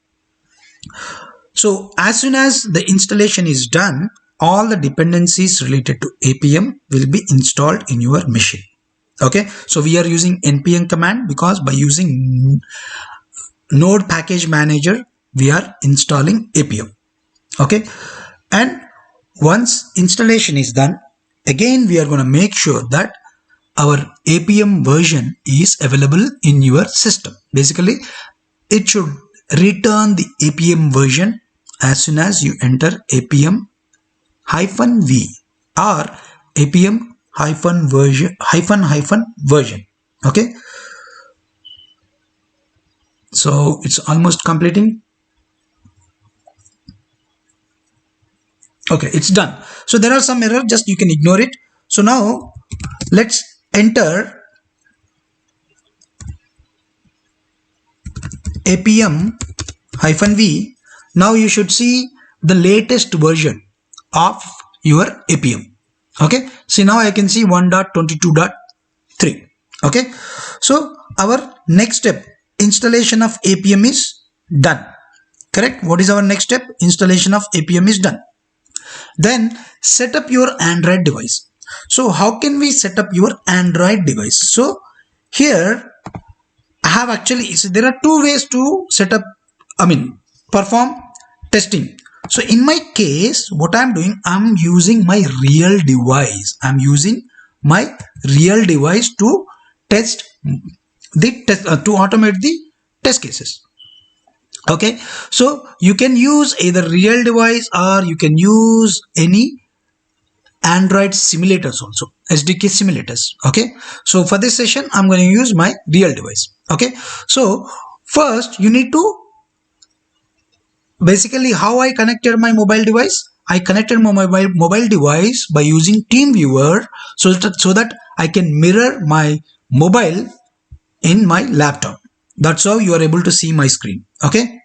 So as soon as the installation is done, all the dependencies related to APM will be installed in your machine. Okay, so we are using npm command because by using node package manager we are installing APM. Okay, and once installation is done, again we are going to make sure that our APM version is available in your system. Basically, it should return the APM version as soon as you enter APM-v or APM version. Okay, so it's almost completing. Okay, it's done. So there are some errors, just you can ignore it. So now let's enter APM-v. Now you should see the latest version of your APM. Okay, see now I can see 1.22.3. okay, so our next step, installation of APM is done. Correct? What is our next step? Installation of APM is done. Then set up your Android device. So how can we set up your Android device? So here I have actually, so there are two ways to set up, perform testing. So in my case, what I'm doing, I'm using my real device. I'm using my real device to test the test, to automate the test cases. Okay, so you can use either real device or you can use any Android simulators also, SDK simulators. Okay, so for this session I'm going to use my real device. Okay, so first you need to, basically how I connected my mobile device, I connected my mobile device by using TeamViewer so that I can mirror my mobile in my laptop. That's how you are able to see my screen. Okay,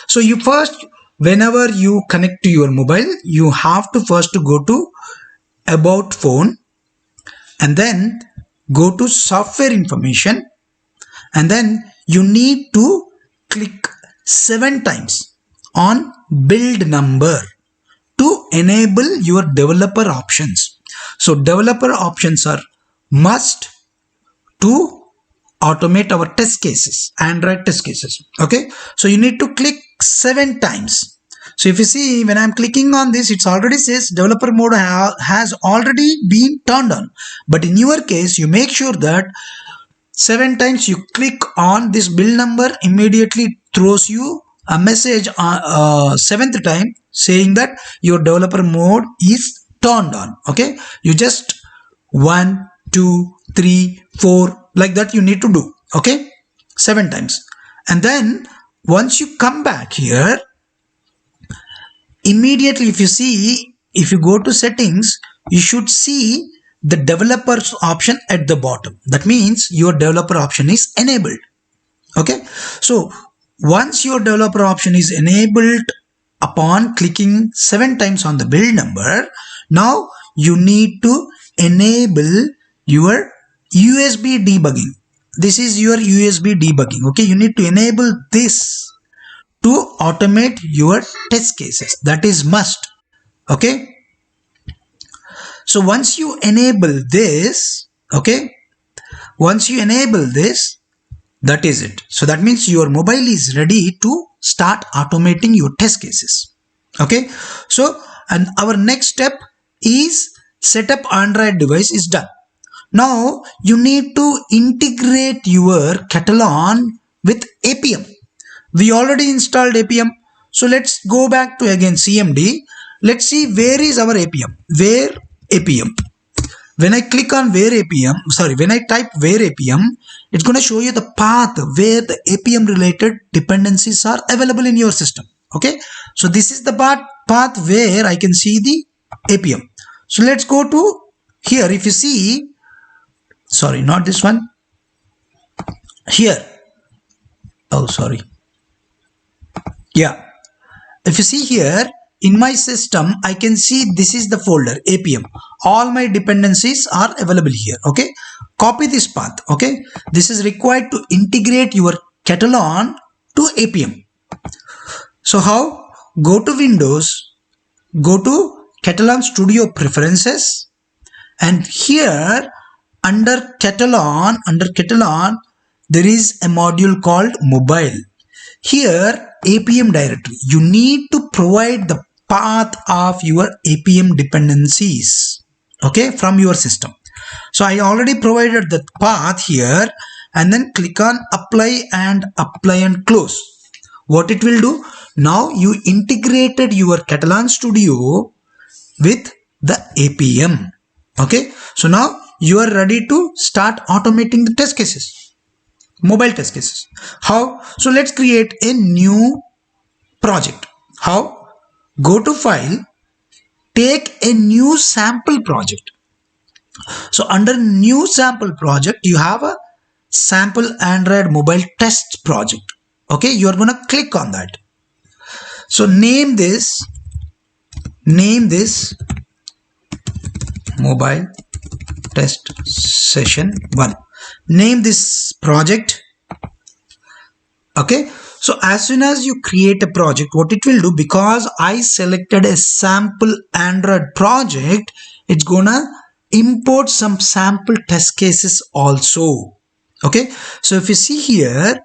so you first, whenever you connect to your mobile, you have to first go to about phone and then go to software information, and then you need to click 7 times on build number to enable your developer options. So developer options are must to automate our test cases, Android test cases. Okay, so you need to click 7 times. So if you see, when I'm clicking on this, it already says developer mode has already been turned on. But in your case, you make sure that 7 times you click on this build number, immediately throws you a message on 7th time saying that your developer mode is turned on. Okay, you just 1, 2, 3, 4 like that you need to do. Okay, 7 times. And then once you come back here, immediately if you see, if you go to settings, you should see the developers option at the bottom. That means your developer option is enabled. Okay, so once your developer option is enabled upon clicking 7 times on the build number, now you need to enable your USB debugging. This is your USB debugging. Okay, you need to enable this to automate your test cases. That is must. Okay, so once you enable this, okay, once you enable this, that is it. So that means your mobile is ready to start automating your test cases. Okay, so and our next step is set up Android device is done. Now you need to integrate your Katalon with APM. We already installed APM. So let's go back to again CMD. Let's see where is our APM. Where APM. when I click on where APM, when I type where APM, it's going to show you the path where the APM related dependencies are available in your system. Okay, so this is the path where I can see the APM. So let's go to here. If you see, sorry, not this one, here. Oh, sorry. Yeah. If you see here, in my system, I can see this is the folder APM. All my dependencies are available here. Okay. Copy this path. Okay. This is required to integrate your Katalon to APM. So how? Go to Windows, go to Katalon Studio Preferences, and here under Katalon, there is a module called Mobile. Here APM directory, you need to provide the path of your APM dependencies, okay, from your system. So I already provided that path here, and then click on apply and close. What it will do, now you integrated your Katalon Studio with the APM. Okay, so now you are ready to start automating the test cases, mobile test cases. How? So let's create a new project. How? Go to file, take a new sample project. So under new sample project, you have a sample Android mobile test project. Okay, you are going to click on that. So name this mobile test session 1. Name this project. Okay, so as soon as you create a project, what it will do, because I selected a sample Android project, it's gonna import some sample test cases also. Okay, so if you see here,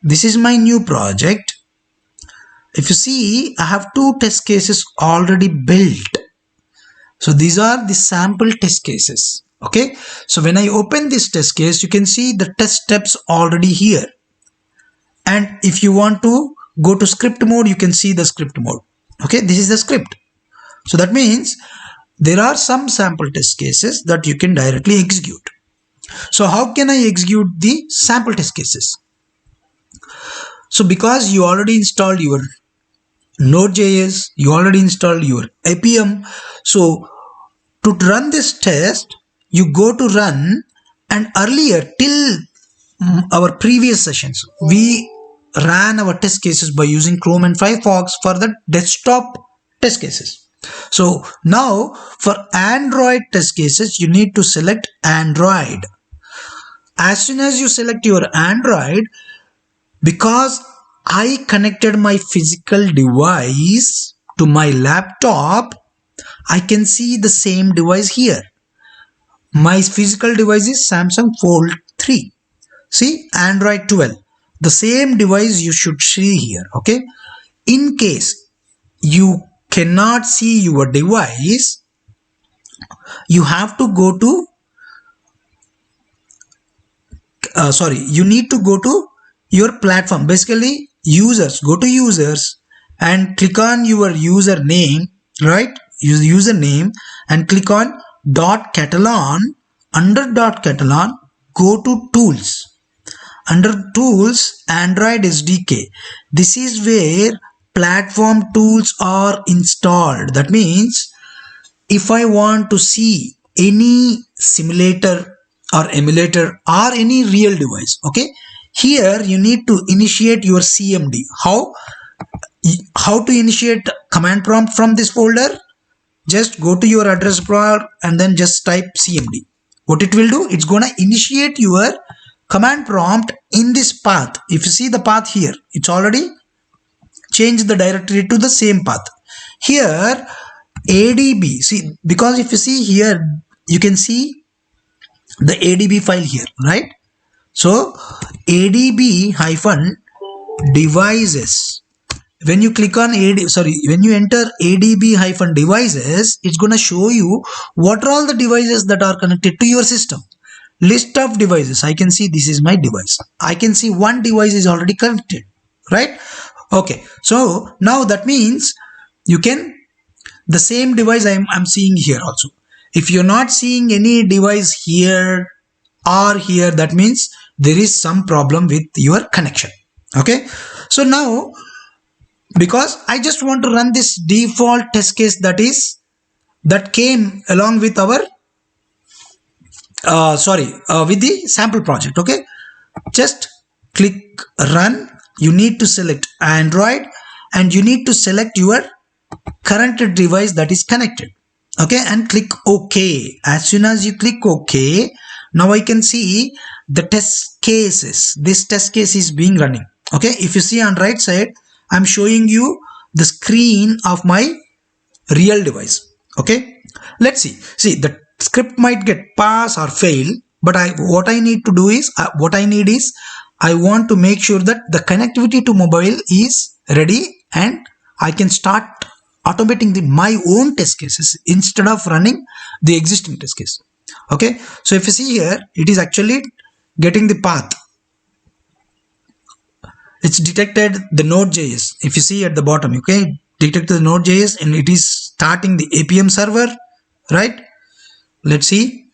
this is my new project. If you see, I have 2 test cases already built. So these are the sample test cases. Okay, so when I open this test case, you can see the test steps already here. And if you want to go to script mode, you can see the script mode. Okay, this is the script. So that means there are some sample test cases that you can directly execute. So how can I execute the sample test cases? So because you already installed your Node.js, you already installed your APM. So to run this test, you go to run, and earlier till our previous sessions, we ran our test cases by using Chrome and Firefox for the desktop test cases. So now for Android test cases, you need to select Android. As soon as you select your Android, because I connected my physical device to my laptop, I can see the same device here. My physical device is Samsung Fold 3. See, Android 12. The same device you should see here. Okay. In case you cannot see your device, you have to go to you need to go to your platform. Basically, users, go to users and click on your username, right? Use username and click on .katalon. Under .katalon, go to tools. Under tools, Android SDK. This is where platform tools are installed. That means if I want to see any simulator or emulator or any real device, okay, here you need to initiate your CMD. How to initiate command prompt from this folder? Just go to your address bar and then just type CMD. What it will do, it's gonna initiate your command prompt in this path. If you see the path here, it's already changed the directory to the same path. Here ADB, see, because if you see here, you can see the ADB file here, right? So ADB hyphen devices. When you click on when you enter ADB hyphen devices, it's gonna show you what are all the devices that are connected to your system. List of devices. I can see this is my device. I can see one device is already connected, right? Okay, so now that means you can, the same device I'm seeing here also. If you're not seeing any device here or here, that means there is some problem with your connection. Okay, so now because I just want to run this default test case that came along with our with the sample project. Okay, just click run. You need to select Android and you need to select your current device that is connected. Okay, and click OK. As soon as you click OK, now I can see the test cases. This test case is being running. Okay, if you see on right side, I'm showing you the screen of my real device. Okay, let's see the script might get pass or fail, but what I need is I want to make sure that the connectivity to mobile is ready and I can start automating my own test cases instead of running the existing test case. Okay, so if you see here, it is actually getting the path. It's detected the Node.js. If you see at the bottom, okay, detected the Node.js and it is starting the APM server, right? Let's see.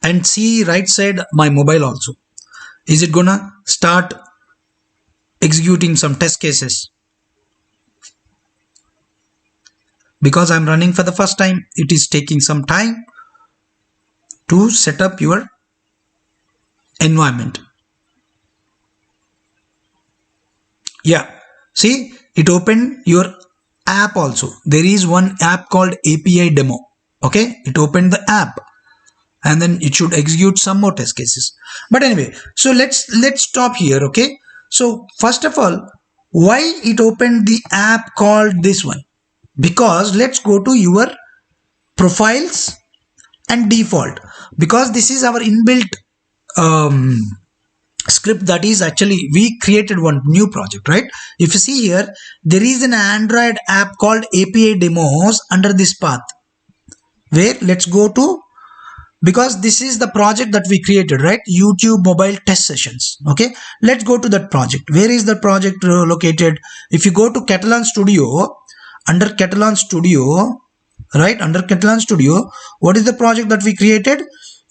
And see right side my mobile also. Is it gonna start executing some test cases? Because I'm running for the first time, it is taking some time to set up your environment. Yeah, see, it opened your app also. There is one app called API demo. Okay, it opened the app and then it should execute some more test cases. But anyway, so let's stop here. Okay, so first of all, why it opened the app called this one? Because let's go to your profiles and default, because this is our inbuilt script that is actually we created one new project, right? If you see here, there is an Android app called API demos under this path, where let's go to, because this is the project that we created, right? YouTube mobile test sessions. Okay, let's go to that project. Where is the project located? If you go to Katalon Studio, under Katalon Studio, right, under Katalon Studio, what is the project that we created?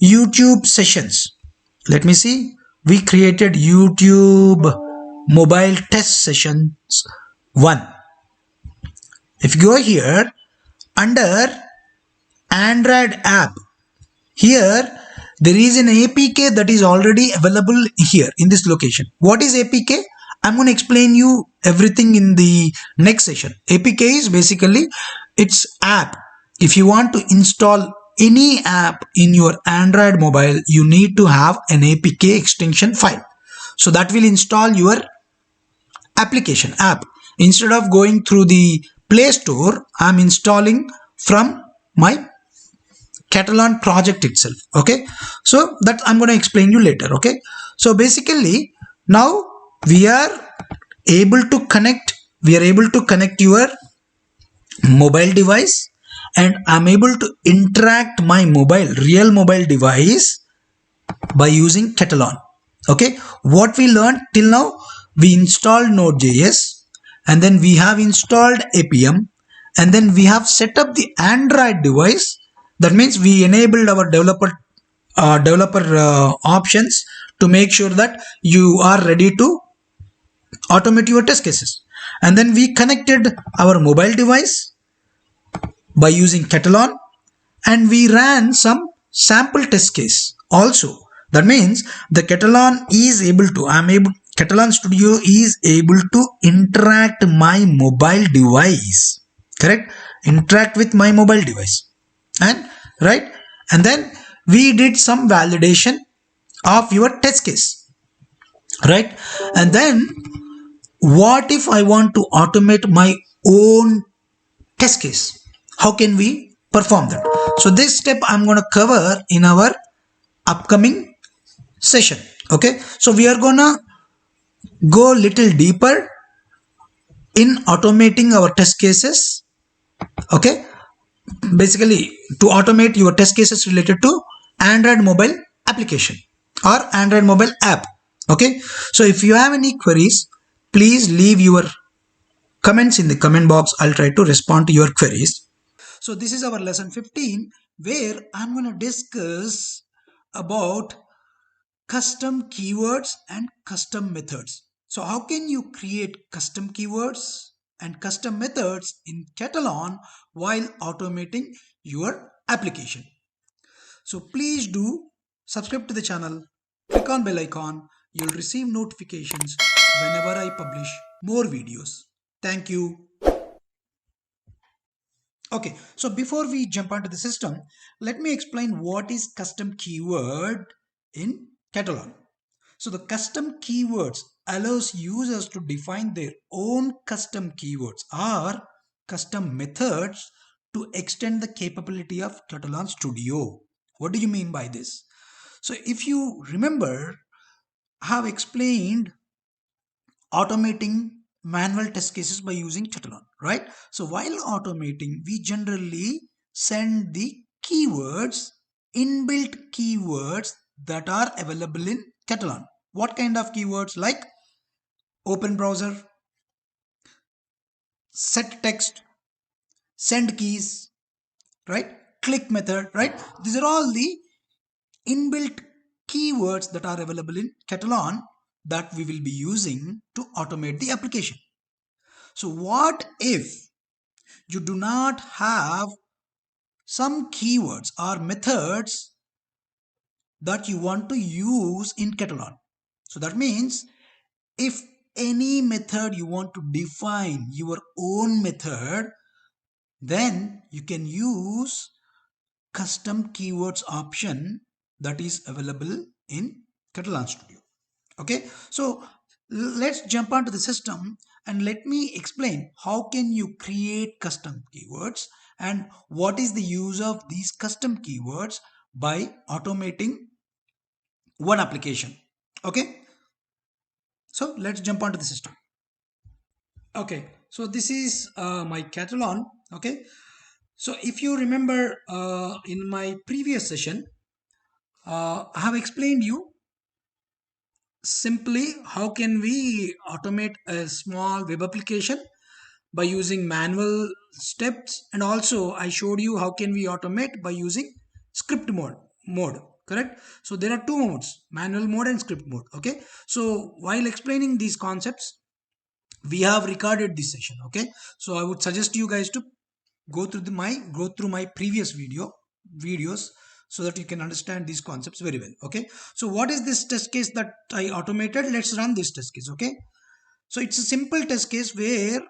YouTube sessions. Let me see. We created YouTube mobile test sessions 1. If you go here under Android app, here there is an APK that is already available here in this location. What is APK? I'm going to explain you everything in the next session. APK is basically it's app. If you want to install any app in your Android mobile, you need to have an APK extension file. So that will install your application app. Instead of going through the Play Store, I'm installing from my Katalon project itself. Okay, so that I'm going to explain you later. Okay, so basically now we are able to connect your mobile device, and I'm able to interact my real mobile device by using Katalon. Okay, what we learned till now, we installed Node.js and then we have installed APM and then we have set up the Android device. That means we enabled our developer options to make sure that you are ready to automate your test cases. And then we connected our mobile device by using Katalon and we ran some sample test case also. That means the Katalon Studio is able to interact my mobile device, correct? Interact with my mobile device, and right, and then we did some validation of your test case, right? And then what if I want to automate my own test case? How can we perform that? So this step I'm going to cover in our upcoming session. Okay, so we are gonna go little deeper in automating our test cases. Okay, basically to automate your test cases related to Android mobile application or Android mobile app. Okay, so if you have any queries, please leave your comments in the comment box. I'll try to respond to your queries. So this is our lesson 15 where I'm going to discuss about custom keywords and custom methods. So how can you create custom keywords and custom methods in Katalon while automating your application? So please do subscribe to the channel, click on bell icon. You'll receive notifications whenever I publish more videos. Thank you. Okay, so before we jump onto the system, let me explain what is custom keyword in Katalon. So the custom keywords allows users to define their own custom keywords or custom methods to extend the capability of Katalon Studio. What do you mean by this? So if you remember, I have explained automating manual test cases by using Katalon, right? So while automating, we generally send the keywords, inbuilt keywords that are available in Katalon. What kind of keywords? Like open browser, set text, send keys, right? Click method, right? These are all the inbuilt keywords that are available in Katalon that we will be using to automate the application. So what if you do not have some keywords or methods that you want to use in Katalon? So that means if any method you want to define your own method, then you can use custom keywords option that is available in Katalon Studio. Okay, so let's jump onto the system and let me explain how can you create custom keywords and what is the use of these custom keywords by automating one application. Okay, so let's jump onto the system. Okay, so this is my Katalon. Okay, so if you remember in my previous session, I have explained you simply how can we automate a small web application by using manual steps, and also I showed you how can we automate by using script mode, correct? So there are two modes, manual mode and script mode. Okay, so while explaining these concepts, we have recorded this session. Okay, so I would suggest you guys to go through my previous videos so that you can understand these concepts very well. Okay, so what is this test case that I automated? Let's run this test case. Okay, so it's a simple test case where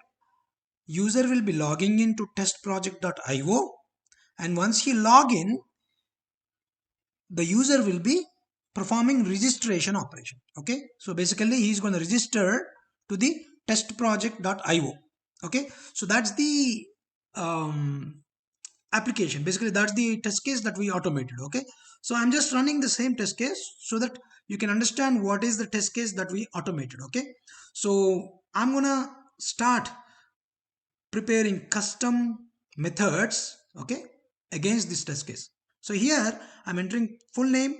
user will be logging into testproject.io, and once he log in, the user will be performing registration operation. Okay, so basically he is going to register to the testproject.io. Okay, so that's the application. Basically that's the test case that we automated. Okay, so I'm just running the same test case so that you can understand what is the test case that we automated. Okay, so I'm gonna start preparing custom methods, okay, against this test case. So here I'm entering full name,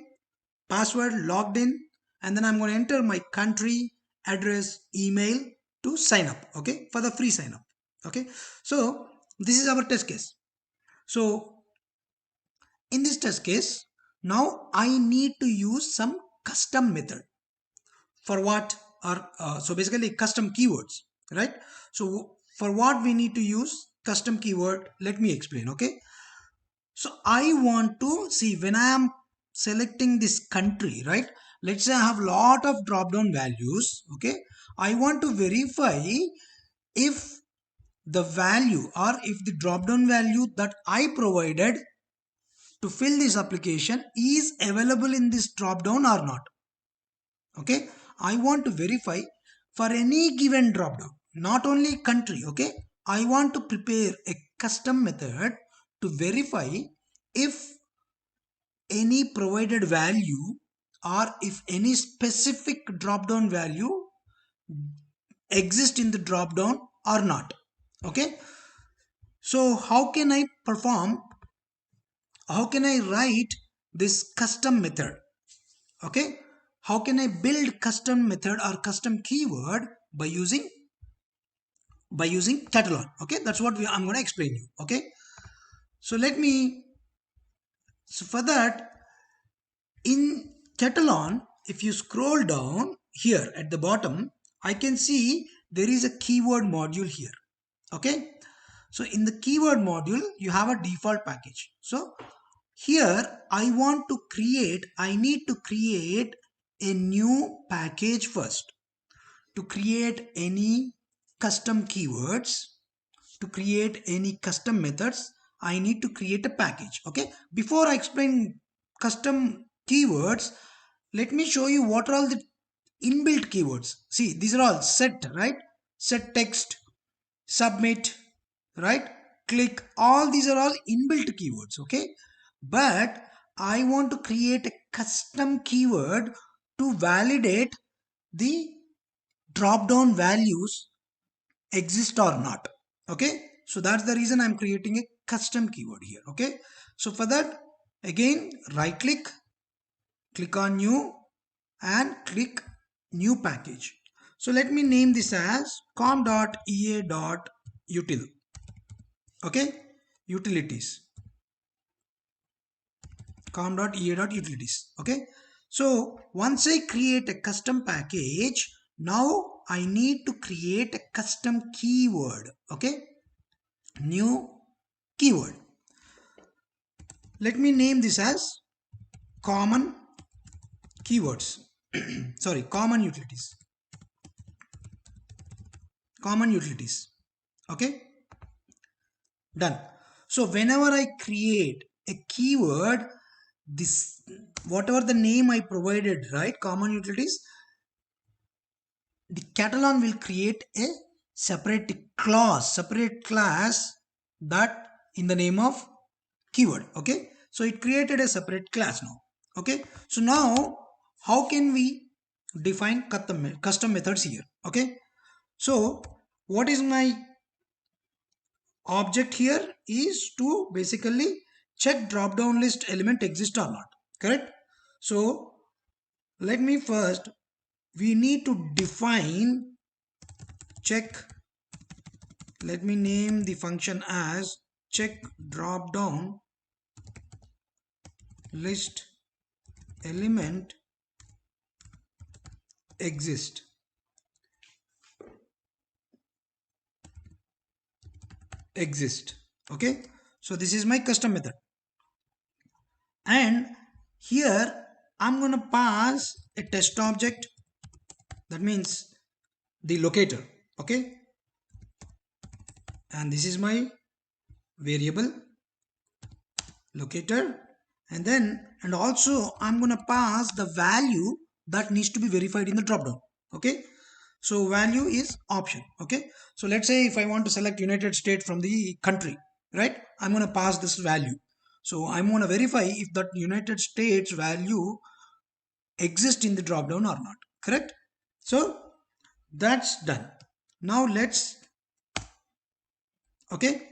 password, logged in, and then I'm going to enter my country, address, email to sign up, okay, for the free sign up. Okay, so this is our test case. So in this test case, now I need to use some custom method. For what? Or so basically custom keywords, right? So for what we need to use custom keyword, let me explain. Okay, so I want to see when I am selecting this country, right? Let's say I have lot of drop down values. Okay, I want to verify if the value or if the drop down value that I provided to fill this application is available in this drop down or not. Okay, I want to verify for any given drop down, not only country. Okay, I want to prepare a custom method to verify if any provided value or if any specific drop down value exists in the drop down or not. Okay, so how can I write this custom method? Okay, how can I build custom method or custom keyword by using Katalon? Okay, that's what I'm going to explain you. Okay, So let me, so for that, in Katalon, if you scroll down here at the bottom, I can see there is a keyword module here. Okay. So in the keyword module, you have a default package. So here I need to create a new package first. To create any custom keywords, to create any custom methods, I need to create a package. Okay, before I explain custom keywords, let me show you what are all the inbuilt keywords. See, these are all set, right? Set text, submit, right? Click, all these are all inbuilt keywords. Okay, but I want to create a custom keyword to validate the drop down values exist or not. Okay, so that's the reason I'm creating a custom keyword here. Okay, so for that, again, right click, click on new, and click new package. So let me name this as com.ea.util. Okay, utilities, com.ea.utilities. Okay, so once I create a custom package, now I need to create a custom keyword. Okay, new keyword. Let me name this as common keywords. Sorry, common utilities. Common utilities. Okay, done. So whenever I create a keyword, this, whatever the name I provided, right, common utilities, the Katalon will create a separate class that in the name of keyword. Okay, so it created a separate class now. Okay, so now how can we define custom methods here? Okay, so what is my object here is to basically check drop down list element exist or not. Correct. So let me first, we need to define check. Let me name the function as check drop down list element exist. Okay, so this is my custom method, and here I'm gonna pass a test object, that means the locator. Okay, and this is my variable locator, and also I'm gonna pass the value that needs to be verified in the dropdown. Okay, so value is option. Okay, so let's say if I want to select United States from the country, right, I'm gonna pass this value. So I'm gonna verify if that United States value exists in the dropdown or not. Correct. So that's done. Now let's, okay,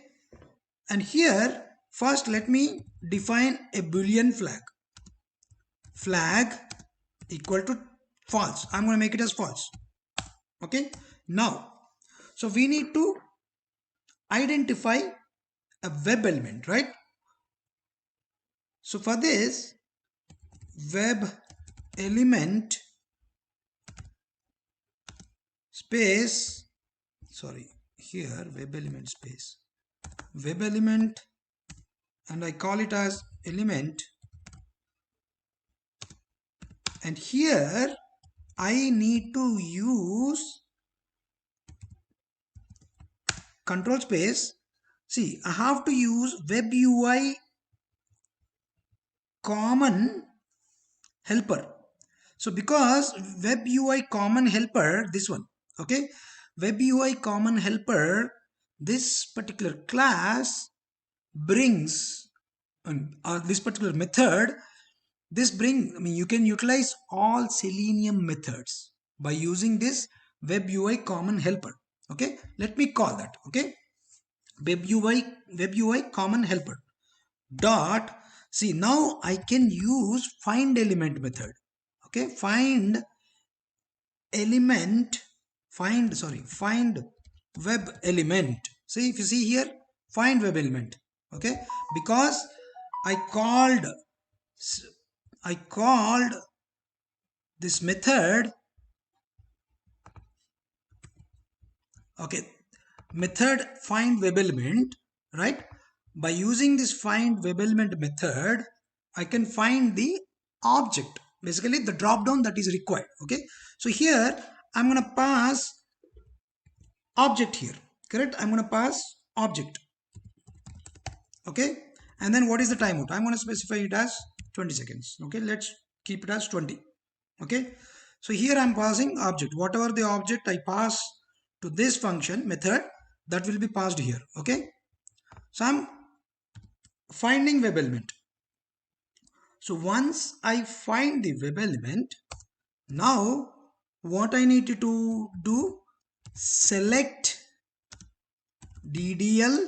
and here first let me define a boolean flag equal to false. I'm going to make it as false. Okay, now, so we need to identify a web element, right? So for this, web element space, sorry, here web element space, web element, and I call it as element, and here I need to use control space. See, I have to use web UI common helper. So because web UI common helper, this one, okay, web UI common helper, this particular class brings this particular method, I mean, you can utilize all Selenium methods by using this web UI common helper. Okay, let me call that. Okay, web UI common helper dot, see, now I can use find element method. Okay, find web element. See, if you see here, find web element. okay, because I called I called this method, okay, method find web element, right? By using this find web element method, I can find the object, basically the drop down that is required. Okay, so here I'm going to pass object here, correct? I'm going to pass object, okay, and then what is the timeout? I'm going to specify it as 20 seconds. Okay, let's keep it as 20. Okay, so here I'm passing object, whatever the object I pass to this function method, that will be passed here. Okay, so I'm finding web element. So once I find the web element, now what I need to do, select ddl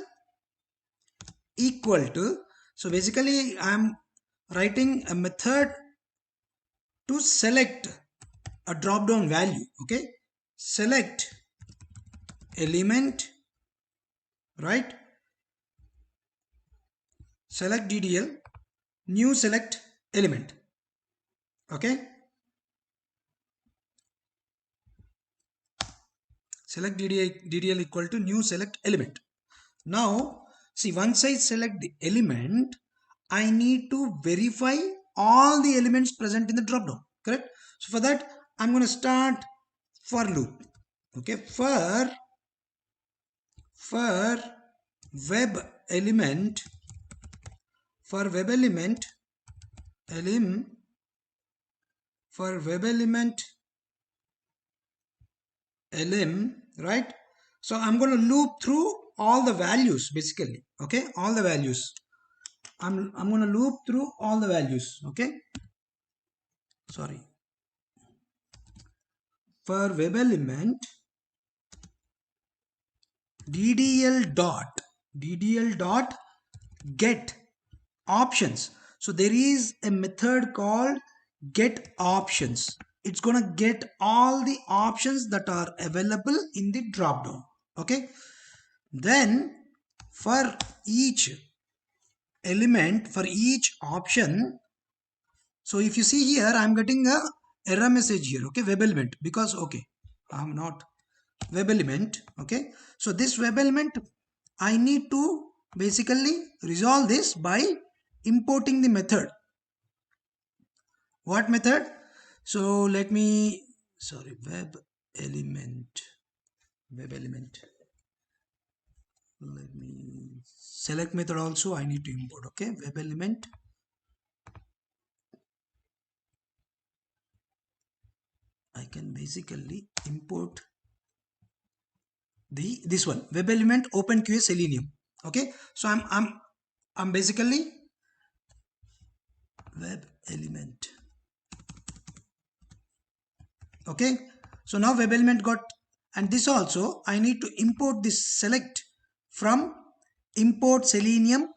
equal to, so basically I'm writing a method to select a drop down value. Okay, select element, right? Select ddl new select element. Okay, select ddl equal to new select element. Now see, once I select the element, I need to verify all the elements present in the drop down, correct? So for that I'm going to start for loop. Okay, for web element, for web element elim for web element elim, right? So I'm going to loop through all the values, basically. Okay, all the values, I'm going to loop through all the values. Okay, sorry, for web element ddl dot get options. So there is a method called get options. It's gonna get all the options that are available in the drop down. Okay, then for each element, for each option, so if you see here I'm getting a error message here. Okay, web element, because okay, I'm not web element. Okay, so this web element I need to basically resolve this by importing the method. What method? So let me, sorry, web element, let me select method also I need to import. Okay, web element, I can basically import the this one, web element openqa selenium. Okay, so I'm basically web element. Okay, so now web element got, and this also I need to import this select from import selenium,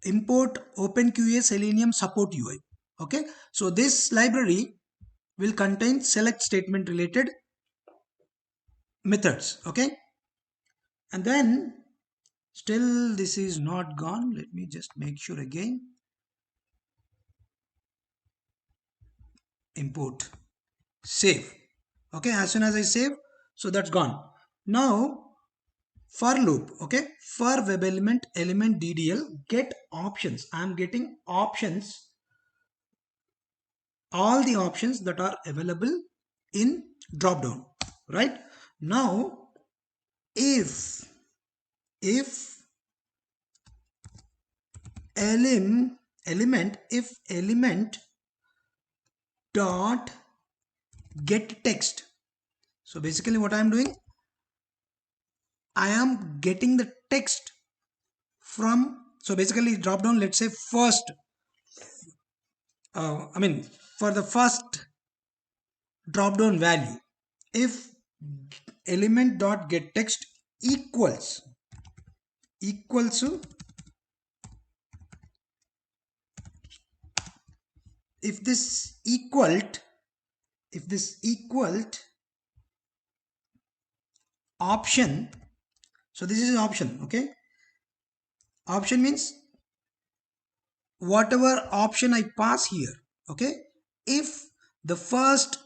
import openqa selenium support UI. Okay, so this library will contain select statement related methods. Okay, and then still this is not gone, let me just make sure again. Import, save. Okay, as soon as I save, so that's gone. Now for loop, okay, for web element ddl get options, I'm getting options, all the options that are available in drop down. Right, now if if element dot get text, so basically what I am doing, I am getting the text from, so basically drop down, let's say first, I mean for the first drop down value, if element dot get text equals to, if this equaled, option, so this is an option. Okay, Option means whatever option I pass here. Okay, if the first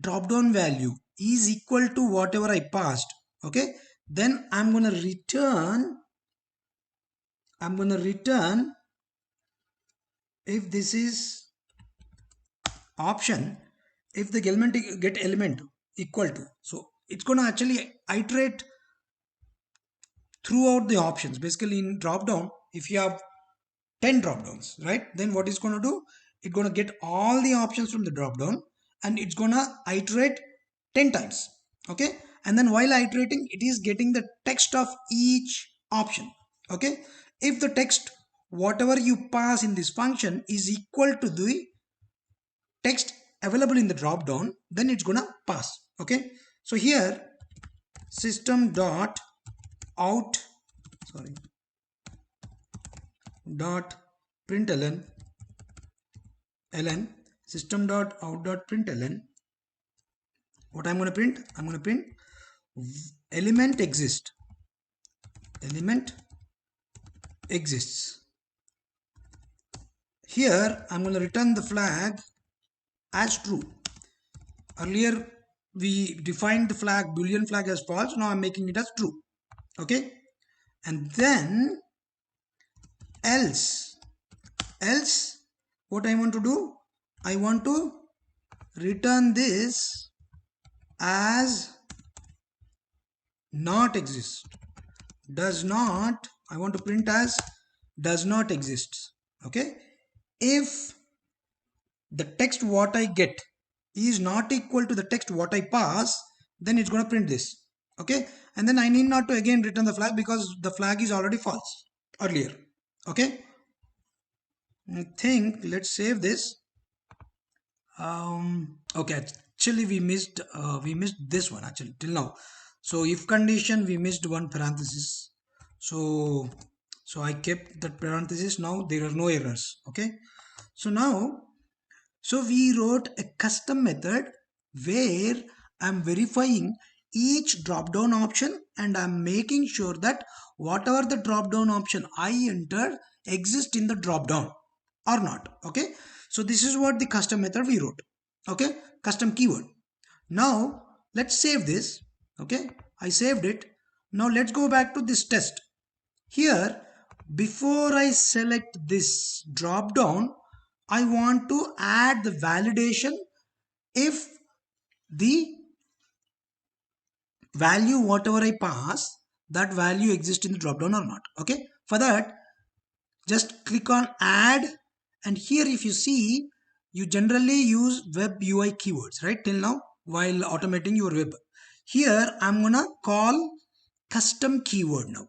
drop down value is equal to whatever I passed, okay, then I'm gonna return if this is option, if the element get element equal to, so it's gonna actually iterate throughout the options. Basically in drop down, if you have 10 drop downs, right, then what it's going to do, it's going to get all the options from the drop down and it's going to iterate 10 times. Okay, and then while iterating, it is getting the text of each option. Okay, if the text whatever you pass in this function is equal to the text available in the drop down, then it's gonna pass. Okay, so here system dot out, sorry, dot println ln system dot out dot println, what I'm going to print, I'm going to print element exist, element exists. Here I'm going to return the flag as true. Earlier we defined the flag boolean flag as false, now I'm making it as true. Okay, and then else what I want to do, I want to return this as not exist, does not, I want to print as does not exist. Okay, if the text what I get is not equal to the text what I pass, then it's going to print this. Okay, and then I need not to again return the flag because the flag is already false earlier. Okay, I think let's save this. Okay, actually we missed this one actually till now. So if condition, we missed one parenthesis, so I kept that parenthesis. Now there are no errors. Okay, so now, so we wrote a custom method where I'm verifying each drop down option and I'm making sure that whatever the drop down option I entered exists in the drop down or not. Okay, so this is what the custom method we wrote. Okay, custom keyword. Now let's save this. Okay, I saved it. Now let's go back to this test. Here, before I select this drop down, I want to add the validation if the value whatever I pass, that value exists in the drop down or not. Okay, for that just click on add, and here if you see, you generally use web UI keywords, right, till now while automating your web. Here I'm gonna call custom keyword now.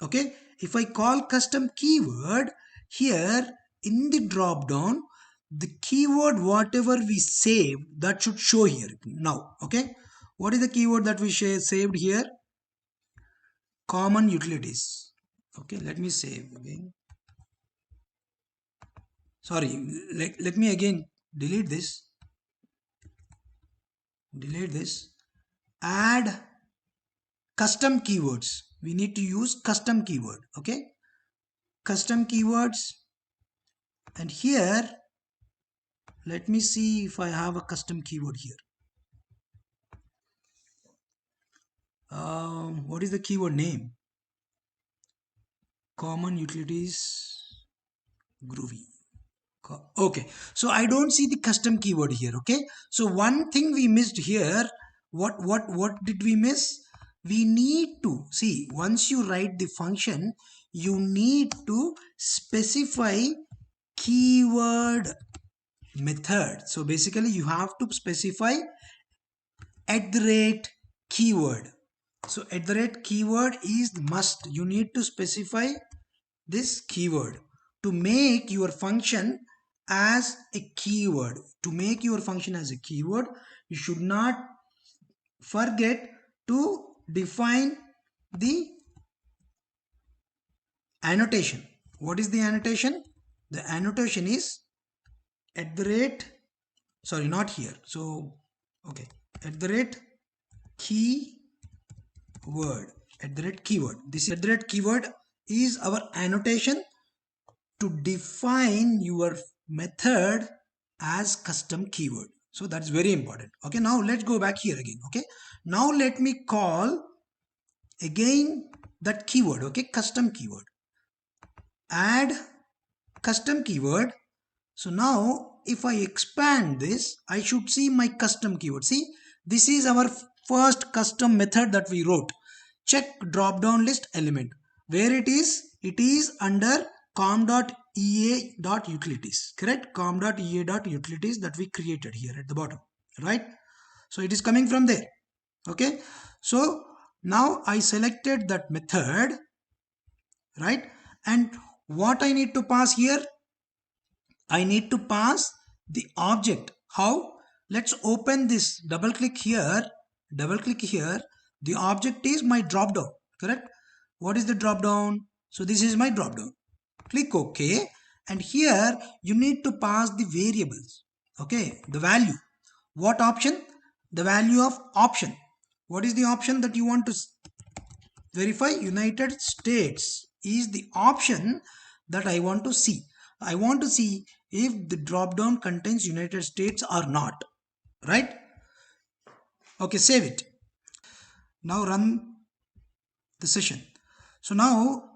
Okay, if I call custom keyword, here in the drop down, the keyword whatever we saved, that should show here now. Okay, what is the keyword that we saved here? Common utilities. Okay, let me save again. Sorry, let me again delete this, add custom keywords. We need to use custom keyword. Okay, custom keywords, and here let me see if I have a custom keyword here. What is the keyword name? Common utilities groovy. Okay, so I don't see the custom keyword here. Okay, so one thing we missed here, what did we miss? We need to see, once you write the function, you need to specify keyword method. So basically you have to specify @keyword. So @keyword is the must. You need to specify this keyword to make your function as a keyword. To make your function as a keyword, you should not forget to define the annotation. What is the annotation? The annotation is sorry, not here. So okay, keyword, keyword. This is @keyword. is our annotation to define your method as custom keyword. So that's very important. Okay, now let's go back here again. Okay, now let me call again that keyword. Okay, custom keyword, add custom keyword. So now if I expand this, I should see my custom keyword. See, this is our first custom method that we wrote. Check drop down list element. Where it is? It is under com.ea.utilities. Correct? Com.ea.utilities that we created here at the bottom. Right? So it is coming from there. Okay. So now I selected that method. Right? And what I need to pass here? I need to pass the object. How? Let's open this, double click here. The object is my drop down. Correct? What is the drop down? So this is my drop down. Click OK, and here you need to pass the variables. Okay, the value. What option? The value of option. What is the option that you want to verify? United States is the option that I want to see. I want to see if the drop down contains United States or not. Right? Okay, save it. Now run the session. So now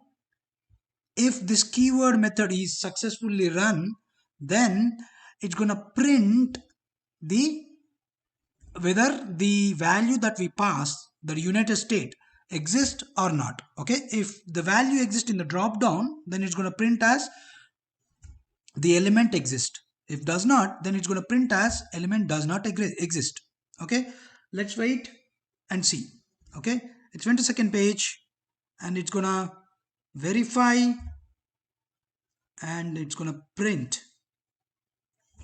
if this keyword method is successfully run, then it's gonna print the whether the value that we pass, the United States, exists or not. Okay, if the value exists in the drop down, then it's going to print as the element exists. If does not, then it's going to print as element does not exist. Okay, let's wait and see. Okay, it's went to second page and it's gonna verify and it's gonna print.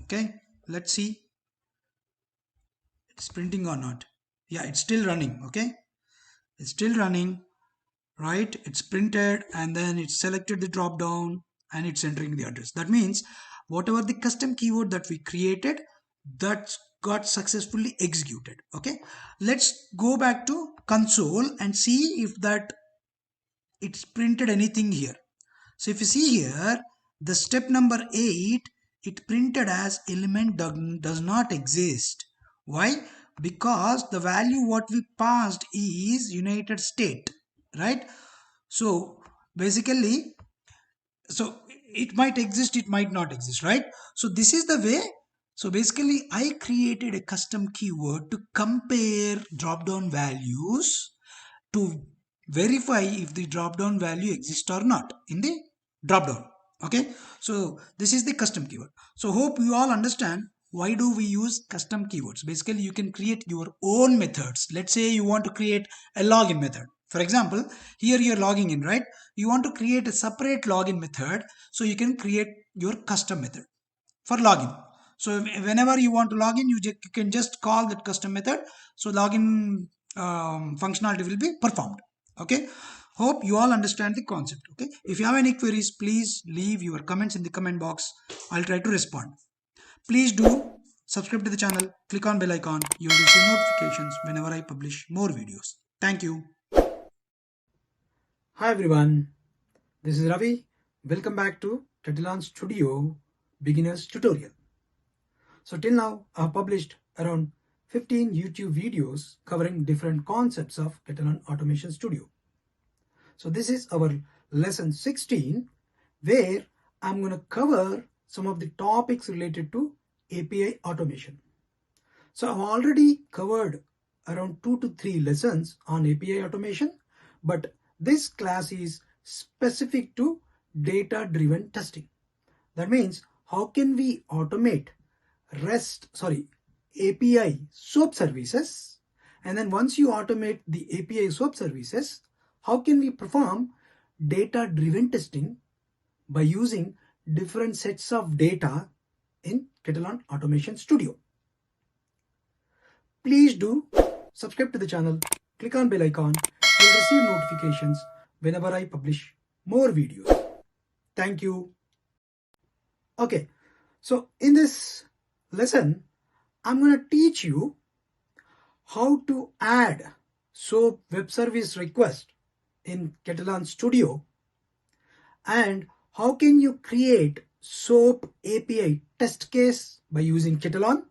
Okay, let's see it's printing or not. Yeah, it's still running. Okay, it's still running. Right, it's printed and then it's selected the drop down and it's entering the address. That means whatever the custom keyword that we created, that got successfully executed. Okay, let's go back to console and see if that it's printed anything here. So if you see here, the step number 8, it printed as element does not exist. Why? Because the value what we passed is United States, right? So basically, so it might exist, it might not exist, right? So this is the way. So basically I created a custom keyword to compare drop down values to verify if the drop down value exists or not in the drop down. Okay, so this is the custom keyword. So hope you all understand why do we use custom keywords. Basically you can create your own methods. Let's say you want to create a login method. For example, here you're logging in, right? You want to create a separate login method, so you can create your custom method for login. So whenever you want to log in, you can just call that custom method. So login functionality will be performed. Okay, hope you all understand the concept. Okay, if you have any queries, please leave your comments in the comment box. I'll try to respond. Please do subscribe to the channel, click on bell icon. You will receive notifications whenever I publish more videos. Thank you. Hi everyone, this is Ravi. Welcome back to Katalon Studio Beginners Tutorial. So till now I have published around 15 YouTube videos covering different concepts of Katalon Automation Studio. So this is our lesson 16 where I'm going to cover some of the topics related to API automation. So I've already covered around 2 to 3 lessons on API automation, but this class is specific to data-driven testing. That means how can we automate API SOAP services, and then once you automate the API SOAP services, how can we perform data-driven testing by using different sets of data in Katalon Automation Studio. Please do subscribe to the channel, click on bell icon, you'll receive notifications whenever I publish more videos. Thank you. Okay, so in this lesson, I'm going to teach you how to add SOAP web service request in Katalon Studio And how can you create SOAP API test case by using Katalon?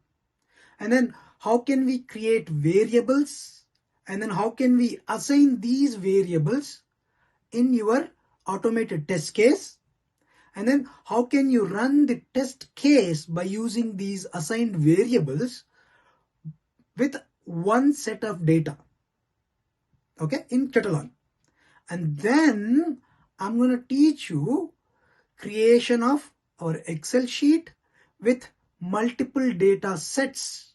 And then how can we create variables? And then how can we assign these variables in your automated test case? And then how can you run the test case by using these assigned variables with one set of data, okay, in Katalon? And then I'm going to teach you creation of our Excel sheet with multiple data sets,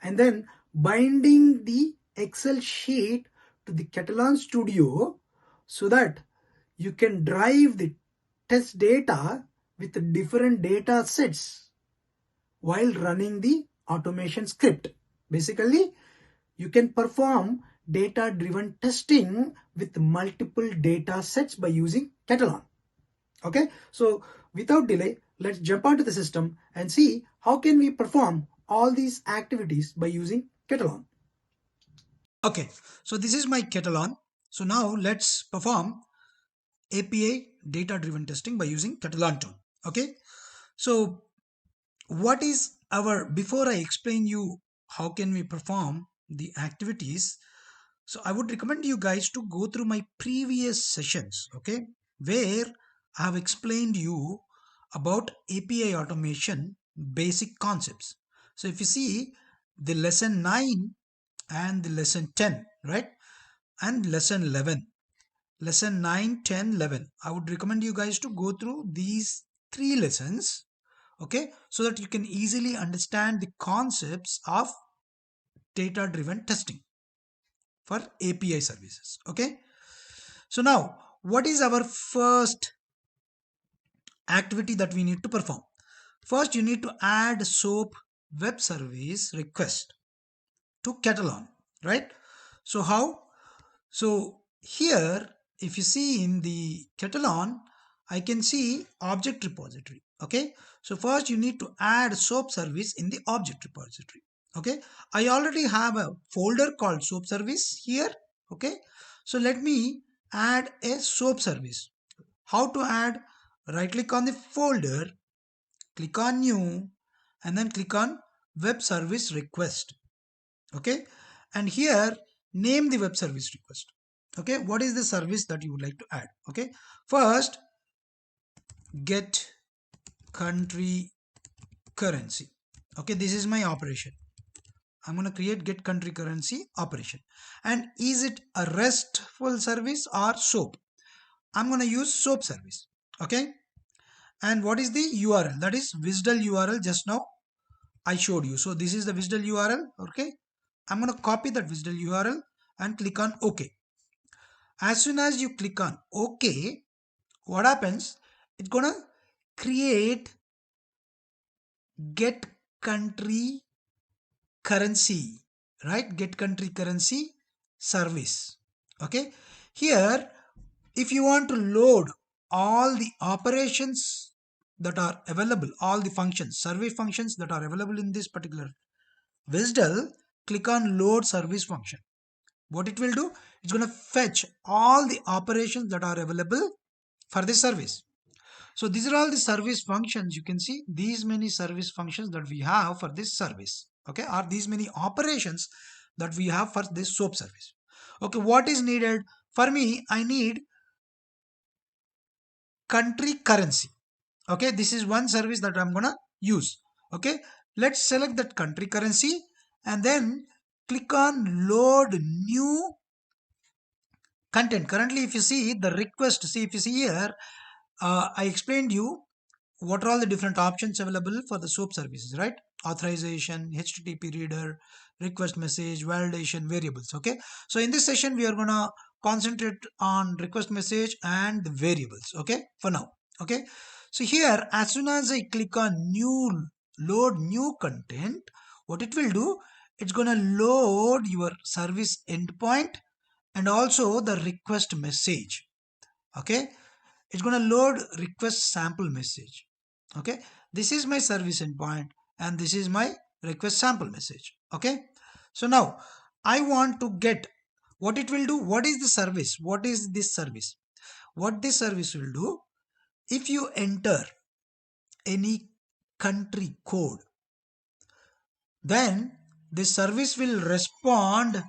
and then binding the Excel sheet to the Katalon Studio so that you can drive the test data with different data sets while running the automation script. Basically, you can perform data driven testing with multiple data sets by using Katalon. Okay, so without delay, let's jump onto the system and see how can we perform all these activities by using Katalon. Okay, so this is my Katalon. So now let's perform API data driven testing by using Katalon tool. Okay, so what is our, before I explain you how can we perform the activities, so I would recommend you guys to go through my previous sessions, okay, where I have explained you about API automation basic concepts. So if you see the lesson 9 and the lesson 10, right, and lesson 11, lesson 9, 10, 11, I would recommend you guys to go through these three lessons, okay, so that you can easily understand the concepts of data driven testing for API services. Okay, so now what is our first activity that we need to perform? First, you need to add SOAP web service request to Katalon, right? So how? So here, if you see in the Katalon, I can see object repository. Okay. So first you need to add SOAP service in the object repository. Okay. I already have a folder called SOAP service here. Okay. So let me add a SOAP service. How to add? Right click on the folder, click on new, and then click on web service request. Okay, and here name the web service request. Okay, what is the service that you would like to add? Okay, first get country currency. Okay, this is my operation. I'm going to create get country currency operation. And is it a RESTful service or SOAP? I'm going to use SOAP service. Okay, and what is the URL? That is WSDL URL just now I showed you. So this is the WSDL URL. Okay, I'm going to copy that WSDL URL and click on OK. As soon as you click on OK, what happens? It's gonna create get country currency, right? Get country currency service. Okay. Here, if you want to load all the operations that are available, all the functions, service functions that are available in this particular WSDL, click on load service function. What it will do, it's going to fetch all the operations that are available for this service. So these are all the service functions. You can see these many service functions that we have for this service. Okay, or these many operations that we have for this SOAP service. Okay, what is needed? For me, I need country currency. Okay, this is one service that I'm gonna use. Okay, let's select that country currency and then click on load new content. Currently, if you see the request, see if you see here, I explained you what are all the different options available for the SOAP services, right? Authorization, HTTP reader, request message, validation, variables. Okay, so in this session we are gonna concentrate on request message and the variables. Okay, for now. Okay, so here as soon as I click on new, load new content, what it will do, it's gonna load your service endpoint and also the request message. Okay, it's going to load request sample message. Okay, this is my service endpoint and this is my request sample message. Okay, so now I want to get, what it will do, what is the service, what is this service? what this service will do, if you enter any country code, then the service will respond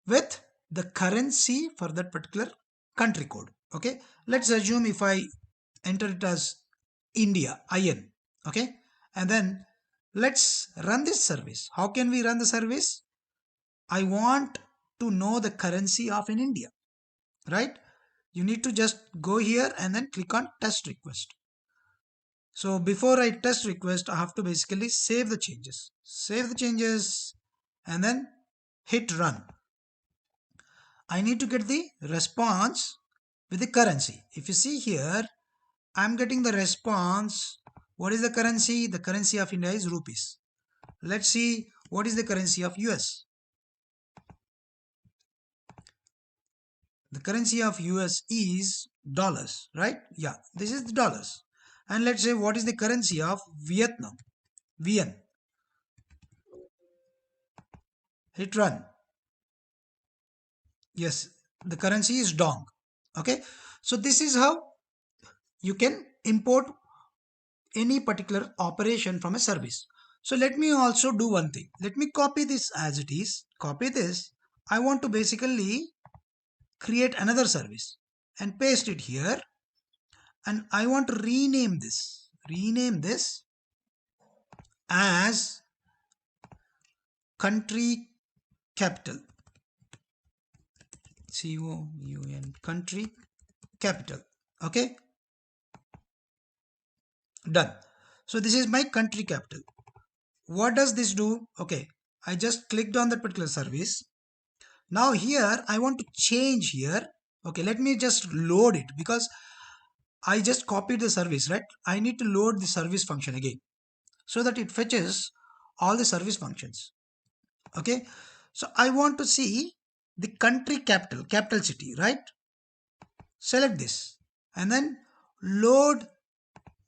with the currency for that particular country code. Okay, let's assume if I enter it as India IN. Okay, and then let's run this service. How can we run the service? I want to know the currency of in India, right? You need to just go here and then click on test request. So before I test request, I have to basically save the changes and then hit run. I need to get the response with the currency. If you see here, I'm getting the response. What is the currency? The currency of India is rupees. Let's see what is the currency of US. The currency of US is dollars, right? Yeah, this is the dollars. And let's say what is the currency of Vietnam? Vien. Hit run. Yes, the currency is dong. Okay, so this is how you can import any particular operation from a service. So let me also do one thing. Let me copy this as it is. Copy this. I want to basically create another service and paste it here. And I want to rename this. Rename this as country capital. COUN, country capital. Okay, done. So this is my country capital. What does this do? Okay, I just clicked on that particular service. Now here I want to change here. Okay, let me just load it because I just copied the service, right? I need to load the service function again so that it fetches all the service functions. Okay, so I want to see the country capital city, right? Select this and then load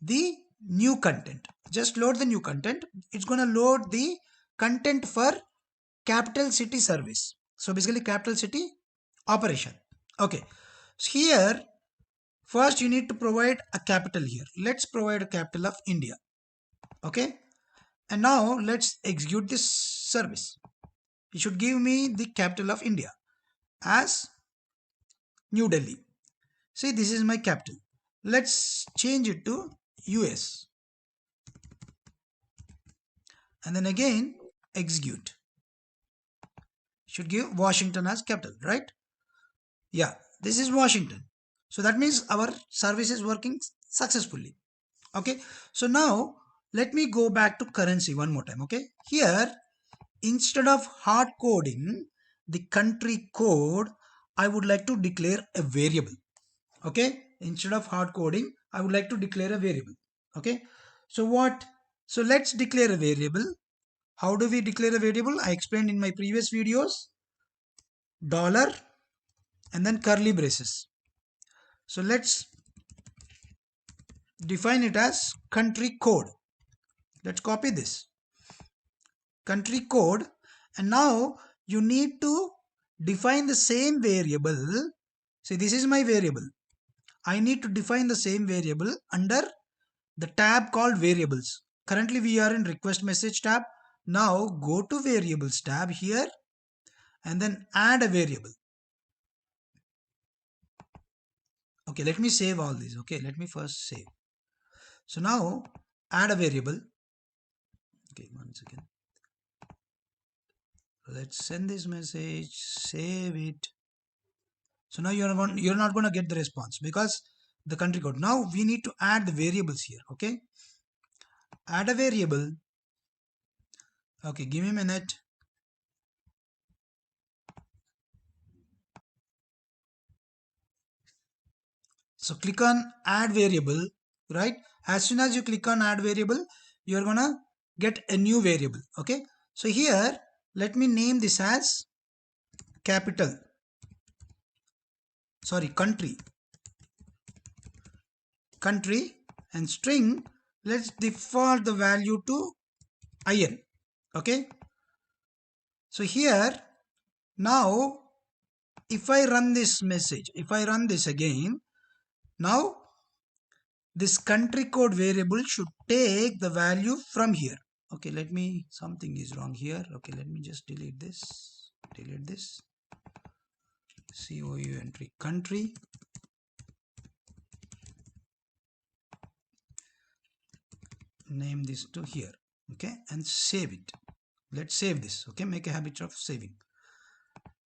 the new content. Just load the new content. It's going to load the content for capital city service. So basically capital city operation. Okay, so here first you need to provide a capital here. Let's provide a capital of India. Okay, and now let's execute this service. It should give me the capital of India as New Delhi. See, this is my capital. Let's change it to US and then again execute. Should give Washington as capital, right? Yeah, this is Washington. So that means our service is working successfully. Okay, so now let me go back to currency one more time. Okay, here instead of hard coding the country code, I would like to declare a variable. Okay, instead of hard coding, I would like to declare a variable. Okay, so what? So let's declare a variable. How do we declare a variable? I explained in my previous videos. Dollar and then curly braces. So let's define it as country code. Let's copy this country code, and now you need to define the same variable. See, this is my variable. I need to define the same variable under the tab called variables. Currently we are in request message tab. Now go to variables tab here and then add a variable. Okay, let me save all these. Okay, let me first save. So now add a variable. Okay, one second. Let's send this message, save it. So now you're not going to get the response because the country code. Now we need to add the variables here. Okay, add a variable. Okay, give me a minute. So click on add variable, right? As soon as you click on add variable, you're gonna get a new variable. Okay, so here let me name this as capital, sorry, country, and string, let's default the value to IN. Okay, so here now if I run this message, if I run this again, now this country code variable should take the value from here. Okay, let me, something is wrong here. Okay, let me just delete this, COU entry country, name this to here. Okay, and save it. Let's save this. Okay, make a habit of saving.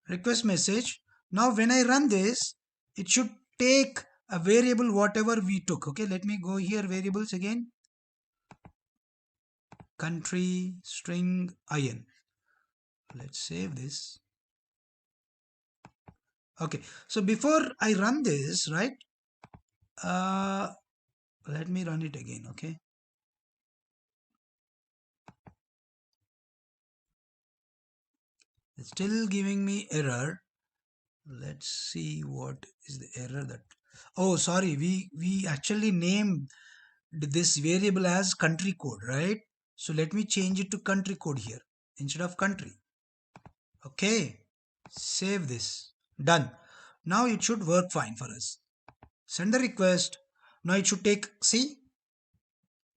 Request message. Now when I run this, it should take a variable whatever we took. Okay, let me go here, variables again, country string in. Let's save this. Okay, so before I run this, right, uh let me run it again. Okay, it's still giving me error. Let's see what is the error that, oh sorry, we actually named this variable as country code, right? So let me change it to country code here instead of country. Okay, save this. Done. Now it should work fine for us. Send the request. Now it should take, see,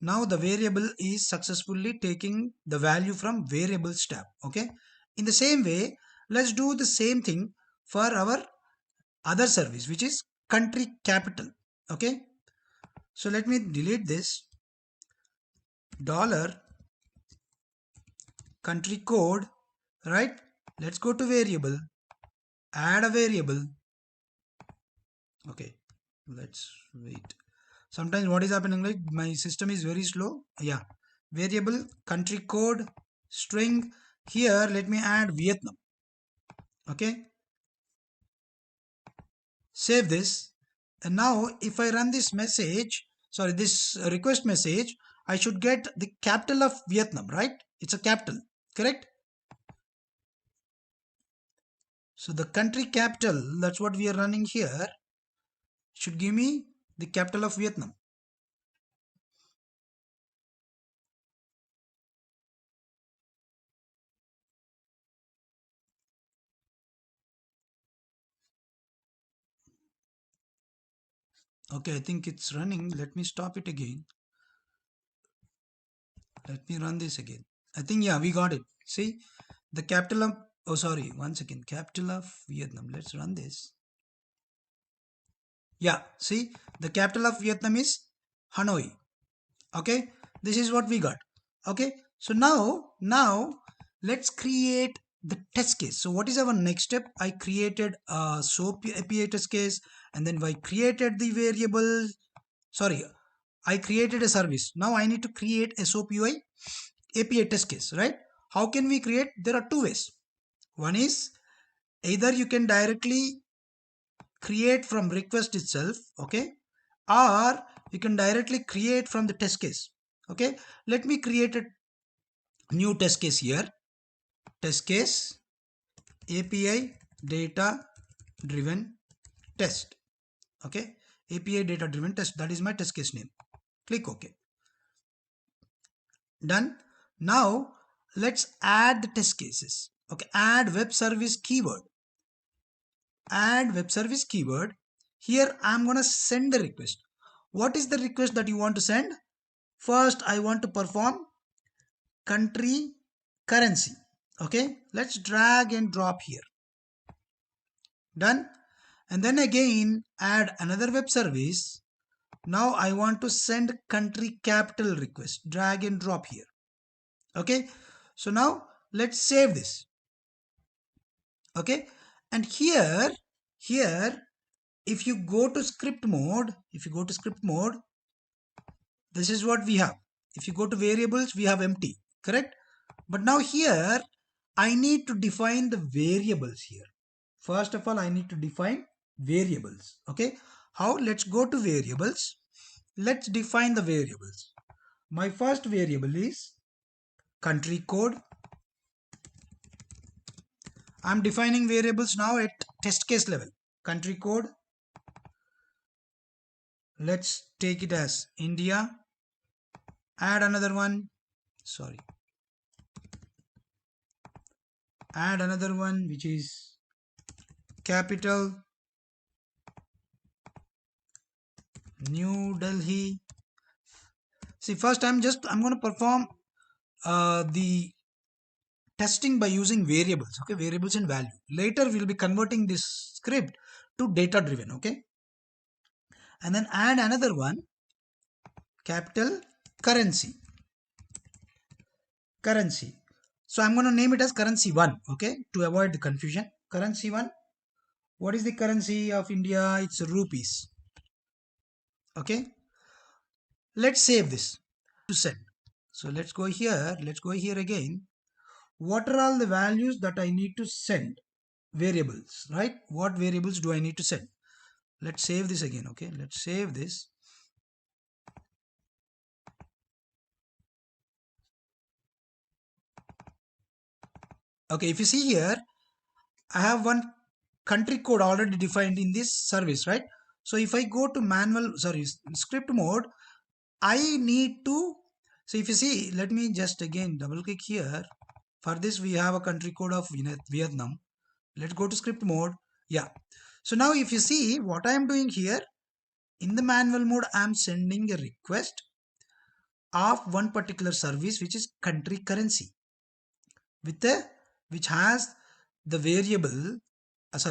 now the variable is successfully taking the value from variables tab. Okay, in the same way, let's do the same thing for our other service, which is country capital. Okay, so let me delete this dollar country code, right? Let's go to variable, add a variable. Okay, let's wait. Sometimes what is happening, like my system is very slow. Yeah, variable country code string. Here let me add Vietnam. Okay, save this. And now if I run this message, sorry, this request message, I should get the capital of Vietnam, right? It's a capital, correct? So the country capital, that's what we are running here, should give me the capital of Vietnam. Okay, I think it's running. Let me stop it again. Let me run this again. I think, yeah, we got it. See, the capital of, oh, sorry, one second. Capital of Vietnam. Let's run this. Yeah, see, the capital of Vietnam is Hanoi. Okay, this is what we got. Okay, so now let's create the test case. So what is our next step? I created a SOAP API test case, and then I created the variable. Sorry, I created a service. Now I need to create a SOAP UI API test case, right? How can we create? There are two ways. One is either you can directly create from request itself, okay, or you can directly create from the test case. Okay, let me create a new test case here. Test case API data driven test. Okay, API data driven test, that is my test case name. Click OK. Done. Now let's add the test cases. Okay, add web service keyword. Add web service keyword. Here I'm gonna send the request. What is the request that you want to send? First I want to perform country currency. Okay, let's drag and drop here. Done. And then again add another web service. Now I want to send country capital request. Drag and drop here. Okay, so now let's save this. Okay, and here if you go to script mode, this is what we have. If you go to variables, we have empty, correct? But now here I need to define the variables here. First of all, I need to define variables. Okay, how? Let's go to variables. Let's define the variables. My first variable is country code. I'm defining variables now at test case level. Country code, let's take it as India. Add another one, sorry, add another one which is capital, New Delhi. See, first I'm going to perform the testing by using variables, okay, variables and value. Later we'll be converting this script to data driven, okay, and then add another one, capital currency. So I'm going to name it as currency 1, okay, to avoid the confusion. Currency 1. What is the currency of India? It's rupees, okay. Let's save this to send. So let's go here again. What are all the values that I need to send? Variables, right? What variables do I need to send? Let's save this again, okay. Let's save this. Okay, if you see here, I have one country code already defined in this service, right? So if I go to script mode, I need to, so if you see, let me just again double click here. For this we have a country code of Vietnam. Let's go to script mode. Yeah. So now if you see what I am doing here, in the manual mode, I am sending a request of one particular service which is country currency with a which has the variable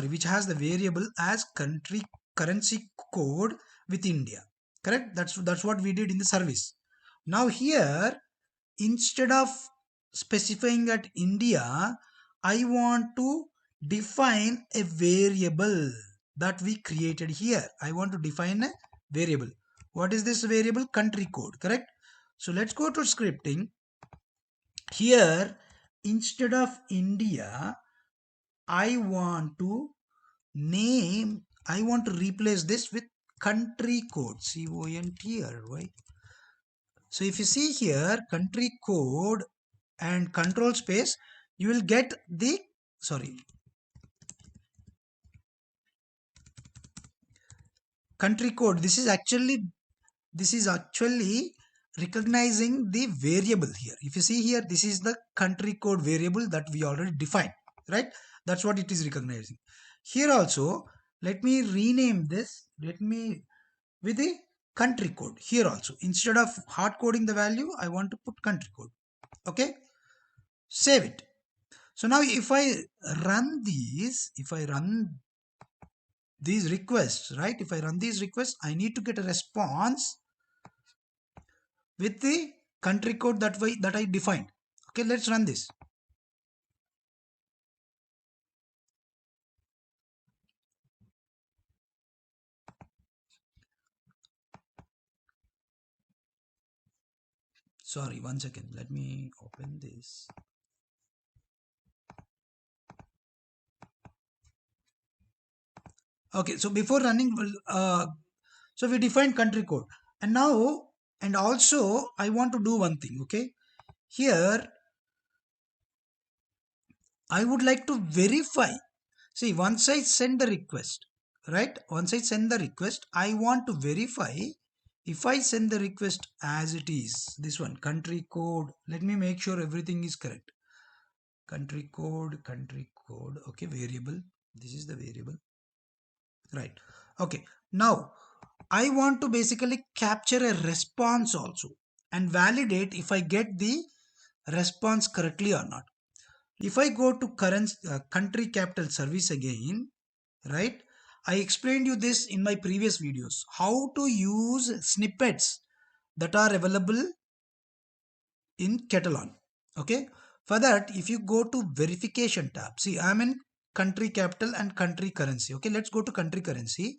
which has the variable as country currency code with India, correct. That's what we did in the service. Now here, instead of specifying at India, I want to define a variable that we created here. I want to define a variable. What is this variable? Country code, correct. So let's go to scripting. Here, instead of India, I want to replace this with country code, CONTRY. So if you see here, country code and control space, you will get the, sorry, country code. This is actually recognizing the variable here. If you see here, this is the country code variable that we already defined, right? That's what it is recognizing. Here also, let me rename this. Let me with the country code here also. Instead of hard coding the value, I want to put country code. Okay, save it. So now if I run these requests, right? If I run these requests, I need to get a response with the country code that I defined. Okay, let's run this. Sorry, one second. Let me open this. Okay, so before running, so we defined country code, and now, and also I want to do one thing. Okay, here I would like to verify. See, once I send the request, right? Once I send the request, I want to verify if I send the request as it is. This one, country code. Let me make sure everything is correct. Country code. Okay, variable. This is the variable, right? Okay, now I want to basically capture a response also and validate if I get the response correctly or not. If I go to country capital service again, right? I explained you this in my previous videos, how to use snippets that are available in Katalon. Okay. For that, if you go to verification tab, see, I'm in country capital and country currency. Okay. Let's go to country currency.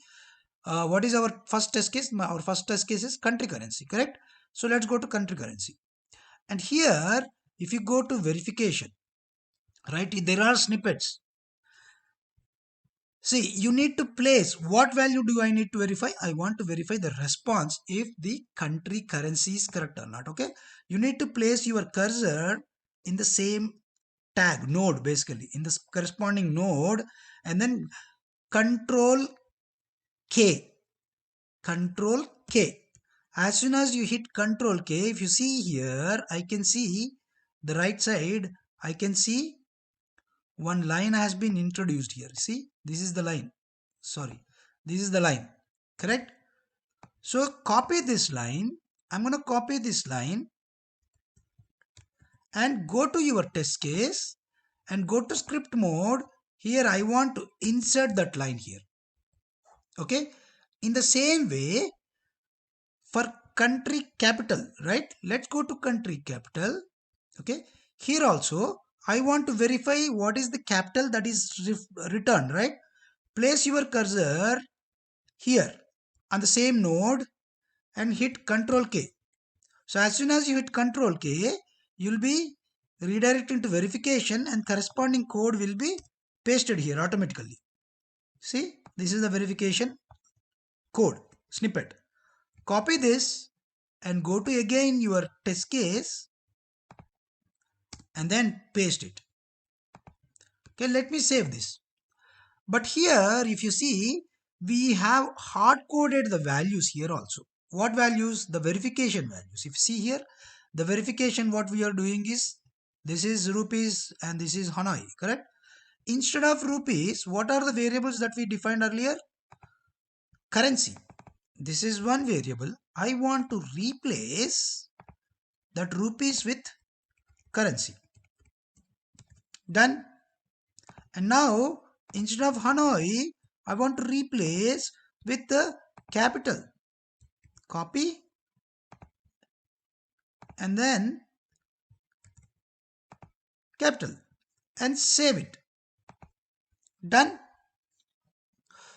What is our first test case? Our first test case is country currency, correct? So let's go to country currency. And here, if you go to verification, right, there are snippets. See, you need to place what value do I need to verify? I want to verify the response if the country currency is correct or not. Okay. You need to place your cursor in the same tag node, basically in the corresponding node, and then control K. Control K. As soon as you hit control K, if you see here, I can see the right side, I can see one line has been introduced here. See, this is the line. Sorry, this is the line. Correct? So copy this line. I'm going to copy this line and go to your test case and go to script mode. Here I want to insert that line here. Okay. In the same way, for country capital, right? Let's go to country capital. Okay, here also I want to verify what is the capital that is returned, right? Place your cursor here on the same node and hit Ctrl K. So as soon as you hit Ctrl K, you'll be redirected to verification and corresponding code will be pasted here automatically. See, this is the verification code snippet. Copy this and go to again your test case and then paste it. Okay, let me save this. But here, if you see, we have hard coded the values here also. What values? The verification values. If you see here, the verification, what we are doing is, this is rupees and this is Hanoi, correct? Instead of rupees, what are the variables that we defined earlier? Currency. This is one variable. I want to replace that rupees with currency. Done. And now instead of Hanoi, I want to replace with the capital. Copy and then capital and save it. Done.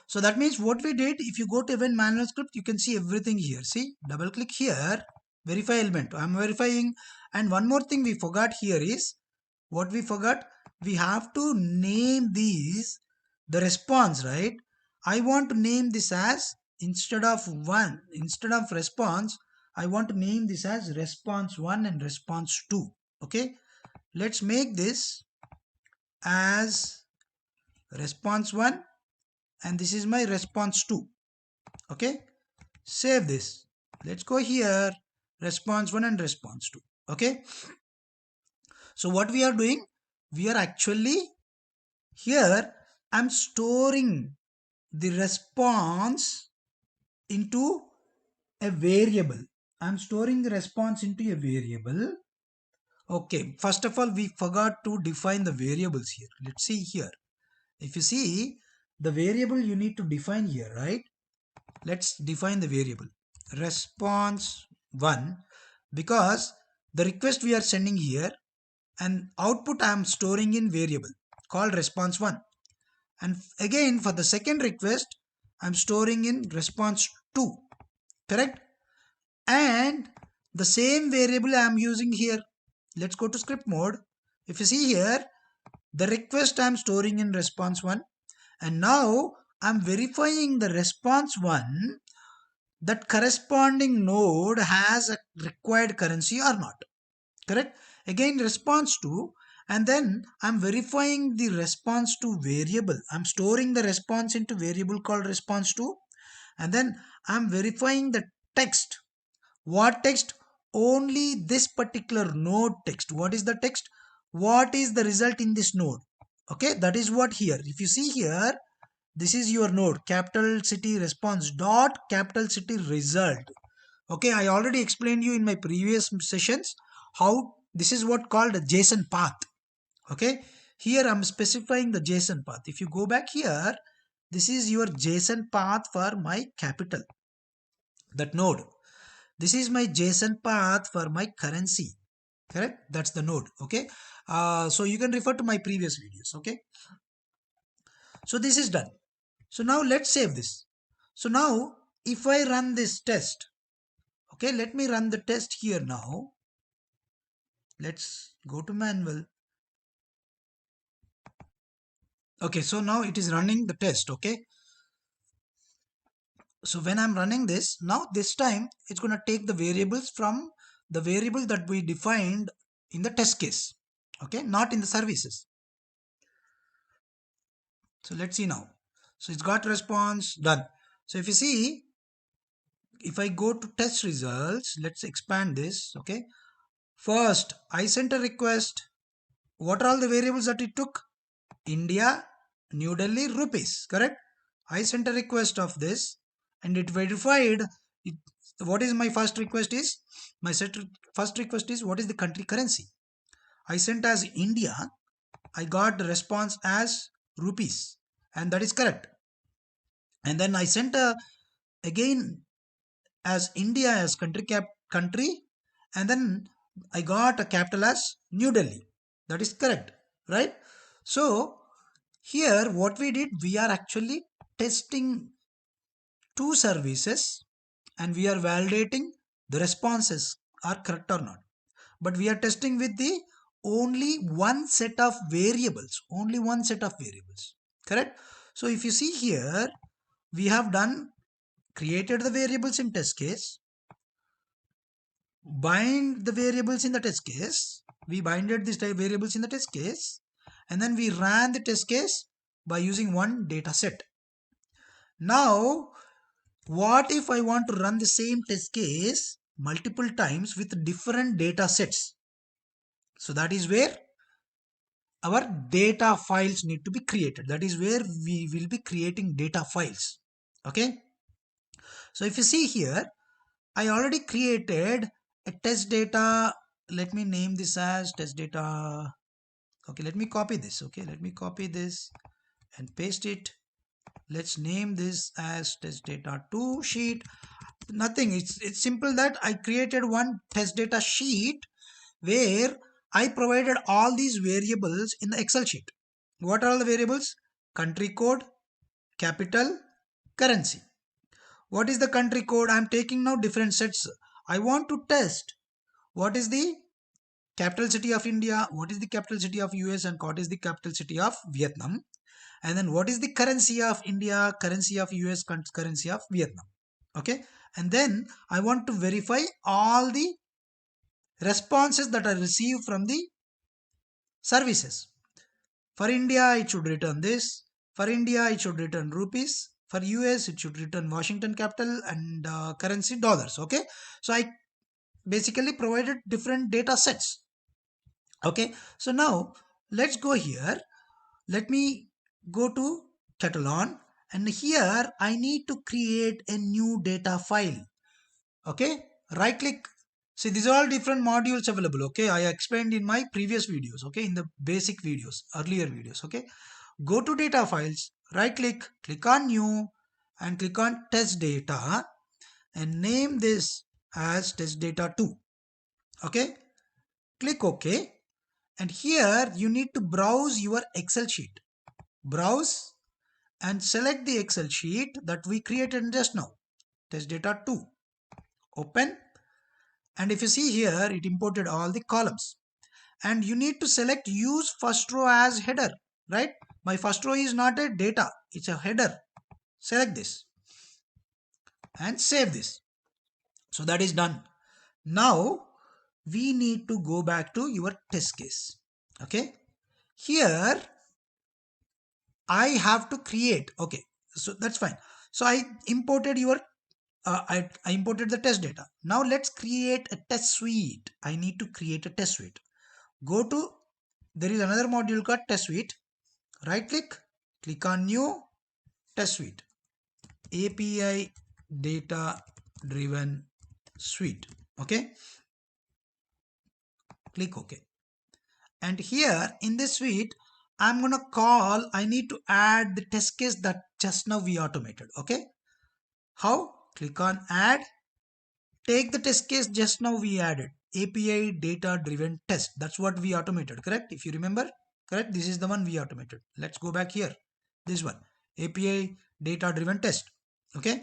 So that means what we did, if you go to event manual script, you can see everything here. See, double click here, verify element. I'm verifying. And one more thing we forgot here is, what we forgot, we have to name these the response, right? I want to name this as, instead of response, I want to name this as response 1 and response 2. Okay, let's make this as response 1 and this is my response 2. Okay, save this. Let's go here, response 1 and response 2. Okay, so what we are doing, we are actually here, I'm storing the response into a variable. I'm storing the response into a variable. Okay, first of all, we forgot to define the variables here. Let's see here. If you see the variable you need to define here, right? Let's define the variable response 1, because the request we are sending here and output I am storing in variable called response 1. And again for the second request I'm storing in response 2, correct? And the same variable I am using here. Let's go to script mode. If you see here, the request I'm storing in response 1 and now I'm verifying the response 1 that corresponding node has a required currency or not, correct? Again response 2 and then I'm verifying the response to variable. I'm storing the response into variable called response 2 and then I'm verifying the text. What text? Only this particular node text. What is the text? What is the result in this node? Okay, that is what here. If you see here, this is your node, capital city response dot capital city result. Okay, I already explained you in my previous sessions how this is what called a JSON path. Okay, here I'm specifying the JSON path. If you go back here, this is your JSON path for my capital, that node. This is my JSON path for my currency, correct? That's the node. Okay, so you can refer to my previous videos. Okay, so this is done. So now let's save this. So now if I run this test, okay, let me run the test here now. Let's go to manual. Okay, so now it is running the test. Okay, so when I'm running this, now this time it's going to take the variables from the variable that we defined in the test case. Okay, not in the services. So let's see now. So it's got response done. So if you see, if I go to test results, let's expand this. Okay, first I sent a request. What are all the variables that it took? India, New Delhi, rupees, correct? I sent a request of this and it verified it. What is my first request is? My first request is what is the country currency? I sent as India. I got the response as rupees and that is correct. And then I sent again as India as country and then I got a capital as New Delhi. That is correct, right? So here what we did, we are actually testing two services and we are validating the responses are correct or not. But we are testing with the only one set of variables, correct? So if you see here, we have done created the variables in test case, bind the variables in the test case, we binded these variables in the test case, and then we ran the test case by using one data set. Now what if I want to run the same test case multiple times with different data sets? So that is where our data files need to be created. That is where we will be creating data files. Okay. So if you see here, I already created a test data. Let me name this as test data. Okay, let me copy this. Okay, let me copy this and paste it. Let's name this as test data 2 sheet. Nothing, it's simple that I created one test data sheet where I provided all these variables in the Excel sheet. What are all the variables? Country code, capital, currency. What is the country code? I'm taking now different sets. I want to test what is the capital city of India, what is the capital city of US, and what is the capital city of Vietnam. And then what is the currency of India, currency of US, currency of Vietnam. Okay. And then I want to verify all the responses that I received from the services. For India, it should return this. For India, it should return rupees. For US, it should return Washington capital and currency dollars. Okay. So I basically provided different data sets. Okay. So now let's go here. Let me go to Katalon and here I need to create a new data file. Okay. Right click. See, these are all different modules available. Okay. I explained in my previous videos. Okay. In the basic videos, earlier videos. Okay. Go to data files, right click, click on new and click on test data and name this as test data 2. Okay. Click OK. And here you need to browse your Excel sheet. Browse and select the Excel sheet that we created just now. Test data 2. Open. And if you see here, it imported all the columns. And you need to select use first row as header, right? My first row is not a data, it's a header. Select this and save this. So that is done. Now we need to go back to your test case. Okay. Here I have to create. Okay. So that's fine. So I imported your I imported the test data. Now let's create a test suite. I need to create a test suite. Go to, there is another module called test suite. Right click, click on new test suite. API data driven suite. Okay. Click OK. And here in this suite, I'm going to call, I need to add the test case that just now we automated. Okay. How? Click on add. Take the test case just now we added. API data driven test. That's what we automated. Correct? If you remember, correct? This is the one we automated. Let's go back here. This one. API data driven test. Okay.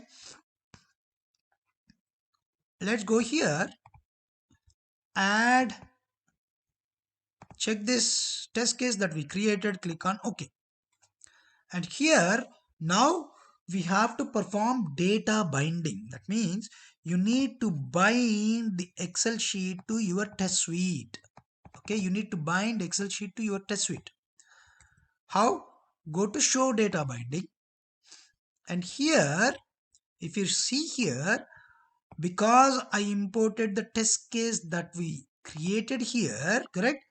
Let's go here. Add. Check this test case that we created. Click on OK. And here now we have to perform data binding. That means you need to bind the Excel sheet to your test suite. Okay, you need to bind Excel sheet to your test suite. How? Go to show data binding. And here, if you see here, because I imported the test case that we created here, correct?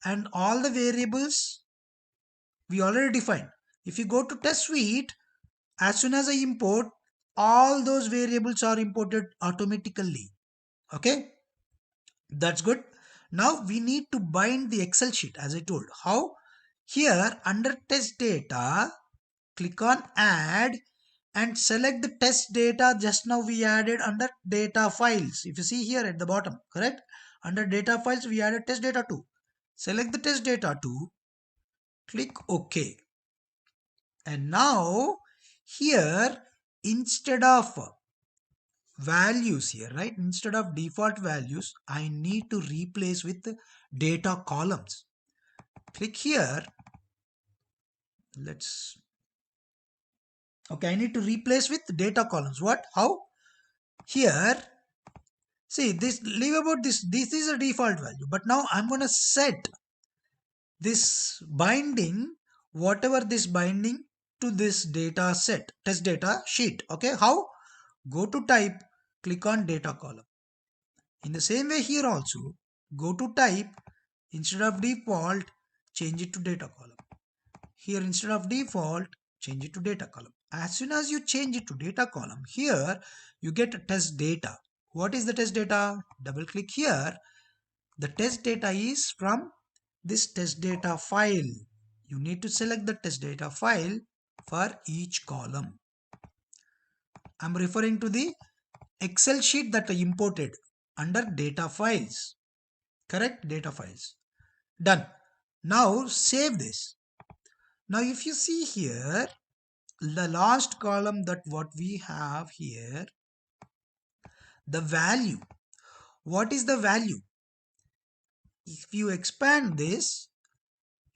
And all the variables we already defined. If you go to test suite, as soon as I import, all those variables are imported automatically. Okay, that's good. Now we need to bind the Excel sheet as I told. How? Here under test data, click on add and select the test data just now we added under data files. If you see here at the bottom, correct? Under data files, we added test data 2. Select the test data 2, click OK. And now here, instead of values here, right? Instead of default values, I need to replace with data columns. Click here. Okay, I need to replace with data columns. What? How? Here, see this, leave about this. This is a default value, but now I'm going to set this binding, whatever this binding to this data set, test data sheet. Okay, how? Go to type, click on data column. In the same way here also, go to type, instead of default, change it to data column. Here instead of default, change it to data column. As soon as you change it to data column, here you get test data. What is the test data? Double click here. The test data is from this test data file. You need to select the test data file for each column. I'm referring to the Excel sheet that I imported under data files. Correct? Data files. Done. Now save this. Now if you see here, the last column that what we have here, the value. What is the value? If you expand this,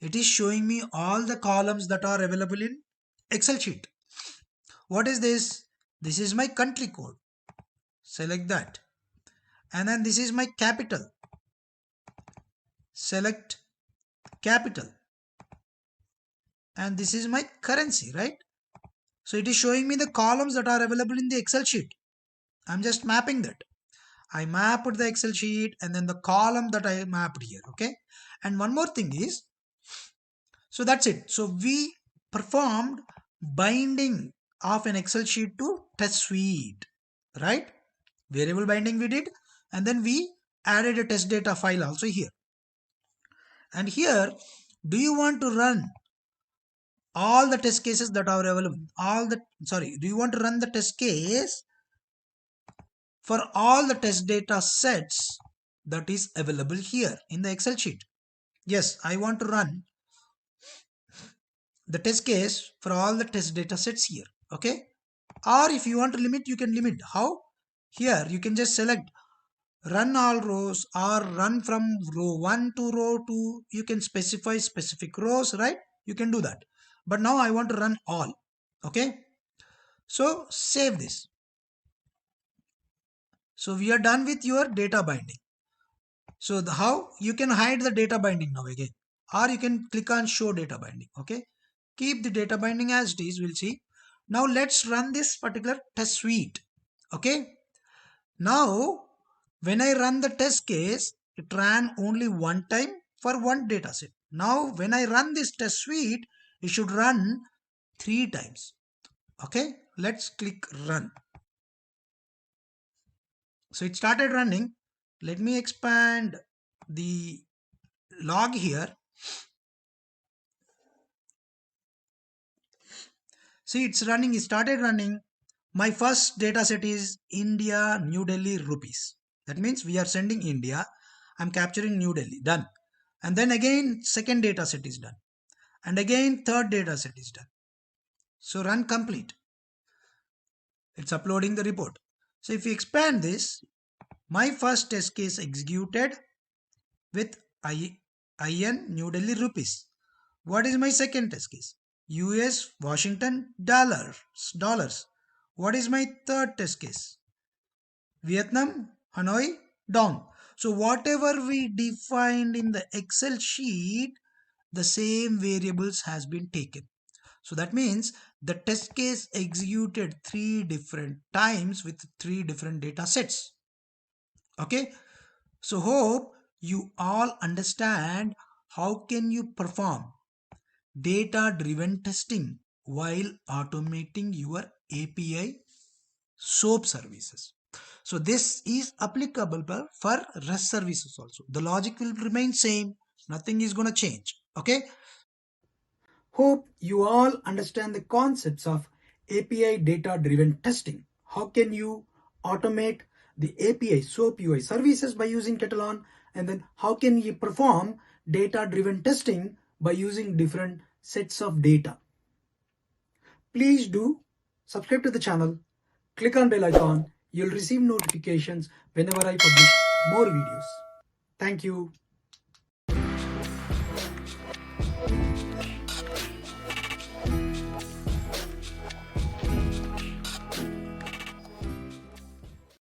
it is showing me all the columns that are available in Excel sheet. What is this? This is my country code. Select that. And then this is my capital. Select capital. And this is my currency, right? So it is showing me the columns that are available in the Excel sheet. I'm just mapping that. I mapped the Excel sheet and then the column that I mapped here. Okay. And one more thing is, so that's it. So we performed binding of an Excel sheet to test suite, right? Variable binding we did, and then we added a test data file also here. And here, do you want to run all the test cases that are available? Do you want to run the test case for all the test data sets that is available here in the Excel sheet? Yes, I want to run the test case for all the test data sets here. Okay. Or if you want to limit, you can limit. How? Here you can just select run all rows or run from row 1 to row 2. You can specify specific rows, right? You can do that. But now I want to run all. Okay. So save this. So we are done with your data binding. So how you can hide the data binding now again, or you can click on show data binding. Okay. Keep the data binding as it is. We'll see. Now let's run this particular test suite. Okay. Now when I run the test case, it ran only one time for one data set. Now when I run this test suite, it should run 3 times. Okay. Let's click run. So it started running. Let me expand the log here. See, it's running. It started running. My first data set is India, New Delhi rupees. That means we are sending India. I'm capturing New Delhi. Done. And then again, second data set is done. And again, third data set is done. So run complete. It's uploading the report. So if we expand this, my first test case executed with IN New Delhi rupees. What is my second test case? US Washington dollars. What is my third test case? Vietnam Hanoi dong. So whatever we defined in the Excel sheet, the same variables has been taken. So that means the test case executed 3 different times with 3 different data sets. Okay. So hope you all understand how can you perform data-driven testing while automating your API SOAP services. So this is applicable for REST services also. The logic will remain same. Nothing is going to change. Okay. Hope you all understand the concepts of API data-driven testing. How can you automate the API SOAP UI services by using Katalon, and then how can you perform data-driven testing by using different sets of data. Please do subscribe to the channel, click on bell icon. You'll receive notifications whenever I publish more videos. Thank you.